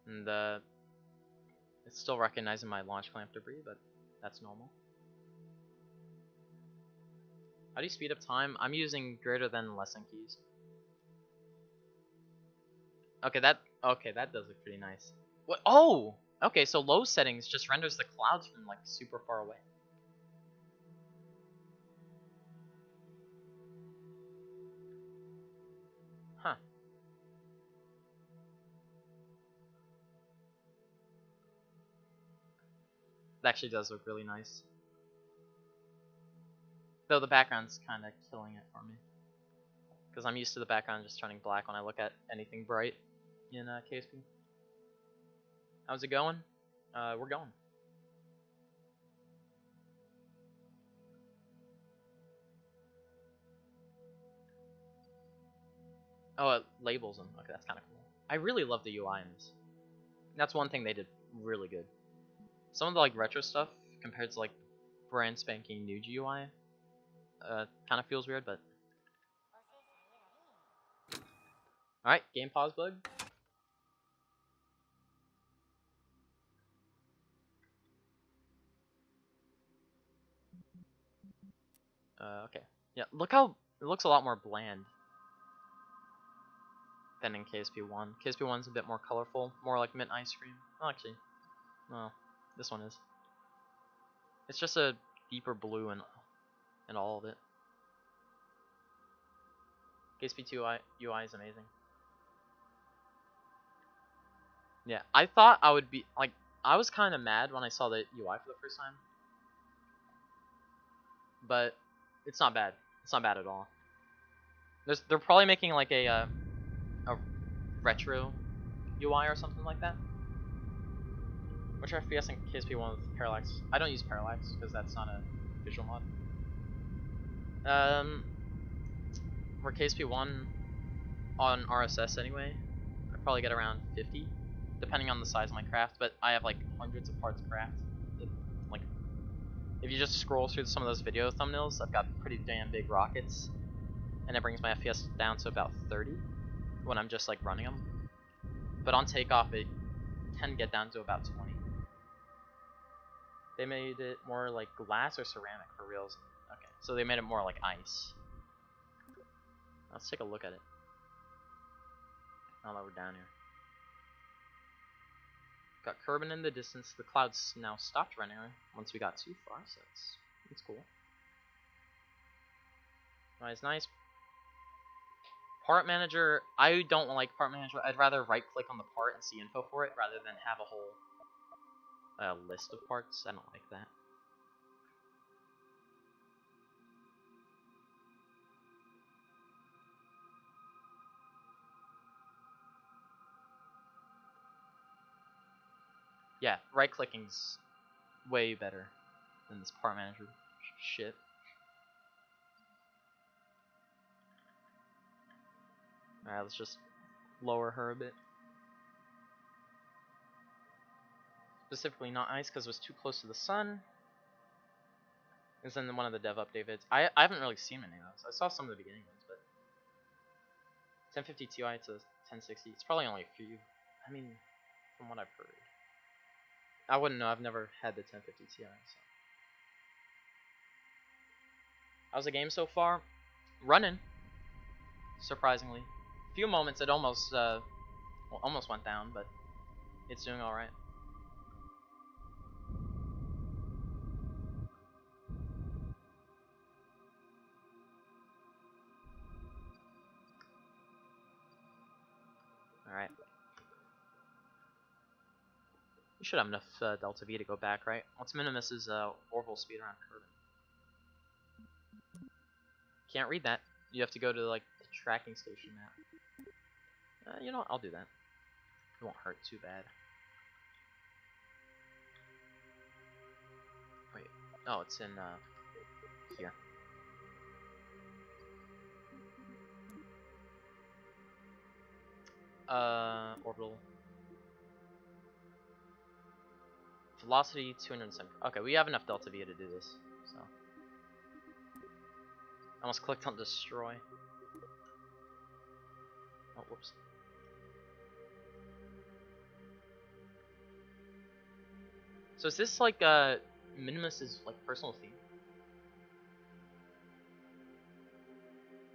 And It's still recognizing my launch clamp debris, but that's normal. How do you speed up time? I'm using greater than less than keys. Okay, that does look pretty nice. What? Oh, okay. So low settings just renders the clouds from like super far away. Huh. That actually does look really nice. Though the background's kind of killing it for me. Because I'm used to the background just turning black when I look at anything bright in KSP. How's it going? We're going. Oh, it labels them. Okay, that's kind of cool. I really love the UI in this. That's one thing they did really good. Some of the like retro stuff compared to like brand spanking new GUI, kind of feels weird, but. All right, game pause bug. Okay. Yeah, look how it looks a lot more bland than in KSP1. KSP1's a bit more colorful, more like mint ice cream. Oh, actually, well, this one is. It's just a deeper blue in all of it. KSP2 UI is amazing. Yeah, I thought I would be like, I was kind of mad when I saw the UI for the first time, but it's not bad. It's not bad at all. They're probably making like a retro UI or something like that. Which FPS in KSP1 with parallax? I don't use parallax because that's not a visual mod. For KSP1 on RSS anyway, I probably get around 50, depending on the size of my craft. But I have like hundreds of parts craft. Like, if you just scroll through some of those video thumbnails, I've got pretty damn big rockets, and it brings my FPS down to about 30 when I'm just like running them. But on takeoff, it can get down to about 20. They made it more like glass or ceramic for reals. Okay, so they made it more like ice. Let's take a look at it. Now that we're down here. Got Kerbal in the distance. The clouds now stopped rendering once we got too far, so that's cool. Alright, it's nice. Part manager, I don't like part manager. I'd rather right click on the part and see info for it rather than have a whole list of parts. I don't like that. Yeah, right clicking's way better than this part manager shit. Alright, let's just lower her a bit. Specifically not ice because it was too close to the sun. It's in one of the dev update vids. I haven't really seen many of those. I saw some of the beginning ones, but 1050 Ti to 1060. It's probably only a few. I mean, from what I've heard. I wouldn't know. I've never had the 1050 Ti. So. How's the game so far? Running. Surprisingly, a few moments it almost went down, but it's doing all right. All right. We should have enough delta V to go back, right? What's minimus is orbital speed around Kerbal. Can't read that. You have to go to like the tracking station map. You know what? I'll do that. It won't hurt too bad. Wait. Oh, it's in here. Orbital. Velocity 270. Okay, we have enough delta V to do this. So. I almost clicked on destroy. Oh, whoops. So is this like Minimus's like personal theme?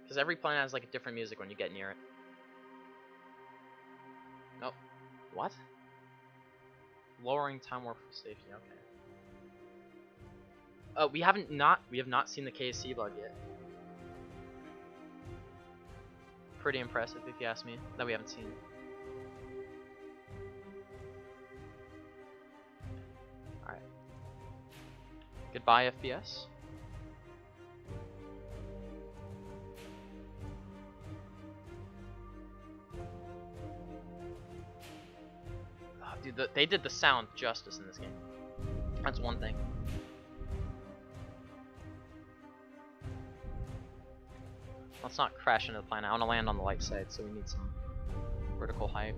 Because every planet has like a different music when you get near it. Nope. What? Lowering time warp for safety. Okay. We have not seen the KSC bug yet. Pretty impressive, if you ask me, that we haven't seen. All right. Goodbye, FPS. Dude, they did the sound justice in this game. That's one thing. Let's not crash into the planet. I want to land on the light side, so we need some vertical height.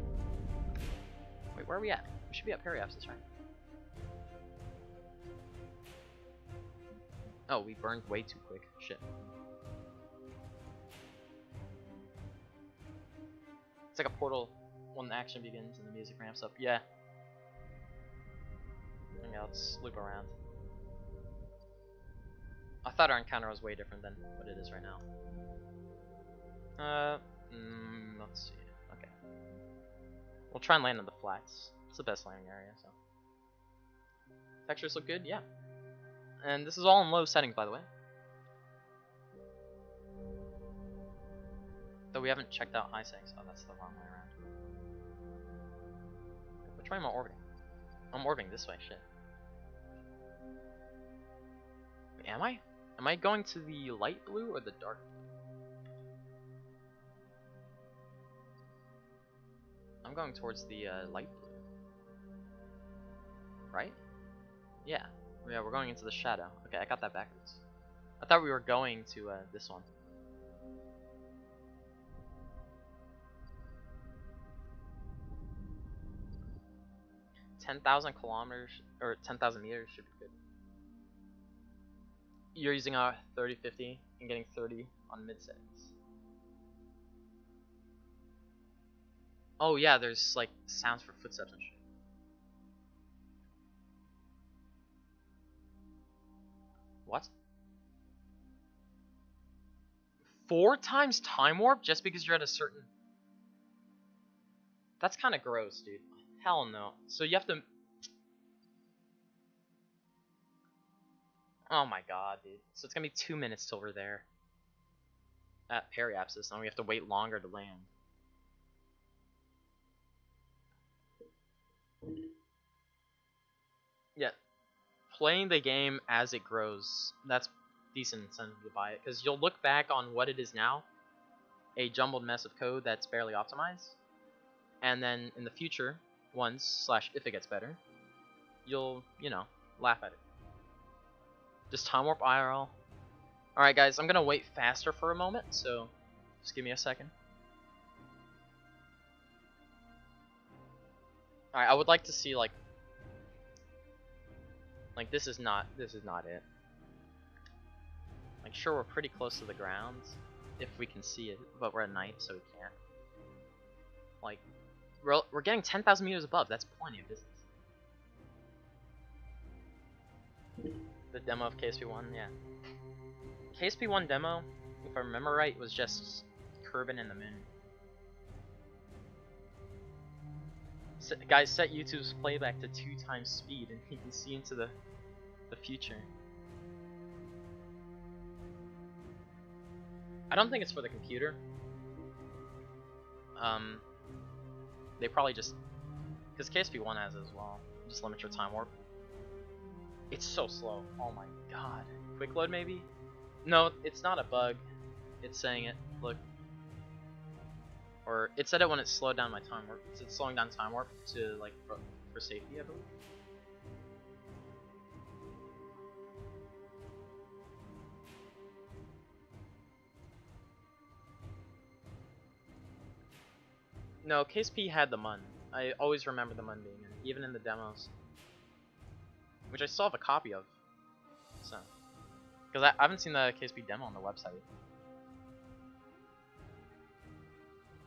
Wait, where are we at? We should be at periapsis, right? Oh, we burned way too quick. Shit. It's like a portal when the action begins and the music ramps up. Yeah. Okay, let's loop around. I thought our encounter was way different than what it is right now. Let's see. Okay. We'll try and land on the flats. It's the best landing area, so. Textures look good, yeah. And this is all in low settings, by the way. Though we haven't checked out high settings. Oh, that's the wrong way around. Which way am I orbiting? I'm orbiting this way, shit. Wait, am I? Am I going to the light blue or the dark blue? I'm going towards the light blue. Right? Yeah. Yeah, we're going into the shadow. Okay, I got that backwards. I thought we were going to this one. $10,000 kilometers or 10,000 meters should be good. You're using our 3050 and getting 30 on mid settings. Oh yeah, there's like sounds for footsteps and shit. What? 4 times time warp just because you're at a certain... That's kind of gross, dude. Hell no. So you have to... Oh my god, dude. So it's gonna be 2 minutes till we're there. At periapsis, and we have to wait longer to land. Yeah. Playing the game as it grows, that's decent incentive to buy it. Because you'll look back on what it is now, a jumbled mess of code that's barely optimized. And then in the future, once, / if it gets better, you'll, you know, laugh at it. Just time warp IRL. Alright guys, I'm gonna wait faster for a moment, so just give me a second. Alright, I would like to see like this is not it. Like sure we're pretty close to the ground if we can see it, but we're at night so we can't. Like we're getting 10,000 meters above, that's plenty of distance. The demo of KSP1, yeah. KSP1 demo, if I remember right, was just Kerbal and the moon. Guys, set YouTube's playback to 2 times speed and you can see into the future. I don't think it's for the computer. They probably just... Because KSP1 has it as well. Just limit your time warp. It's so slow. Oh my god. Quick load maybe? No, it's not a bug. It's saying it. Look. Or it said it when it slowed down my time warp. It's slowing down time warp to like for safety, I believe. No, KSP had the mun. I always remember the mun being in, even in the demos. Which I still have a copy of. So. Because I haven't seen the KSP demo on the website.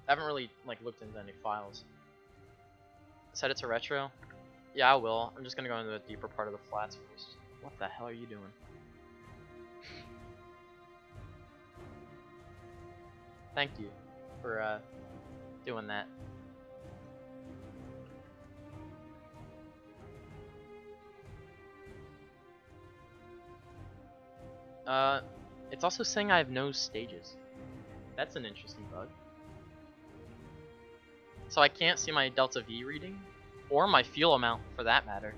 I haven't really like looked into any files. Set it to retro. Yeah, I will. I'm just gonna go into the deeper part of the flats first. What the hell are you doing? Thank you for doing that. It's also saying I have no stages. That's an interesting bug. So I can't see my delta V reading, or my fuel amount for that matter.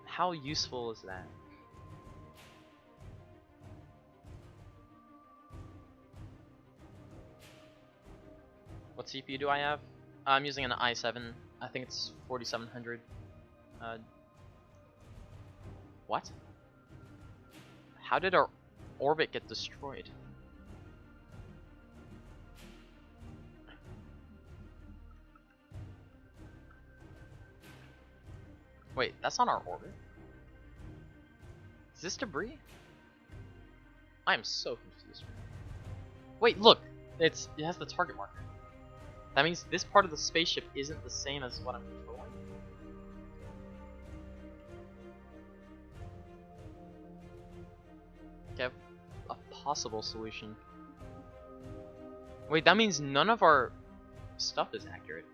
How useful is that? What CPU do I have? I'm using an i7. I think it's 4700. What? How did our orbit get destroyed? Wait, that's not our orbit? Is this debris? I am so confused. Wait, look! It has the target marker. That means this part of the spaceship isn't the same as what I'm controlling. Okay, a possible solution. Wait, that means none of our stuff is accurate.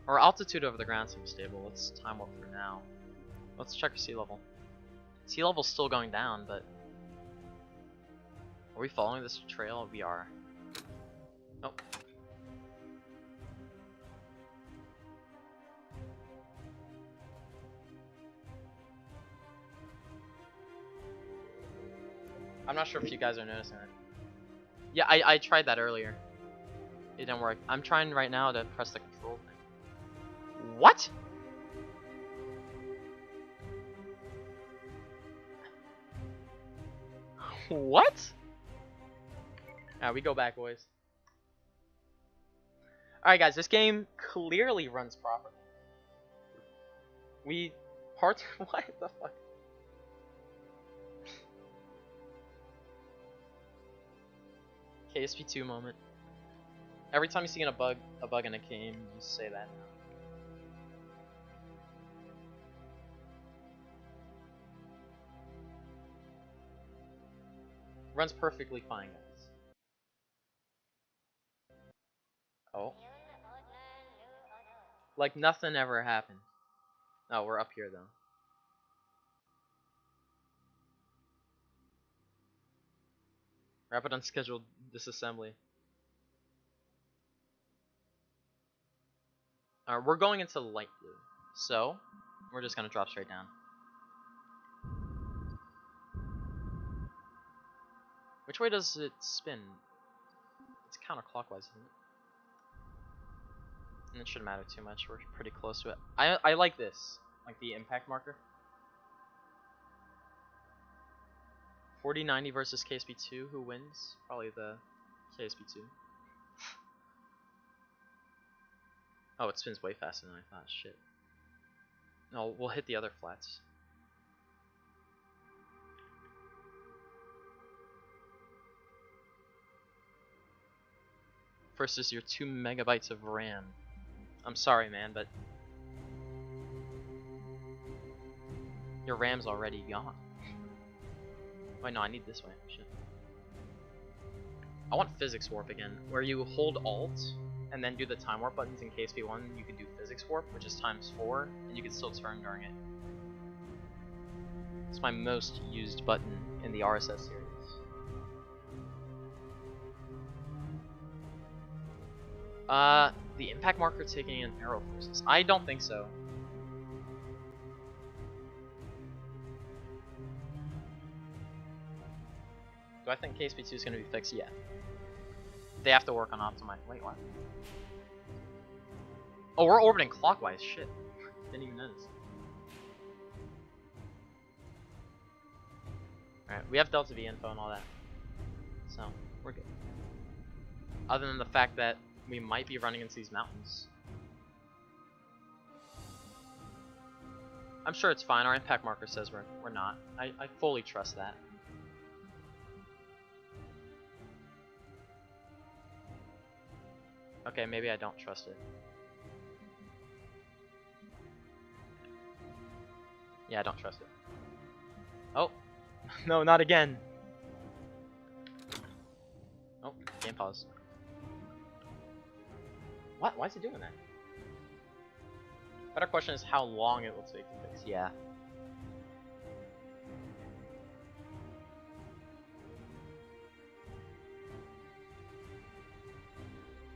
Our altitude over the ground seems stable. Let's time warp for now. Let's check our sea level. Sea level's still going down, but are we following this trail? We are. Oh. I'm not sure if you guys are noticing it. Yeah, I tried that earlier. It didn't work. I'm trying right now to press the control thing. What? What? Alright, we go back, boys. Alright, guys, this game clearly runs properly. What the fuck? KSP2 moment. Every time you see a bug in a game, you say that now. Runs perfectly fine, guys. Oh. Like nothing ever happened. Oh, we're up here though. Rapid unscheduled disassembly. We're going into light blue, so we're just gonna drop straight down. Which way does it spin? It's counterclockwise, isn't it? And it shouldn't matter too much. We're pretty close to it. I like this, like the impact marker. 4090 versus KSP2. Who wins? Probably the KSP2. Oh, it spins way faster than I thought. Shit. No, we'll hit the other flats. First is your 2 megabytes of RAM. I'm sorry, man, but your RAM's already gone. Wait, no, I need this way. Shit. I want physics warp again, where you hold Alt and then do the time warp buttons in KSP1. You can do physics warp, which is ×4, and you can still turn during it. It's my most used button in the RSS series. The impact marker taking in arrow forces. I don't think so. Do I think KSP2 is going to be fixed? Yeah. They have to work on optimize. Wait, what? Oh, we're orbiting clockwise. Shit. Didn't even notice. Alright, we have Delta V info and all that. So, we're good. Other than the fact that we might be running into these mountains. I'm sure it's fine. Our impact marker says we're not. I fully trust that. Okay, maybe I don't trust it. Yeah, I don't trust it. Oh, no, not again. Oh, game pause. What? Why is it doing that? Better question is how long it will take to fix. Yeah.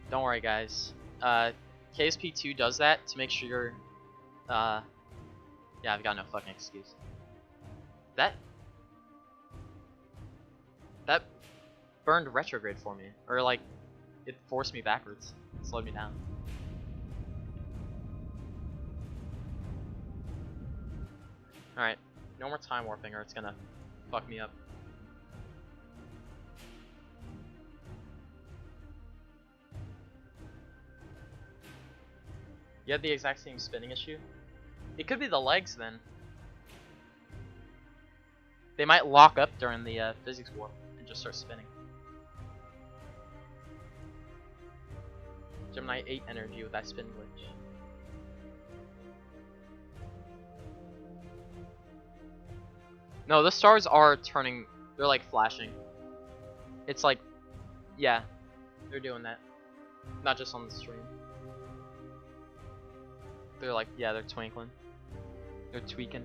Don't worry, guys. KSP2 does that to make sure you're. Yeah, I've got no fucking excuse. That burned retrograde for me, or like, it forced me backwards, it slowed me down. All right, no more time warping, or it's gonna fuck me up. You had the exact same spinning issue? It could be the legs then. They might lock up during the physics warp and just start spinning. Gemini 8 energy with that spin glitch. No, the stars are turning, they're like flashing. It's like, yeah, they're doing that. Not just on the stream. They're like, yeah, they're twinkling. They're tweaking.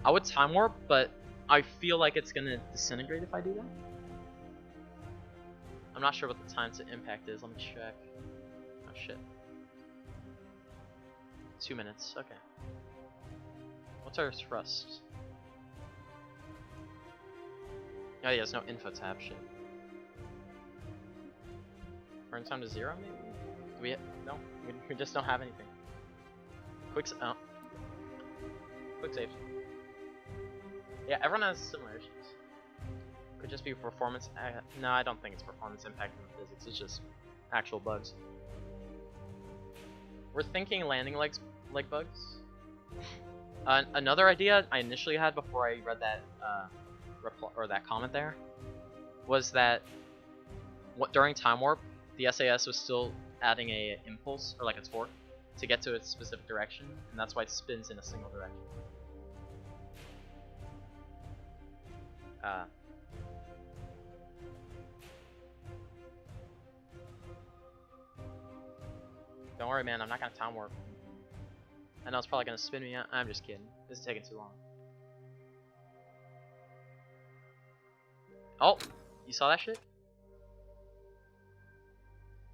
I would time warp, but I feel like it's gonna disintegrate if I do that. I'm not sure what the time to impact is. Let me check. Oh shit. 2 minutes. Okay. What's our thrust? Oh yeah, there's no info tab. Shit. Burn time to 0 maybe? Do we? No, we just don't have anything. Quick save. Yeah, everyone has similar issues. Could just be performance. No, I don't think it's performance impacting the physics. It's just actual bugs. We're thinking landing leg bugs. Another idea I initially had before I read that that comment there was that during time warp, the SAS was still adding a impulse or like a torque to get to a specific direction, and that's why it spins in a single direction. Don't worry, man. I'm not gonna time warp. I know it's probably gonna spin me out. I'm just kidding. This is taking too long. Oh, you saw that shit?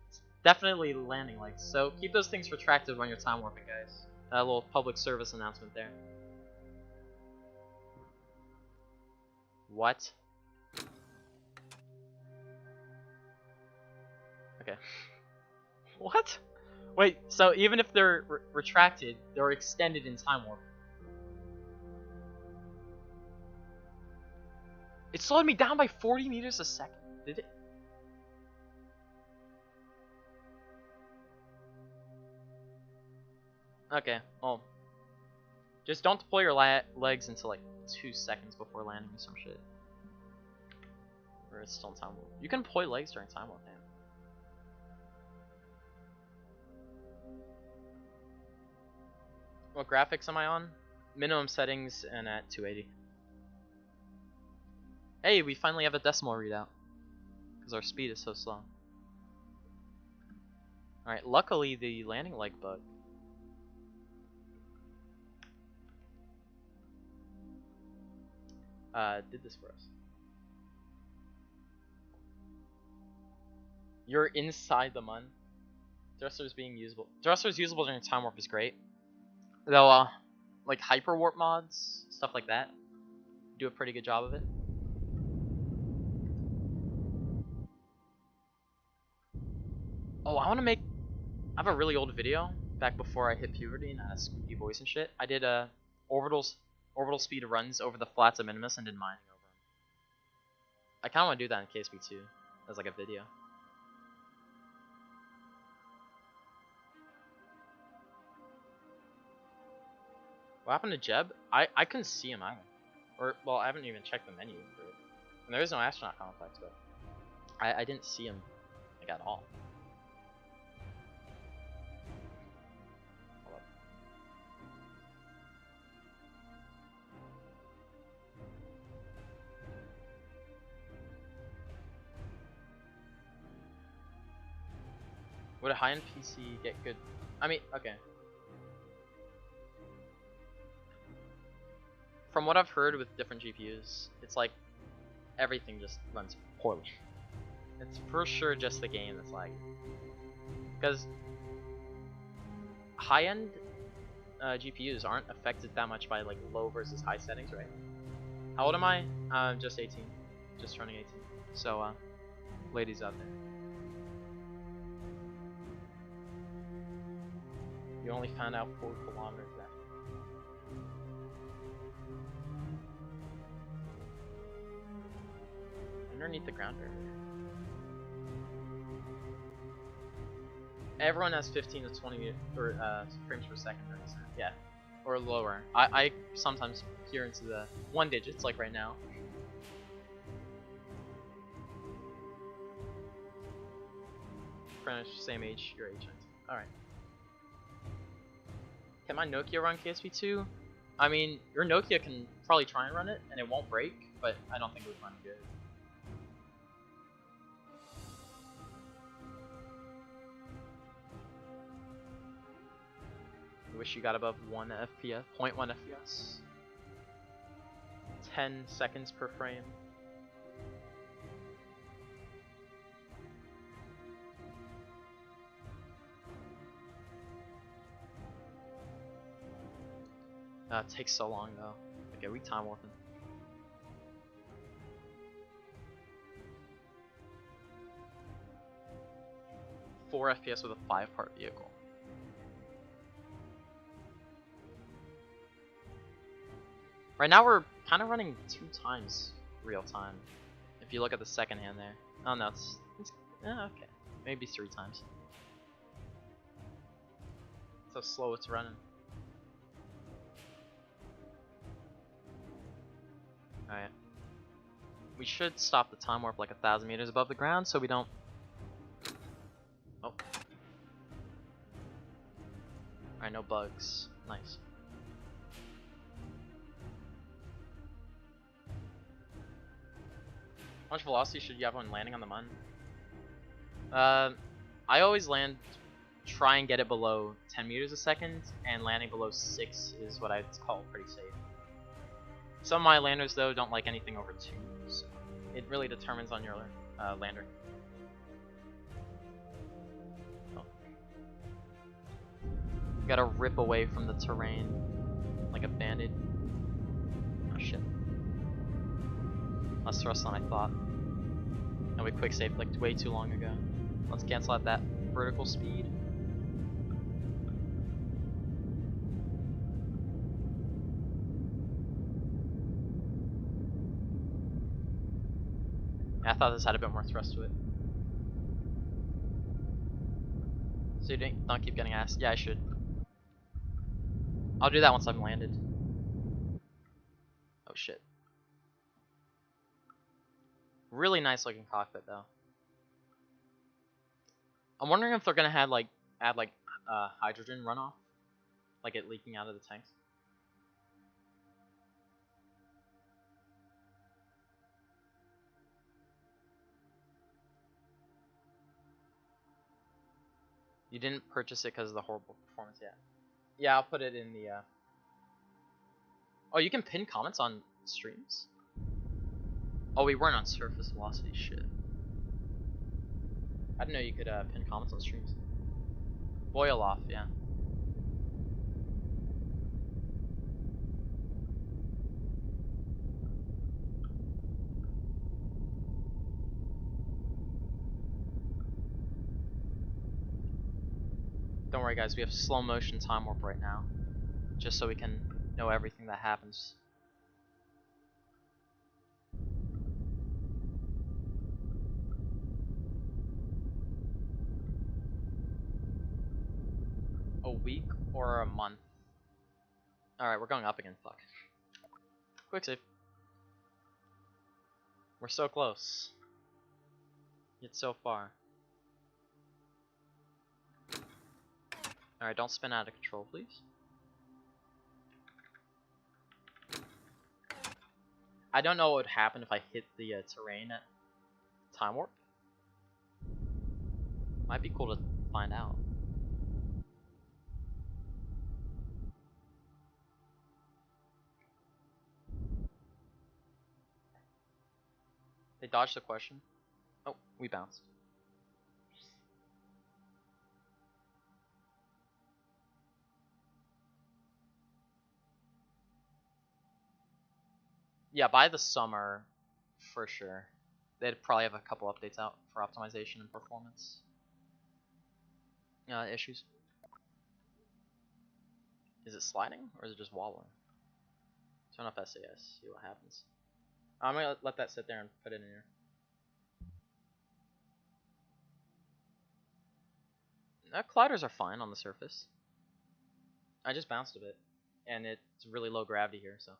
It's definitely landing legs. So keep those things retracted when you're time warping, guys. A little public service announcement there. What? Okay. What? Wait, so even if they're retracted, they're extended in time warp. It slowed me down by 40 meters a second. Did it? Okay, well. Just don't deploy your legs until like 2 seconds before landing or some shit. Or it's still in time warp. You can deploy legs during time warp, man. What graphics am I on? Minimum settings and at 280. Hey, we finally have a decimal readout. Because our speed is so slow. Alright, luckily the landing leg bug. Did this for us. You're inside the mun. Thrusters being usable. Thrusters usable during time warp is great. Though, like hyper warp mods, stuff like that, do a pretty good job of it. Oh, I have a really old video back before I hit puberty and had a squeaky voice and shit. I did orbital speed runs over the flats of Minimus and did mining over them. I kind of want to do that in KSP2 as like a video. What happened to Jeb? I couldn't see him either. Or, well, I haven't even checked the menu for it. And there is no astronaut complex, but I didn't see him like at all. Would a high-end PC get good? I mean, okay. From what I've heard with different GPUs, it's like everything just runs poorly. It's for sure just the game that's lagging. Because high-end GPUs aren't affected that much by like low versus high settings, right? How old am I? Just 18. Just turning 18. So, ladies out there. You only found out 4 kilometers back. Underneath the ground area. Everyone has 15 to 20 frames per second, yeah, or lower. I sometimes peer into the 1 digits, like right now. Pretty much same age, your age. Alright. Can my Nokia run KSP2? I mean, your Nokia can probably try and run it, and it won't break, but I don't think it would run good. I wish you got above 1 FPS, 0.1 FPS. 10 seconds per frame. It takes so long though. Okay, we time warping. Four FPS with a 5-part vehicle. Right now we're kind of running 2 times real time. If you look at the second hand there. Oh no, it's okay. Maybe 3 times. That's how slow it's running. Alright. We should stop the time warp like 1,000 meters above the ground so we don't... Oh. Alright, no bugs. Nice. How much velocity should you have when landing on the Mun? I always land, try and get it below 10 meters a second, and landing below 6 is what I'd call pretty safe. Some of my landers though don't like anything over 2, so it really determines on your lander. Oh. You gotta rip away from the terrain like a bandit. Oh shit. Less thrust than I thought. And we quick saved like way too long ago. Let's cancel out that vertical speed. Yeah, I thought this had a bit more thrust to it. So you don't keep getting asked. Yeah, I should. I'll do that once I'm landed. Oh shit. Really nice looking cockpit though. I'm wondering if they're gonna add like hydrogen runoff, like it leaking out of the tanks. You didn't purchase it because of the horrible performance yet. Yeah, I'll put it in the. Oh, you can pin comments on streams. Oh, we weren't on surface velocity. Shit. I didn't know you could pin comments on streams. Boil off, yeah. Don't worry guys, we have slow motion time warp right now. Just so we can know everything that happens. A week or a month? Alright, we're going up again, fuck. Quick save. We're so close. Yet so far. Alright, don't spin out of control, please. I don't know what would happen if I hit the terrain at time warp. Might be cool to find out. They dodged the question. Oh, we bounced. Yeah, by the summer, for sure. They'd probably have a couple updates out for optimization and performance issues. Is it sliding or is it just wobbling? Turn off SAS, see what happens. I'm gonna let that sit there and put it in here. Colliders are fine on the surface. I just bounced a bit, and it's really low gravity here, so.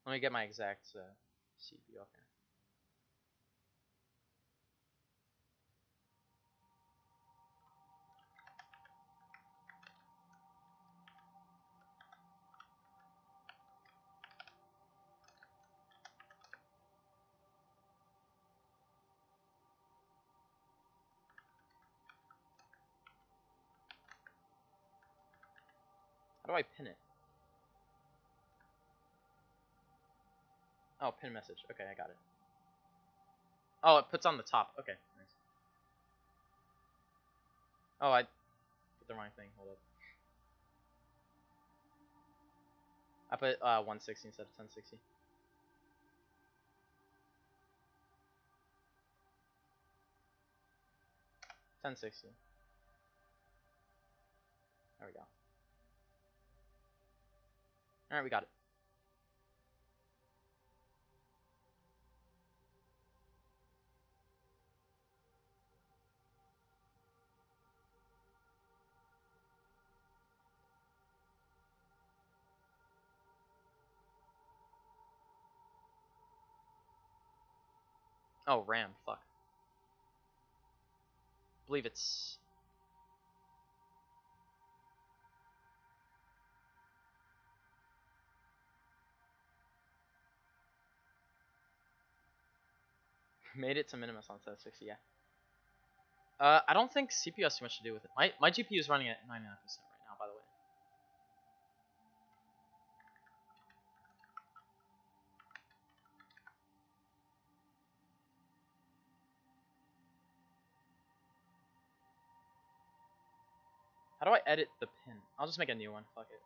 Let me get my exact CPU up here. How do I pin it? Oh, pin message. Okay, I got it. Oh, it puts on the top. Okay, nice. Oh, I put the wrong thing. Hold up. I put 160 instead of 1060. There we go. Alright, we got it. Oh, RAM. Fuck. I believe it's... Made it to minimus on 760, yeah. I don't think CPU has too much to do with it. My GPU is running at 99% right now, by the way. How do I edit the pin? I'll just make a new one. Fuck it.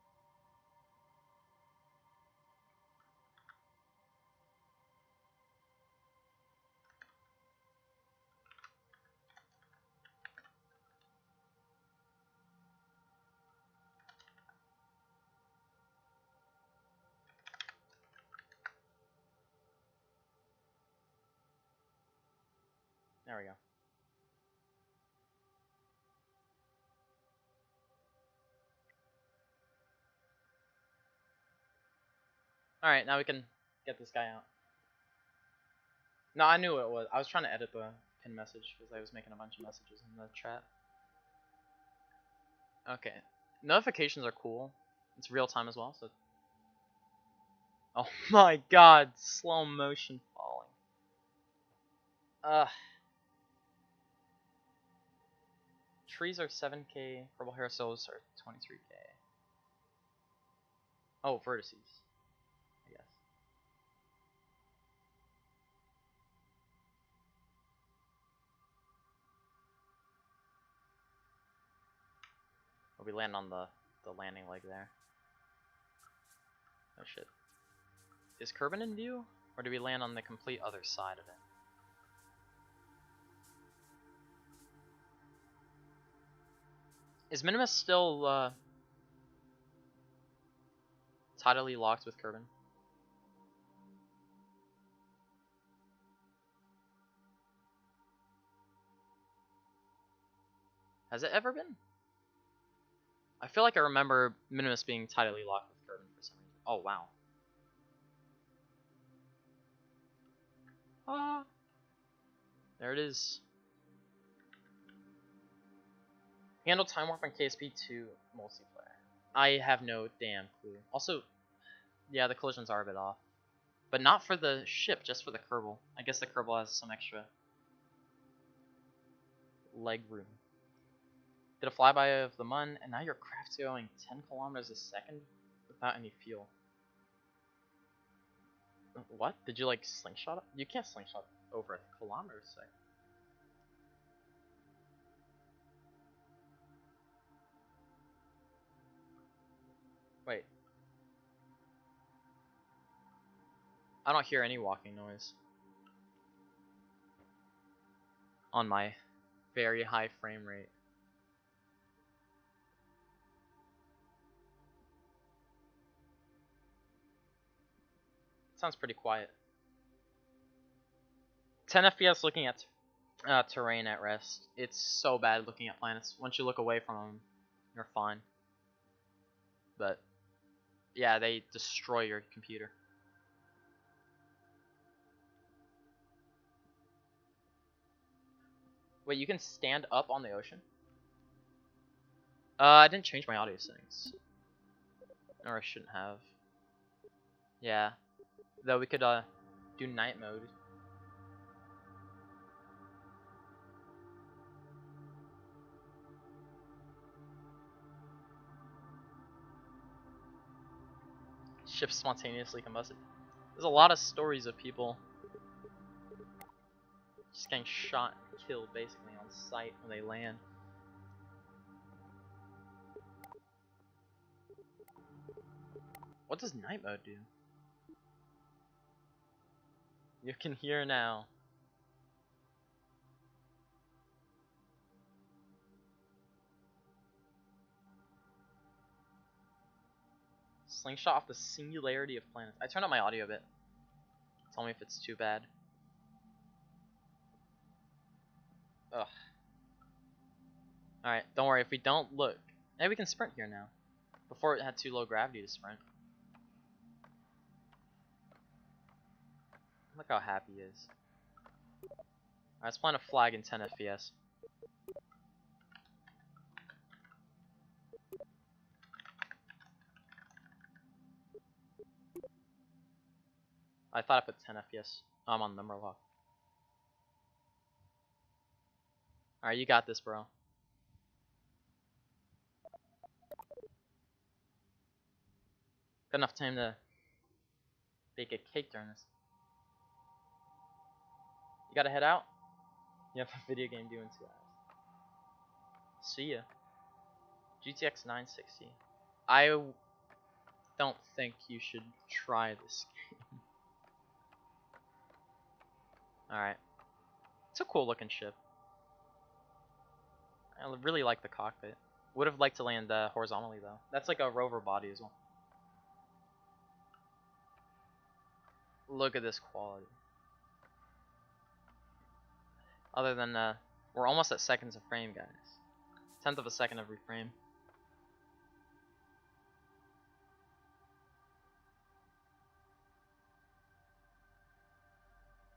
There we go. Alright, now we can get this guy out. No, I knew what it was. I was trying to edit the pin message because I was making a bunch of messages in the chat. Okay. Notifications are cool. It's real time as well, so... Oh my god, slow motion falling. Trees are 7k, Kerbal Souls are 23k. Oh, vertices, I guess. Oh, we land on the landing leg there. Oh shit. Is Kerbin in view? Or do we land on the complete other side of it? Is Minimus still tidally locked with Kerbin? Has it ever been? I feel like I remember Minimus being tidally locked with Kerbin for some reason. Oh wow. Ah, there it is. Handle time warp on KSP2 multiplayer. I have no damn clue. Also, yeah, the collisions are a bit off. But not for the ship, just for the Kerbal. I guess the Kerbal has some extra leg room. Did a flyby of the Mun, and now your craft's going 10 kilometers a second without any fuel. What? Did you like slingshot it? You can't slingshot over a kilometer a second. Wait. I don't hear any walking noise on my very high frame rate. Sounds pretty quiet. 10 FPS looking at terrain at rest. It's so bad looking at planets. Once you look away from them, you're fine. But yeah, they destroy your computer. Wait, you can stand up on the ocean? I didn't change my audio settings. Or I shouldn't have. Yeah. Though we could do night mode. Ship spontaneously combusted. There's a lot of stories of people just getting shot and killed basically on sight when they land. What does night mode do? You can hear now. Slingshot off the singularity of planets. I turned up my audio a bit. Tell me if it's too bad. Ugh. Alright, don't worry. If we don't look, maybe we can sprint here now. Before it had too low gravity to sprint. Look how happy he is. Alright, let's plant a flag in 10 FPS. I thought I put 10 FPS. I'm on number lock. Alright, you got this, bro. Got enough time to bake a cake during this. You gotta head out? You have a video game due in 2 hours. See ya. GTX 960. I don't think you should try this game. Alright. It's a cool looking ship. I really like the cockpit. Would have liked to land horizontally though. That's like a rover body as well. Look at this quality. Other than, we're almost at seconds of frame, guys. 1/10 of a second every frame.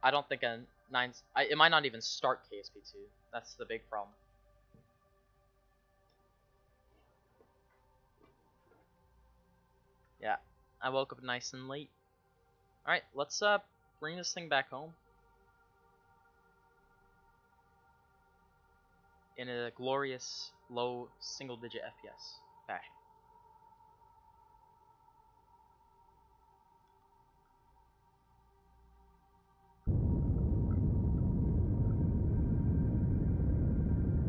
I don't think a 9... it might not even start KSP2. That's the big problem. Yeah, I woke up nice and late. Alright, let's bring this thing back home. In a glorious, low, single-digit FPS fashion.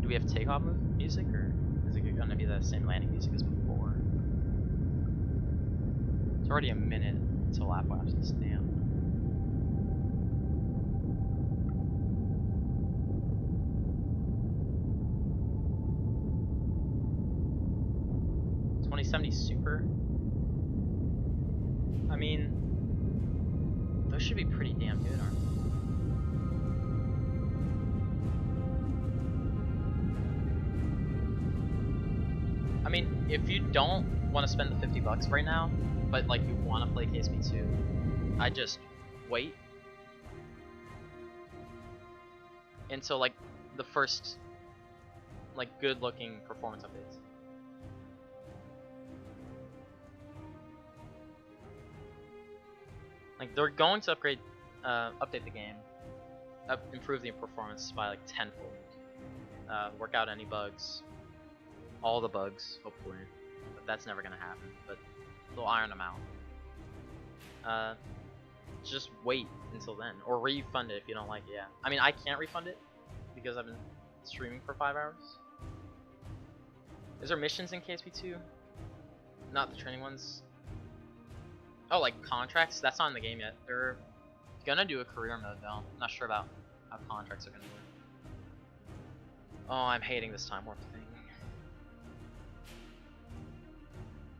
Do we have takeoff music, or is it going to be the same landing music as before? It's already a minute until lap lapses. Damn. Super. I mean, those should be pretty damn good, aren't they? I mean, if you don't want to spend the $50 right now, but like you want to play KSP2, I just wait until like the first like good looking performance updates. Like they're going to update the game, improve the performance by like tenfold, work out any bugs, all the bugs, hopefully. But that's never gonna happen. But they'll iron them out. Just wait until then, or refund it if you don't like it. Yeah, I mean I can't refund it because I've been streaming for 5 hours. Is there missions in KSP2? Not the training ones. Oh, like contracts? That's not in the game yet. They're gonna do a career mode though. I'm not sure about how contracts are gonna work. Oh, I'm hating this time warp thing.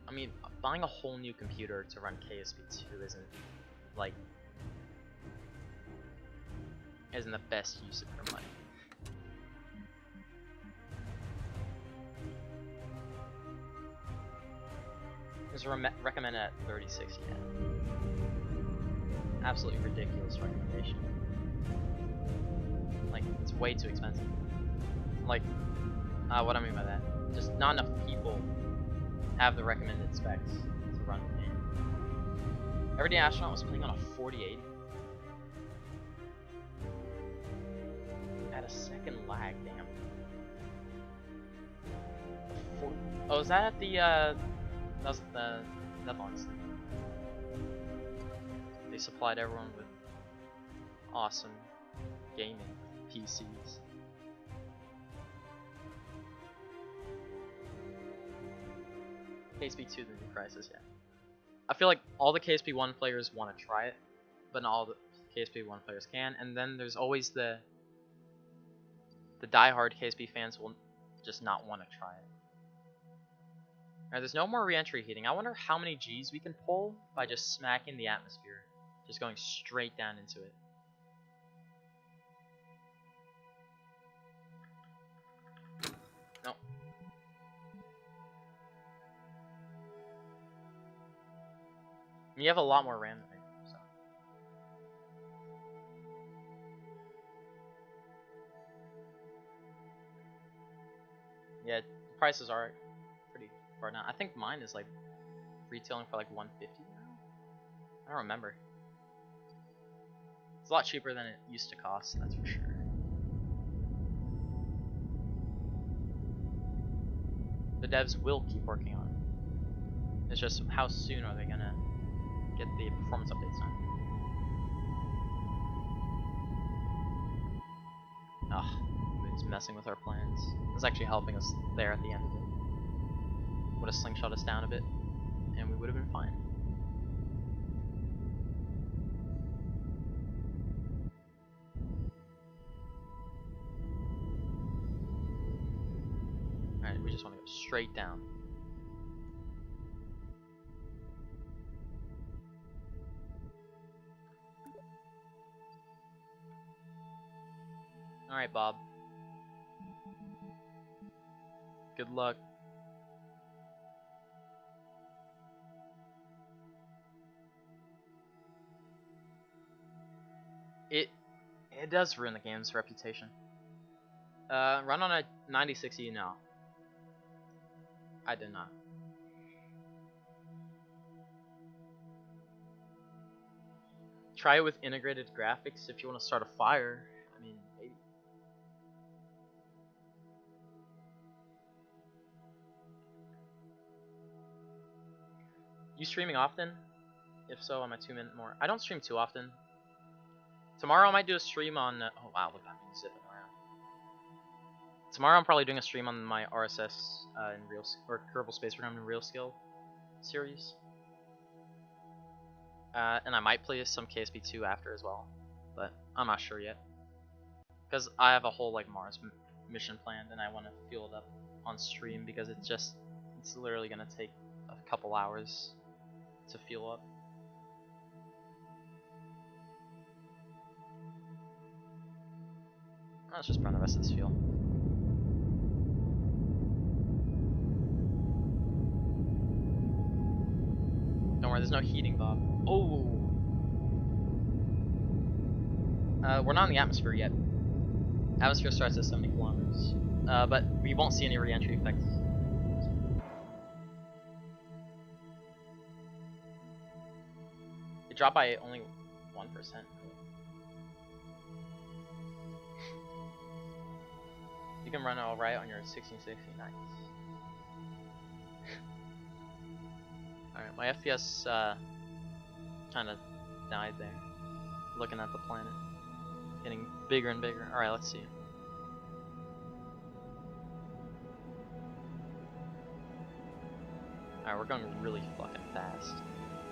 I mean, buying a whole new computer to run KSP2 isn't the best use of your money. It's recommended at 36 yen. Absolutely ridiculous recommendation. Like, it's way too expensive. Like, what I mean by that, just not enough people have the recommended specs to run the game. Everyday Astronaut was playing on a 4080. At a second lag, damn. Oh, is that at the, that was the Netherlands. They supplied everyone with awesome gaming PCs. KSP2 the new crisis, yeah. I feel like all the KSP1 players want to try it, but not all the KSP1 players can, and then there's always the diehard KSP fans will just not want to try it. Alright, there's no more re-entry heating. I wonder how many Gs we can pull by just smacking the atmosphere. Just going straight down into it. No. And you have a lot more RAM than me, so. Yeah, the prices are pretty far down. I think mine is like retailing for like 150 now. I don't remember. It's a lot cheaper than it used to cost, that's for sure. The devs will keep working on it. It's just how soon are they gonna get the performance updates done? Ugh, it's messing with our plans. It's actually helping us there at the end of it. Would have slingshot us down a bit, and we would have been fine. Alright, we just want to go straight down. Alright, Bob. Good luck. It does ruin the game's reputation. Run on a 9060 now. I did not. Try it with integrated graphics if you want to start a fire. I mean, maybe. You streaming often? If so, I'm at 2 minutes more. I don't stream too often. Tomorrow I might do a stream on. Oh wow, look at me zipping around. Tomorrow I'm probably doing a stream on my RSS in real or Kerbal Space Program in Real Skill series. And I might play some KSP2 after as well, but I'm not sure yet. Because I have a whole like Mars mission planned, and I want to fuel it up on stream because it's literally gonna take a couple hours to fuel up. Let's just burn the rest of this fuel. Don't worry, there's no heating, Bob. Oh! We're not in the atmosphere yet. Atmosphere starts at 70 kilometers. But we won't see any re-entry effects. It dropped by only 1%. You can run alright on your 1660. Nice. Alright, my FPS kind of died there. Looking at the planet. Getting bigger and bigger. Alright, let's see. Alright, we're going really fucking fast.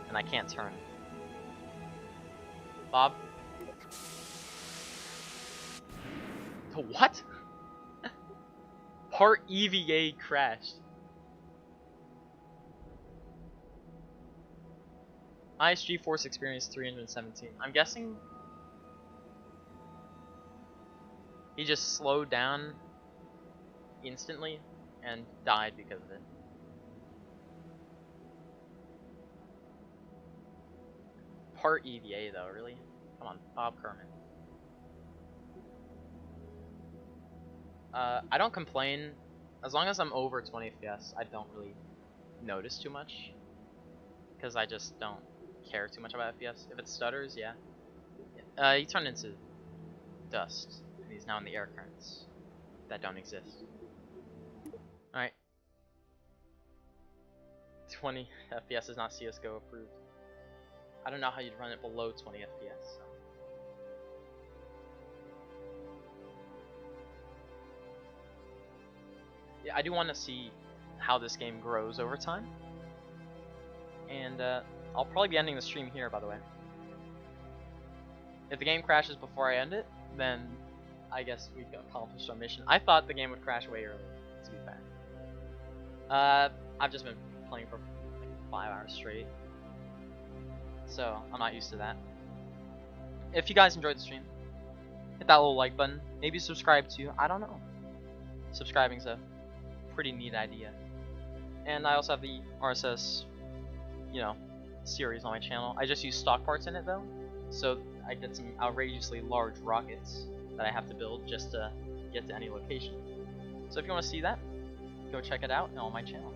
And I can't turn. Bob? The what? Part EVA crashed. ISG Force experience 317. I'm guessing he just slowed down instantly and died because of it. Part EVA though, really? Come on, Bob Kerman. I don't complain. As long as I'm over 20 FPS, I don't really notice too much. Because I just don't care too much about FPS. If it stutters, yeah. He turned into dust. And he's now in the air currents that don't exist. Alright. 20 FPS is not CSGO approved. I don't know how you'd run it below 20 FPS. So. Yeah, I do want to see how this game grows over time. And I'll probably be ending the stream here, by the way. If the game crashes before I end it, then I guess we've accomplished our mission. I thought the game would crash way early, to be fair. I've just been playing for like 5 hours straight, so I'm not used to that. If you guys enjoyed the stream, hit that little like button. Maybe subscribe too. I don't know. Subscribing's a pretty neat idea. And I also have the RSS, you know, series on my channel. I just use stock parts in it though, so I get some outrageously large rockets that I have to build just to get to any location. So if you want to see that, go check it out on my channel.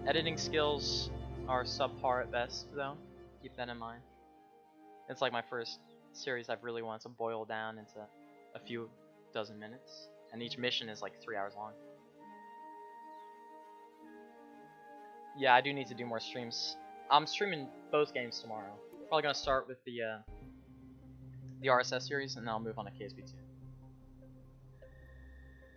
Editing skills are subpar at best though, keep that in mind. It's like my first series I've really wanted to boil down into a few dozen minutes, and each mission is like 3 hours long. Yeah, I do need to do more streams. I'm streaming both games tomorrow. Probably gonna start with the RSS series, and then I'll move on to KSB2.